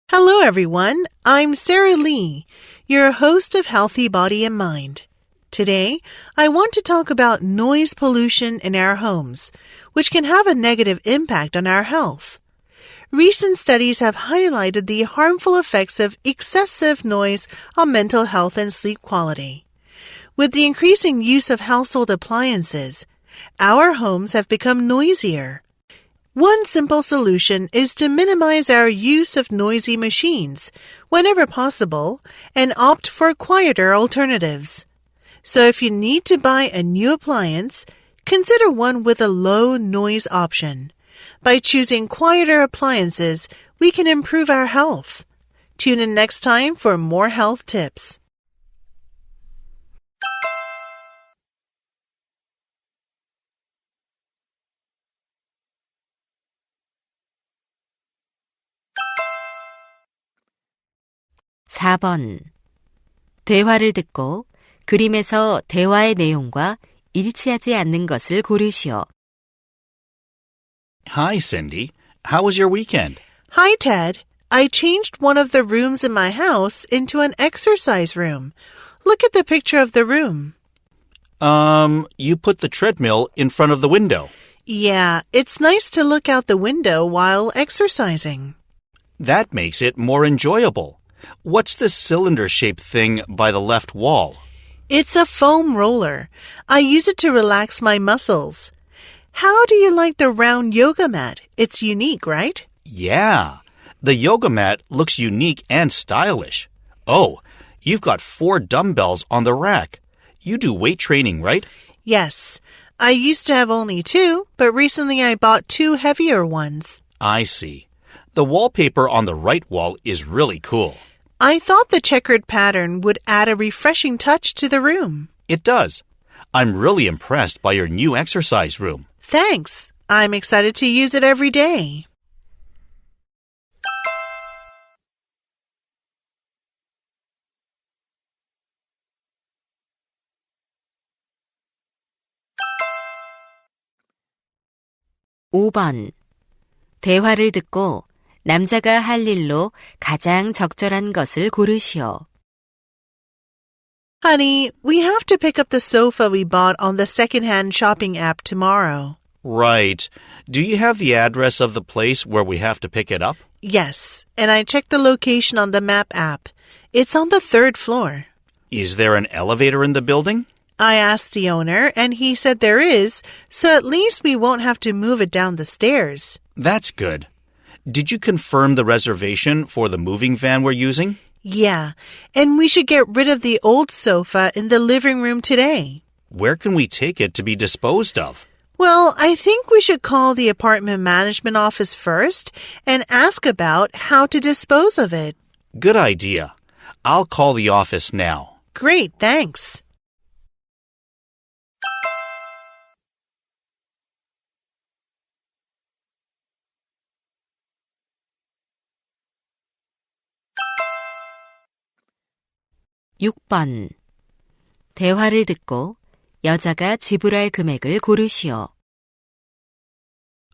Hello everyone, I'm Sarah Lee, your host of Healthy Body and Mind. Today, I want to talk about noise pollution in our homes, which can have a negative impact on our health. Recent studies have highlighted the harmful effects of excessive noise on mental health and sleep quality. With the increasing use of household appliances, our homes have become noisier. One simple solution is to minimize our use of noisy machines whenever possible and opt for quieter alternatives. So if you need to buy a new appliance, consider one with a low noise option. By choosing quieter appliances, we can improve our health. Tune in next time for more health tips. (4번) 대화를 듣고 그림에서 대화의 내용과 일치하지 않는 것을 고르시오. Hi, Cindy. How was your weekend? Hi, Ted. I changed one of the rooms in my house into an exercise room. Look at the picture of the room. You put the treadmill in front of the window. Yeah, it's nice to look out the window while exercising. That makes it more enjoyable. What's this cylinder-shaped thing by the left wall? It's a foam roller. I use it to relax my muscles. How do you like the round yoga mat? It's unique, right? Yeah. The yoga mat looks unique and stylish. Oh, you've got 4 dumbbells on the rack. You do weight training, right? Yes. I used to have only 2, but recently I bought 2 heavier ones. I see. The wallpaper on the right wall is really cool. I thought the checkered pattern would add a refreshing touch to the room. It does. I'm really impressed by your new exercise room. Thanks. I'm excited to use it every day. (5번) 대화를 듣고 남자가 할 일로 가장 적절한 것을 고르시오. Honey, we have to pick up the sofa we bought on the secondhand shopping app tomorrow. Right. Do you have the address of the place where we have to pick it up? Yes, and I checked the location on the map app. It's on the 3rd floor. Is there an elevator in the building? I asked the owner, and he said there is, so at least we won't have to move it down the stairs. That's good. Did you confirm the reservation for the moving van we're using? Yeah, and we should get rid of the old sofa in the living room today. Where can we take it to be disposed of? Well, I think we should call the apartment management office first and ask about how to dispose of it. Good idea. I'll call the office now. Great, thanks. (6번) 대화를 듣고 여자가 지불할 금액을 고르시오.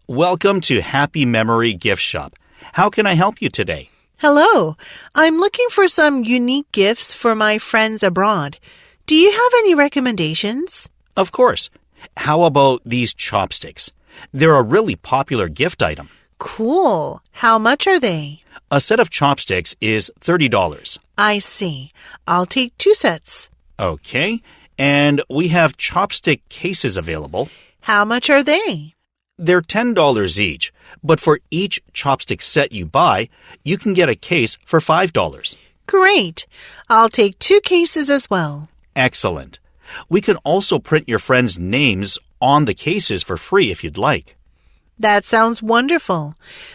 Welcome to Happy Memory Gift Shop. How can I help you today? Hello, I'm looking for some unique gifts for my friends abroad. Do you have any recommendations? Of course. How about these chopsticks? They're a really popular gift item. Cool. How much are they? A set of chopsticks is $30. I see. I'll take 2 sets. Okay. And we have chopstick cases available. How much are they? They're $10 each, but for each chopstick set you buy, you can get a case for $5. Great. I'll take 2 cases as well. Excellent. We can also print your friends' names on the cases for free if you'd like. That sounds wonderful.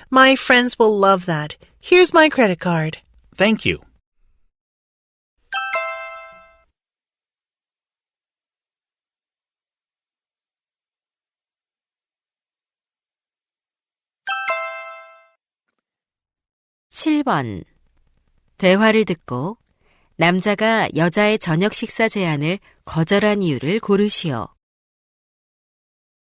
My friends will love that. Here's my credit card. Thank you. (7번) 대화를 듣고 남자가 여자의 저녁 식사 제안을 거절한 이유를 고르시오.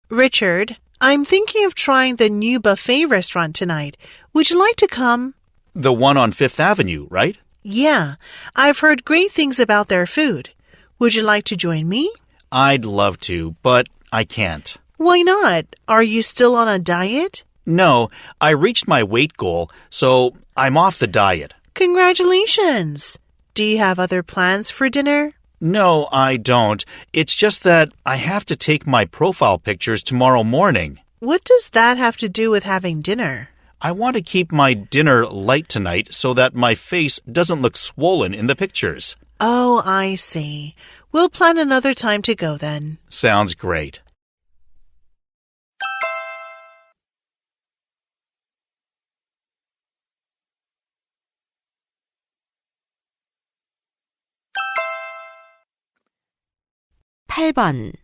Richard, I'm thinking of trying the new buffet restaurant tonight. Would you like to come? The one on Fifth Avenue, right? Yeah, I've heard great things about their food. Would you like to join me? I'd love to, but I can't. Why not? Are you still on a diet? No, I reached my weight goal, so I'm off the diet. Congratulations! Do you have other plans for dinner? No, I don't. It's just that I have to take my profile pictures tomorrow morning. What does that have to do with having dinner? I want to keep my dinner light tonight so that my face doesn't look swollen in the pictures. Oh, I see. We'll plan another time to go then. Sounds great. (8번)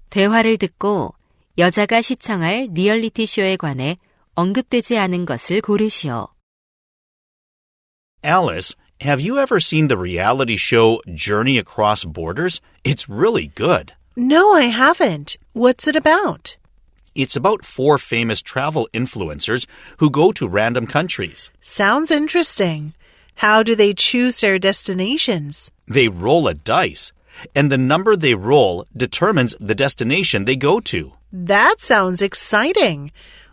대화를 듣고 여자가 시청할 리얼리티 쇼에 관해 언급되지 않은 것을 고르시오. Alice, have you ever seen the reality show Journey Across Borders? It's really good. No, I haven't. What's it about? It's about 4 famous travel influencers who go to random countries. Sounds interesting. How do they choose their destinations? They roll a dice, and the number they roll determines the destination they go to. That sounds exciting.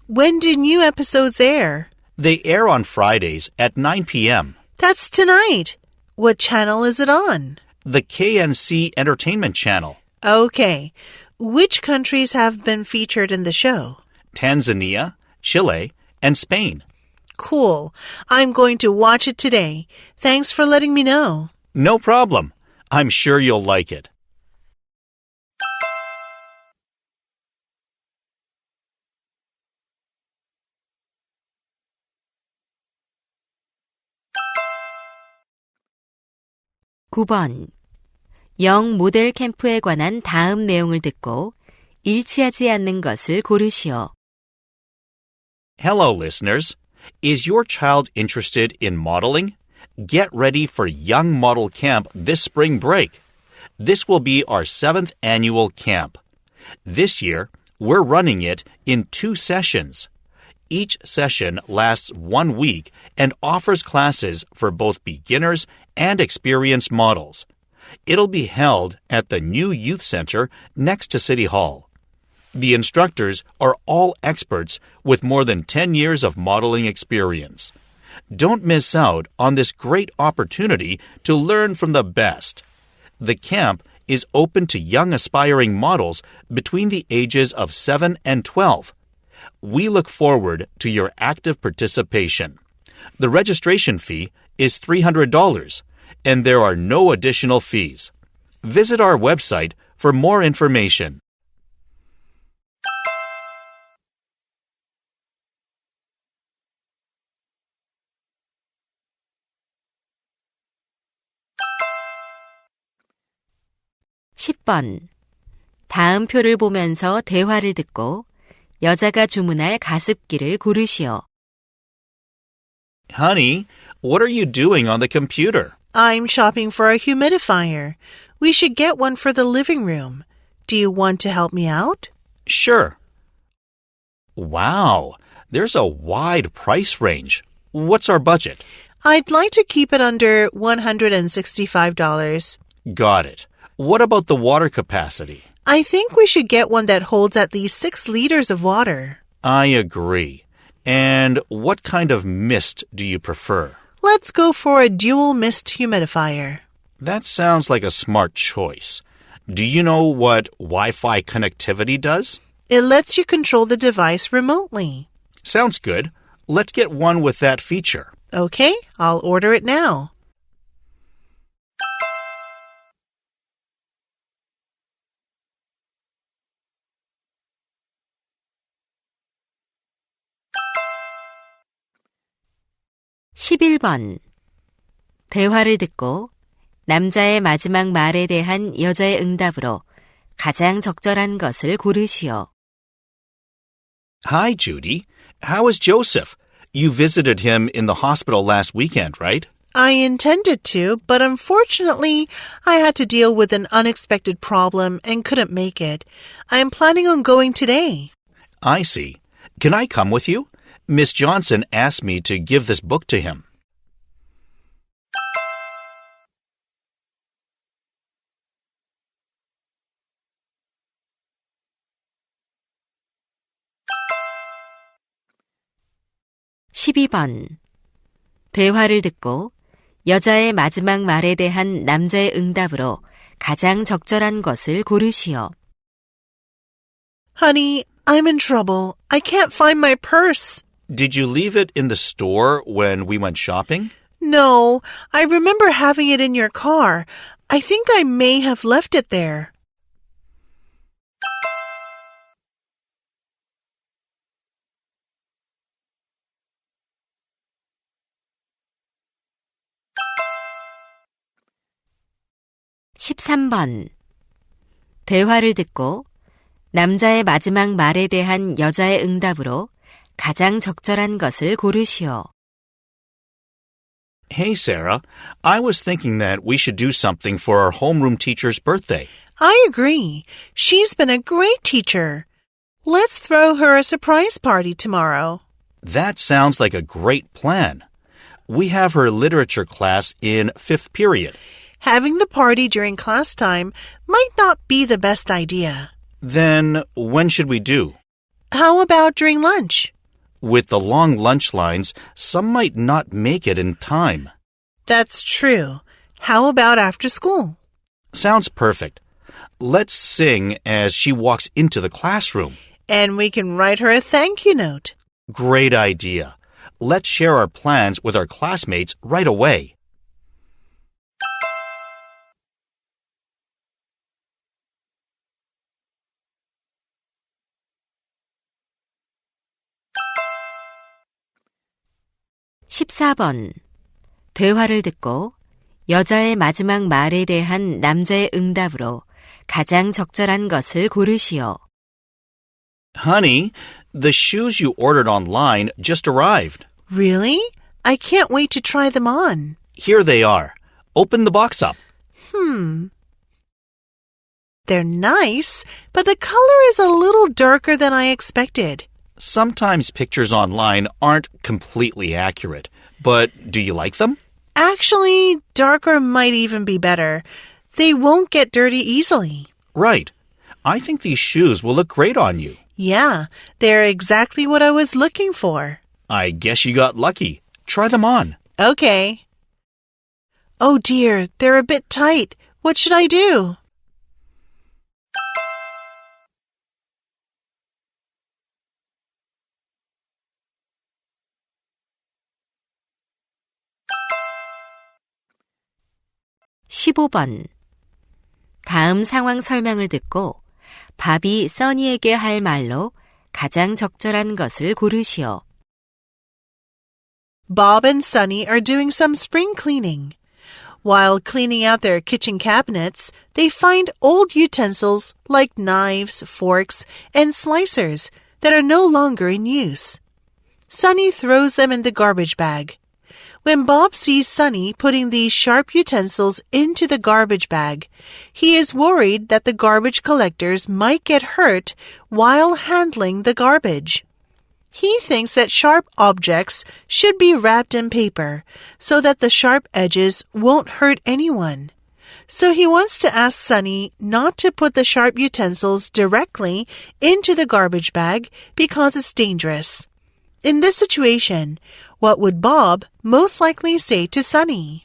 When do new episodes air? They air on Fridays at 9 p.m. That's tonight. What channel is it on? The KNC Entertainment Channel. Okay. Which countries have been featured in the show? Tanzania, Chile, and Spain. Cool. I'm going to watch it today. Thanks for letting me know. No problem. I'm sure you'll like it. (9번) 영 모델 캠프에 관한 다음 내용을 듣고 일치하지 않는 것을 고르시오. Hello, listeners. Is your child interested in modeling? Get ready for Young Model Camp this spring break. This will be our 7th annual camp. This year, we're running it in 2 sessions. Each session lasts 1 week and offers classes for both beginners and experienced models. It'll be held at the new youth center next to City Hall. The instructors are all experts with more than 10 years of modeling experience. Don't miss out on this great opportunity to learn from the best. The camp is open to young aspiring models between the ages of 7 and 12. We look forward to your active participation. The registration fee is $300, and there are no additional fees. Visit our website for more information. (10번) 다음 표를 보면서 대화를 듣고 여자가 주문할 가습기를 고르시오. Honey, what are you doing on the computer? I'm shopping for a humidifier. We should get one for the living room. Do you want to help me out? Sure. Wow, there's a wide price range. What's our budget? I'd like to keep it under $165. Got it. What about the water capacity? I think we should get one that holds at least 6 liters of water. I agree. And what kind of mist do you prefer? Let's go for a dual mist humidifier. That sounds like a smart choice. Do you know what Wi-Fi connectivity does? It lets you control the device remotely. Sounds good. Let's get one with that feature. Okay, I'll order it now. (11번) 대화를 듣고 남자의 마지막 말에 대한 여자의 응답으로 가장 적절한 것을 고르시오. Hi, Judy. How is Joseph? You visited him in the hospital last weekend, right? I intended to, but unfortunately, I had to deal with an unexpected problem and couldn't make it. I am planning on going today. I see. Can I come with you? Miss Johnson asked me to give this book to him. (12번) 대화를 듣고 여자의 마지막 말에 대한 남자의 응답으로 가장 적절한 것을 고르시오. Honey, I'm in trouble. I can't find my purse. Did you leave it in the store when we went shopping? No, I remember having it in your car. I think I may have left it there. (13번) 대화를 듣고 남자의 마지막 말에 대한 여자의 응답으로 가장 적절한 것을 고르시오. Hey, Sarah. I was thinking that we should do something for our homeroom teacher's birthday. I agree. She's been a great teacher. Let's throw her a surprise party tomorrow. That sounds like a great plan. We have her literature class in 5th period. Having the party during class time might not be the best idea. Then when should we do? How about during lunch? With the long lunch lines, some might not make it in time. That's true. How about after school? Sounds perfect. Let's sing as she walks into the classroom. And we can write her a thank you note. Great idea. Let's share our plans with our classmates right away. (14번) 대화를 듣고 여자의 마지막 말에 대한 남자의 응답으로 가장 적절한 것을 고르시오. Honey, the shoes you ordered online just arrived. Really? I can't wait to try them on. Here they are. Open the box up. They're nice, but the color is a little darker than I expected. Sometimes pictures online aren't completely accurate, but do you like them? Actually, darker might even be better. They won't get dirty easily. Right. I think these shoes will look great on you. Yeah, they're exactly what I was looking for. I guess you got lucky. Try them on. Okay. Oh dear, they're a bit tight. What should I do? (15번) 다음 상황 설명을 듣고 밥이 써니에게 할 말로 가장 적절한 것을 고르시오. Bob and Sunny are doing some spring cleaning. While cleaning out their kitchen cabinets, they find old utensils like knives, forks, and slicers that are no longer in use. Sunny throws them in the garbage bag. When Bob sees Sunny putting these sharp utensils into the garbage bag, he is worried that the garbage collectors might get hurt while handling the garbage. He thinks that sharp objects should be wrapped in paper so that the sharp edges won't hurt anyone. So he wants to ask Sunny not to put the sharp utensils directly into the garbage bag because it's dangerous. In this situation, what would Bob most likely say to Sunny?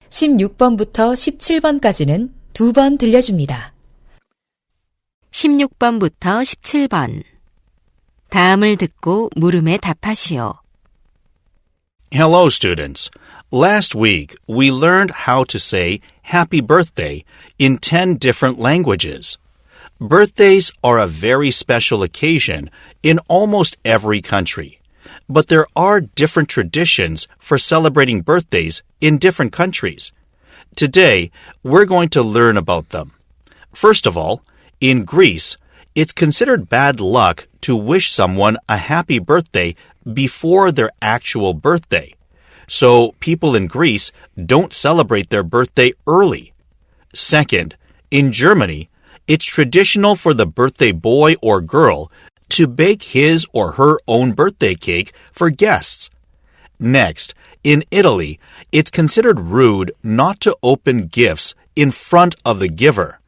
(16번부터 17번까지는) 2번 들려줍니다. 16번부터 17번. 다음을 듣고 물음에 답하시오. Hello, students. Last week, we learned how to say happy birthday in 10 different languages. Birthdays are a very special occasion in almost every country, but there are different traditions for celebrating birthdays in different countries. Today, we're going to learn about them. First of all, in Greece, it's considered bad luck to wish someone a happy birthday before their actual birthday. So people in Greece don't celebrate their birthday early. Second, in Germany, it's traditional for the birthday boy or girl to bake his or her own birthday cake for guests. Next, in Italy, it's considered rude not to open gifts in front of the giver.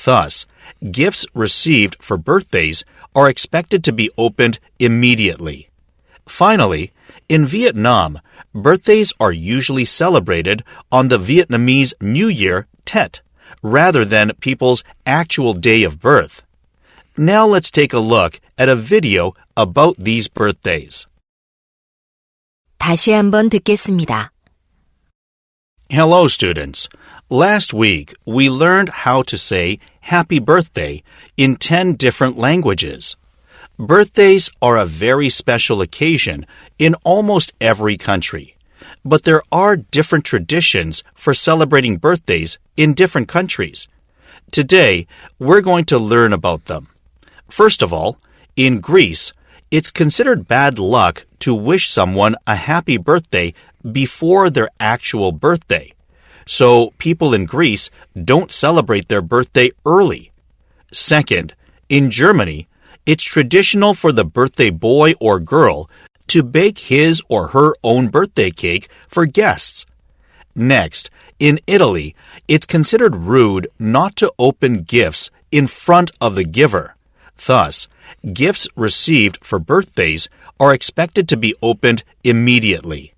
Thus, gifts received for birthdays are expected to be opened immediately. Finally, in Vietnam, birthdays are usually celebrated on the Vietnamese New Year, Tet, rather than people's actual day of birth. Now let's take a look at a video about these birthdays. 다시 한번 듣겠습니다. Hello, students. Last week, we learned how to say happy birthday in 10 different languages. Birthdays are a very special occasion in almost every country, but there are different traditions for celebrating birthdays in different countries. Today, we're going to learn about them. First of all, in Greece, it's considered bad luck to wish someone a happy birthday before their actual birthday. So people in Greece don't celebrate their birthday early. Second, in Germany, it's traditional for the birthday boy or girl to bake his or her own birthday cake for guests. Next, in Italy, it's considered rude not to open gifts in front of the giver. Thus, gifts received for birthdays are expected to be opened immediately.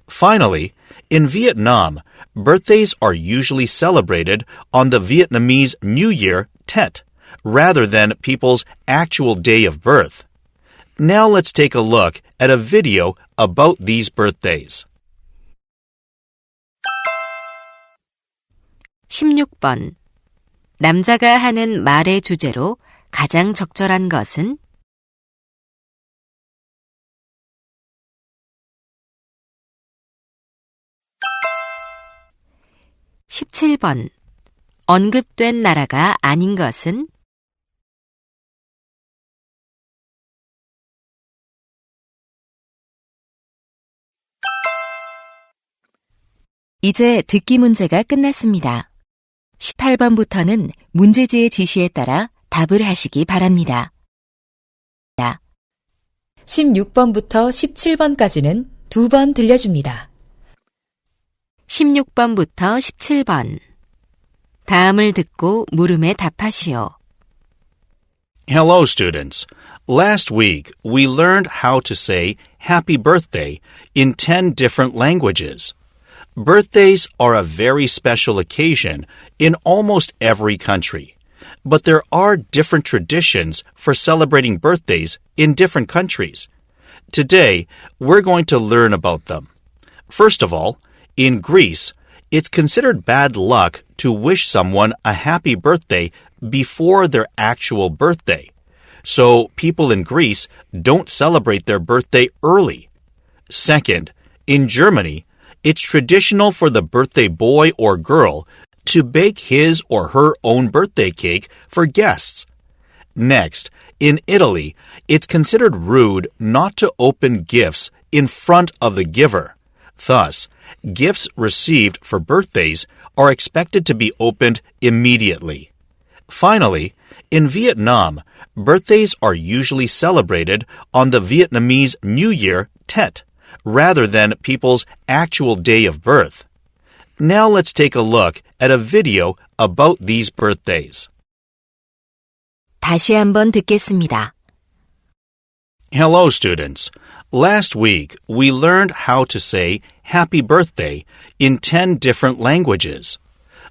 Finally, in Vietnam, birthdays are usually celebrated on the Vietnamese New Year, Tet, rather than people's actual day of birth. Now let's take a look at a video about these birthdays. 16번. 남자가 하는 말의 주제로 가장 적절한 것은? 17번. 언급된 나라가 아닌 것은? '이제 듣기 문제가 끝났습니다. 18번부터는 문제지의 지시에 따라 답을 하시기 바랍니다. 16번부터 17번까지는 2번 들려줍니다. 16번부터 17번. 다음을 듣고 물음에 답하시오. Hello, students. Last week, we learned how to say happy birthday in 10 different languages. Birthdays are a very special occasion in almost every country, but there are different traditions for celebrating birthdays in different countries. Today, we're going to learn about them. First of all, in Greece, it's considered bad luck to wish someone a happy birthday before their actual birthday. So people in Greece don't celebrate their birthday early. Second, in Germany, it's traditional for the birthday boy or girl to bake his or her own birthday cake for guests. Next, in Italy, it's considered rude not to open gifts in front of the giver. Thus, gifts received for birthdays are expected to be opened immediately. Finally, in Vietnam, birthdays are usually celebrated on the Vietnamese New Year, Tet, rather than people's actual day of birth. Now let's take a look at a video about these birthdays. 다시 한번 듣겠습니다. Hello, students. Last week, we learned how to say happy birthday in 10 different languages.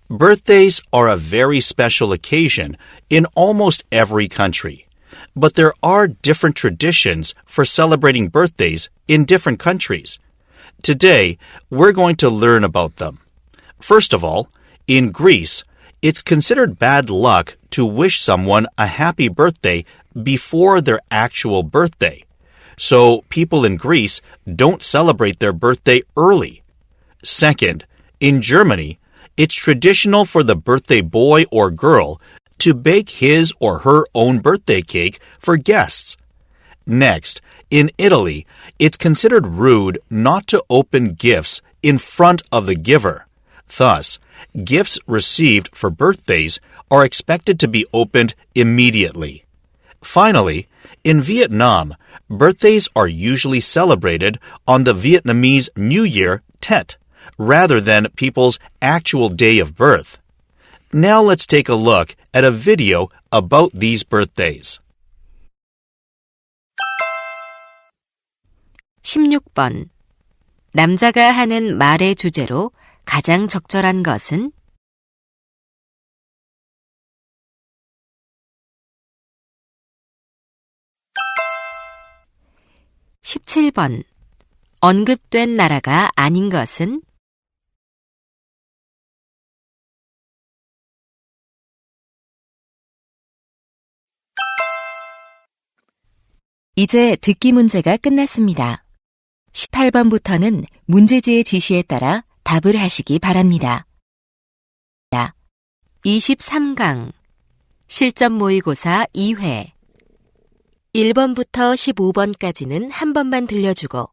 Birthdays are a very special occasion in almost every country, but there are different traditions for celebrating birthdays in different countries. Today, we're going to learn about them. First of all, in Greece, it's considered bad luck to wish someone a happy birthday before their actual birthday. So people in Greece don't celebrate their birthday early. Second, in Germany, it's traditional for the birthday boy or girl to bake his or her own birthday cake for guests. Next, in Italy, it's considered rude not to open gifts in front of the giver. Thus, gifts received for birthdays are expected to be opened immediately. Finally, in Vietnam, birthdays are usually celebrated on the Vietnamese New Year, Tet, rather than people's actual day of birth. Now let's take a look at a video about these birthdays. 16번. 남자가 하는 말의 주제로 가장 적절한 것은? 17번. 언급된 나라가 아닌 것은? '이제 듣기 문제가 끝났습니다. 18번부터는 문제지의 지시에 따라 답을 하시기 바랍니다. 23강 실전 모의고사 2회 1번부터 15번까지는 한 번만 들려주고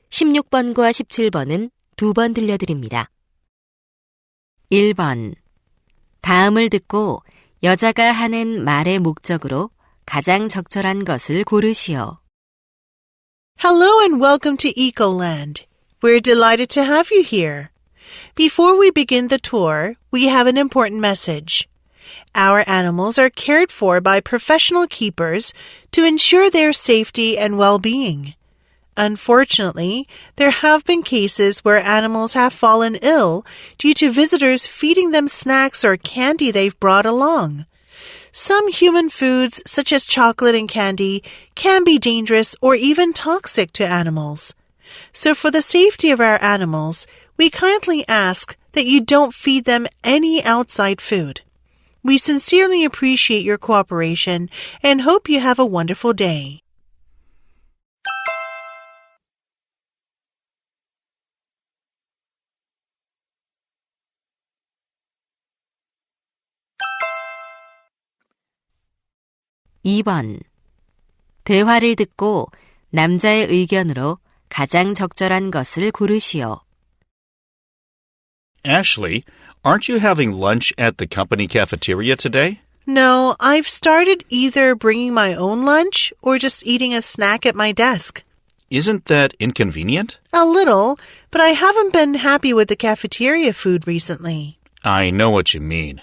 16번과 17번은 2번 들려드립니다. 1번. 다음을 듣고 여자가 하는 말의 목적으로 가장 적절한 것을 고르시오. Hello and welcome to Ecoland. We're delighted to have you here. Before we begin the tour, we have an important message. Our animals are cared for by professional keepers to ensure their safety and well-being. Unfortunately, there have been cases where animals have fallen ill due to visitors feeding them snacks or candy they've brought along. Some human foods, such as chocolate and candy, can be dangerous or even toxic to animals. So for the safety of our animals, we kindly ask that you don't feed them any outside food. We sincerely appreciate your cooperation and hope you have a wonderful day. (2번) 대화를 듣고 남자의 의견으로 가장 적절한 것을 고르시오. Ashley, aren't you having lunch at the company cafeteria today? No, I've started either bringing my own lunch or just eating a snack at my desk. Isn't that inconvenient? A little, but I haven't been happy with the cafeteria food recently. I know what you mean.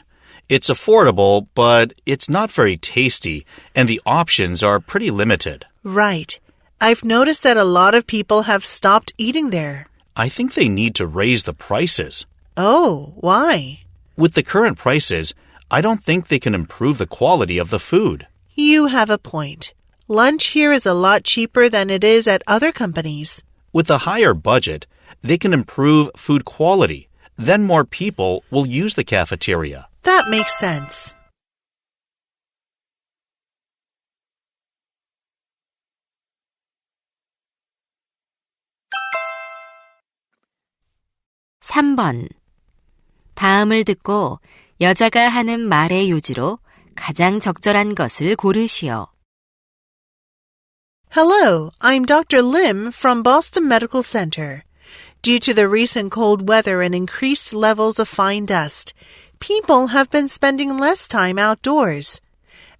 It's affordable, but it's not very tasty, and the options are pretty limited. Right. I've noticed that a lot of people have stopped eating there. I think they need to raise the prices. Oh, why? With the current prices, I don't think they can improve the quality of the food. You have a point. Lunch here is a lot cheaper than it is at other companies. With a higher budget, they can improve food quality. Then more people will use the cafeteria. That makes sense. (3번) 다음을 듣고 여자가 하는 말의 요지로 가장 적절한 것을 고르시오. Hello, I'm Dr. Lim from Boston Medical Center. Due to the recent cold weather and increased levels of fine dust, people have been spending less time outdoors.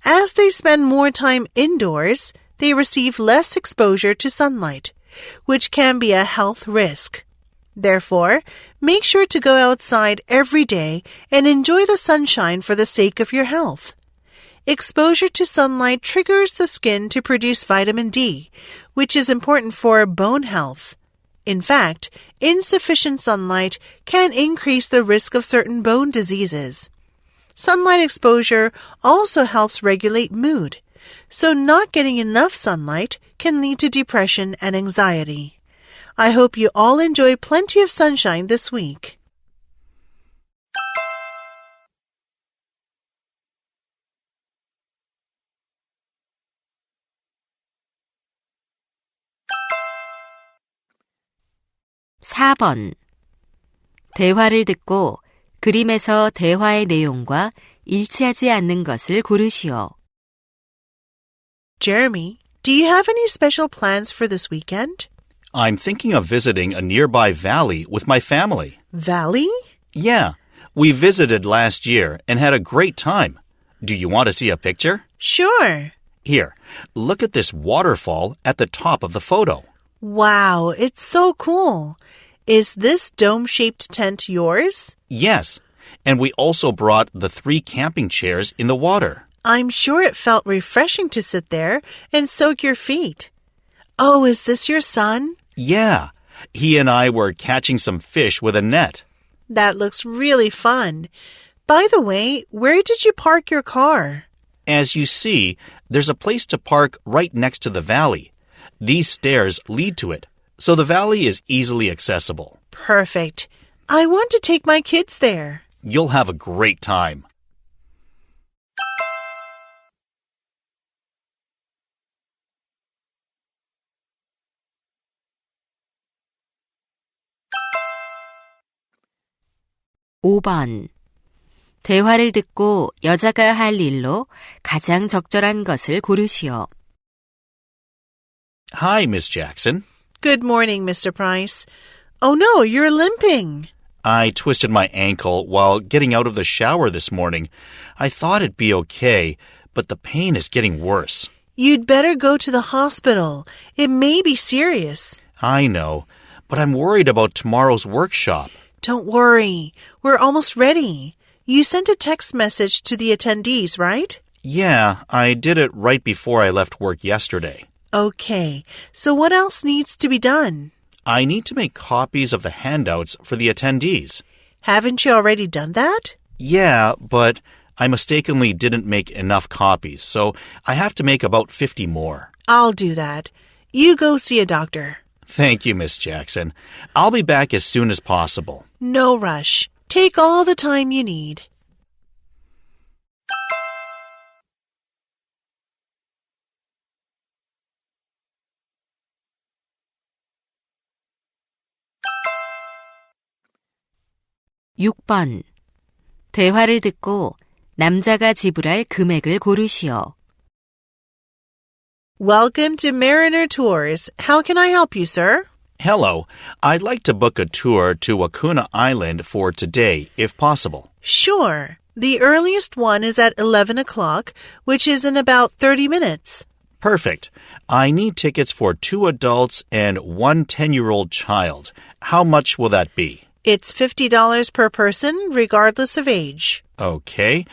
As they spend more time indoors, they receive less exposure to sunlight, which can be a health risk. Therefore, make sure to go outside every day and enjoy the sunshine for the sake of your health. Exposure to sunlight triggers the skin to produce vitamin D, which is important for bone health. In fact, insufficient sunlight can increase the risk of certain bone diseases. Sunlight exposure also helps regulate mood, so not getting enough sunlight can lead to depression and anxiety. I hope you all enjoy plenty of sunshine this week. (4번) 대화를 듣고 그림에서 대화의 내용과 일치하지 않는 것을 고르시오. Jeremy, do you have any special plans for this weekend? I'm thinking of visiting a nearby valley with my family. Valley? Yeah, we visited last year and had a great time. Do you want to see a picture? Sure. Here, look at this waterfall at the top of the photo. Wow, it's so cool. Is this dome-shaped tent yours? Yes, and we also brought the 3 camping chairs in the water. I'm sure it felt refreshing to sit there and soak your feet. Oh, is this your son? Yeah, he and I were catching some fish with a net. That looks really fun. By the way, where did you park your car? As you see, there's a place to park right next to the valley. These stairs lead to it, so the valley is easily accessible. Perfect. I want to take my kids there. You'll have a great time. (5번) 대화를 듣고 여자가 할 일로 가장 적절한 것을 고르시오. Hi, Miss Jackson. Good morning, Mr. Price. Oh no, you're limping. I twisted my ankle while getting out of the shower this morning. I thought it'd be okay, but the pain is getting worse. You'd better go to the hospital. It may be serious. I know, but I'm worried about tomorrow's workshop. Don't worry. We're almost ready. You sent a text message to the attendees, right? Yeah, I did it right before I left work yesterday. Okay, so what else needs to be done? I need to make copies of the handouts for the attendees. Haven't you already done that? Yeah, but I mistakenly didn't make enough copies, so I have to make about 50 more. I'll do that. You go see a doctor. Thank you, Miss Jackson. I'll be back as soon as possible. No rush. Take all the time you need. (6번) 대화를 듣고 남자가 지불할 금액을 고르시오. Welcome to Mariner Tours. How can I help you, sir? Hello. I'd like to book a tour to Wakuna Island for today, if possible. Sure. The earliest one is at 11 o'clock, which is in about 30 minutes. Perfect. I need tickets for 2 adults and 1 10-year-old child. How much will that be? It's $50 per person, regardless of age. Okay.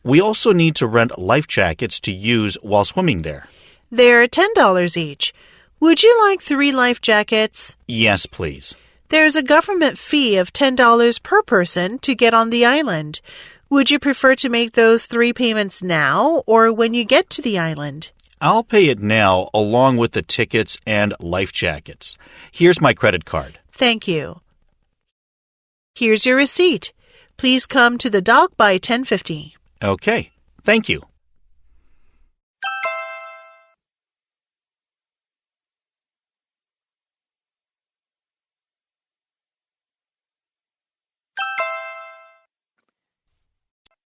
We also need to rent life jackets to use while swimming there. They're $10 each. Would you like 3 life jackets? Yes, please. There's a government fee of $10 per person to get on the island. Would you prefer to make those 3 payments now or when you get to the island? I'll pay it now along with the tickets and life jackets. Here's my credit card. Thank you. Here's your receipt. Please come to the dock by 10:50. Okay. Thank you.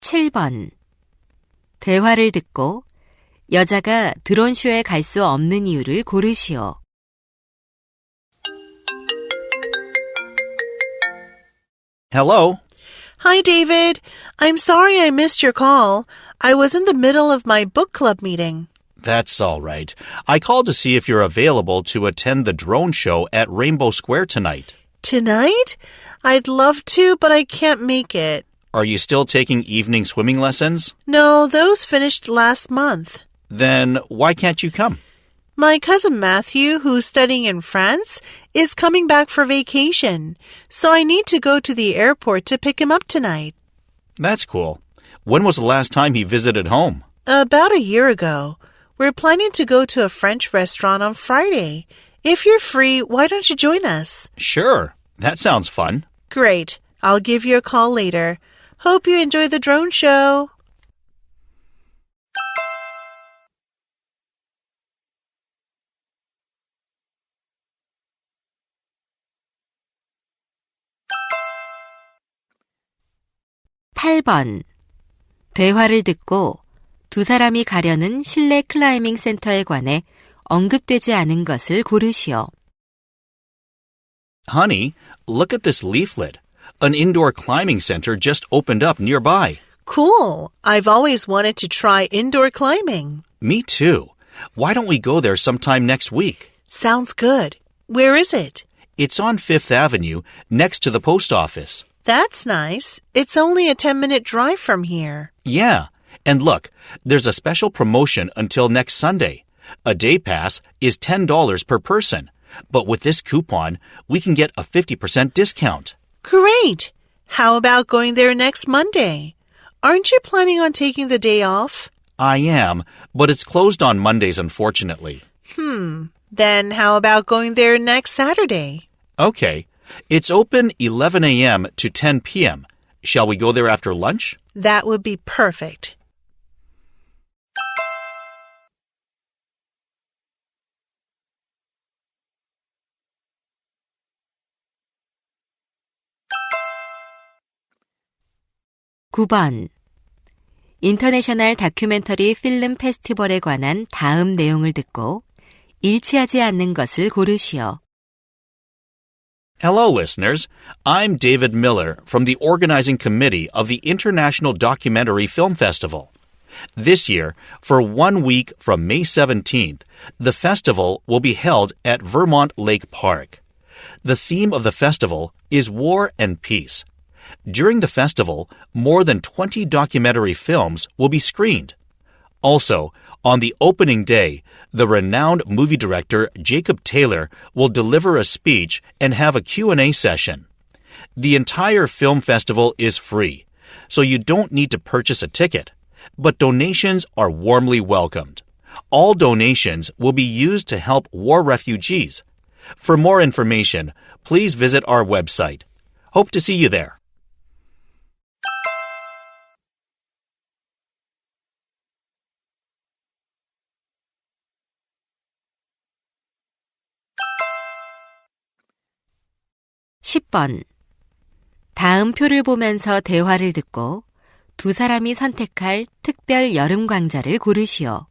(7번) 대화를 듣고 여자가 드론쇼에 갈 수 없는 이유를 고르시오. Hello. Hi, David. I'm sorry I missed your call. I was in the middle of my book club meeting. That's all right. I called to see if you're available to attend the drone show at Rainbow Square tonight. Tonight? I'd love to, but I can't make it. Are you still taking evening swimming lessons? No, those finished last month. Then why can't you come? My cousin Matthew, who's studying in France, is coming back for vacation, so I need to go to the airport to pick him up tonight. That's cool. When was the last time he visited home? About a year ago. We're planning to go to a French restaurant on Friday. If you're free, why don't you join us? Sure. That sounds fun. Great. I'll give you a call later. Hope you enjoy the drone show. (8번) 대화를 듣고 두 사람이 가려는 실내 클라이밍 센터에 관해 언급되지 않은 것을 고르시오. Honey, look at this leaflet. An indoor climbing center just opened up nearby. Cool. I've always wanted to try indoor climbing. Me too. Why don't we go there sometime next week? Sounds good. Where is it? It's on Fifth Avenue, next to the post office. That's nice. It's only a 10-minute drive from here. Yeah. And look, there's a special promotion until next Sunday. A day pass is $10 per person. But with this coupon, we can get a 50% discount. Great! How about going there next Monday? Aren't you planning on taking the day off? I am, but it's closed on Mondays, unfortunately. Then how about going there next Saturday? Okay. It's open 11 a.m. to 10 p.m. Shall we go there after lunch? That would be perfect. (9번) 인터내셔널 다큐멘터리 필름 페스티벌에 관한 다음 내용을 듣고 일치하지 않는 것을 고르시오. Hello, listeners. I'm David Miller from the organizing committee of the International Documentary Film Festival. This year, for 1 week from May 17th, the festival will be held at Vermont Lake Park. The theme of the festival is War and Peace. During the festival, more than 20 documentary films will be screened. Also, on the opening day, the renowned movie director Jacob Taylor will deliver a speech and have a Q&A session. The entire film festival is free, so you don't need to purchase a ticket, but donations are warmly welcomed. All donations will be used to help war refugees. For more information, please visit our website. Hope to see you there. (10번) 다음 표를 보면서 대화를 듣고 두 사람이 선택할 특별 여름 강좌를 고르시오.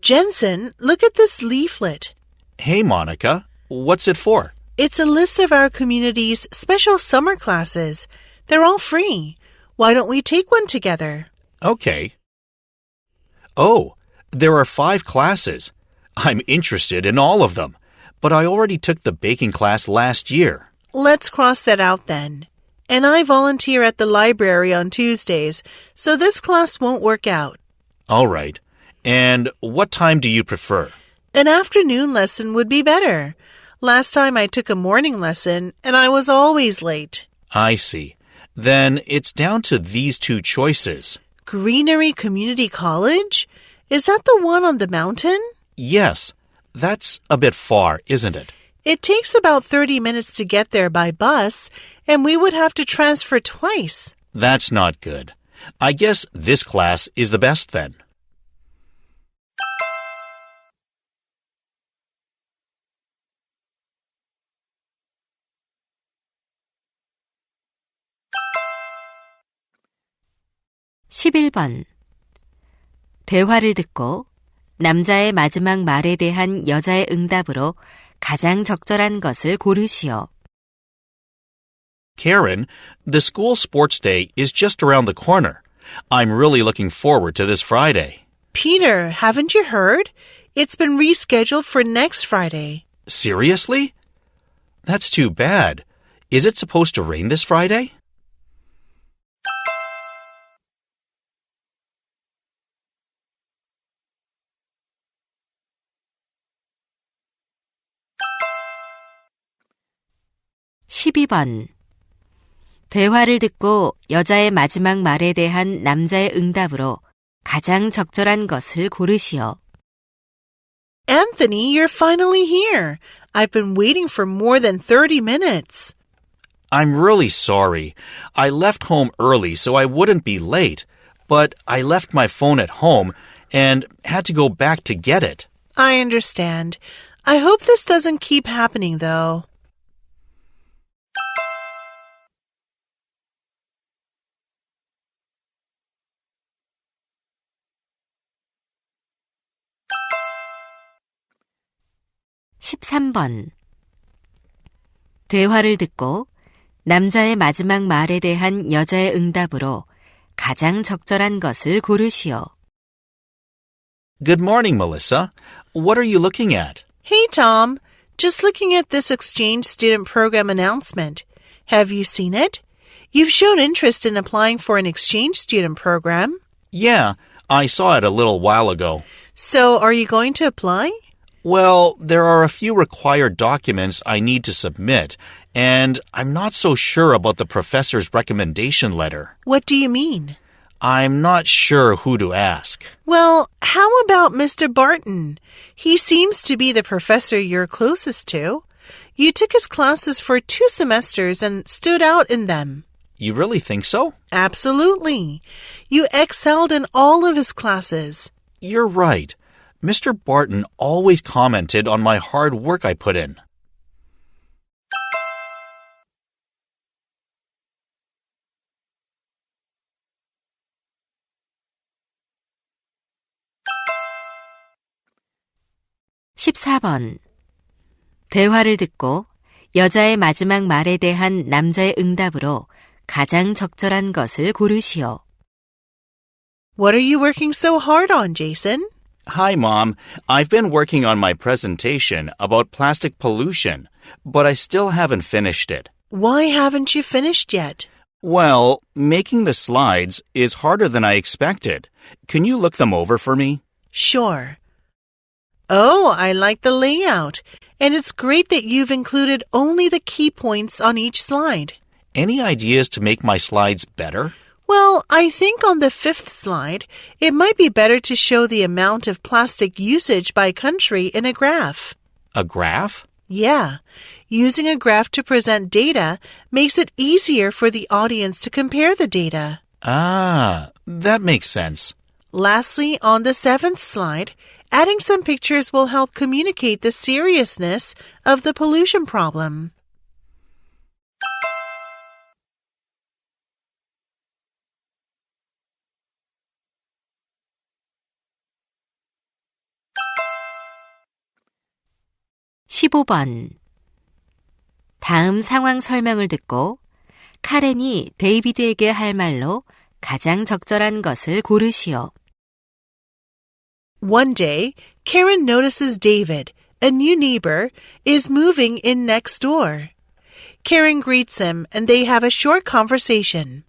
Jensen, look at this leaflet. Hey, Monica. What's it for? It's a list of our community's special summer classes. They're all free. Why don't we take one together? Okay. Oh, there are 5 classes. I'm interested in all of them, but I already took the baking class last year. Let's cross that out then. And I volunteer at the library on Tuesdays, so this class won't work out. All right. And what time do you prefer? An afternoon lesson would be better. Last time I took a morning lesson, and I was always late. I see. Then it's down to these 2 choices. Greenery Community College? Is that the one on the mountain? Yes. That's a bit far, isn't it? It takes about 30 minutes to get there by bus, and we would have to transfer twice. That's not good. I guess this class is the best then. (11번) 대화를 듣고 남자의 마지막 말에 대한 여자의 응답으로 가장 적절한 것을 고르시오. Karen, the school sports day is just around the corner. I'm really looking forward to this Friday. Peter, haven't you heard? It's been rescheduled for next Friday. Seriously? That's too bad. Is it supposed to rain this Friday? (12번) 대화를 듣고 여자의 마지막 말에 대한 남자의 응답으로 가장 적절한 것을 고르시오. Anthony, you're finally here. I've been waiting for more than 30 minutes. I'm really sorry. I left home early so I wouldn't be late, but I left my phone at home and had to go back to get it. I understand. I hope this doesn't keep happening, though. (13번) 대화를 듣고 남자의 마지막 말에 대한 여자의 응답으로 가장 적절한 것을 고르시오. Good morning, Melissa. What are you looking at? Hey, Tom. Just looking at this exchange student program announcement. Have you seen it? You've shown interest in applying for an exchange student program. Yeah, I saw it a little while ago. So, are you going to apply? Well, there are a few required documents I need to submit, and I'm not so sure about the professor's recommendation letter. What do you mean? I'm not sure who to ask. Well, how about Mr. Barton? He seems to be the professor you're closest to. You took his classes for 2 semesters and stood out in them. You really think so? Absolutely. You excelled in all of his classes. You're right. Mr. Barton always commented on my hard work I put in. (14번) 대화를 듣고 여자의 마지막 말에 대한 남자의 응답으로 가장 적절한 것을 고르시오. What are you working so hard on, Jason? Hi, Mom. I've been working on my presentation about plastic pollution, but I still haven't finished it. Why haven't you finished yet? Well, making the slides is harder than I expected. Can you look them over for me? Sure. Oh, I like the layout. And it's great that you've included only the key points on each slide. Any ideas to make my slides better? Well, I think on the 5th slide, it might be better to show the amount of plastic usage by country in a graph. A graph? Yeah. Using a graph to present data makes it easier for the audience to compare the data. Ah, that makes sense. Lastly, on the 7th slide, adding some pictures will help communicate the seriousness of the pollution problem. (15번) 다음 상황 설명을 듣고 카렌이 데이비드에게 할 말로 가장 적절한 것을 고르시오. One day, Karen notices David, a new neighbor, is moving in next door. Karen greets him and they have a short conversation.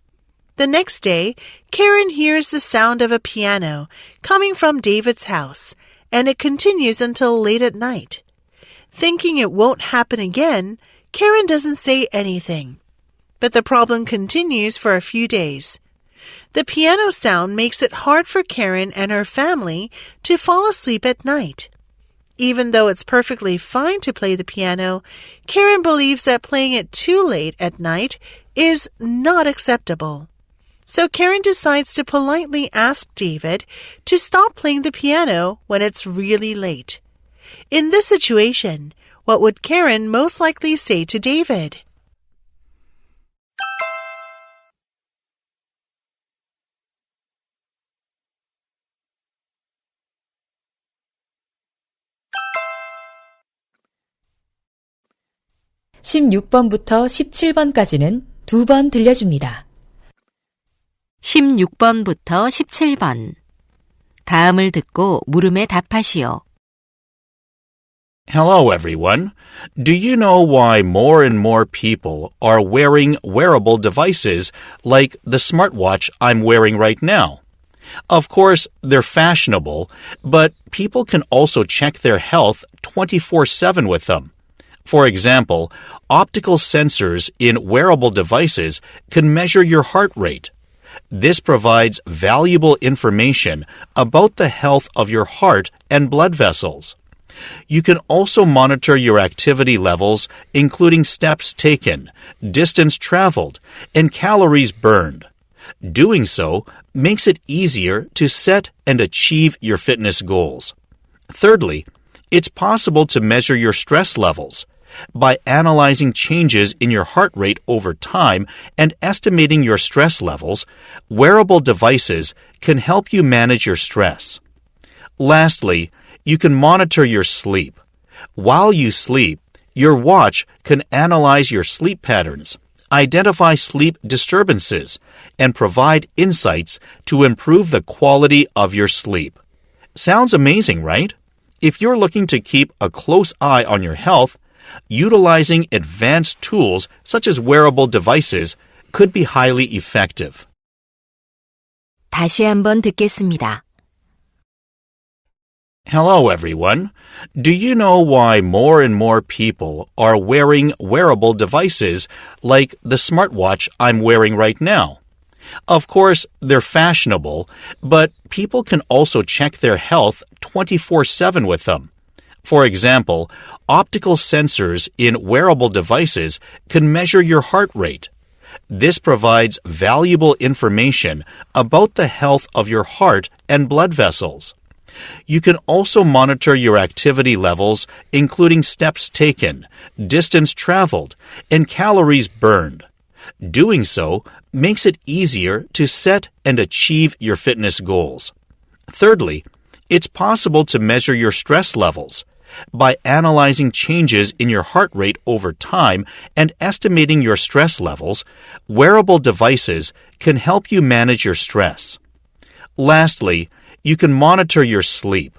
The next day, Karen hears the sound of a piano coming from David's house, and it continues until late at night. Thinking it won't happen again, Karen doesn't say anything. But the problem continues for a few days. The piano sound makes it hard for Karen and her family to fall asleep at night. Even though it's perfectly fine to play the piano, Karen believes that playing it too late at night is not acceptable. So Karen decides to politely ask David to stop playing the piano when it's really late. In this situation, what would Karen most likely say to David? (16번부터 17번까지는 2번 들려줍니다. 16번부터 17번. 다음을 듣고 물음에 답하시오. Hello, everyone. Do you know why more and more people are wearing wearable devices like the smartwatch I'm wearing right now? Of course, they're fashionable, but people can also check their health 24/7 with them. For example, optical sensors in wearable devices can measure your heart rate. This provides valuable information about the health of your heart and blood vessels. You can also monitor your activity levels, including steps taken, distance traveled, and calories burned. Doing so makes it easier to set and achieve your fitness goals. Thirdly, it's possible to measure your stress levels. By analyzing changes in your heart rate over time and estimating your stress levels, wearable devices can help you manage your stress. Lastly, you can monitor your sleep. While you sleep, your watch can analyze your sleep patterns, identify sleep disturbances, and provide insights to improve the quality of your sleep. Sounds amazing, right? If you're looking to keep a close eye on your health, utilizing advanced tools such as wearable devices could be highly effective. 다시 한번 듣겠습니다. Hello, everyone. Do you know why more and more people are wearing wearable devices like the smartwatch I'm wearing right now? Of course, they're fashionable, but people can also check their health 24/7 with them. For example, optical sensors in wearable devices can measure your heart rate. This provides valuable information about the health of your heart and blood vessels. You can also monitor your activity levels, including steps taken, distance traveled, and calories burned. Doing so makes it easier to set and achieve your fitness goals. Thirdly, it's possible to measure your stress levels. By analyzing changes in your heart rate over time and estimating your stress levels, wearable devices can help you manage your stress. Lastly, you can monitor your sleep.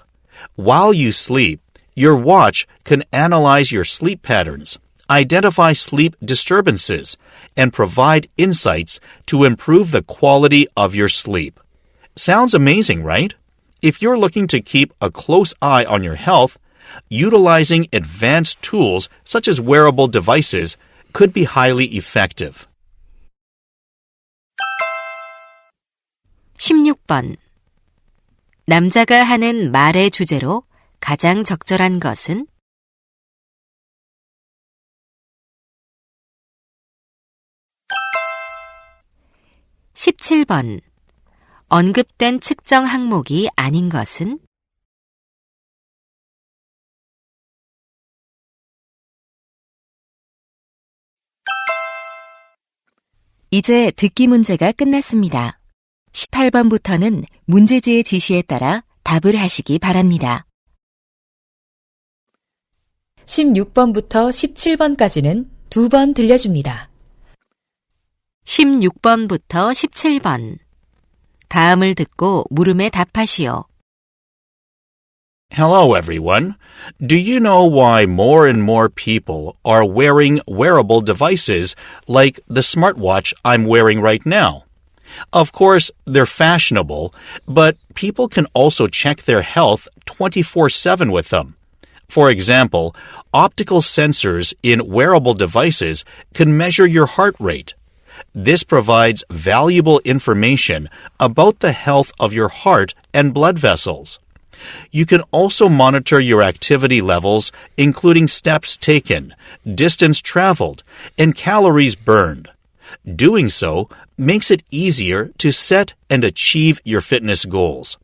While you sleep, your watch can analyze your sleep patterns, identify sleep disturbances, and provide insights to improve the quality of your sleep. Sounds amazing, right? If you're looking to keep a close eye on your health, utilizing advanced tools such as wearable devices could be highly effective. 16번. 남자가 하는 말의 주제로 가장 적절한 것은? 17번. 언급된 측정 항목이 아닌 것은? '이제 듣기 문제가 끝났습니다. 18번부터는 문제지의 지시에 따라 답을 하시기 바랍니다. 16번부터 17번까지는 2번 들려줍니다. 16번부터 17번. 다음을 듣고 물음에 답하시오. Hello, everyone. Do you know why more and more people are wearing wearable devices like the smartwatch I'm wearing right now? Of course, they're fashionable, but people can also check their health 24/7 with them. For example, optical sensors in wearable devices can measure your heart rate. This provides valuable information about the health of your heart and blood vessels. You can also monitor your activity levels, including steps taken, distance traveled, and calories burned. Doing so makes it easier to set and achieve your fitness goals.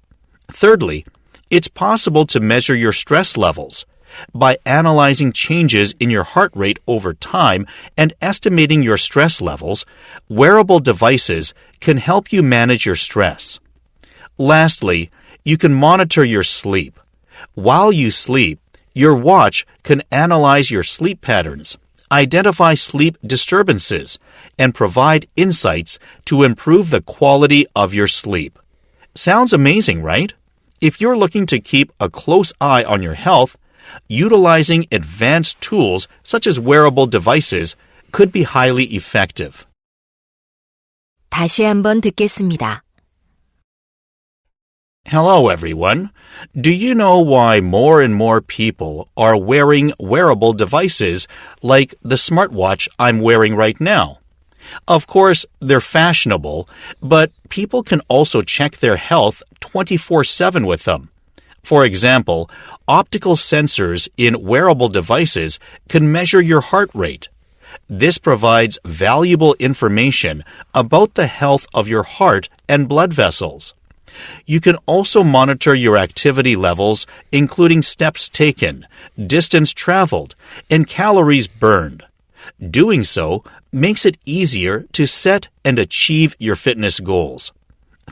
Thirdly, it's possible to measure your stress levels. By analyzing changes in your heart rate over time and estimating your stress levels, wearable devices can help you manage your stress. Lastly, you can monitor your sleep. While you sleep, your watch can analyze your sleep patterns, identify sleep disturbances, and provide insights to improve the quality of your sleep. Sounds amazing, right? If you're looking to keep a close eye on your health, utilizing advanced tools such as wearable devices could be highly effective. 다시 한번 듣겠습니다. Hello, everyone. Do you know why more and more people are wearing wearable devices like the smartwatch I'm wearing right now? Of course, they're fashionable, but people can also check their health 24/7 with them. For example, optical sensors in wearable devices can measure your heart rate. This provides valuable information about the health of your heart and blood vessels. You can also monitor your activity levels, including steps taken, distance traveled, and calories burned. Doing so makes it easier to set and achieve your fitness goals.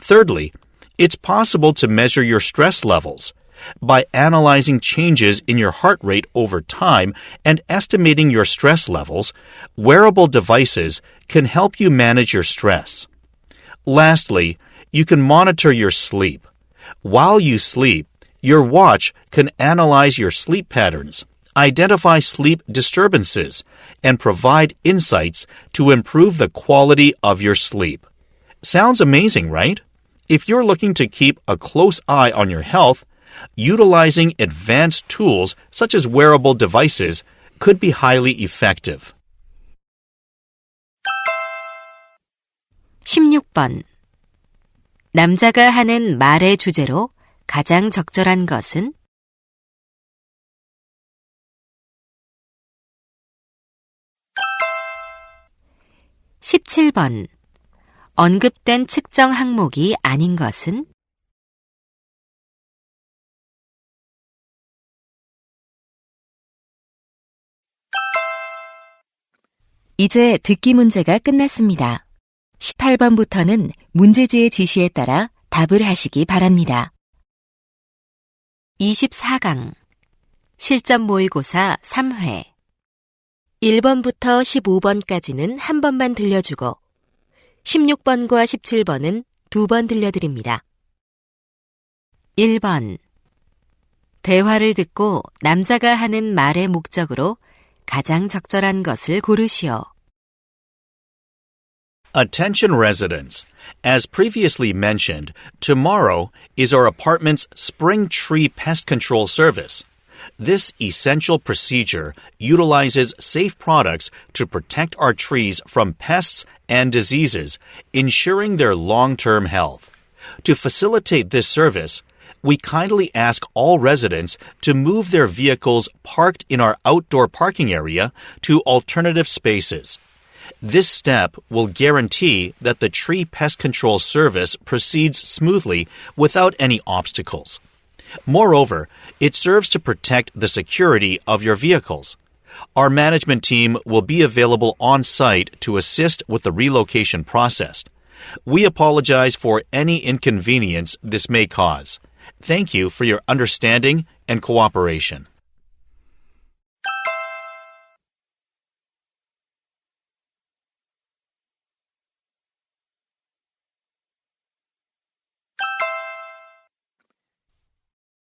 Thirdly, it's possible to measure your stress levels. By analyzing changes in your heart rate over time and estimating your stress levels, wearable devices can help you manage your stress. Lastly, you can monitor your sleep. While you sleep, your watch can analyze your sleep patterns, identify sleep disturbances, and provide insights to improve the quality of your sleep. Sounds amazing, right? If you're looking to keep a close eye on your health, utilizing advanced tools such as wearable devices could be highly effective. 16번. 남자가 하는 말의 주제로 가장 적절한 것은? 17번. 언급된 측정 항목이 아닌 것은? '이제 듣기 문제가 끝났습니다. 18번부터는 문제지의 지시에 따라 답을 하시기 바랍니다. 24강 실전 모의고사 3회 1번부터 15번까지는 한 번만 들려주고 16번과 17번은 2번 들려드립니다. 1번 대화를 듣고 남자가 하는 말의 목적으로 가장 적절한 것을 고르시오. Attention residents. As previously mentioned, tomorrow is our apartment's spring tree pest control service. This essential procedure utilizes safe products to protect our trees from pests and diseases, ensuring their long-term health. To facilitate this service, we kindly ask all residents to move their vehicles parked in our outdoor parking area to alternative spaces. This step will guarantee that the tree pest control service proceeds smoothly without any obstacles. Moreover, it serves to protect the security of your vehicles. Our management team will be available on site to assist with the relocation process. We apologize for any inconvenience this may cause. Thank you for your understanding and cooperation.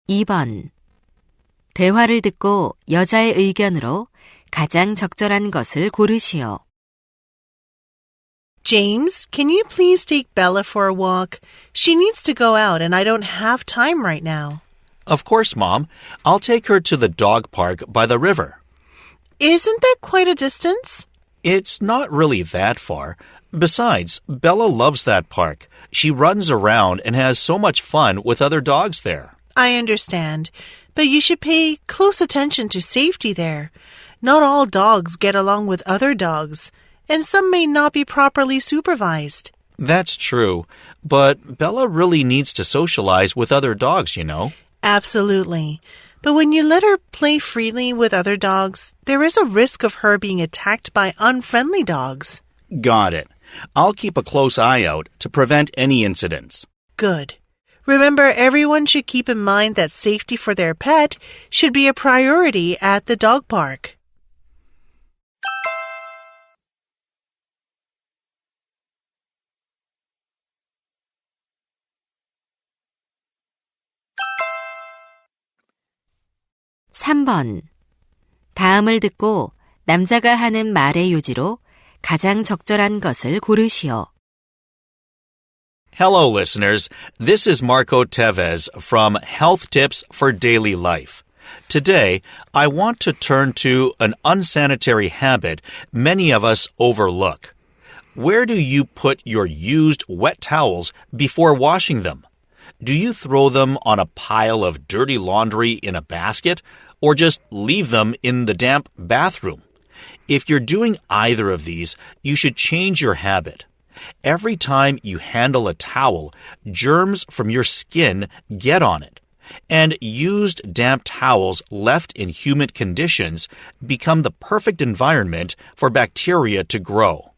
(2번) 대화를 듣고 여자의 의견으로 가장 적절한 것을 고르시오. James, can you please take Bella for a walk? She needs to go out and I don't have time right now. Of course, Mom. I'll take her to the dog park by the river. Isn't that quite a distance? It's not really that far. Besides, Bella loves that park. She runs around and has so much fun with other dogs there. I understand, but you should pay close attention to safety there. Not all dogs get along with other dogs, and some may not be properly supervised. That's true, but Bella really needs to socialize with other dogs, you know. Absolutely. But when you let her play freely with other dogs, there is a risk of her being attacked by unfriendly dogs. Got it. I'll keep a close eye out to prevent any incidents. Good. Remember, everyone should keep in mind that safety for their pet should be a priority at the dog park. 3번. 다음을 듣고 남자가 하는 말의 요지로 가장 적절한 것을 고르시오. Hello, listeners. This is Marco Tevez from Health Tips for Daily Life. Today, I want to turn to an unsanitary habit many of us overlook. Where do you put your used wet towels before washing them? Do you throw them on a pile of dirty laundry in a basket or just leave them in the damp bathroom? If you're doing either of these, you should change your habit. Every time you handle a towel, germs from your skin get on it. And used damp towels left in humid conditions become the perfect environment for bacteria to grow.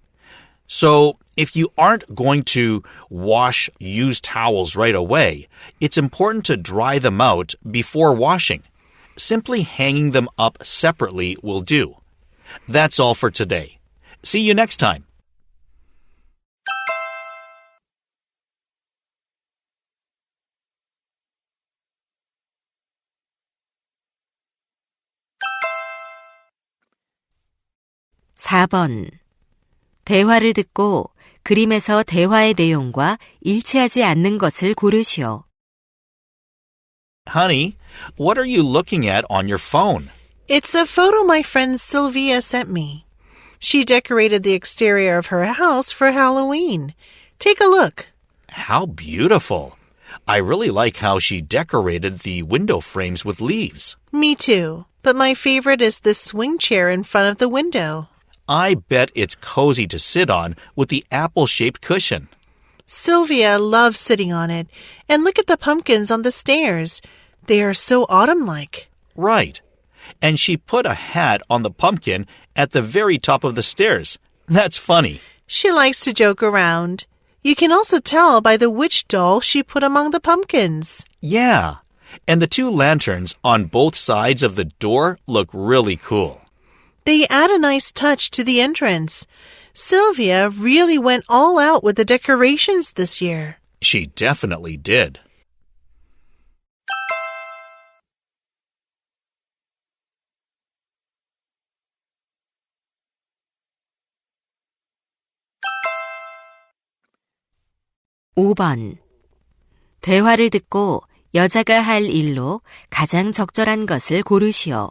So, if you aren't going to wash used towels right away, it's important to dry them out before washing. Simply hanging them up separately will do. That's all for today. See you next time. (4번) 대화를 듣고 그림에서 대화의 내용과 일치하지 않는 것을 고르시오. Honey, what are you looking at on your phone? It's a photo my friend Sylvia sent me. She decorated the exterior of her house for Halloween. Take a look. How beautiful. I really like how she decorated the window frames with leaves. Me too. But my favorite is the swing chair in front of the window. I bet it's cozy to sit on with the apple-shaped cushion. Sylvia loves sitting on it. And look at the pumpkins on the stairs. They are so autumn-like. Right. And she put a hat on the pumpkin at the very top of the stairs. That's funny. She likes to joke around. You can also tell by the witch doll she put among the pumpkins. Yeah. And the two lanterns on both sides of the door look really cool. They add a nice touch to the entrance. Sylvia really went all out with the decorations this year. She definitely did. (5번) 대화를 듣고 여자가 할 일로 가장 적절한 것을 고르시오.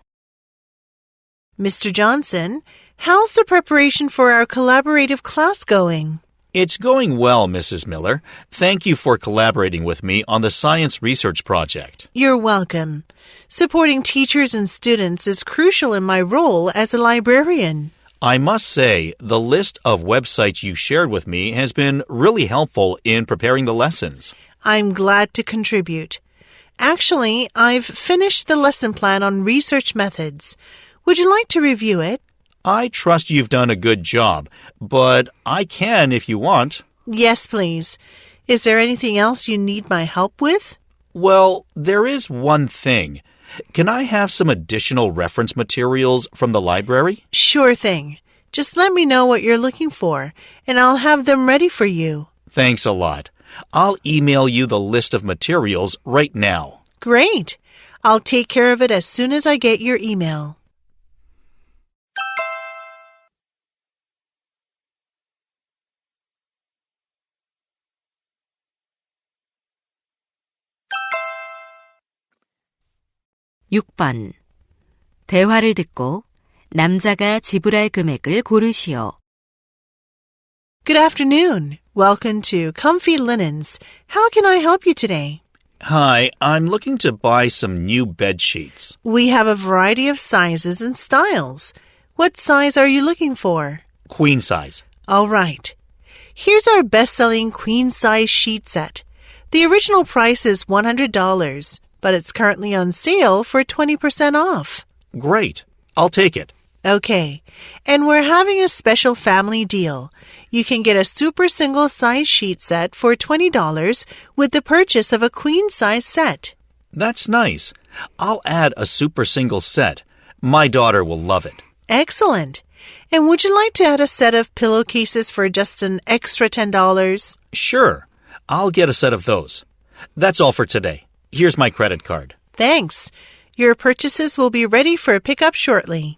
Mr. Johnson, how's the preparation for our collaborative class going? It's going well, Mrs. Miller. Thank you for collaborating with me on the science research project. You're welcome. Supporting teachers and students is crucial in my role as a librarian. I must say, the list of websites you shared with me has been really helpful in preparing the lessons. I'm glad to contribute. Actually, I've finished the lesson plan on research methods. Would you like to review it? I trust you've done a good job, but I can if you want. Yes, please. Is there anything else you need my help with? Well, there is one thing. Can I have some additional reference materials from the library? Sure thing. Just let me know what you're looking for, and I'll have them ready for you. Thanks a lot. I'll email you the list of materials right now. Great. I'll take care of it as soon as I get your email. (6번) 대화를 듣고 남자가 지불할 금액을 고르시오. Good afternoon. Welcome to Comfy Linens. How can I help you today? Hi, I'm looking to buy some new bed sheets. We have a variety of sizes and styles. What size are you looking for? Queen size. All right. Here's our best-selling queen-size sheet set. The original price is $100, but it's currently on sale for 20% off. Great. I'll take it. Okay. And we're having a special family deal. You can get a super single size sheet set for $20 with the purchase of a queen size set. That's nice. I'll add a super single set. My daughter will love it. Excellent. And would you like to add a set of pillowcases for just an extra $10? Sure. I'll get a set of those. That's all for today. Here's my credit card. Thanks. Your purchases will be ready for pickup shortly.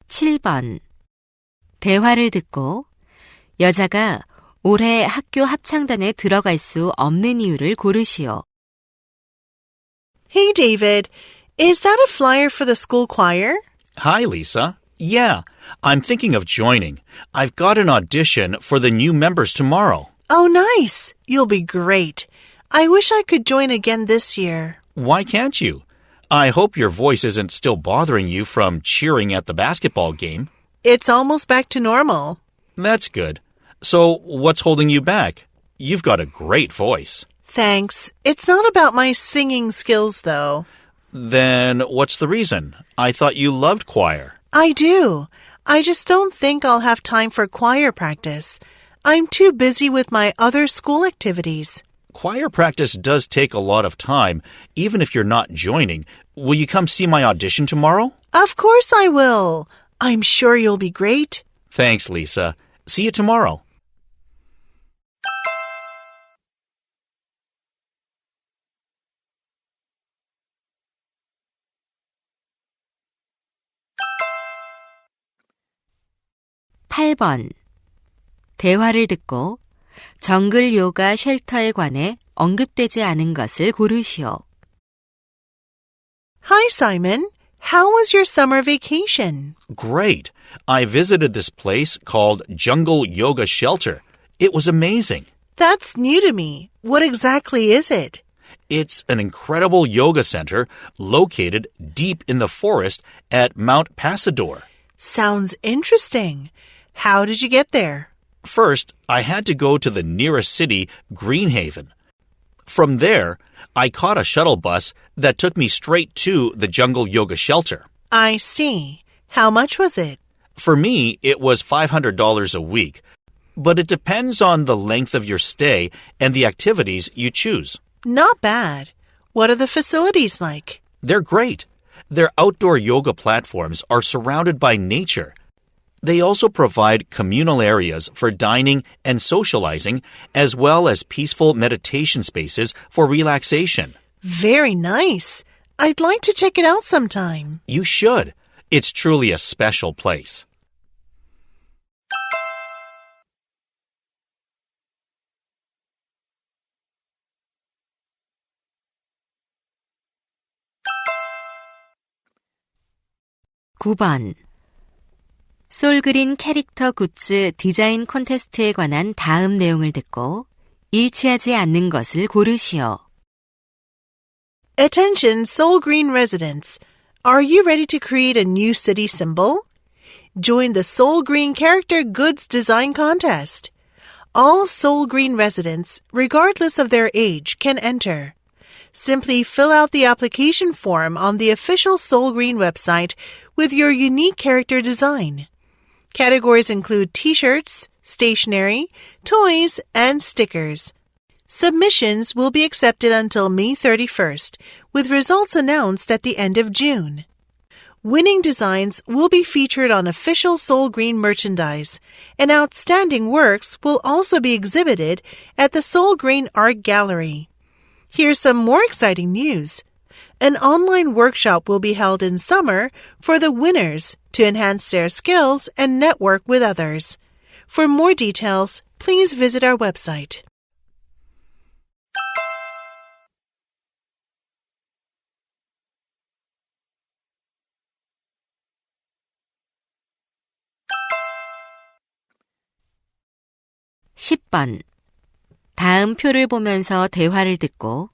(7번) 대화를 듣고 여자가 올해 학교 합창단에 들어갈 수 없는 이유를 고르시오. Hey, David. Is that a flyer for the school choir? Hi, Lisa. Yeah, I'm thinking of joining. I've got an audition for the new members tomorrow. Oh, nice. You'll be great. I wish I could join again this year. Why can't you? I hope your voice isn't still bothering you from cheering at the basketball game. It's almost back to normal. That's good. So, what's holding you back? You've got a great voice. Thanks. It's not about my singing skills, though. Then, what's the reason? I thought you loved choir. I do. I just don't think I'll have time for choir practice. I'm too busy with my other school activities. Choir practice does take a lot of time, even if you're not joining. Will you come see my audition tomorrow? Of course I will. I'm sure you'll be great. Thanks, Lisa. See you tomorrow. (8번) 대화를 듣고 정글 요가 쉘터에 관해 언급되지 않은 것을 고르시오. Hi, Simon. How was your summer vacation? Great. I visited this place called Jungle Yoga Shelter. It was amazing. That's new to me. What exactly is it? It's an incredible yoga center located deep in the forest at Mount Pasador. Sounds interesting. How did you get there? First, I had to go to the nearest city, Greenhaven. From there, I caught a shuttle bus that took me straight to the Jungle Yoga Shelter. I see. How much was it? For me, it was $500 a week, but it depends on the length of your stay and the activities you choose. Not bad. What are the facilities like? They're great. Their outdoor yoga platforms are surrounded by nature. They also provide communal areas for dining and socializing, as well as peaceful meditation spaces for relaxation. Very nice. I'd like to check it out sometime. You should. It's truly a special place. (9번) 솔그린 캐릭터 굿즈 디자인 콘테스트에 관한 다음 내용을 듣고 일치하지 않는 것을 고르시오. Attention, Soul Green residents. Are you ready to create a new city symbol? Join the Soul Green Character Goods Design Contest. All Soul Green residents, regardless of their age, can enter. Simply fill out the application form on the official Soul Green website with your unique character design. Categories include t-shirts, stationery, toys, and stickers. Submissions will be accepted until May 31st, with results announced at the end of June. Winning designs will be featured on official Soul Green merchandise, and outstanding works will also be exhibited at the Soul Green Art Gallery. Here's some more exciting news. An online workshop will be held in summer for the winners to enhance their skills and network with others. For more details, please visit our website. (10번) 다음 표를 보면서 대화를 듣고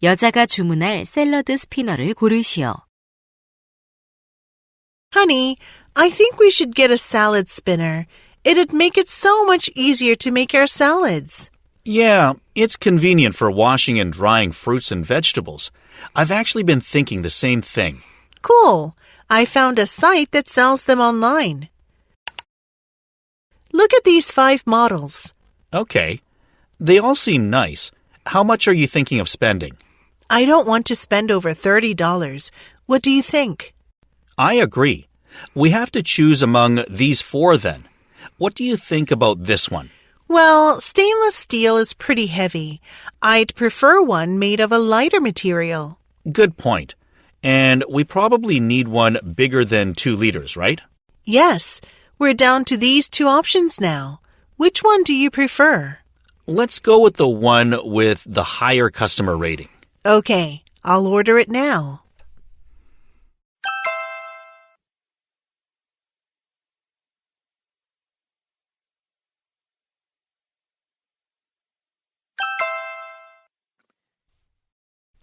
여자가 주문할 샐러드 스피너를 고르시오. Honey, I think we should get a salad spinner. It'd make it so much easier to make our salads. Yeah, it's convenient for washing and drying fruits and vegetables. I've actually been thinking the same thing. Cool. I found a site that sells them online. Look at these 5 models. Okay. They all seem nice. How much are you thinking of spending? I don't want to spend over $30. What do you think? I agree. We have to choose among these four then. What do you think about this one? Well, stainless steel is pretty heavy. I'd prefer one made of a lighter material. Good point. And we probably need one bigger than 2 liters, right? Yes, we're down to these two options now. Which one do you prefer? Let's go with the one with the higher customer rating. Okay, I'll order it now.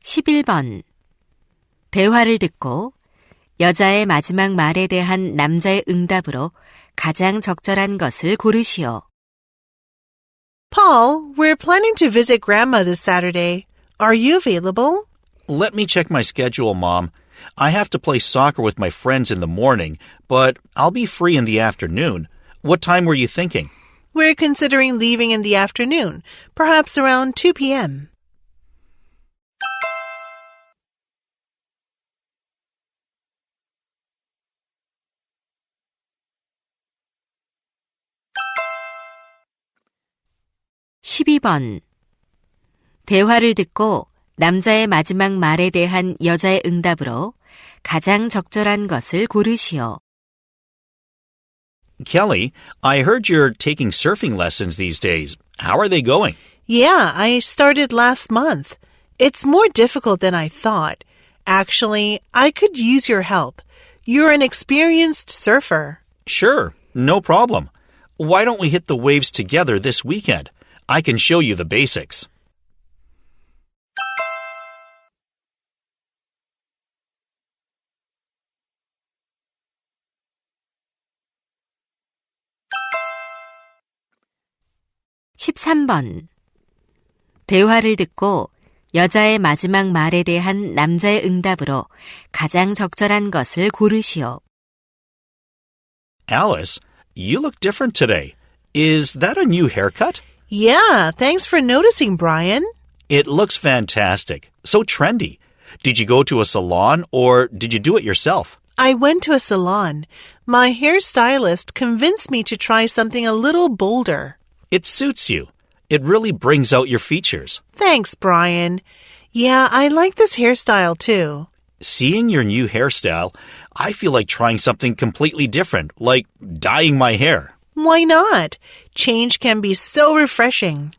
(11번) 대화를 듣고 여자의 마지막 말에 대한 남자의 응답으로 가장 적절한 것을 고르시오. Paul, we're planning to visit Grandma this Saturday. Are you available? Let me check my schedule, Mom. I have to play soccer with my friends in the morning, but I'll be free in the afternoon. What time were you thinking? We're considering leaving in the afternoon, perhaps around 2 p.m. (12번) 대화를 듣고 남자의 마지막 말에 대한 여자의 응답으로 가장 적절한 것을 고르시오. Kelly, I heard you're taking surfing lessons these days. How are they going? Yeah, I started last month. It's more difficult than I thought. Actually, I could use your help. You're an experienced surfer. Sure, no problem. Why don't we hit the waves together this weekend? I can show you the basics. (13번) 대화를 듣고 여자의 마지막 말에 대한 남자의 응답으로 가장 적절한 것을 고르시오. Alice, you look different today. Is that a new haircut? Yeah, thanks for noticing, Brian. It looks fantastic. So trendy. Did you go to a salon or did you do it yourself? I went to a salon. My hairstylist convinced me to try something a little bolder. It suits you. It really brings out your features. Thanks, Brian. Yeah, I like this hairstyle too. Seeing your new hairstyle, I feel like trying something completely different, like dyeing my hair. Why not? Change can be so refreshing.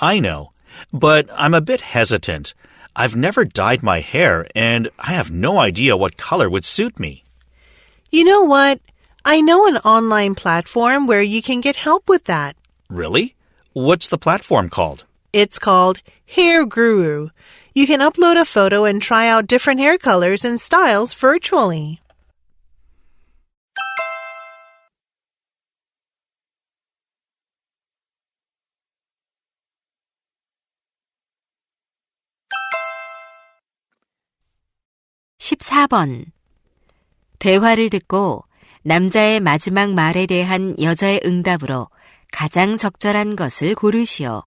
I know, but I'm a bit hesitant. I've never dyed my hair, and I have no idea what color would suit me. You know what? I know an online platform where you can get help with that. Really? What's the platform called? It's called Hair Guru. You can upload a photo and try out different hair colors and styles virtually. (14번) 대화를 듣고 남자의 마지막 말에 대한 여자의 응답으로 가장 적절한 것을 고르시오.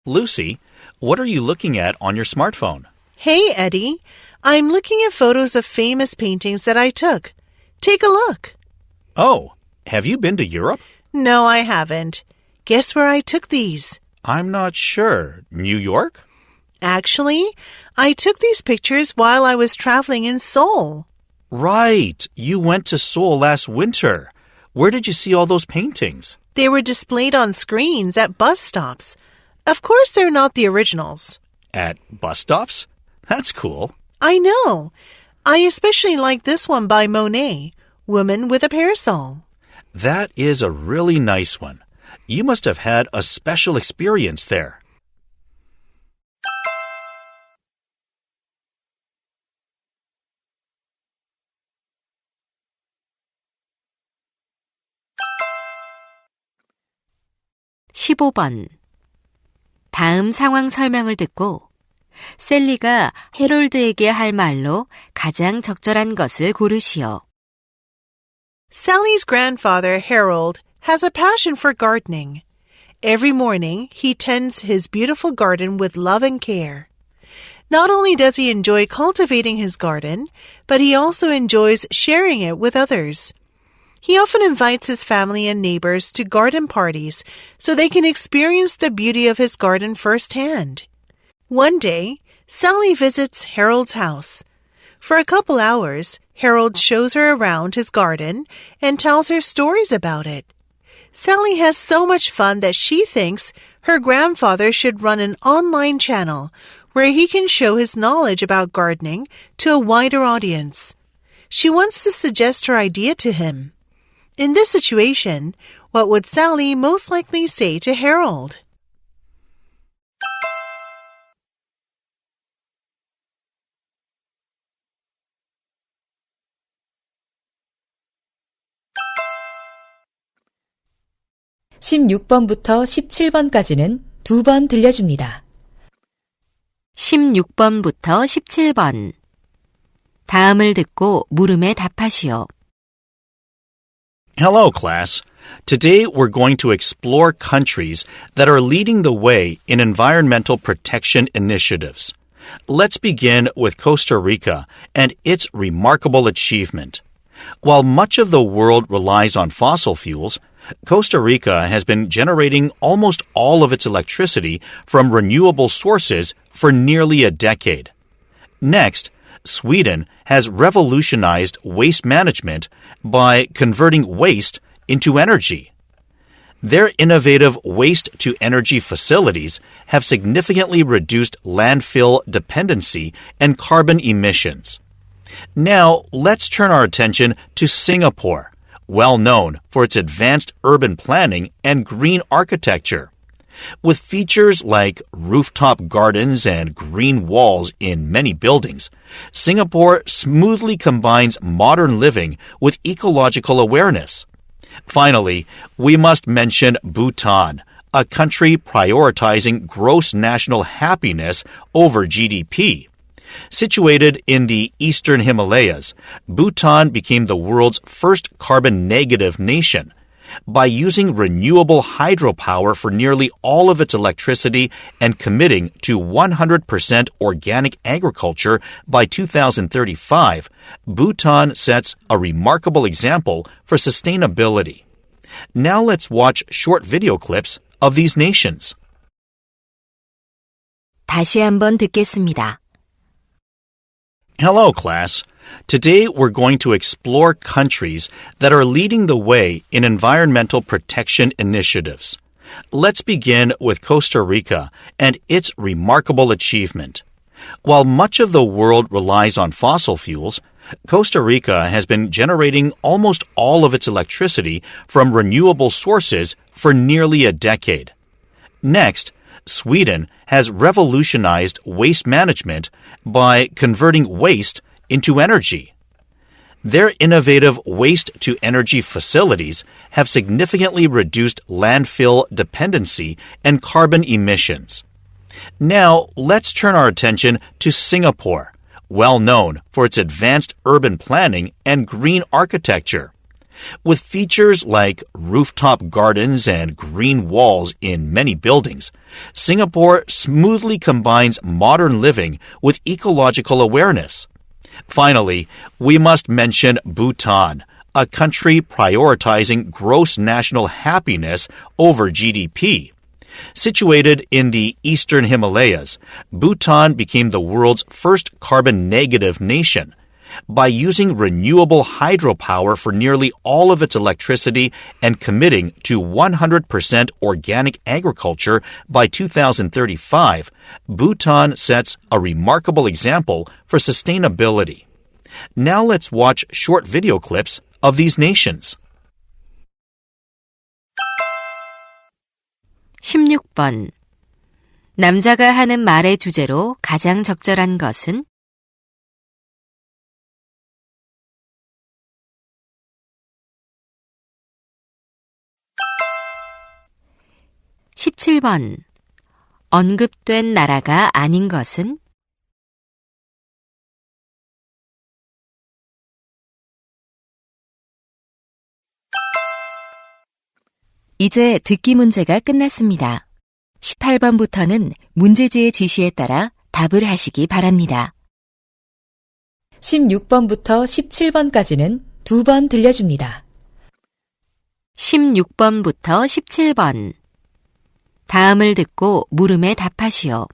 Lucy, what are you looking at on your smartphone? Hey, Eddie. I'm looking at photos of famous paintings that I took. Take a look. Oh, have you been to Europe? No, I haven't. Guess where I took these? I'm not sure. New York? Actually, I took these pictures while I was traveling in Seoul. Right. You went to Seoul last winter. Where did you see all those paintings? They were displayed on screens at bus stops. Of course, they're not the originals. At bus stops? That's cool. I know. I especially like this one by Monet, Woman with a Parasol. That is a really nice one. You must have had a special experience there. (15번) 다음 상황 설명을 듣고 셀리가 해롤드에게 할 말로 가장 적절한 것을 고르시오. Sally's grandfather, Harold, has a passion for gardening. Every morning, he tends his beautiful garden with love and care. Not only does he enjoy cultivating his garden, but he also enjoys sharing it with others. He often invites his family and neighbors to garden parties so they can experience the beauty of his garden firsthand. One day, Sally visits Harold's house. For a couple hours, Harold shows her around his garden and tells her stories about it. Sally has so much fun that she thinks her grandfather should run an online channel where he can show his knowledge about gardening to a wider audience. She wants to suggest her idea to him. In this situation, what would Sally most likely say to Harold? (16번부터 17번까지는 2번 들려줍니다. 16번부터 17번. 다음을 듣고 물음에 답하시오. Hello, class. Today we're going to explore countries that are leading the way in environmental protection initiatives. Let's begin with Costa Rica and its remarkable achievement. While much of the world relies on fossil fuels, Costa Rica has been generating almost all of its electricity from renewable sources for nearly a decade. Next, Sweden has revolutionized waste management by converting waste into energy. Their innovative waste-to-energy facilities have significantly reduced landfill dependency and carbon emissions. Now, let's turn our attention to Singapore, well known for its advanced urban planning and green architecture. With features like rooftop gardens and green walls in many buildings, Singapore smoothly combines modern living with ecological awareness. Finally, we must mention Bhutan, a country prioritizing gross national happiness over GDP. Situated in the eastern Himalayas, Bhutan became the world's first carbon-negative nation. By using renewable hydropower for nearly all of its electricity and committing to 100% organic agriculture by 2035, Bhutan sets a remarkable example for sustainability. Now let's watch short video clips of these nations. 다시 한번 듣겠습니다. Hello, class. Today we're going to explore countries that are leading the way in environmental protection initiatives. Let's begin with Costa Rica and its remarkable achievement. While much of the world relies on fossil fuels, Costa Rica has been generating almost all of its electricity from renewable sources for nearly a decade. Next, Sweden has revolutionized waste management by converting waste into energy. Their innovative waste-to-energy facilities have significantly reduced landfill dependency and carbon emissions. Now, let's turn our attention to Singapore, well known for its advanced urban planning and green architecture. With features like rooftop gardens and green walls in many buildings, Singapore smoothly combines modern living with ecological awareness. Finally, we must mention Bhutan, a country prioritizing gross national happiness over GDP. Situated in the eastern Himalayas, Bhutan became the world's first carbon-negative nation. By using renewable hydropower for nearly all of its electricity and committing to 100% organic agriculture by 2035, Bhutan sets a remarkable example for sustainability. Now let's watch short video clips of these nations. 16번. 남자가 하는 말의 주제로 가장 적절한 것은? 17번. 언급된 나라가 아닌 것은? 이제 듣기 문제가 끝났습니다. 18번부터는 문제지의 지시에 따라 답을 하시기 바랍니다. 16번부터 17번까지는 2번 들려줍니다. 16번부터 17번. 다음을 듣고 물음에 답하시오.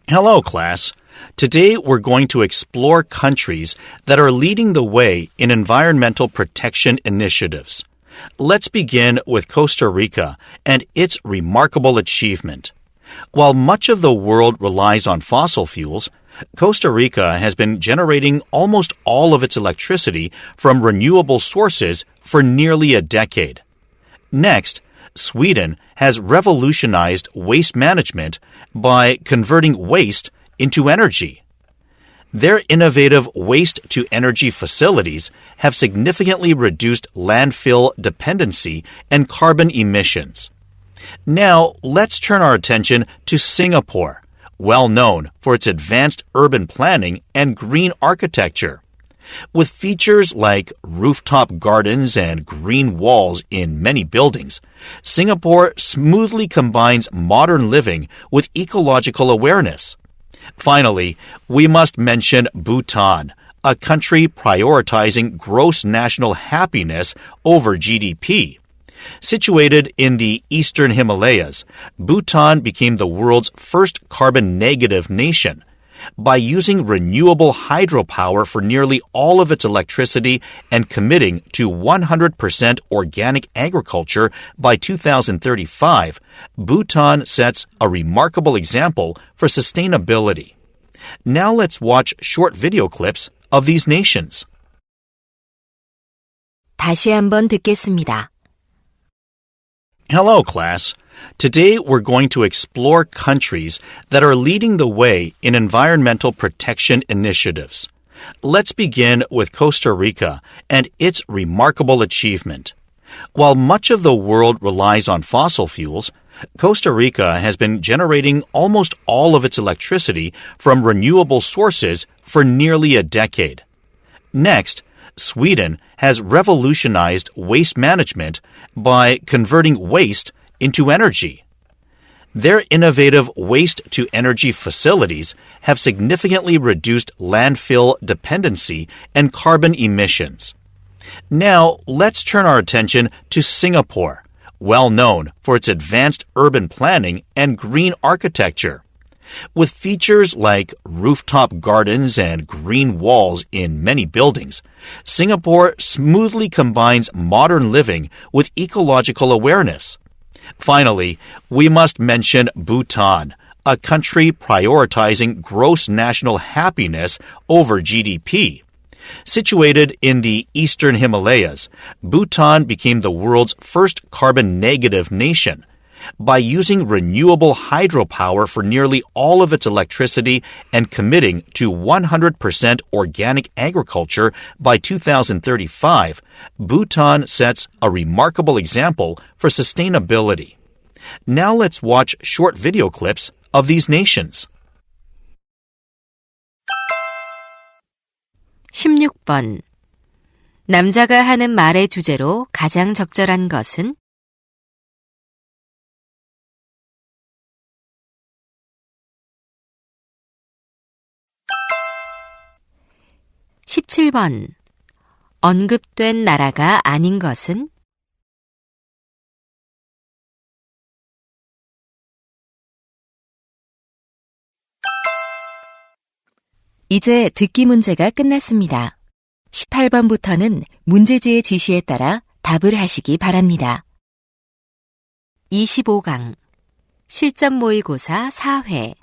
Hello, class. Today we're going to explore countries that are leading the way in environmental protection initiatives. Let's begin with Costa Rica and its remarkable achievement. While much of the world relies on fossil fuels, Costa Rica has been generating almost all of its electricity from renewable sources for nearly a decade. Next, Sweden has revolutionized waste management by converting waste into energy. Their innovative waste-to-energy facilities have significantly reduced landfill dependency and carbon emissions. Now, let's turn our attention to Singapore, well known for its advanced urban planning and green architecture. With features like rooftop gardens and green walls in many buildings, Singapore smoothly combines modern living with ecological awareness. Finally, we must mention Bhutan, a country prioritizing gross national happiness over GDP. Situated in the eastern Himalayas, Bhutan became the world's first carbon-negative nation. By using renewable hydropower for nearly all of its electricity and committing to 100% organic agriculture by 2035, Bhutan sets a remarkable example for sustainability. Now let's watch short video clips of these nations. 다시 한번 듣겠습니다. Hello, class. Today we're going to explore countries that are leading the way in environmental protection initiatives. Let's begin with Costa Rica and its remarkable achievement. While much of the world relies on fossil fuels, Costa Rica has been generating almost all of its electricity from renewable sources for nearly a decade. Next, Sweden has revolutionized waste management by converting waste into energy. Their innovative waste-to-energy facilities have significantly reduced landfill dependency and carbon emissions. Now, let's turn our attention to Singapore, well known for its advanced urban planning and green architecture. With features like rooftop gardens and green walls in many buildings, Singapore smoothly combines modern living with ecological awareness. Finally, we must mention Bhutan, a country prioritizing gross national happiness over GDP. Situated in the eastern Himalayas, Bhutan became the world's first carbon-negative nation. By using renewable hydropower for nearly all of its electricity and committing to 100% organic agriculture by 2035, Bhutan sets a remarkable example for sustainability. Now let's watch short video clips of these nations. 16번. 남자가 하는 말의 주제로 가장 적절한 것은? (17번) 언급된 나라가 아닌 것은? 이제 듣기 문제가 끝났습니다. 18번부터는 문제지의 지시에 따라 답을 하시기 바랍니다. 25강 실전 모의고사 4회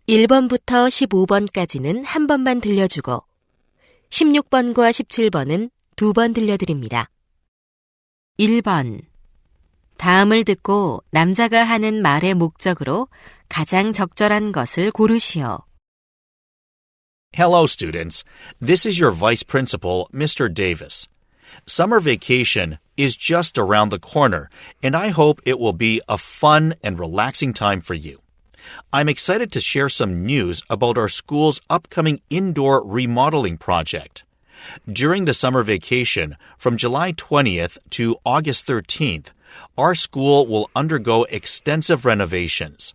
1번부터 15번까지는 한 번만 들려주고 16번과 17번은 2번 들려드립니다. 1번 다음을 듣고 남자가 하는 말의 목적으로 가장 적절한 것을 고르시오. Hello, students. This is your Vice Principal, Mr. Davis. Summer vacation is just around the corner, and I hope it will be a fun and relaxing time for you. I'm excited to share some news about our school's upcoming indoor remodeling project. During the summer vacation, from July 20th to August 13th, our school will undergo extensive renovations.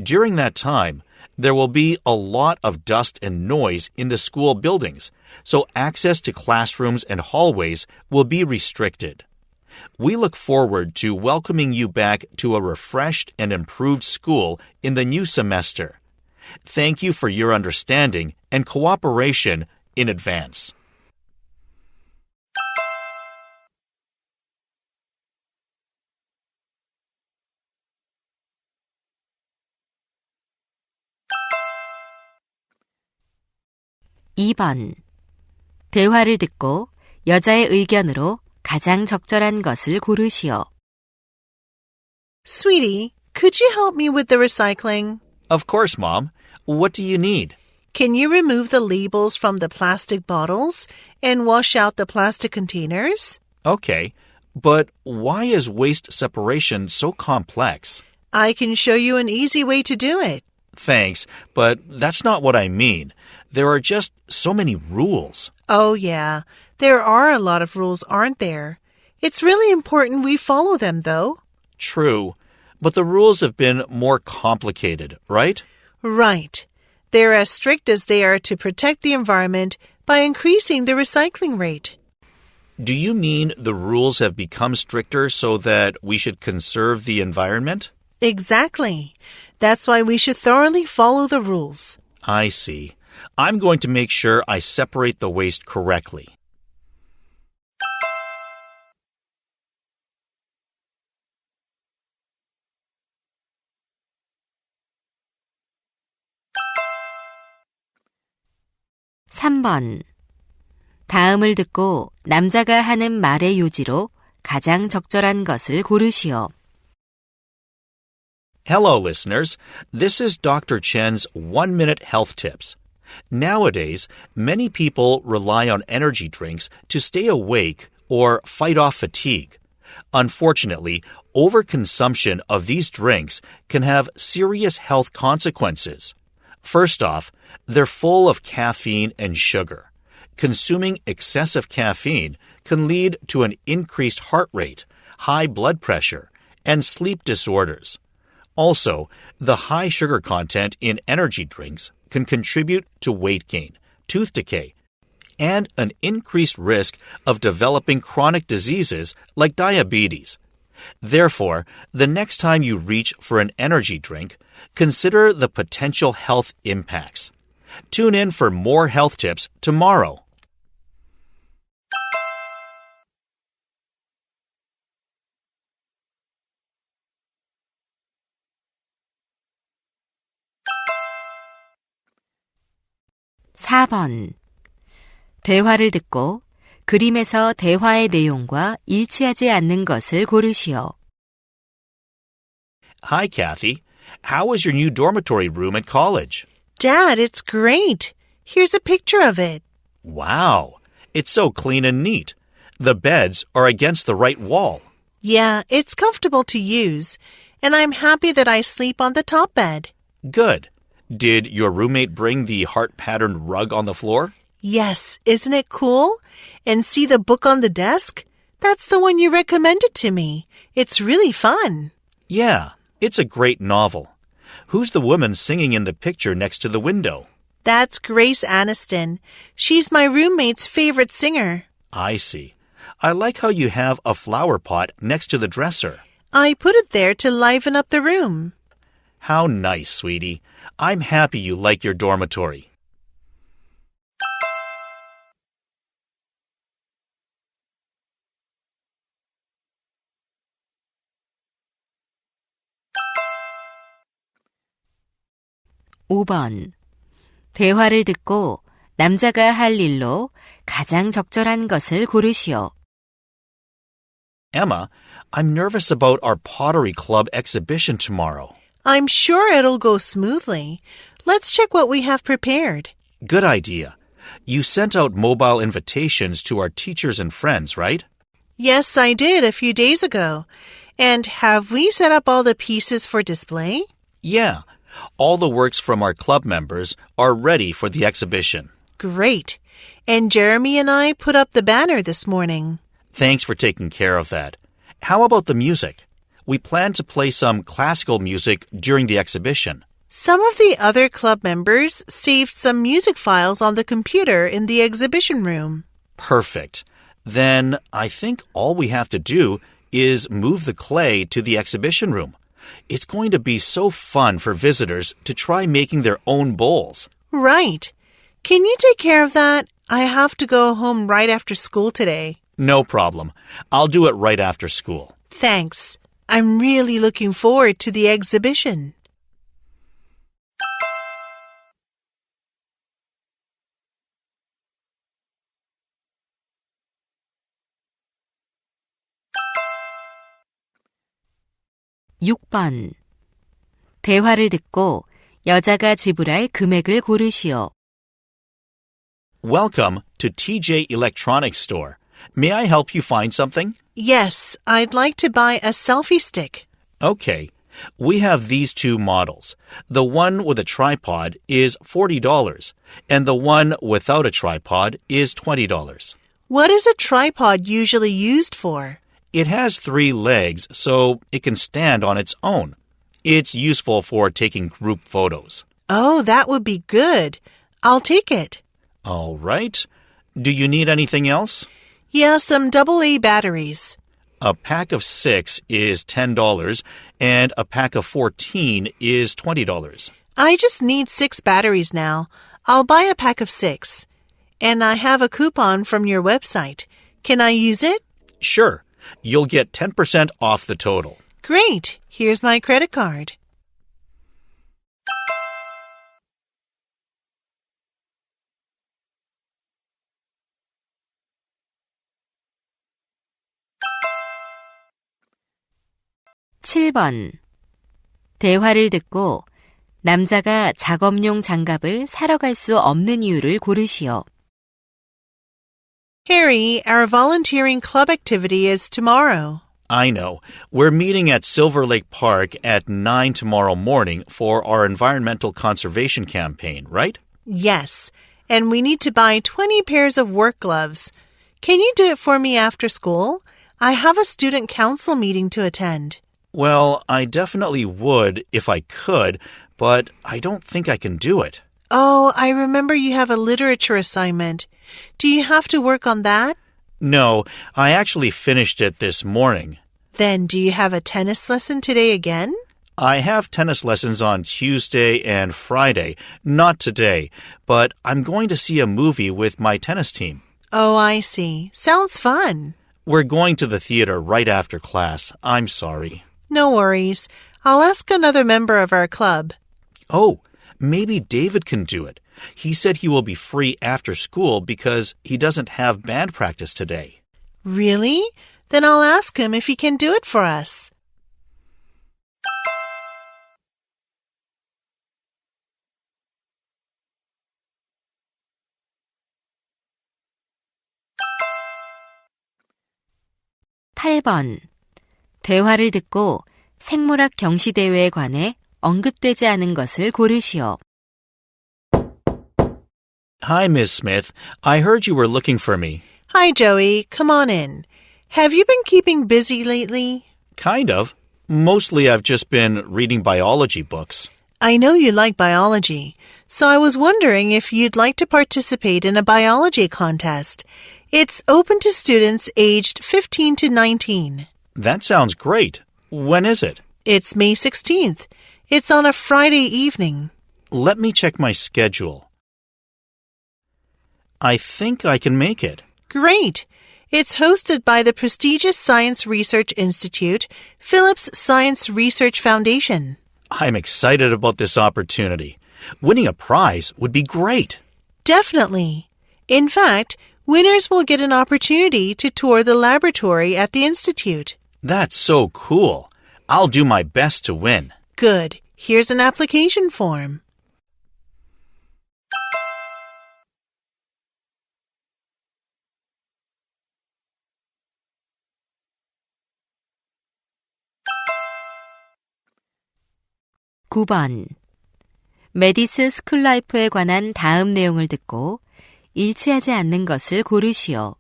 During that time, there will be a lot of dust and noise in the school buildings, so access to classrooms and hallways will be restricted. We look forward to welcoming you back to a refreshed and improved school in the new semester. Thank you for your understanding and cooperation in advance. (2번) 대화를 듣고 여자의 의견으로 가장 적절한 것을 고르시오. Sweetie, could you help me with the recycling? Of course, Mom. What do you need? Can you remove the labels from the plastic bottles and wash out the plastic containers? Okay, but why is waste separation so complex? I can show you an easy way to do it. Thanks, but that's not what I mean. There are just so many rules. Oh, yeah. There are a lot of rules, aren't there? It's really important we follow them, though. True, but the rules have been more complicated, right? Right. They're as strict as they are to protect the environment by increasing the recycling rate. Do you mean the rules have become stricter so that we should conserve the environment? Exactly. That's why we should thoroughly follow the rules. I see. I'm going to make sure I separate the waste correctly. (3번) 다음을 듣고 남자가 하는 말의 요지로 가장 적절한 것을 고르시오. Hello, listeners. This is Dr. Chen's 1-minute health tips. Nowadays, many people rely on energy drinks to stay awake or fight off fatigue. Unfortunately, overconsumption of these drinks can have serious health consequences. First off, they're full of caffeine and sugar. Consuming excessive caffeine can lead to an increased heart rate, high blood pressure, and sleep disorders. Also, the high sugar content in energy drinks can contribute to weight gain, tooth decay, and an increased risk of developing chronic diseases like diabetes. Therefore, the next time you reach for an energy drink, consider the potential health impacts. Tune in for more health tips tomorrow. (4번) 대화를 듣고 그림에서 대화의 내용과 일치하지 않는 것을 고르시오. Hi, Kathy. How was your new dormitory room at college? Dad, it's great. Here's a picture of it. Wow, it's so clean and neat. The beds are against the right wall. Yeah, it's comfortable to use, and I'm happy that I sleep on the top bed. Good. Did your roommate bring the heart-patterned rug on the floor? Yes, isn't it cool? And see the book on the desk? That's the one you recommended to me. It's really fun. Yeah, it's a great novel. Who's the woman singing in the picture next to the window? That's Grace Aniston. She's my roommate's favorite singer. I see. I like how you have a flower pot next to the dresser. I put it there to liven up the room. How nice, sweetie. I'm happy you like your dormitory. (5번) 대화를 듣고 남자가 할 일로 가장 적절한 것을 고르시오. Emma, I'm nervous about our pottery club exhibition tomorrow. I'm sure it'll go smoothly. Let's check what we have prepared. Good idea. You sent out mobile invitations to our teachers and friends, right? Yes, I did a few days ago. And have we set up all the pieces for display? Yeah. All the works from our club members are ready for the exhibition. Great. And Jeremy and I put up the banner this morning. Thanks for taking care of that. How about the music? We plan to play some classical music during the exhibition. Some of the other club members saved some music files on the computer in the exhibition room. Perfect. Then I think all we have to do is move the clay to the exhibition room. It's going to be so fun for visitors to try making their own bowls. Right. Can you take care of that? I have to go home right after school today. No problem. I'll do it right after school. Thanks. I'm really looking forward to the exhibition. (6번) 대화를 듣고 여자가 지불할 금액을 고르시오. Welcome to TJ Electronics Store. May I help you find something? Yes, I'd like to buy a selfie stick. Okay. We have these two models. The one with a tripod is $40, and the one without a tripod is $20. What is a tripod usually used for? It has 3 legs, so it can stand on its own. It's useful for taking group photos. Oh, that would be good. I'll take it. All right. Do you need anything else? Yeah, some AA batteries. A pack of 6 is $10, and a pack of 14 is $20. I just need 6 batteries now. I'll buy a pack of 6. And I have a coupon from your website. Can I use it? Sure. You'll get 10% off the total. Great. Here's my credit card. (7번) 대화를 듣고 남자가 작업용 장갑을 사러 갈 수 없는 이유를 고르시오. Harry, our volunteering club activity is tomorrow. I know. We're meeting at Silver Lake Park at 9 tomorrow morning for our environmental conservation campaign, right? Yes, and we need to buy 20 pairs of work gloves. Can you do it for me after school? I have a student council meeting to attend. Well, I definitely would if I could, but I don't think I can do it. Oh, I remember you have a literature assignment. Do you have to work on that? No, I actually finished it this morning. Then do you have a tennis lesson today again? I have tennis lessons on Tuesday and Friday, not today, but I'm going to see a movie with my tennis team. Oh, I see. Sounds fun. We're going to the theater right after class. I'm sorry. No worries. I'll ask another member of our club. Oh, maybe David can do it. He said he will be free after school because he doesn't have band practice today. Really? Then I'll ask him if he can do it for us. (8번) 대화를 듣고 생물학 경시대회에 관해 언급되지 않은 것을 고르시오. Hi, Miss Smith. I heard you were looking for me. Hi, Joey. Come on in. Have you been keeping busy lately? Kind of. Mostly I've just been reading biology books. I know you like biology, so I was wondering if you'd like to participate in a biology contest. It's open to students aged 15 to 19. That sounds great. When is it? It's May 16th. It's on a Friday evening. Let me check my schedule. I think I can make it. Great. It's hosted by the prestigious Science Research Institute, Phillips Science Research Foundation. I'm excited about this opportunity. Winning a prize would be great. Definitely. In fact, winners will get an opportunity to tour the laboratory at the Institute. That's so cool. I'll do my best to win. Good. Here's an application form. (9번) 메디스 스쿨라이프에 관한 다음 내용을 듣고 일치하지 않는 것을 고르시오.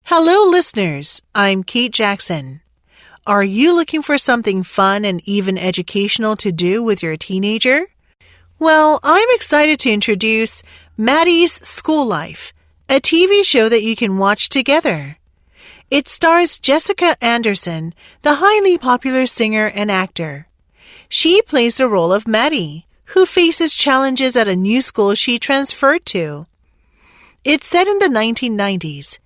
Hello, listeners. I'm Kate Jackson. Are you looking for something fun and even educational to do with your teenager? Well, I'm excited to introduce Maddie's School Life, a TV show that you can watch together. It stars Jessica Anderson, the highly popular singer and actor. She plays the role of Maddie, who faces challenges at a new school she transferred to. It's set in the 1990s.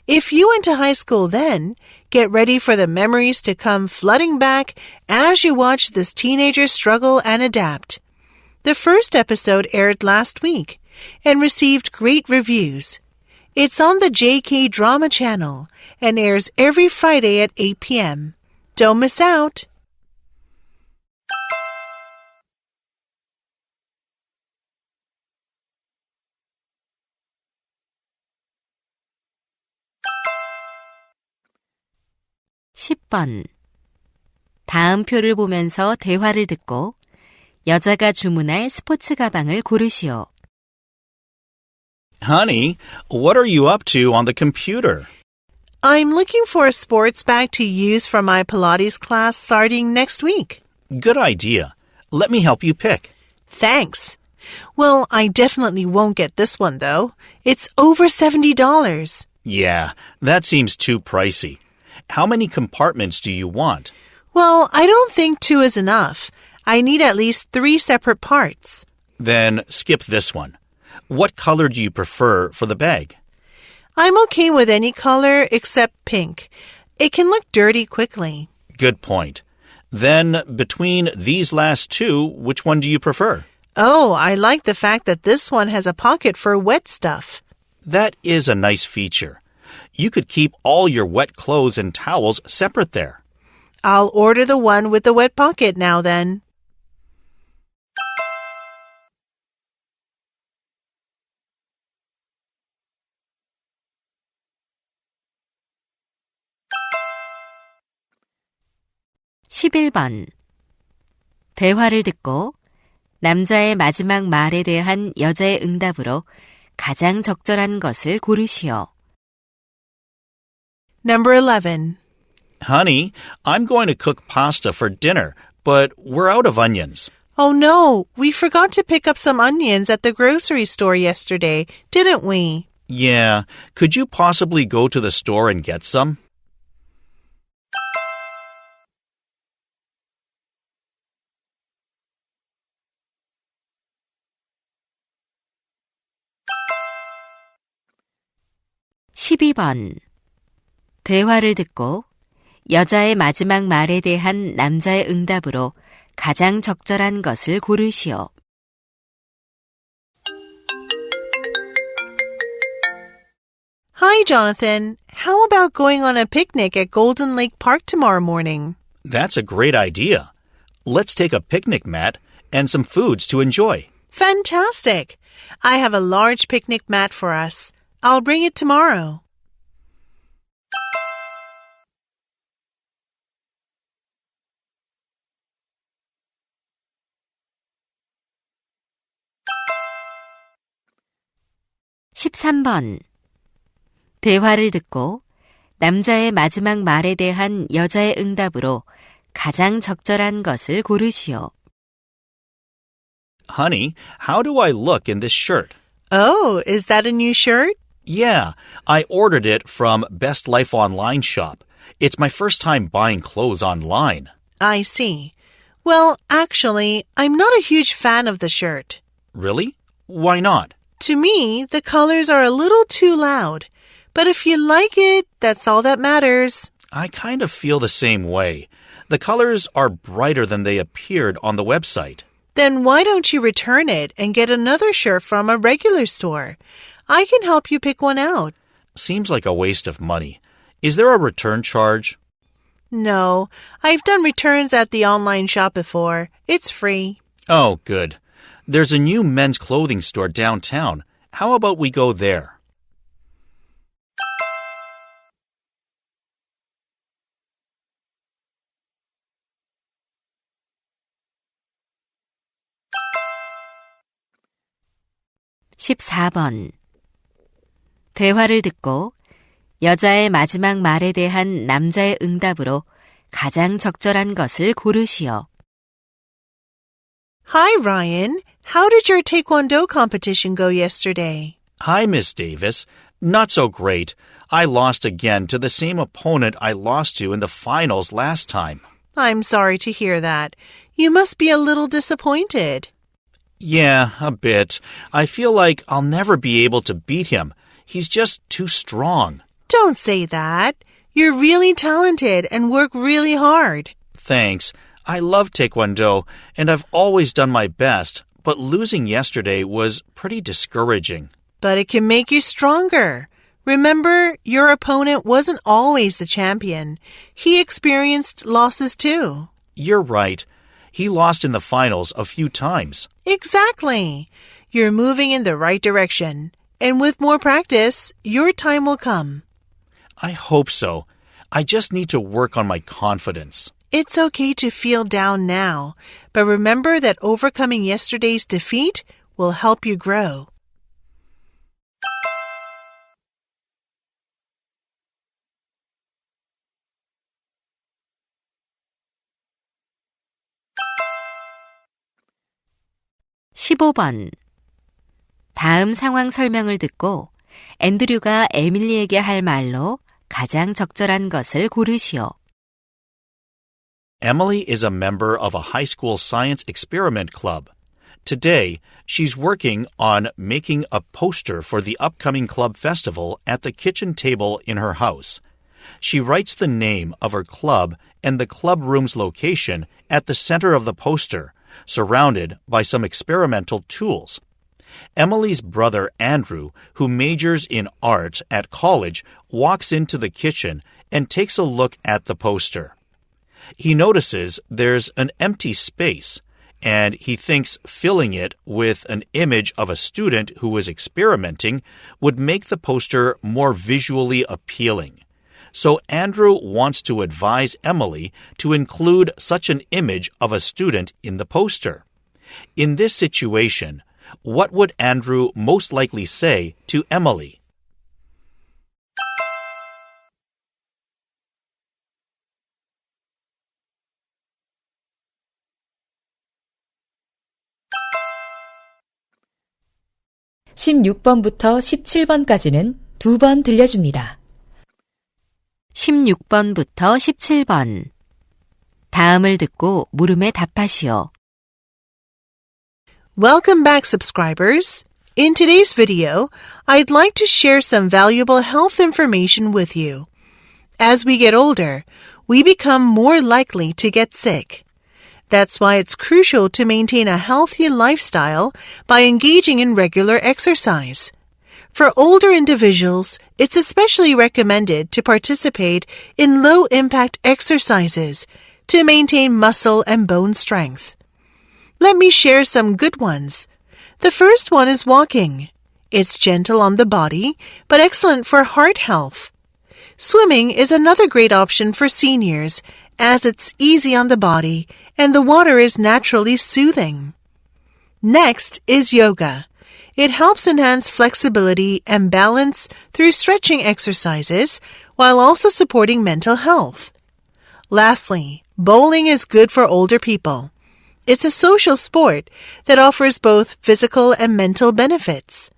If you went to high school then, get ready for the memories to come flooding back as you watch this teenager struggle and adapt. The first episode aired last week and received great reviews. It's on the JK Drama Channel and airs every Friday at 8 p.m. Don't miss out! 10번. 다음 표를 보면서 대화를 듣고 여자가 주문할 스포츠 가방을 고르시오. Honey, what are you up to on the computer? I'm looking for a sports bag to use for my Pilates class starting next week. Good idea. Let me help you pick. Thanks. Well, I definitely won't get this one, though. It's over $70. Yeah, that seems too pricey. How many compartments do you want? Well, I don't think 2 is enough. I need at least 3 separate parts. Then skip this one. What color do you prefer for the bag? I'm okay with any color except pink. It can look dirty quickly. Good point. Then, between these last 2, which one do you prefer? Oh, I like the fact that this one has a pocket for wet stuff. That is a nice feature. You could keep all your wet clothes and towels separate there. I'll order the one with the wet pocket now then. (11번) 대화를 듣고 남자의 마지막 말에 대한 여자의 응답으로 가장 적절한 것을 고르시오. Number 11. Honey, I'm going to cook pasta for dinner, but we're out of onions. Oh no, we forgot to pick up some onions at the grocery store yesterday, didn't we? Yeah, could you possibly go to the store and get some? (12번) 대화를 듣고 여자의 마지막 말에 대한 남자의 응답으로 가장 적절한 것을 고르시오. Hi, Jonathan. How about going on a picnic at Golden Lake Park tomorrow morning? That's a great idea. Let's take a picnic mat and some foods to enjoy. Fantastic! I have a large picnic mat for us. I'll bring it tomorrow. (13번) 대화를 듣고 남자의 마지막 말에 대한 여자의 응답으로 가장 적절한 것을 고르시오. Honey, how do I look in this shirt? Oh, is that a new shirt? Yeah, I ordered it from Best Life Online shop. It's my first time buying clothes online. I see. Well, actually, I'm not a huge fan of the shirt. Really? Why not? To me, the colors are a little too loud. But if you like it, that's all that matters. I kind of feel the same way. The colors are brighter than they appeared on the website. Then why don't you return it and get another shirt from a regular store? I can help you pick one out. Seems like a waste of money. Is there a return charge? No, I've done returns at the online shop before. It's free. Oh, good. There's a new men's clothing store downtown. How about we go there? (14번) 대화를 듣고 여자의 마지막 말에 대한 남자의 응답으로 가장 적절한 것을 고르시오. Hi, Ryan. How did your taekwondo competition go yesterday? Hi, Miss Davis. Not so great. I lost again to the same opponent I lost to in the finals last time. I'm sorry to hear that. You must be a little disappointed. Yeah, a bit. I feel like I'll never be able to beat him. He's just too strong. Don't say that. You're really talented and work really hard. Thanks. I love Taekwondo, and I've always done my best, but losing yesterday was pretty discouraging. But it can make you stronger. Remember, your opponent wasn't always the champion. He experienced losses too. You're right. He lost in the finals a few times. Exactly. You're moving in the right direction. And with more practice, your time will come. I hope so. I just need to work on my confidence. It's okay to feel down now, but remember that overcoming yesterday's defeat will help you grow. (15번) 다음 상황 설명을 듣고 앤드류가 에밀리에게 할 말로 가장 적절한 것을 고르시오. Emily is a member of a high school science experiment club. Today, she's working on making a poster for the upcoming club festival at the kitchen table in her house. She writes the name of her club and the club room's location at the center of the poster, surrounded by some experimental tools. Emily's brother Andrew, who majors in art at college, walks into the kitchen and takes a look at the poster. He notices there's an empty space, and he thinks filling it with an image of a student who is experimenting would make the poster more visually appealing. So Andrew wants to advise Emily to include such an image of a student in the poster. In this situation, what would Andrew most likely say to Emily? (16번부터 17번까지는 2번 들려줍니다. 16번부터 17번. 다음을 듣고 물음에 답하시오. Welcome back, subscribers. In today's video, I'd like to share some valuable health information with you. As we get older, we become more likely to get sick. That's why it's crucial to maintain a healthy lifestyle by engaging in regular exercise. For older individuals, it's especially recommended to participate in low-impact exercises to maintain muscle and bone strength. Let me share some good ones. The first one is walking. It's gentle on the body, but excellent for heart health. Swimming is another great option for seniors, as it's easy on the body and the water is naturally soothing. Next is yoga. It helps enhance flexibility and balance through stretching exercises while also supporting mental health. Lastly, bowling is good for older people. It's a social sport that offers both physical and mental benefits.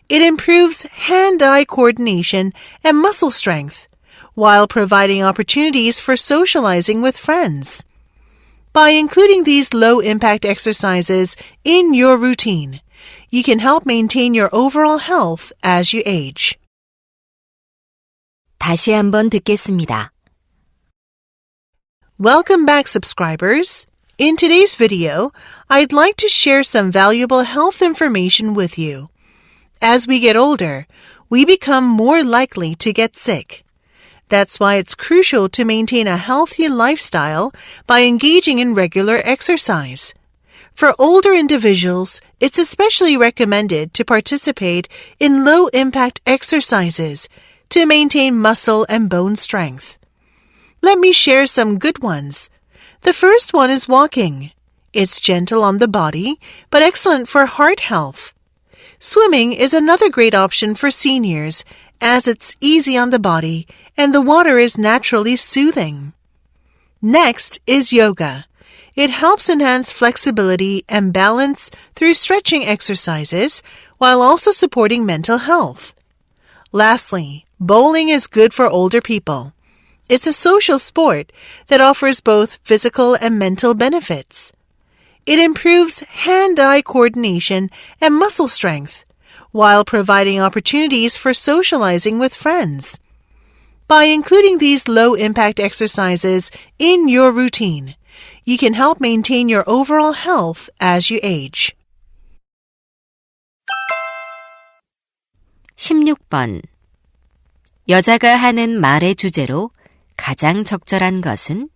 It improves hand-eye coordination and muscle strength, while providing opportunities for socializing with friends. By including these low-impact exercises in your routine, you can help maintain your overall health as you age. 다시 한번 듣겠습니다. Welcome back, subscribers. In today's video, I'd like to share some valuable health information with you. As we get older, we become more likely to get sick. That's why it's crucial to maintain a healthy lifestyle by engaging in regular exercise. For older individuals, it's especially recommended to participate in low-impact exercises to maintain muscle and bone strength. Let me share some good ones. The first one is walking. It's gentle on the body, but excellent for heart health. Swimming is another great option for seniors, as it's easy on the body and the water is naturally soothing. Next is yoga. It helps enhance flexibility and balance through stretching exercises while also supporting mental health. Lastly, bowling is good for older people. It's a social sport that offers both physical and mental benefits. It improves hand-eye coordination and muscle strength while providing opportunities for socializing with friends. By including these low-impact exercises in your routine, you can help maintain your overall health as you age. 16번. 여자가 하는 말의 주제로 가장 적절한 것은?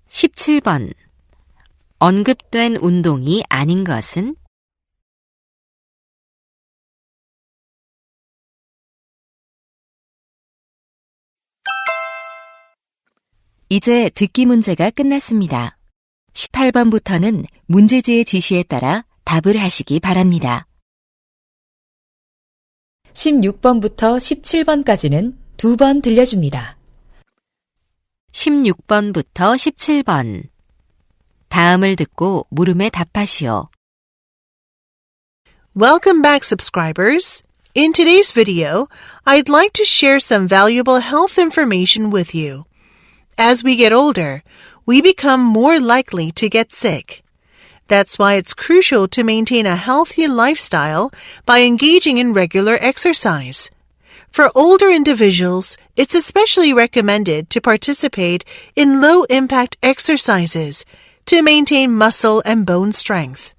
(17번) 언급된 운동이 아닌 것은? 이제 듣기 문제가 끝났습니다. 18번부터는 문제지의 지시에 따라 답을 하시기 바랍니다. 16번부터 17번까지는 2번 들려줍니다. 16번부터 17번. 다음을 듣고 물음에 답하시오. Welcome back, subscribers. In today's video, I'd like to share some valuable health information with you. As we get older, we become more likely to get sick. That's why it's crucial to maintain a healthy lifestyle by engaging in regular exercise. For older individuals, it's especially recommended to participate in low-impact exercises to maintain muscle and bone strength.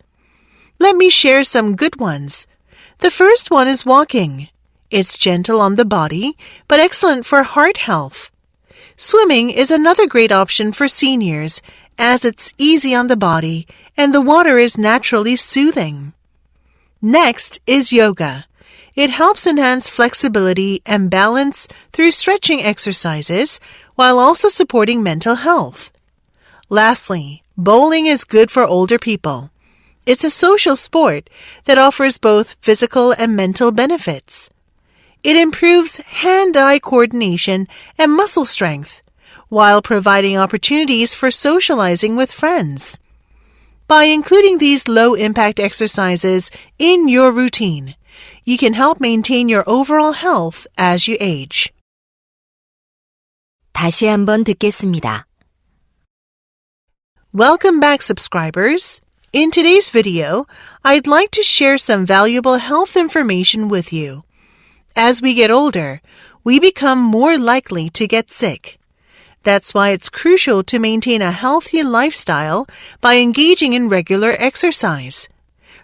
Let me share some good ones. The first one is walking. It's gentle on the body, but excellent for heart health. Swimming is another great option for seniors, as it's easy on the body and the water is naturally soothing. Next is yoga. It helps enhance flexibility and balance through stretching exercises while also supporting mental health. Lastly, bowling is good for older people. It's a social sport that offers both physical and mental benefits. It improves hand-eye coordination and muscle strength while providing opportunities for socializing with friends. By including these low-impact exercises in your routine, you can help maintain your overall health as you age. 다시 한번 듣겠습니다. Welcome back, subscribers. In today's video, I'd like to share some valuable health information with you. As we get older, we become more likely to get sick. That's why it's crucial to maintain a healthy lifestyle by engaging in regular exercise.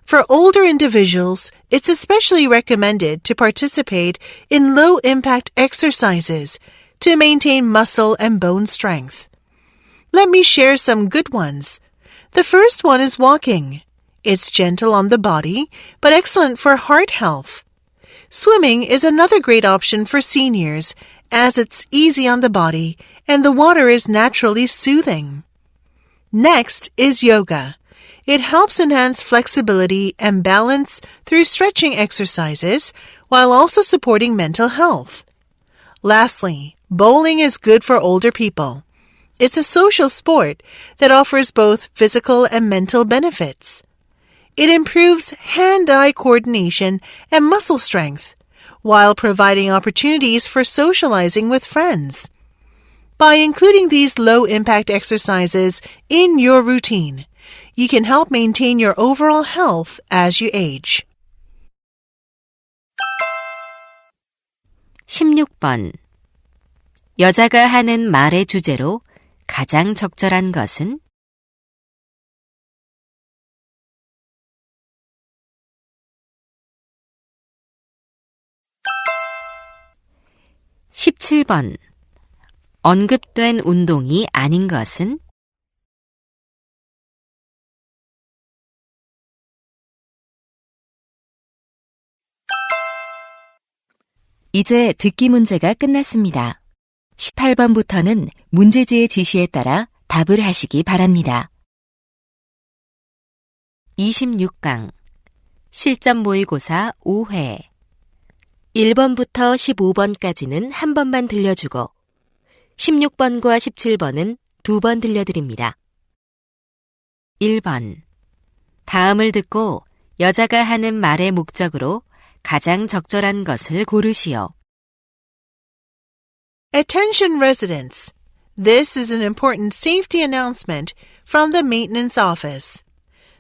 For older individuals, it's especially recommended to participate in low-impact exercises to maintain muscle and bone strength. Let me share some good ones. The first one is walking. It's gentle on the body, but excellent for heart health. Swimming is another great option for seniors, as it's easy on the body and the water is naturally soothing. Next is yoga. It helps enhance flexibility and balance through stretching exercises while also supporting mental health. Lastly, bowling is good for older people. It's a social sport that offers both physical and mental benefits. It improves hand-eye coordination and muscle strength while providing opportunities for socializing with friends. By including these low-impact exercises in your routine, you can help maintain your overall health as you age. 16번. 여자가 하는 말의 주제로 가장 적절한 것은? (17번) 언급된 운동이 아닌 것은? 이제 듣기 문제가 끝났습니다. 18번부터는 문제지의 지시에 따라 답을 하시기 바랍니다. 26강 실전 모의고사 5회 1번부터 15번까지는 한 번만 들려주고 16번과 17번은 2번 들려드립니다. 1번. 다음을 듣고 여자가 하는 말의 목적으로 가장 적절한 것을 고르시오. Attention residents. This is an important safety announcement from the maintenance office.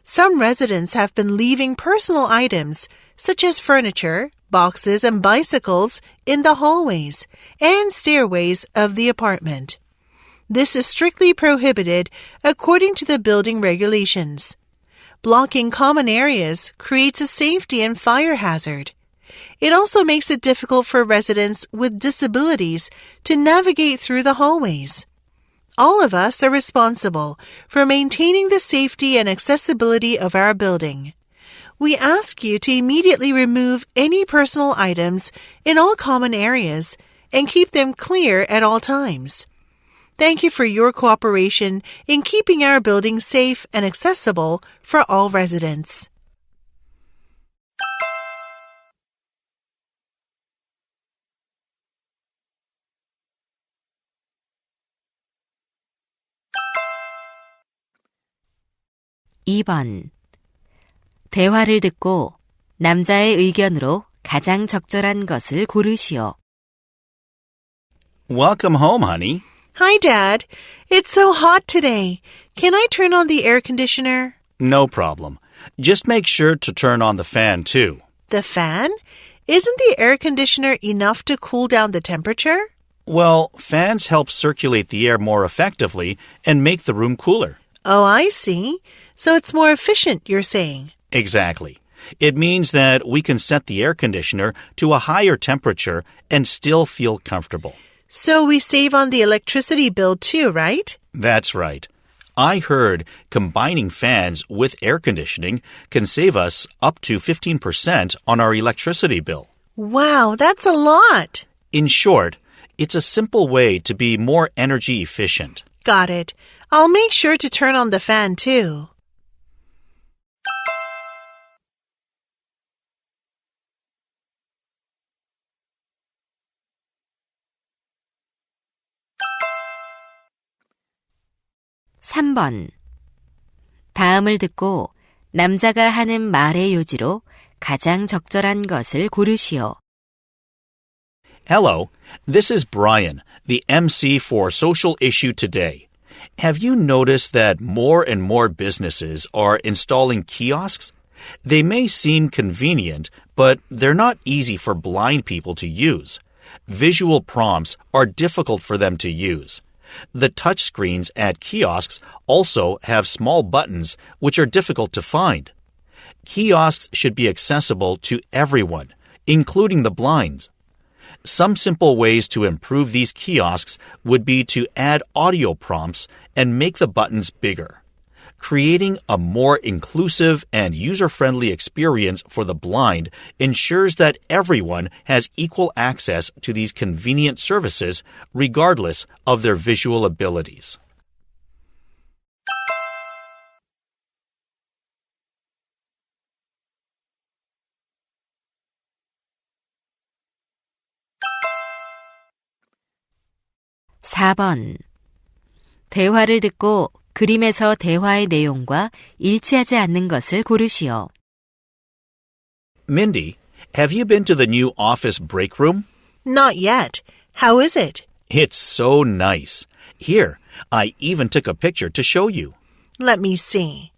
Some residents have been leaving personal items such as furniture, boxes, and bicycles in the hallways and stairways of the apartment. This is strictly prohibited according to the building regulations. Blocking common areas creates a safety and fire hazard. It also makes it difficult for residents with disabilities to navigate through the hallways. All of us are responsible for maintaining the safety and accessibility of our building. We ask you to immediately remove any personal items in all common areas and keep them clear at all times. Thank you for your cooperation in keeping our building safe and accessible for all residents. (2번) 대화를 듣고 남자의 의견으로 가장 적절한 것을 고르시오. Welcome home, honey. Hi, Dad. It's so hot today. Can I turn on the air conditioner? No problem. Just make sure to turn on the fan, too. The fan? Isn't the air conditioner enough to cool down the temperature? Well, fans help circulate the air more effectively and make the room cooler. Oh, I see. So it's more efficient, you're saying. Exactly. It means that we can set the air conditioner to a higher temperature and still feel comfortable. So we save on the electricity bill too, right? That's right. I heard combining fans with air conditioning can save us up to 15% on our electricity bill. Wow, that's a lot. In short, it's a simple way to be more energy efficient. Got it. I'll make sure to turn on the fan too. (3번) 다음을 듣고 남자가 하는 말의 요지로 가장 적절한 것을 고르시오. Hello, this is Brian, the MC for Social Issue Today. Have you noticed that more and more businesses are installing kiosks? They may seem convenient, but they're not easy for blind people to use. Visual prompts are difficult for them to use. The touchscreens at kiosks also have small buttons which are difficult to find. Kiosks should be accessible to everyone, including the blinds. Some simple ways to improve these kiosks would be to add audio prompts and make the buttons bigger. Creating a more inclusive and user-friendly experience for the blind ensures that everyone has equal access to these convenient services regardless of their visual abilities. (4번) 대화를 듣고 그림에서 대화의 내용과 일치하지 않는 것을 고르시오. Mindy, have you been to the new office break room? Not yet. How is it? It's so nice. Here, I even took a picture to show you. Let me see.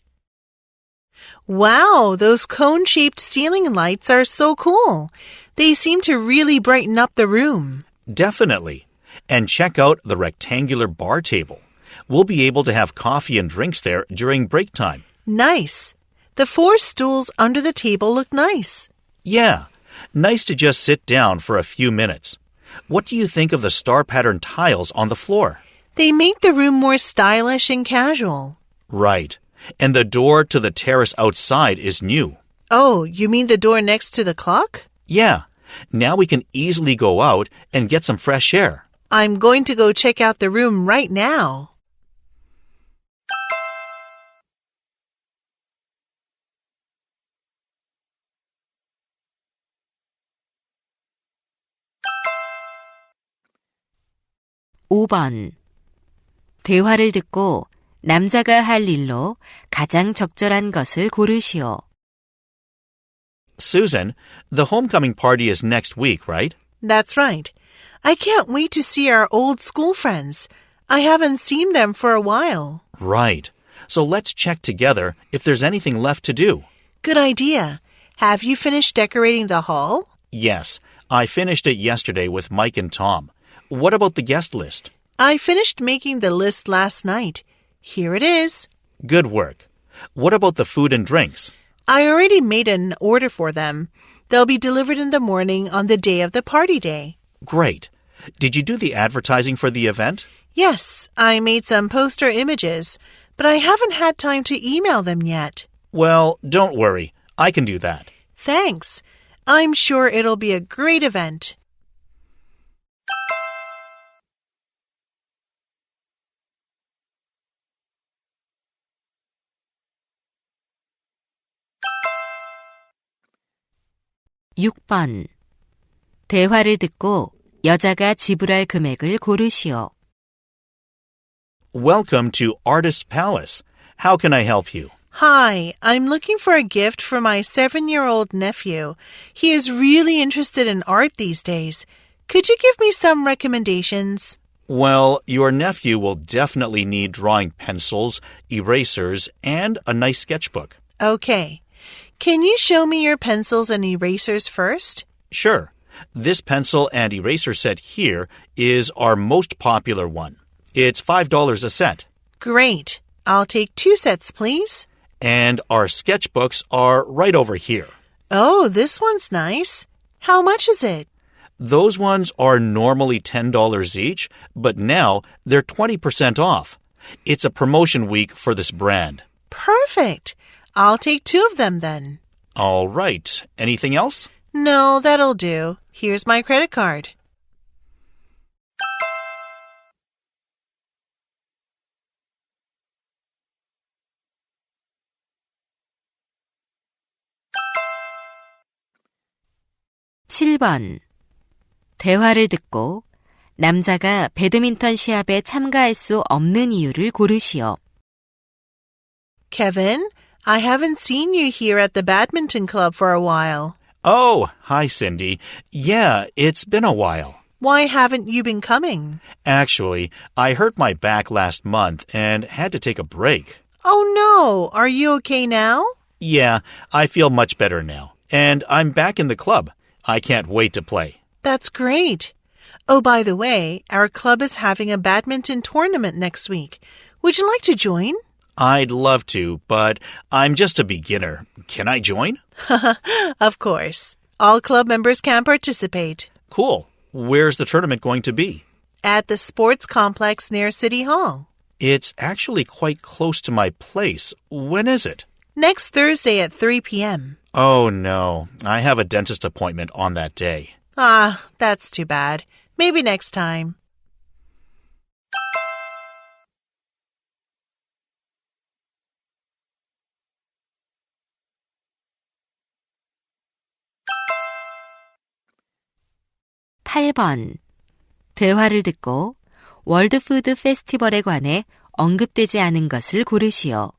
Wow, those cone-shaped ceiling lights are so cool. They seem to really brighten up the room. Definitely. And check out the rectangular bar table. We'll be able to have coffee and drinks there during break time. Nice. The 4 stools under the table look nice. Yeah, nice to just sit down for a few minutes. What do you think of the star pattern tiles on the floor? They make the room more stylish and casual. Right. And the door to the terrace outside is new. Oh, you mean the door next to the clock? Yeah. Now we can easily go out and get some fresh air. I'm going to go check out the room right now. 5번. 대화를 듣고 남자가 할 일로 가장 적절한 것을 고르시오. Susan, the homecoming party is next week, right? That's right. I can't wait to see our old school friends. I haven't seen them for a while. Right. So let's check together if there's anything left to do. Good idea. Have you finished decorating the hall? Yes, I finished it yesterday with Mike and Tom. What about the guest list? I finished making the list last night. Here it is. Good work. What about the food and drinks? I already made an order for them. They'll be delivered in the morning on the day of the party day. Great. Did you do the advertising for the event? Yes, I made some poster images, but I haven't had time to email them yet. Well, don't worry. I can do that. Thanks. I'm sure it'll be a great event. (6번) 대화를 듣고 여자가 지불할 금액을 고르시오. Welcome to Artist's Palace. How can I help you? Hi, I'm looking for a gift for my 7-year-old nephew. He is really interested in art these days. Could you give me some recommendations? Well, your nephew will definitely need drawing pencils, erasers, and a nice sketchbook. Okay. Can you show me your pencils and erasers first? Sure. This pencil and eraser set here is our most popular one. It's $5 a set. Great. I'll take 2 sets, please. And our sketchbooks are right over here. Oh, this one's nice. How much is it? Those ones are normally $10 each, but now they're 20% off. It's a promotion week for this brand. Perfect. I'll take 2 of them then. All right. Anything else? No, that'll do. Here's my credit card. (7번) 대화를 듣고 남자가 배드민턴 시합에 참가할 수 없는 이유를 고르시오. Kevin, I haven't seen you here at the badminton club for a while. Oh, hi, Cindy. Yeah, it's been a while. Why haven't you been coming? Actually, I hurt my back last month and had to take a break. Oh no, are you okay now? Yeah, I feel much better now. And I'm back in the club. I can't wait to play. That's great. Oh, by the way, our club is having a badminton tournament next week. Would you like to join? I'd love to, but I'm just a beginner. Can I join? Of course. All club members can participate. Cool. Where's the tournament going to be? At the sports complex near City Hall. It's actually quite close to my place. When is it? Next Thursday at 3 p.m. Oh, no. I have a dentist appointment on that day. Ah, that's too bad. Maybe next time. (8번) 대화를 듣고 월드푸드 페스티벌에 관해 언급되지 않은 것을 고르시오.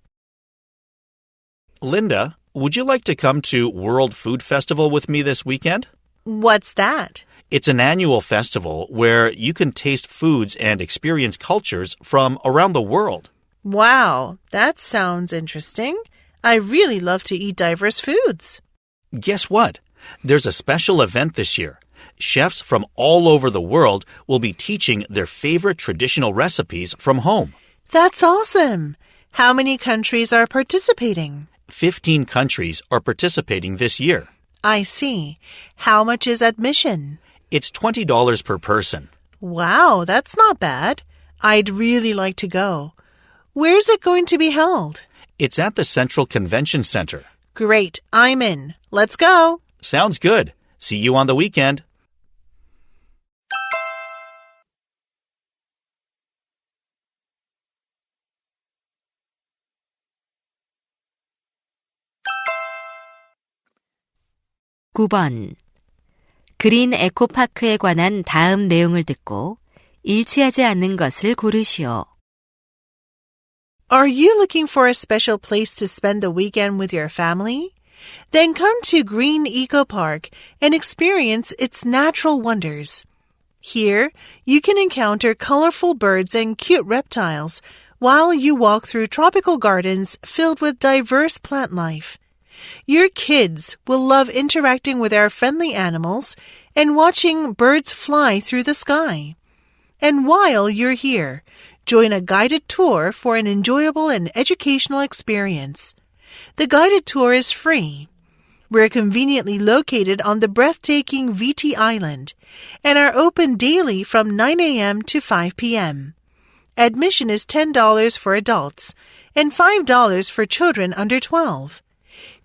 Linda, would you like to come to World Food Festival with me this weekend? What's that? It's an annual festival where you can taste foods and experience cultures from around the world. Wow, that sounds interesting. I really love to eat diverse foods. Guess what? There's a special event this year. Chefs from all over the world will be teaching their favorite traditional recipes from home. That's awesome. How many countries are participating? 15 countries are participating this year. I see. How much is admission? It's $20 per person. Wow, that's not bad. I'd really like to go. Where's it going to be held? It's at the Central Convention Center. Great, I'm in. Let's go. Sounds good. See you on the weekend. (9번) 그린 에코파크에 관한 다음 내용을 듣고 일치하지 않는 것을 고르시오. Are you looking for a special place to spend the weekend with your family? Then come to Green Eco Park and experience its natural wonders. Here, you can encounter colorful birds and cute reptiles while you walk through tropical gardens filled with diverse plant life. Your kids will love interacting with our friendly animals and watching birds fly through the sky. And while you're here, join a guided tour for an enjoyable and educational experience. The guided tour is free. We're conveniently located on the breathtaking VT Island and are open daily from 9 a.m. to 5 p.m. Admission is $10 for adults and $5 for children under 12.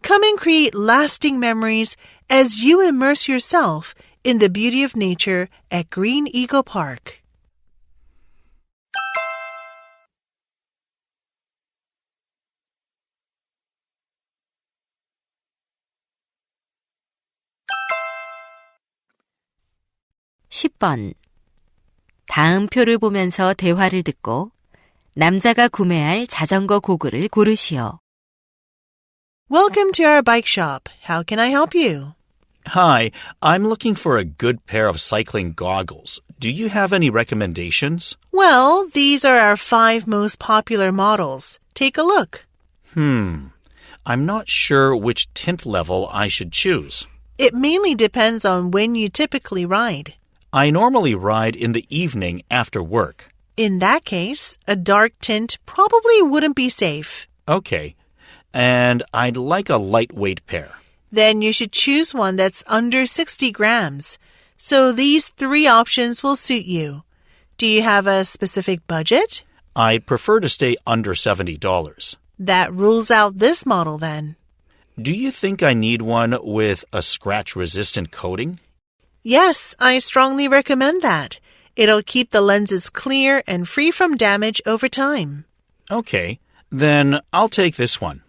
Come and create lasting memories as you immerse yourself in the beauty of nature at Green Eco Park. (10번) 다음 표를 보면서 대화를 듣고 남자가 구매할 자전거 고글을 고르시오. Welcome to our bike shop. How can I help you? Hi, I'm looking for a good pair of cycling goggles. Do you have any recommendations? Well, these are our 5 most popular models. Take a look. I'm not sure which tint level I should choose. It mainly depends on when you typically ride. I normally ride in the evening after work. In that case, a dark tint probably wouldn't be safe. Okay, and I'd like a lightweight pair. Then you should choose one that's under 60 grams. So these 3 options will suit you. Do you have a specific budget? I'd prefer to stay under $70. That rules out this model then. Do you think I need one with a scratch-resistant coating? Yes, I strongly recommend that. It'll keep the lenses clear and free from damage over time. Okay, then I'll take this one.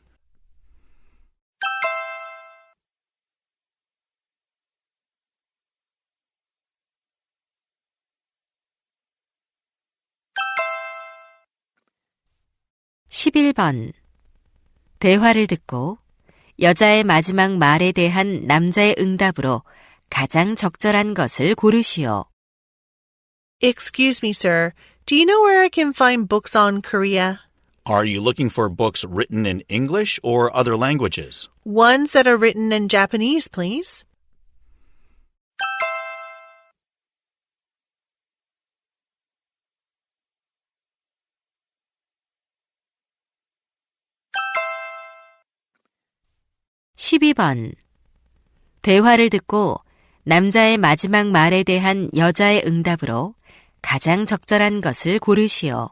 (11번) 대화를 듣고 여자의 마지막 말에 대한 남자의 응답으로 가장 적절한 것을 고르시오. Excuse me, sir. Do you know where I can find books on Korea? Are you looking for books written in English or other languages? Ones that are written in Japanese, please. (12번) 대화를 듣고 남자의 마지막 말에 대한 여자의 응답으로 가장 적절한 것을 고르시오.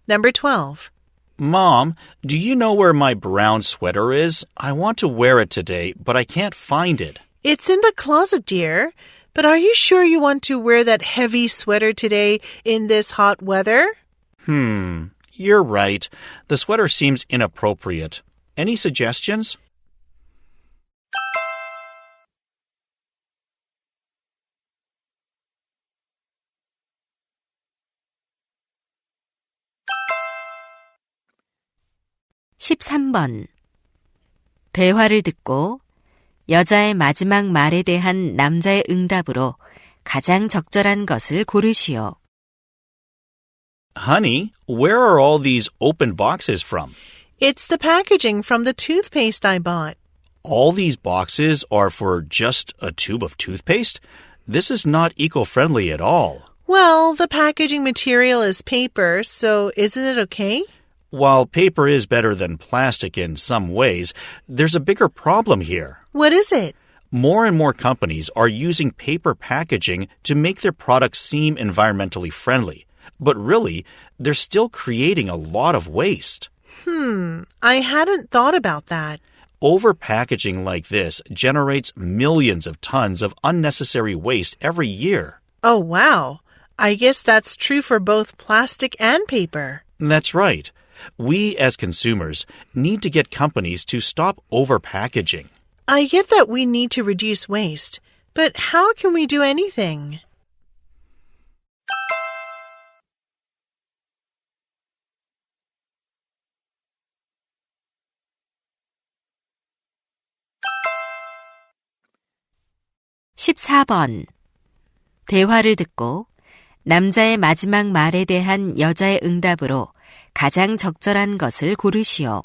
Number 12. Mom, do you know where my brown sweater is? I want to wear it today, but I can't find it. It's in the closet, dear. But are you sure you want to wear that heavy sweater today in this hot weather? You're right. The sweater seems inappropriate. Any suggestions? (13번) 대화를 듣고 여자의 마지막 말에 대한 남자의 응답으로 가장 적절한 것을 고르시오. Honey, where are all these open boxes from? It's the packaging from the toothpaste I bought. All these boxes are for just a tube of toothpaste? This is not eco-friendly at all. Well, the packaging material is paper, so isn't it okay? While paper is better than plastic in some ways, there's a bigger problem here. What is it? More and more companies are using paper packaging to make their products seem environmentally friendly. But really, they're still creating a lot of waste. I hadn't thought about that. Overpackaging like this generates millions of tons of unnecessary waste every year. Oh, wow. I guess that's true for both plastic and paper. That's right. We, as consumers, need to get companies to stop overpackaging. I get that we need to reduce waste, but how can we do anything? 14번. 대화를 듣고 남자의 마지막 말에 대한 여자의 응답으로 가장 적절한 것을 고르시오.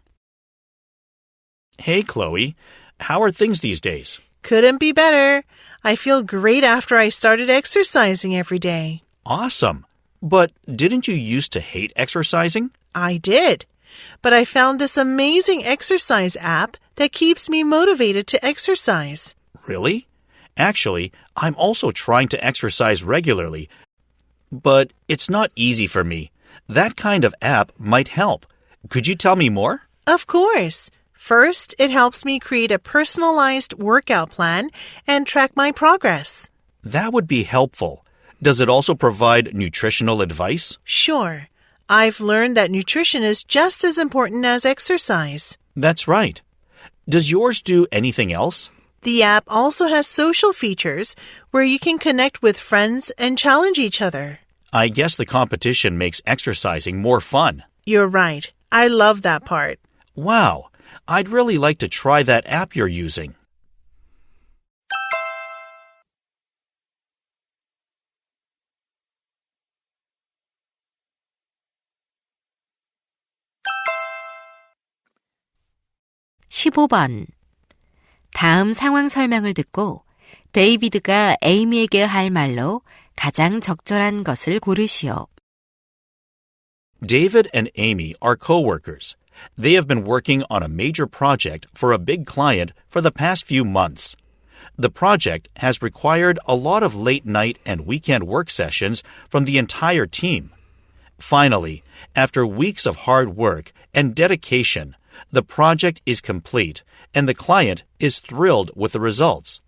Hey, Chloe. How are things these days? Couldn't be better. I feel great after I started exercising every day. Awesome. But didn't you used to hate exercising? I did. But I found this amazing exercise app that keeps me motivated to exercise. Really? Actually, I'm also trying to exercise regularly, but it's not easy for me. That kind of app might help. Could you tell me more? Of course. First, it helps me create a personalized workout plan and track my progress. That would be helpful. Does it also provide nutritional advice? Sure. I've learned that nutrition is just as important as exercise. That's right. Does yours do anything else? The app also has social features where you can connect with friends and challenge each other. I guess the competition makes exercising more fun. You're right. I love that part. Wow. I'd really like to try that app you're using. (15번) 다음 상황 설명을 듣고 데이비드가 에이미에게 할 말로 가장 적절한 것을 고르시오. David and Amy are co-workers. They have been working on a major project for a big client for the past few months. The project has required a lot of late night and weekend work sessions from the entire team. Finally, after weeks of hard work and dedication, the project is complete and the client is thrilled with the results.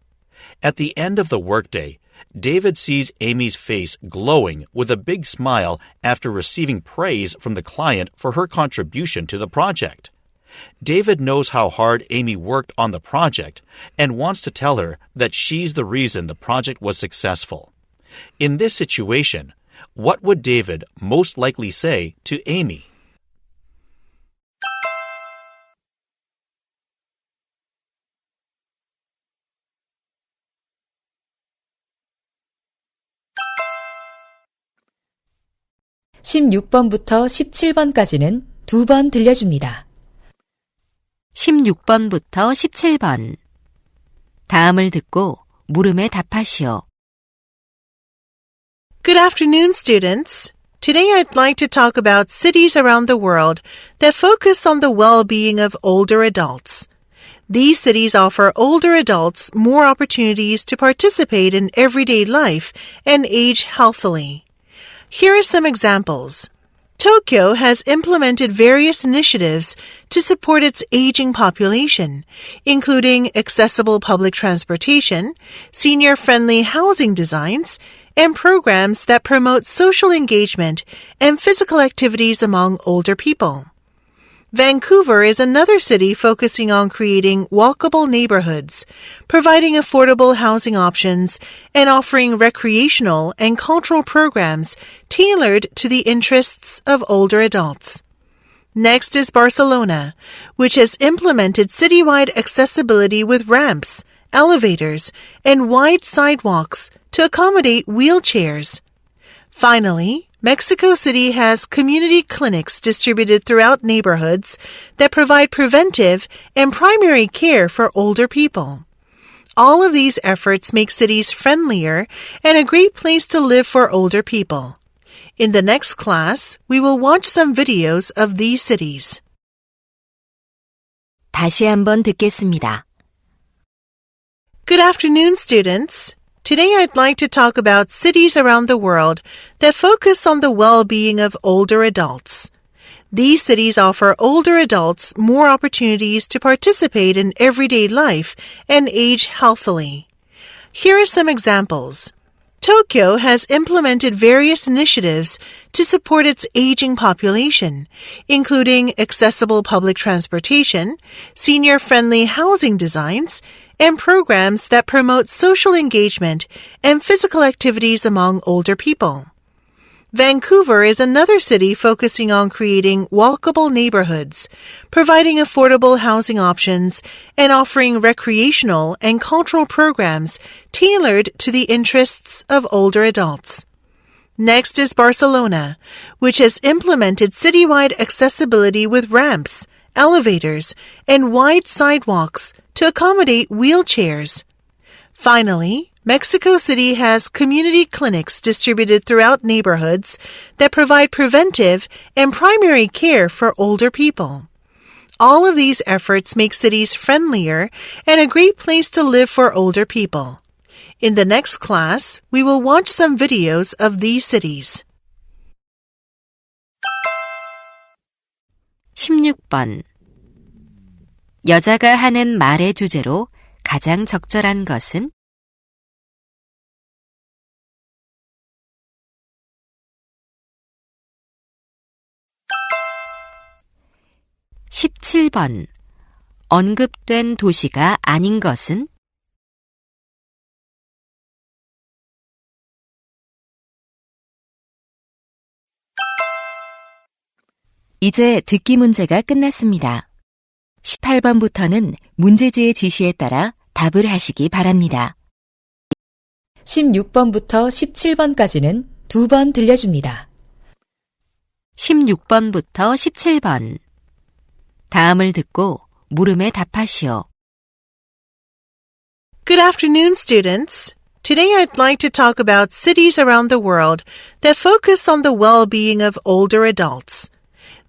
At the end of the workday, David sees Amy's face glowing with a big smile after receiving praise from the client for her contribution to the project. David knows how hard Amy worked on the project and wants to tell her that she's the reason the project was successful. In this situation, what would David most likely say to Amy? (16번부터 17번까지는 2번 들려줍니다. 16번부터 17번. 다음을 듣고 물음에 답하시오. Good afternoon, students. Today I'd like to talk about cities around the world that focus on the well-being of older adults. These cities offer older adults more opportunities to participate in everyday life and age healthily. Here are some examples. Tokyo has implemented various initiatives to support its aging population, including accessible public transportation, senior-friendly housing designs, and programs that promote social engagement and physical activities among older people. Vancouver is another city focusing on creating walkable neighborhoods, providing affordable housing options, and offering recreational and cultural programs tailored to the interests of older adults. Next is Barcelona, which has implemented citywide accessibility with ramps, elevators, and wide sidewalks to accommodate wheelchairs. Finally, Mexico City has community clinics distributed throughout neighborhoods that provide preventive and primary care for older people. All of these efforts make cities friendlier and a great place to live for older people. In the next class, we will watch some videos of these cities. 다시 한번 듣겠습니다. Good afternoon, students. Today I'd like to talk about cities around the world that focus on the well-being of older adults. These cities offer older adults more opportunities to participate in everyday life and age healthily. Here are some examples. Tokyo has implemented various initiatives to support its aging population, including accessible public transportation, senior-friendly housing designs, and programs that promote social engagement and physical activities among older people. Vancouver is another city focusing on creating walkable neighborhoods, providing affordable housing options, and offering recreational and cultural programs tailored to the interests of older adults. Next is Barcelona, which has implemented citywide accessibility with ramps, elevators, and wide sidewalks to accommodate wheelchairs. Finally, Mexico City has community clinics distributed throughout neighborhoods that provide preventive and primary care for older people. All of these efforts make cities friendlier and a great place to live for older people. In the next class, we will watch some videos of these cities. 16번. 여자가 하는 말의 주제로 가장 적절한 것은? 17번. 언급된 도시가 아닌 것은? 이제 듣기 문제가 끝났습니다. 18번부터는 문제지의 지시에 따라 답을 하시기 바랍니다. 16번부터 17번까지는 2번 들려줍니다. 16번부터 17번. 다음을 듣고 물음에 답하시오. Good afternoon, students. Today I'd like to talk about cities around the world that focus on the well-being of older adults.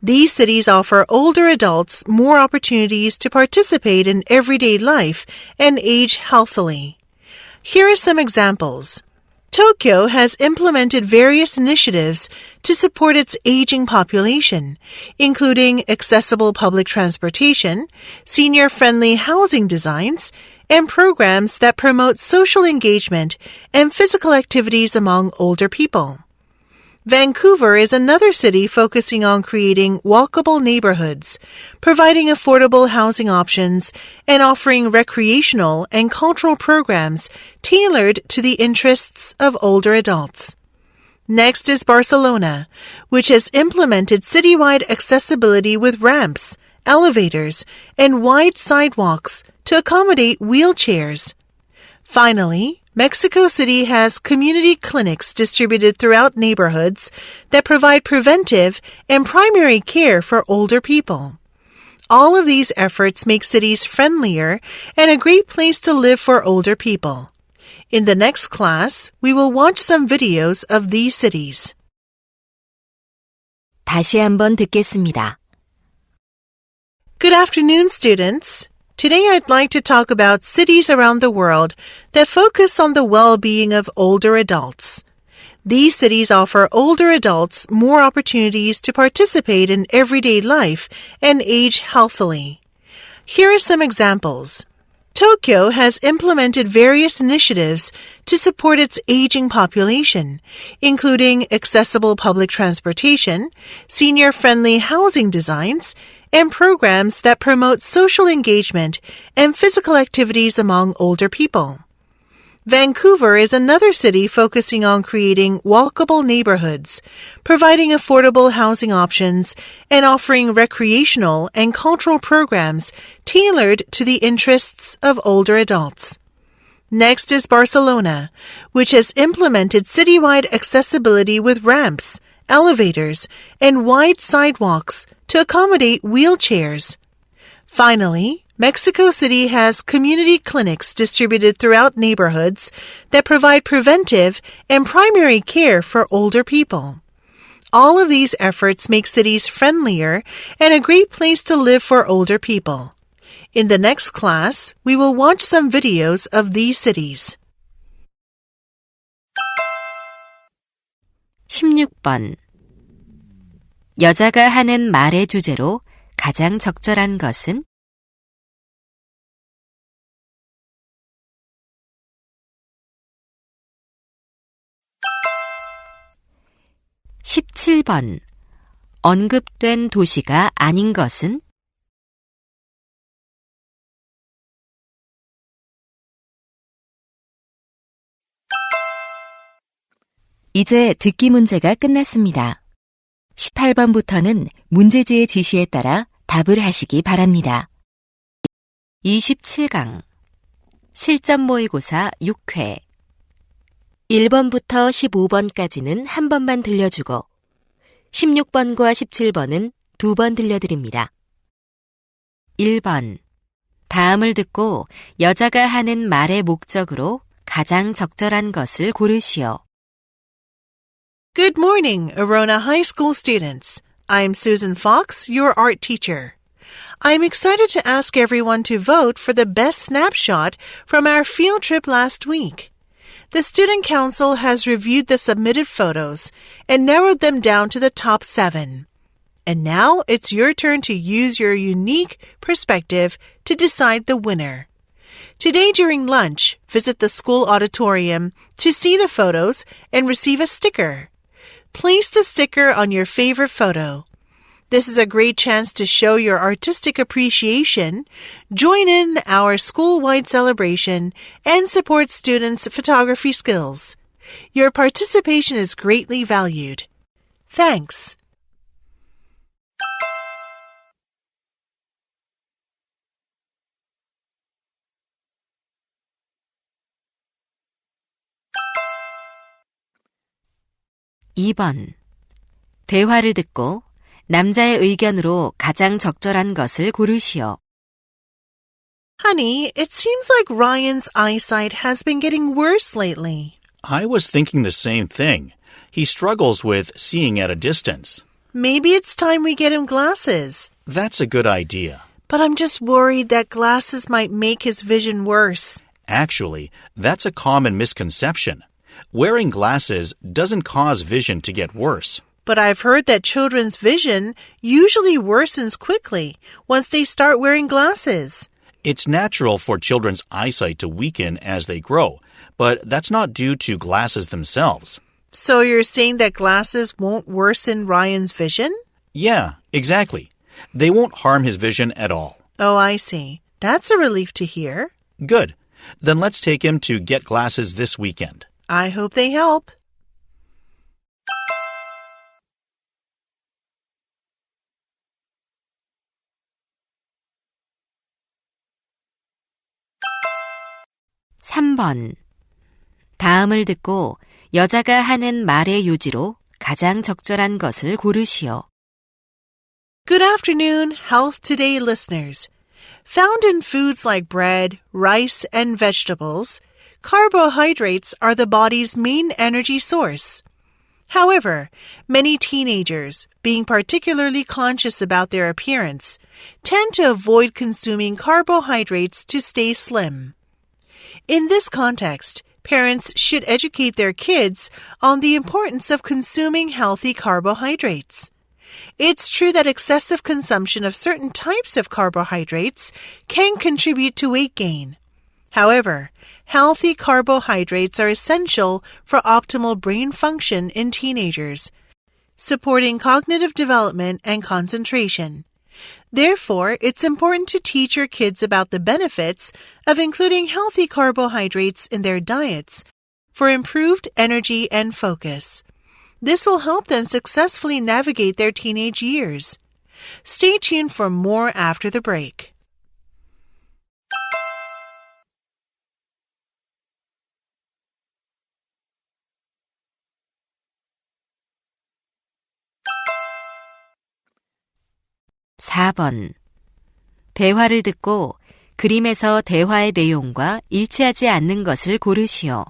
These cities offer older adults more opportunities to participate in everyday life and age healthily. Here are some examples. Tokyo has implemented various initiatives to support its aging population, including accessible public transportation, senior-friendly housing designs, and programs that promote social engagement and physical activities among older people. Vancouver is another city focusing on creating walkable neighborhoods, providing affordable housing options, and offering recreational and cultural programs tailored to the interests of older adults. Next is Barcelona, which has implemented citywide accessibility with ramps, elevators, and wide sidewalks to accommodate wheelchairs. Finally, Mexico City has community clinics distributed throughout neighborhoods that provide preventive and primary care for older people. All of these efforts make cities friendlier and a great place to live for older people. In the next class, we will watch some videos of these cities. 다시 한번 듣겠습니다. Good afternoon, students. Today I'd like to talk about cities around the world that focus on the well-being of older adults. These cities offer older adults more opportunities to participate in everyday life and age healthily. Here are some examples. Tokyo has implemented various initiatives to support its aging population, including accessible public transportation, senior-friendly housing designs, and programs that promote social engagement and physical activities among older people. Vancouver is another city focusing on creating walkable neighborhoods, providing affordable housing options, and offering recreational and cultural programs tailored to the interests of older adults. Next is Barcelona, which has implemented citywide accessibility with ramps, elevators, and wide sidewalks to accommodate wheelchairs. Finally, Mexico City has community clinics distributed throughout neighborhoods that provide preventive and primary care for older people. All of these efforts make cities friendlier and a great place to live for older people. In the next class, we will watch some videos of these cities. 16번. 여자가 하는 말의 주제로 가장 적절한 것은? 17번. 언급된 도시가 아닌 것은? 이제 듣기 문제가 끝났습니다. 18번부터는 문제지의 지시에 따라 답을 하시기 바랍니다. 27강 실전 모의고사 6회 1번부터 15번까지는 한 번만 들려주고 16번과 17번은 2번 들려드립니다. 1번 다음을 듣고 여자가 하는 말의 목적으로 가장 적절한 것을 고르시오. Good morning, Arona High School students. I'm Susan Fox, your art teacher. I'm excited to ask everyone to vote for the best snapshot from our field trip last week. The Student Council has reviewed the submitted photos and narrowed them down to the top 7. And now it's your turn to use your unique perspective to decide the winner. Today during lunch, visit the school auditorium to see the photos and receive a sticker. Place the sticker on your favorite photo. This is a great chance to show your artistic appreciation, join in our school-wide celebration, and support students' photography skills. Your participation is greatly valued. Thanks. (2번) 대화를 듣고 남자의 의견으로 가장 적절한 것을 고르시오. Honey, it seems like Ryan's eyesight has been getting worse lately. I was thinking the same thing. He struggles with seeing at a distance. Maybe it's time we get him glasses. That's a good idea. But I'm just worried that glasses might make his vision worse. Actually, that's a common misconception. Wearing glasses doesn't cause vision to get worse. But I've heard that children's vision usually worsens quickly once they start wearing glasses. It's natural for children's eyesight to weaken as they grow, but that's not due to glasses themselves. So you're saying that glasses won't worsen Ryan's vision? Yeah, exactly. They won't harm his vision at all. Oh, I see. That's a relief to hear. Good. Then let's take him to get glasses this weekend. I hope they help. (3번) 다음을 듣고 여자가 하는 말의 요지로 가장 적절한 것을 고르시오. Good afternoon, Health Today listeners. Found in foods like bread, rice, and vegetables, carbohydrates are the body's main energy source. However, many teenagers, being particularly conscious about their appearance, tend to avoid consuming carbohydrates to stay slim. In this context, parents should educate their kids on the importance of consuming healthy carbohydrates. It's true that excessive consumption of certain types of carbohydrates can contribute to weight gain. However, healthy carbohydrates are essential for optimal brain function in teenagers, supporting cognitive development and concentration. Therefore, it's important to teach your kids about the benefits of including healthy carbohydrates in their diets for improved energy and focus. This will help them successfully navigate their teenage years. Stay tuned for more after the break. (4번) 대화를 듣고 그림에서 대화의 내용과 일치하지 않는 것을 고르시오.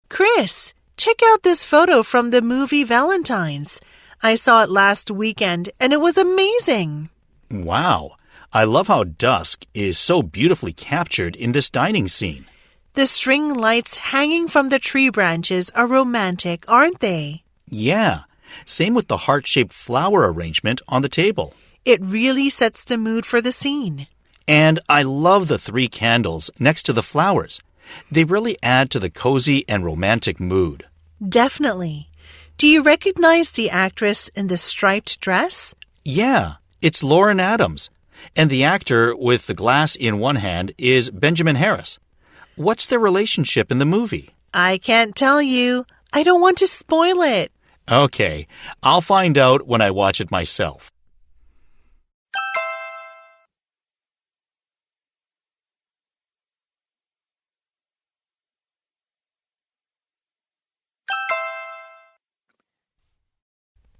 Chris, check out this photo from the movie Valentine's. I saw it last weekend and it was amazing. Wow. I love how dusk is so beautifully captured in this dining scene. The string lights hanging from the tree branches are romantic, aren't they? Yeah. Same with the heart-shaped flower arrangement on the table. It really sets the mood for the scene. And I love the 3 candles next to the flowers. They really add to the cozy and romantic mood. Definitely. Do you recognize the actress in the striped dress? Yeah, it's Lauren Adams. And the actor with the glass in one hand is Benjamin Harris. What's their relationship in the movie? I can't tell you. I don't want to spoil it. Okay, I'll find out when I watch it myself.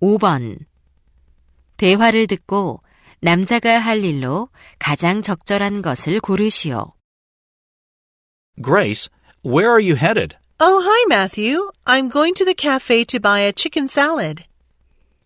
(5번) 대화를 듣고 남자가 할 일로 가장 적절한 것을 고르시오. Grace, where are you headed? Oh, hi, Matthew. I'm going to the cafe to buy a chicken salad.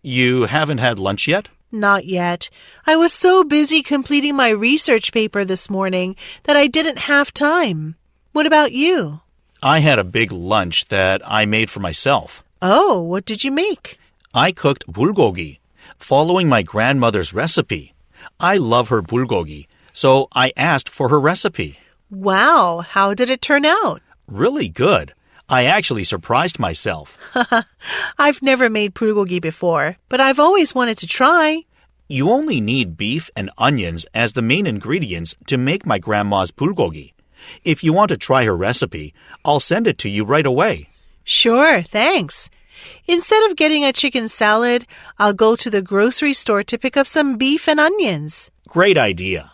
You haven't had lunch yet? Not yet. I was so busy completing my research paper this morning that I didn't have time. What about you? I had a big lunch that I made for myself. Oh, what did you make? I cooked bulgogi, following my grandmother's recipe. I love her bulgogi, so I asked for her recipe. Wow, how did it turn out? Really good. I actually surprised myself. I've never made bulgogi before, but I've always wanted to try. You only need beef and onions as the main ingredients to make my grandma's bulgogi. If you want to try her recipe, I'll send it to you right away. Sure, thanks. Instead of getting a chicken salad, I'll go to the grocery store to pick up some beef and onions. Great idea.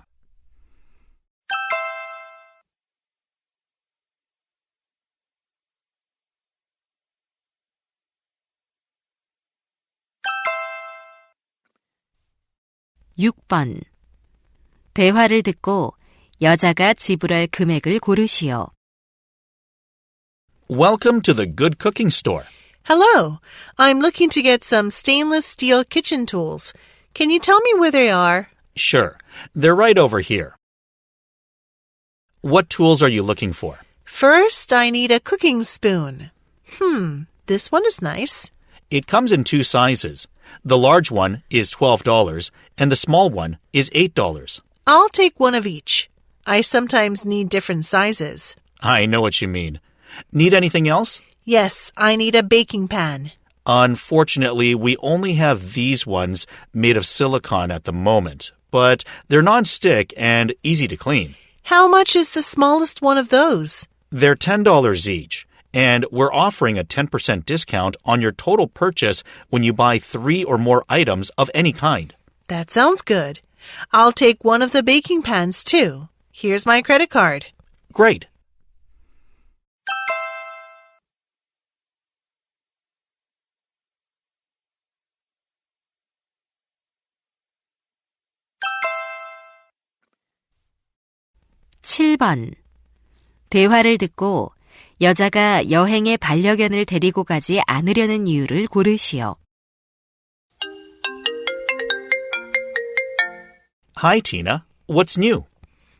(6번) 대화를 듣고 여자가 지불할 금액을 고르시오. Welcome to the Good Cooking Store. Hello, I'm looking to get some stainless steel kitchen tools. Can you tell me where they are? Sure, they're right over here. What tools are you looking for? First, I need a cooking spoon. This one is nice. It comes in 2 sizes. The large one is $12 and the small one is $8. I'll take one of each. I sometimes need different sizes. I know what you mean. Need anything else? Yes, I need a baking pan. Unfortunately, we only have these ones made of silicone at the moment, but they're non-stick and easy to clean. How much is the smallest one of those? They're $10 each, and we're offering a 10% discount on your total purchase when you buy 3 or more items of any kind. That sounds good. I'll take one of the baking pans too. Here's my credit card. Great. (7번) 대화를 듣고 여자가 여행에 반려견을 데리고 가지 않으려는 이유를 고르시오. Hi, Tina. What's new?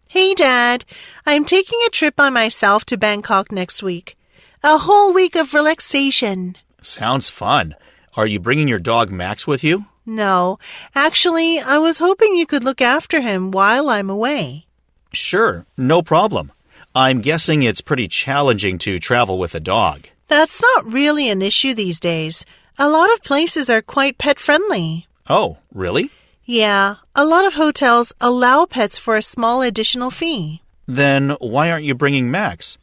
Hey, Dad. I'm taking a trip by myself to Bangkok next week. A whole week of relaxation. Sounds fun. Are you bringing your dog Max with you? No, actually, I was hoping you could look after him while I'm away. Sure, no problem. I'm guessing it's pretty challenging to travel with a dog. That's not really an issue these days. A lot of places are quite pet-friendly. Oh, really? Yeah, a lot of hotels allow pets for a small additional fee. Then why aren't you bringing Max?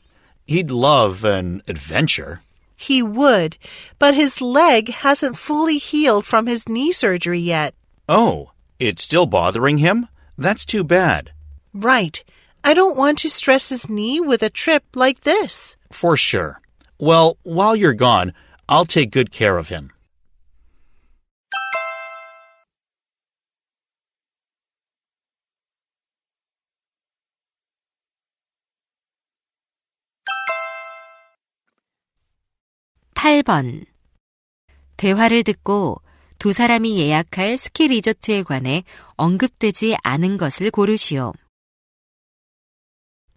He'd love an adventure. He would, but his leg hasn't fully healed from his knee surgery yet. Oh, it's still bothering him? That's too bad. Right. I don't want to stress his knee with a trip like this. For sure. Well, while you're gone, I'll take good care of him. (8번) 대화를 듣고 두 사람이 예약할 스키 리조트에 관해 언급되지 않은 것을 고르시오.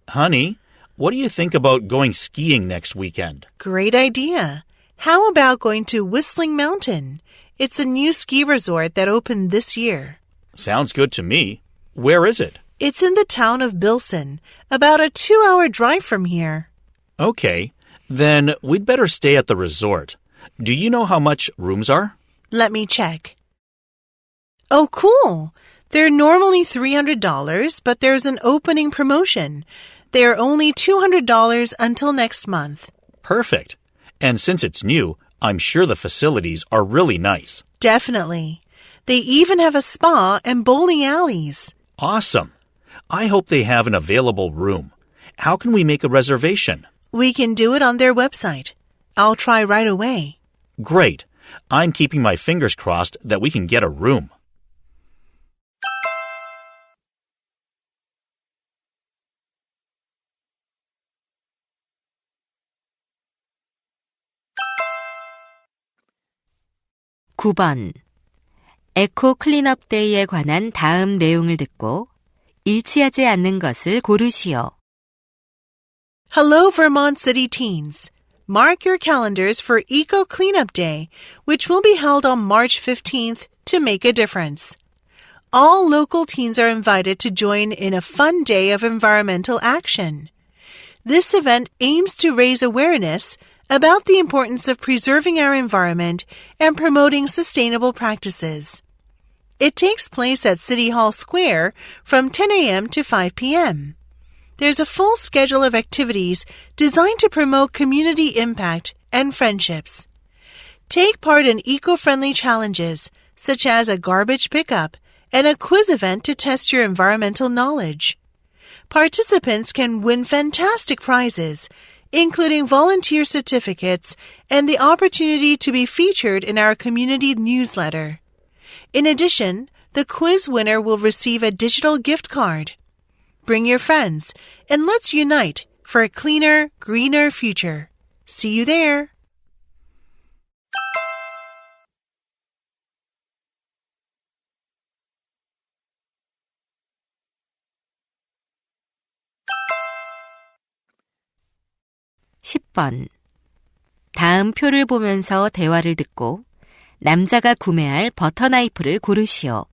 Honey, what do you think about going skiing next weekend? Great idea. How about going to Whistling Mountain? It's a new ski resort that opened this year. Sounds good to me. Where is it? It's in the town of Bilson, about a 2-hour drive from here. Okay, then we'd better stay at the resort. Do you know how much rooms are? Let me check. Oh, cool. They're normally $300, but there's an opening promotion. They're only $200 until next month. Perfect. And since it's new, I'm sure the facilities are really nice. Definitely. They even have a spa and bowling alleys. Awesome. I hope they have an available room. How can we make a reservation? We can do it on their website. I'll try right away. Great. I'm keeping my fingers crossed that we can get a room. (9번) 에코 클린업 데이에 관한 다음 내용을 듣고 일치하지 않는 것을 고르시오. Hello, Vermont City teens. Mark your calendars for Eco Cleanup Day, which will be held on March 15th to make a difference. All local teens are invited to join in a fun day of environmental action. This event aims to raise awareness about the importance of preserving our environment and promoting sustainable practices. It takes place at City Hall Square from 10 a.m. to 5 p.m. There's a full schedule of activities designed to promote community impact and friendships. Take part in eco-friendly challenges, such as a garbage pickup and a quiz event to test your environmental knowledge. Participants can win fantastic prizes, including volunteer certificates and the opportunity to be featured in our community newsletter. In addition, the quiz winner will receive a digital gift card. Bring your friends and let's unite for a cleaner, greener future. See you there. (10번) 다음 표를 보면서 대화를 듣고 남자가 구매할 버터 나이프를 고르시오.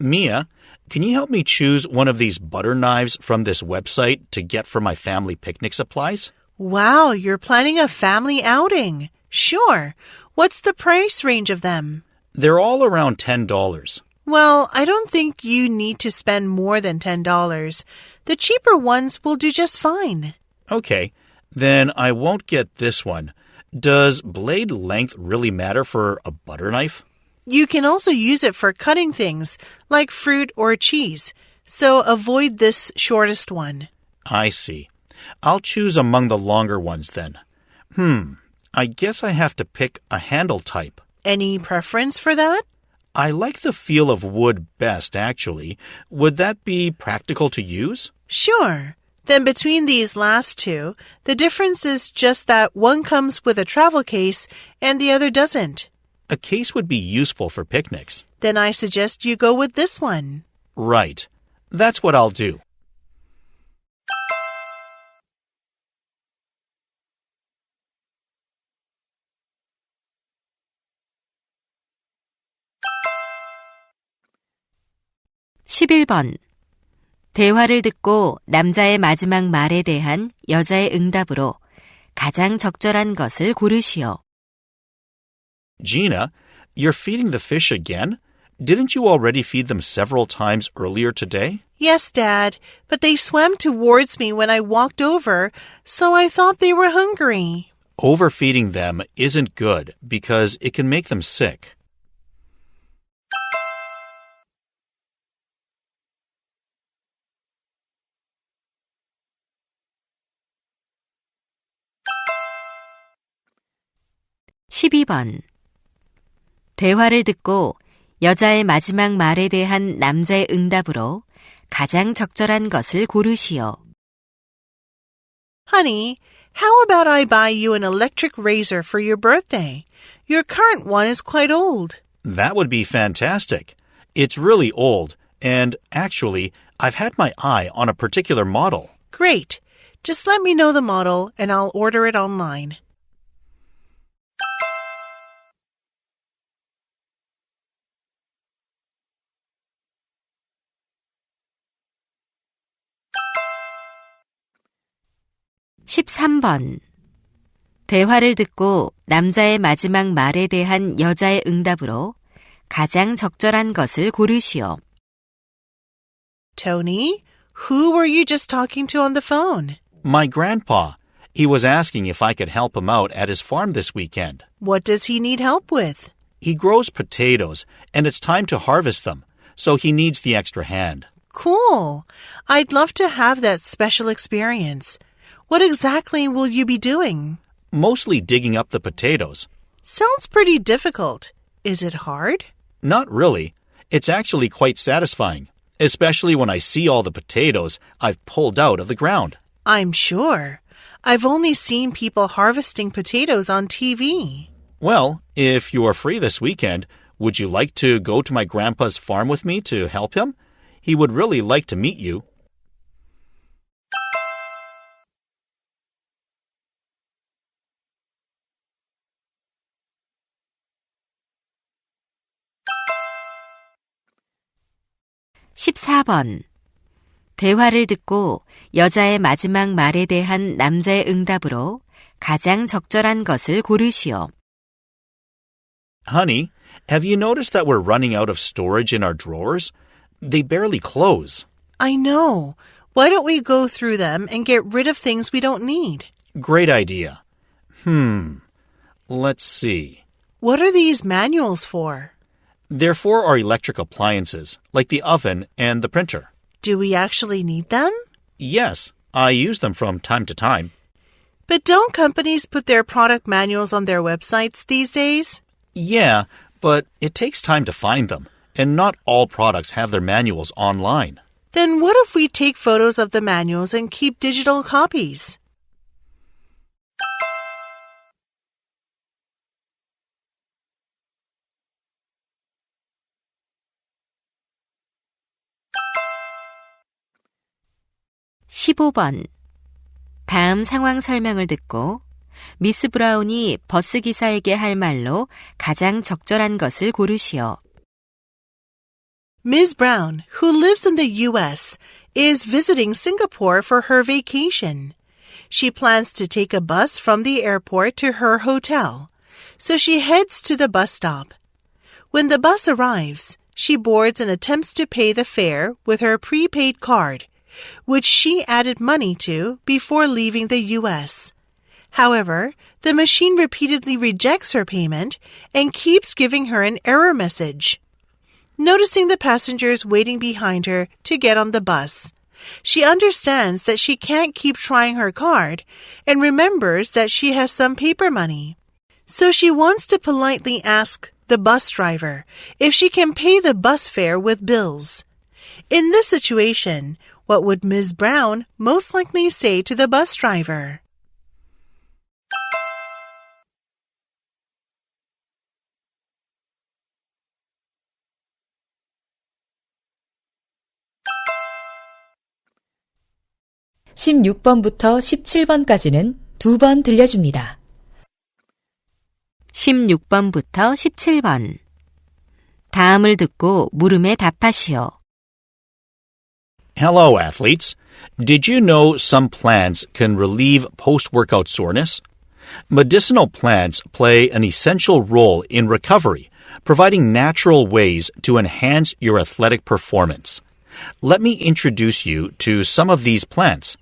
Mia, can you help me choose one of these butter knives from this website to get for my family picnic supplies? Wow, you're planning a family outing. Sure. What's the price range of them? They're all around $10. Well, I don't think you need to spend more than $10. The cheaper ones will do just fine. Okay, then I won't get this one. Does blade length really matter for a butter knife? You can also use it for cutting things, like fruit or cheese, so avoid this shortest one. I see. I'll choose among the longer ones then. I guess I have to pick a handle type. Any preference for that? I like the feel of wood best, actually. Would that be practical to use? Sure. Then between these last two, the difference is just that one comes with a travel case and the other doesn't. A case would be useful for picnics. Then I suggest you go with this one. Right. That's what I'll do. (11번) 대화를 듣고 남자의 마지막 말에 대한 여자의 응답으로 가장 적절한 것을 고르시오. Gina, you're feeding the fish again? Didn't you already feed them several times earlier today? Yes, Dad, but they swam towards me when I walked over, so I thought they were hungry. Overfeeding them isn't good because it can make them sick. (12번) 대화를 듣고 여자의 마지막 말에 대한 남자의 응답으로 가장 적절한 것을 고르시오. Honey, how about I buy you an electric razor for your birthday? Your current one is quite old. That would be fantastic. It's really old, and actually, I've had my eye on a particular model. Great. Just let me know the model and I'll order it online. (13번) 대화를 듣고 남자의 마지막 말에 대한 여자의 응답으로 가장 적절한 것을 고르시오. Tony, who were you just talking to on the phone? My grandpa. He was asking if I could help him out at his farm this weekend. What does he need help with? He grows potatoes, and it's time to harvest them, so he needs the extra hand. Cool. I'd love to have that special experience. What exactly will you be doing? Mostly digging up the potatoes. Sounds pretty difficult. Is it hard? Not really. It's actually quite satisfying, especially when I see all the potatoes I've pulled out of the ground. I'm sure. I've only seen people harvesting potatoes on TV. Well, if you are free this weekend, would you like to go to my grandpa's farm with me to help him? He would really like to meet you. (14번) 대화를 듣고 여자의 마지막 말에 대한 남자의 응답으로 가장 적절한 것을 고르시오. Honey, have you noticed that we're running out of storage in our drawers? They barely close. I know. Why don't we go through them and get rid of things we don't need? Great idea. Let's see. What are these manuals for? They're for our electric appliances, like the oven and the printer. Do we actually need them? Yes, I use them from time to time. But don't companies put their product manuals on their websites these days? Yeah, but it takes time to find them, and not all products have their manuals online. Then what if we take photos of the manuals and keep digital copies? (15번) 다음 상황 설명을 듣고 미스 브라운이 버스 기사에게 할 말로 가장 적절한 것을 고르시오. Ms. Brown, who lives in the U.S., is visiting Singapore for her vacation. She plans to take a bus from the airport to her hotel, so she heads to the bus stop. When the bus arrives, she boards and attempts to pay the fare with her prepaid card, which she added money to before leaving the U.S. However, the machine repeatedly rejects her payment and keeps giving her an error message. Noticing the passengers waiting behind her to get on the bus, she understands that she can't keep trying her card and remembers that she has some paper money. So she wants to politely ask the bus driver if she can pay the bus fare with bills. In this situation, what would Ms. Brown most likely say to the bus driver? (16번부터 17번까지는 2번 들려줍니다. 16번부터 17번. 다음을 듣고 물음에 답하시오. Hello, athletes. Did you know some plants can relieve post-workout soreness? Medicinal plants play an essential role in recovery, providing natural ways to enhance your athletic performance. Let me introduce you to some of these plants.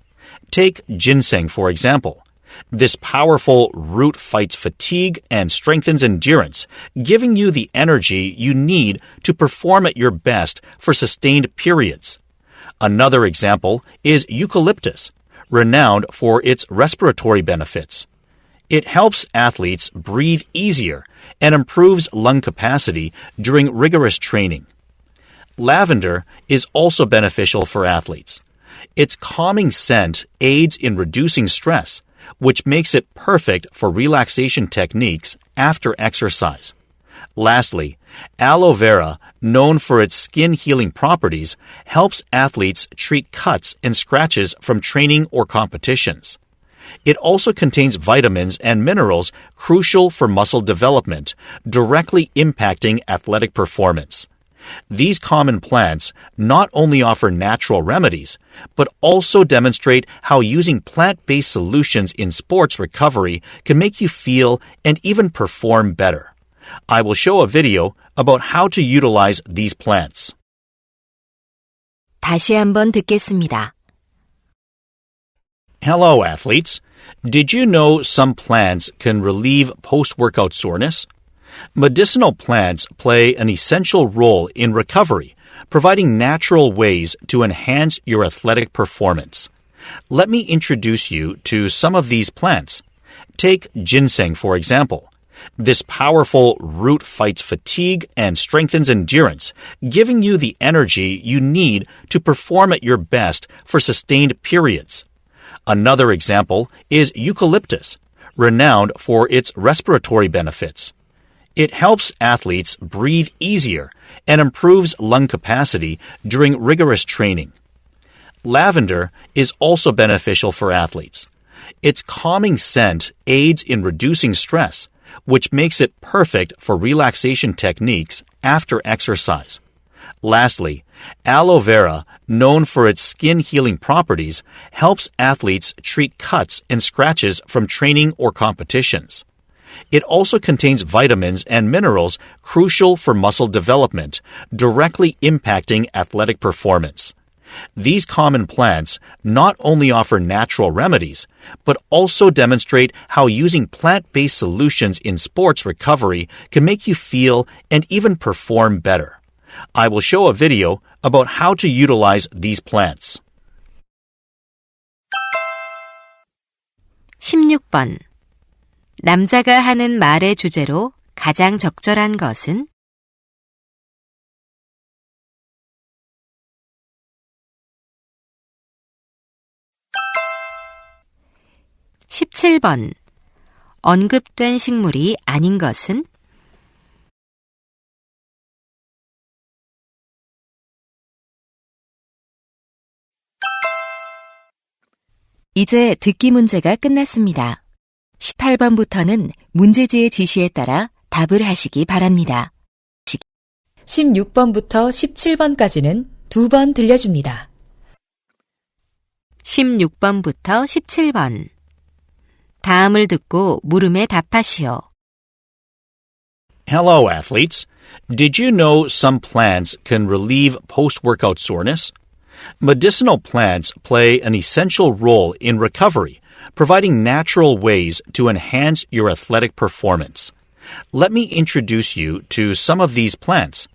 Take ginseng, for example. This powerful root fights fatigue and strengthens endurance, giving you the energy you need to perform at your best for sustained periods. Another example is eucalyptus, renowned for its respiratory benefits. It helps athletes breathe easier and improves lung capacity during rigorous training. Lavender is also beneficial for athletes. Its calming scent aids in reducing stress, which makes it perfect for relaxation techniques after exercise. Lastly, aloe vera, known for its skin-healing properties, helps athletes treat cuts and scratches from training or competitions. It also contains vitamins and minerals crucial for muscle development, directly impacting athletic performance. These common plants not only offer natural remedies, but also demonstrate how using plant-based solutions in sports recovery can make you feel and even perform better. I will show a video about how to utilize these plants. 다시 한번 듣겠습니다. Hello, athletes. Did you know some plants can relieve post-workout soreness? Medicinal plants play an essential role in recovery, providing natural ways to enhance your athletic performance. Let me introduce you to some of these plants. Take ginseng, for example. This powerful root fights fatigue and strengthens endurance, giving you the energy you need to perform at your best for sustained periods. Another example is eucalyptus, renowned for its respiratory benefits. It helps athletes breathe easier and improves lung capacity during rigorous training. Lavender is also beneficial for athletes. Its calming scent aids in reducing stress, which makes it perfect for relaxation techniques after exercise. Lastly, aloe vera, known for its skin-healing properties, helps athletes treat cuts and scratches from training or competitions. It also contains vitamins and minerals crucial for muscle development, directly impacting athletic performance. These common plants not only offer natural remedies, but also demonstrate how using plant-based solutions in sports recovery can make you feel and even perform better. I will show a video about how to utilize these plants. 16번. 남자가 하는 말의 주제로 가장 적절한 것은? 17번. 언급된 식물이 아닌 것은? 이제 듣기 문제가 끝났습니다. 18번부터는 문제지의 지시에 따라 답을 하시기 바랍니다. 16번부터 17번까지는 2번 들려줍니다. 16번부터 17번. 다음을 듣고 물음에 답하시오. Hello, athletes. Did you know some plants can relieve post-workout soreness? Medicinal plants play an essential role in recovery, providing natural ways to enhance your athletic performance. Let me introduce you to some of these plants.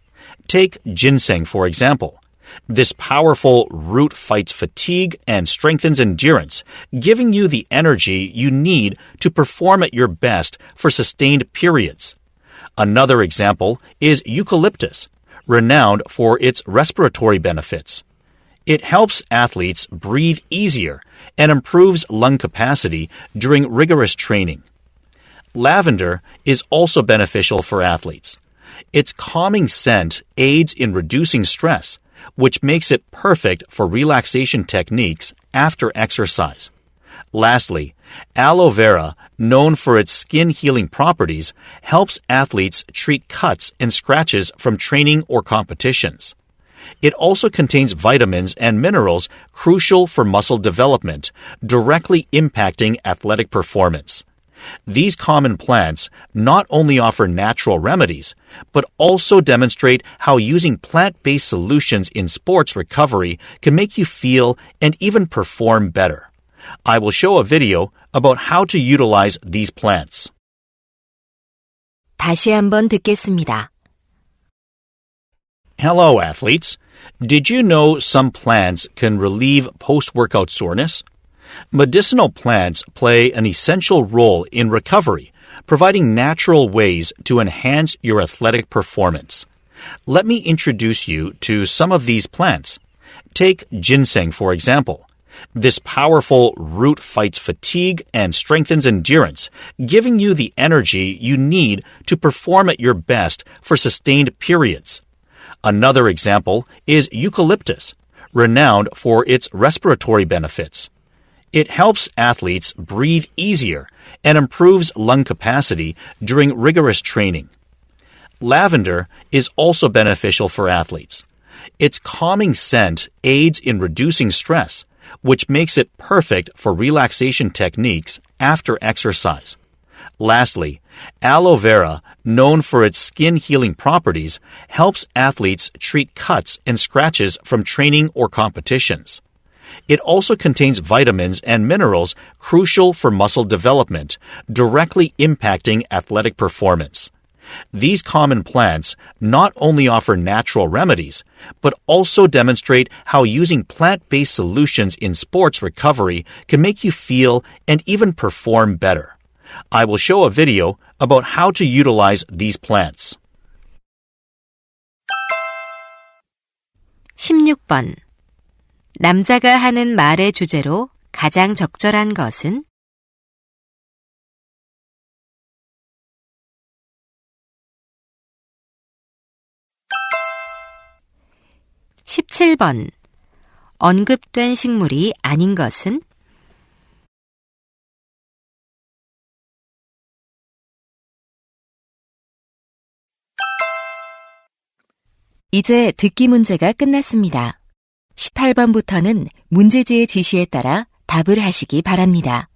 Take ginseng, for example. This powerful root fights fatigue and strengthens endurance, giving you the energy you need to perform at your best for sustained periods. Another example is eucalyptus, renowned for its respiratory benefits. It helps athletes breathe easier and improves lung capacity during rigorous training. Lavender is also beneficial for athletes. Its calming scent aids in reducing stress, which makes it perfect for relaxation techniques after exercise. Lastly, aloe vera, known for its skin-healing properties, helps athletes treat cuts and scratches from training or competitions. It also contains vitamins and minerals crucial for muscle development, directly impacting athletic performance. These common plants not only offer natural remedies, but also demonstrate how using plant-based solutions in sports recovery can make you feel and even perform better. I will show a video about how to utilize these plants. 다시 한번 듣겠습니다. Hello, athletes. Did you know some plants can relieve post-workout soreness? Medicinal plants play an essential role in recovery, providing natural ways to enhance your athletic performance. Let me introduce you to some of these plants. Take ginseng, for example. This powerful root fights fatigue and strengthens endurance, giving you the energy you need to perform at your best for sustained periods. Another example is eucalyptus, renowned for its respiratory benefits. It helps athletes breathe easier and improves lung capacity during rigorous training. Lavender is also beneficial for athletes. Its calming scent aids in reducing stress, which makes it perfect for relaxation techniques after exercise. Lastly, aloe vera, known for its skin-healing properties, helps athletes treat cuts and scratches from training or competitions. It also contains vitamins and minerals crucial for muscle development, directly impacting athletic performance. These common plants not only offer natural remedies, but also demonstrate how using plant-based solutions in sports recovery can make you feel and even perform better. I will show a video about how to utilize these plants. 16번. 남자가 하는 말의 주제로 가장 적절한 것은? 17번. 언급된 식물이 아닌 것은? 이제 듣기 문제가 끝났습니다. 18번부터는 문제지의 지시에 따라 답을 하시기 바랍니다.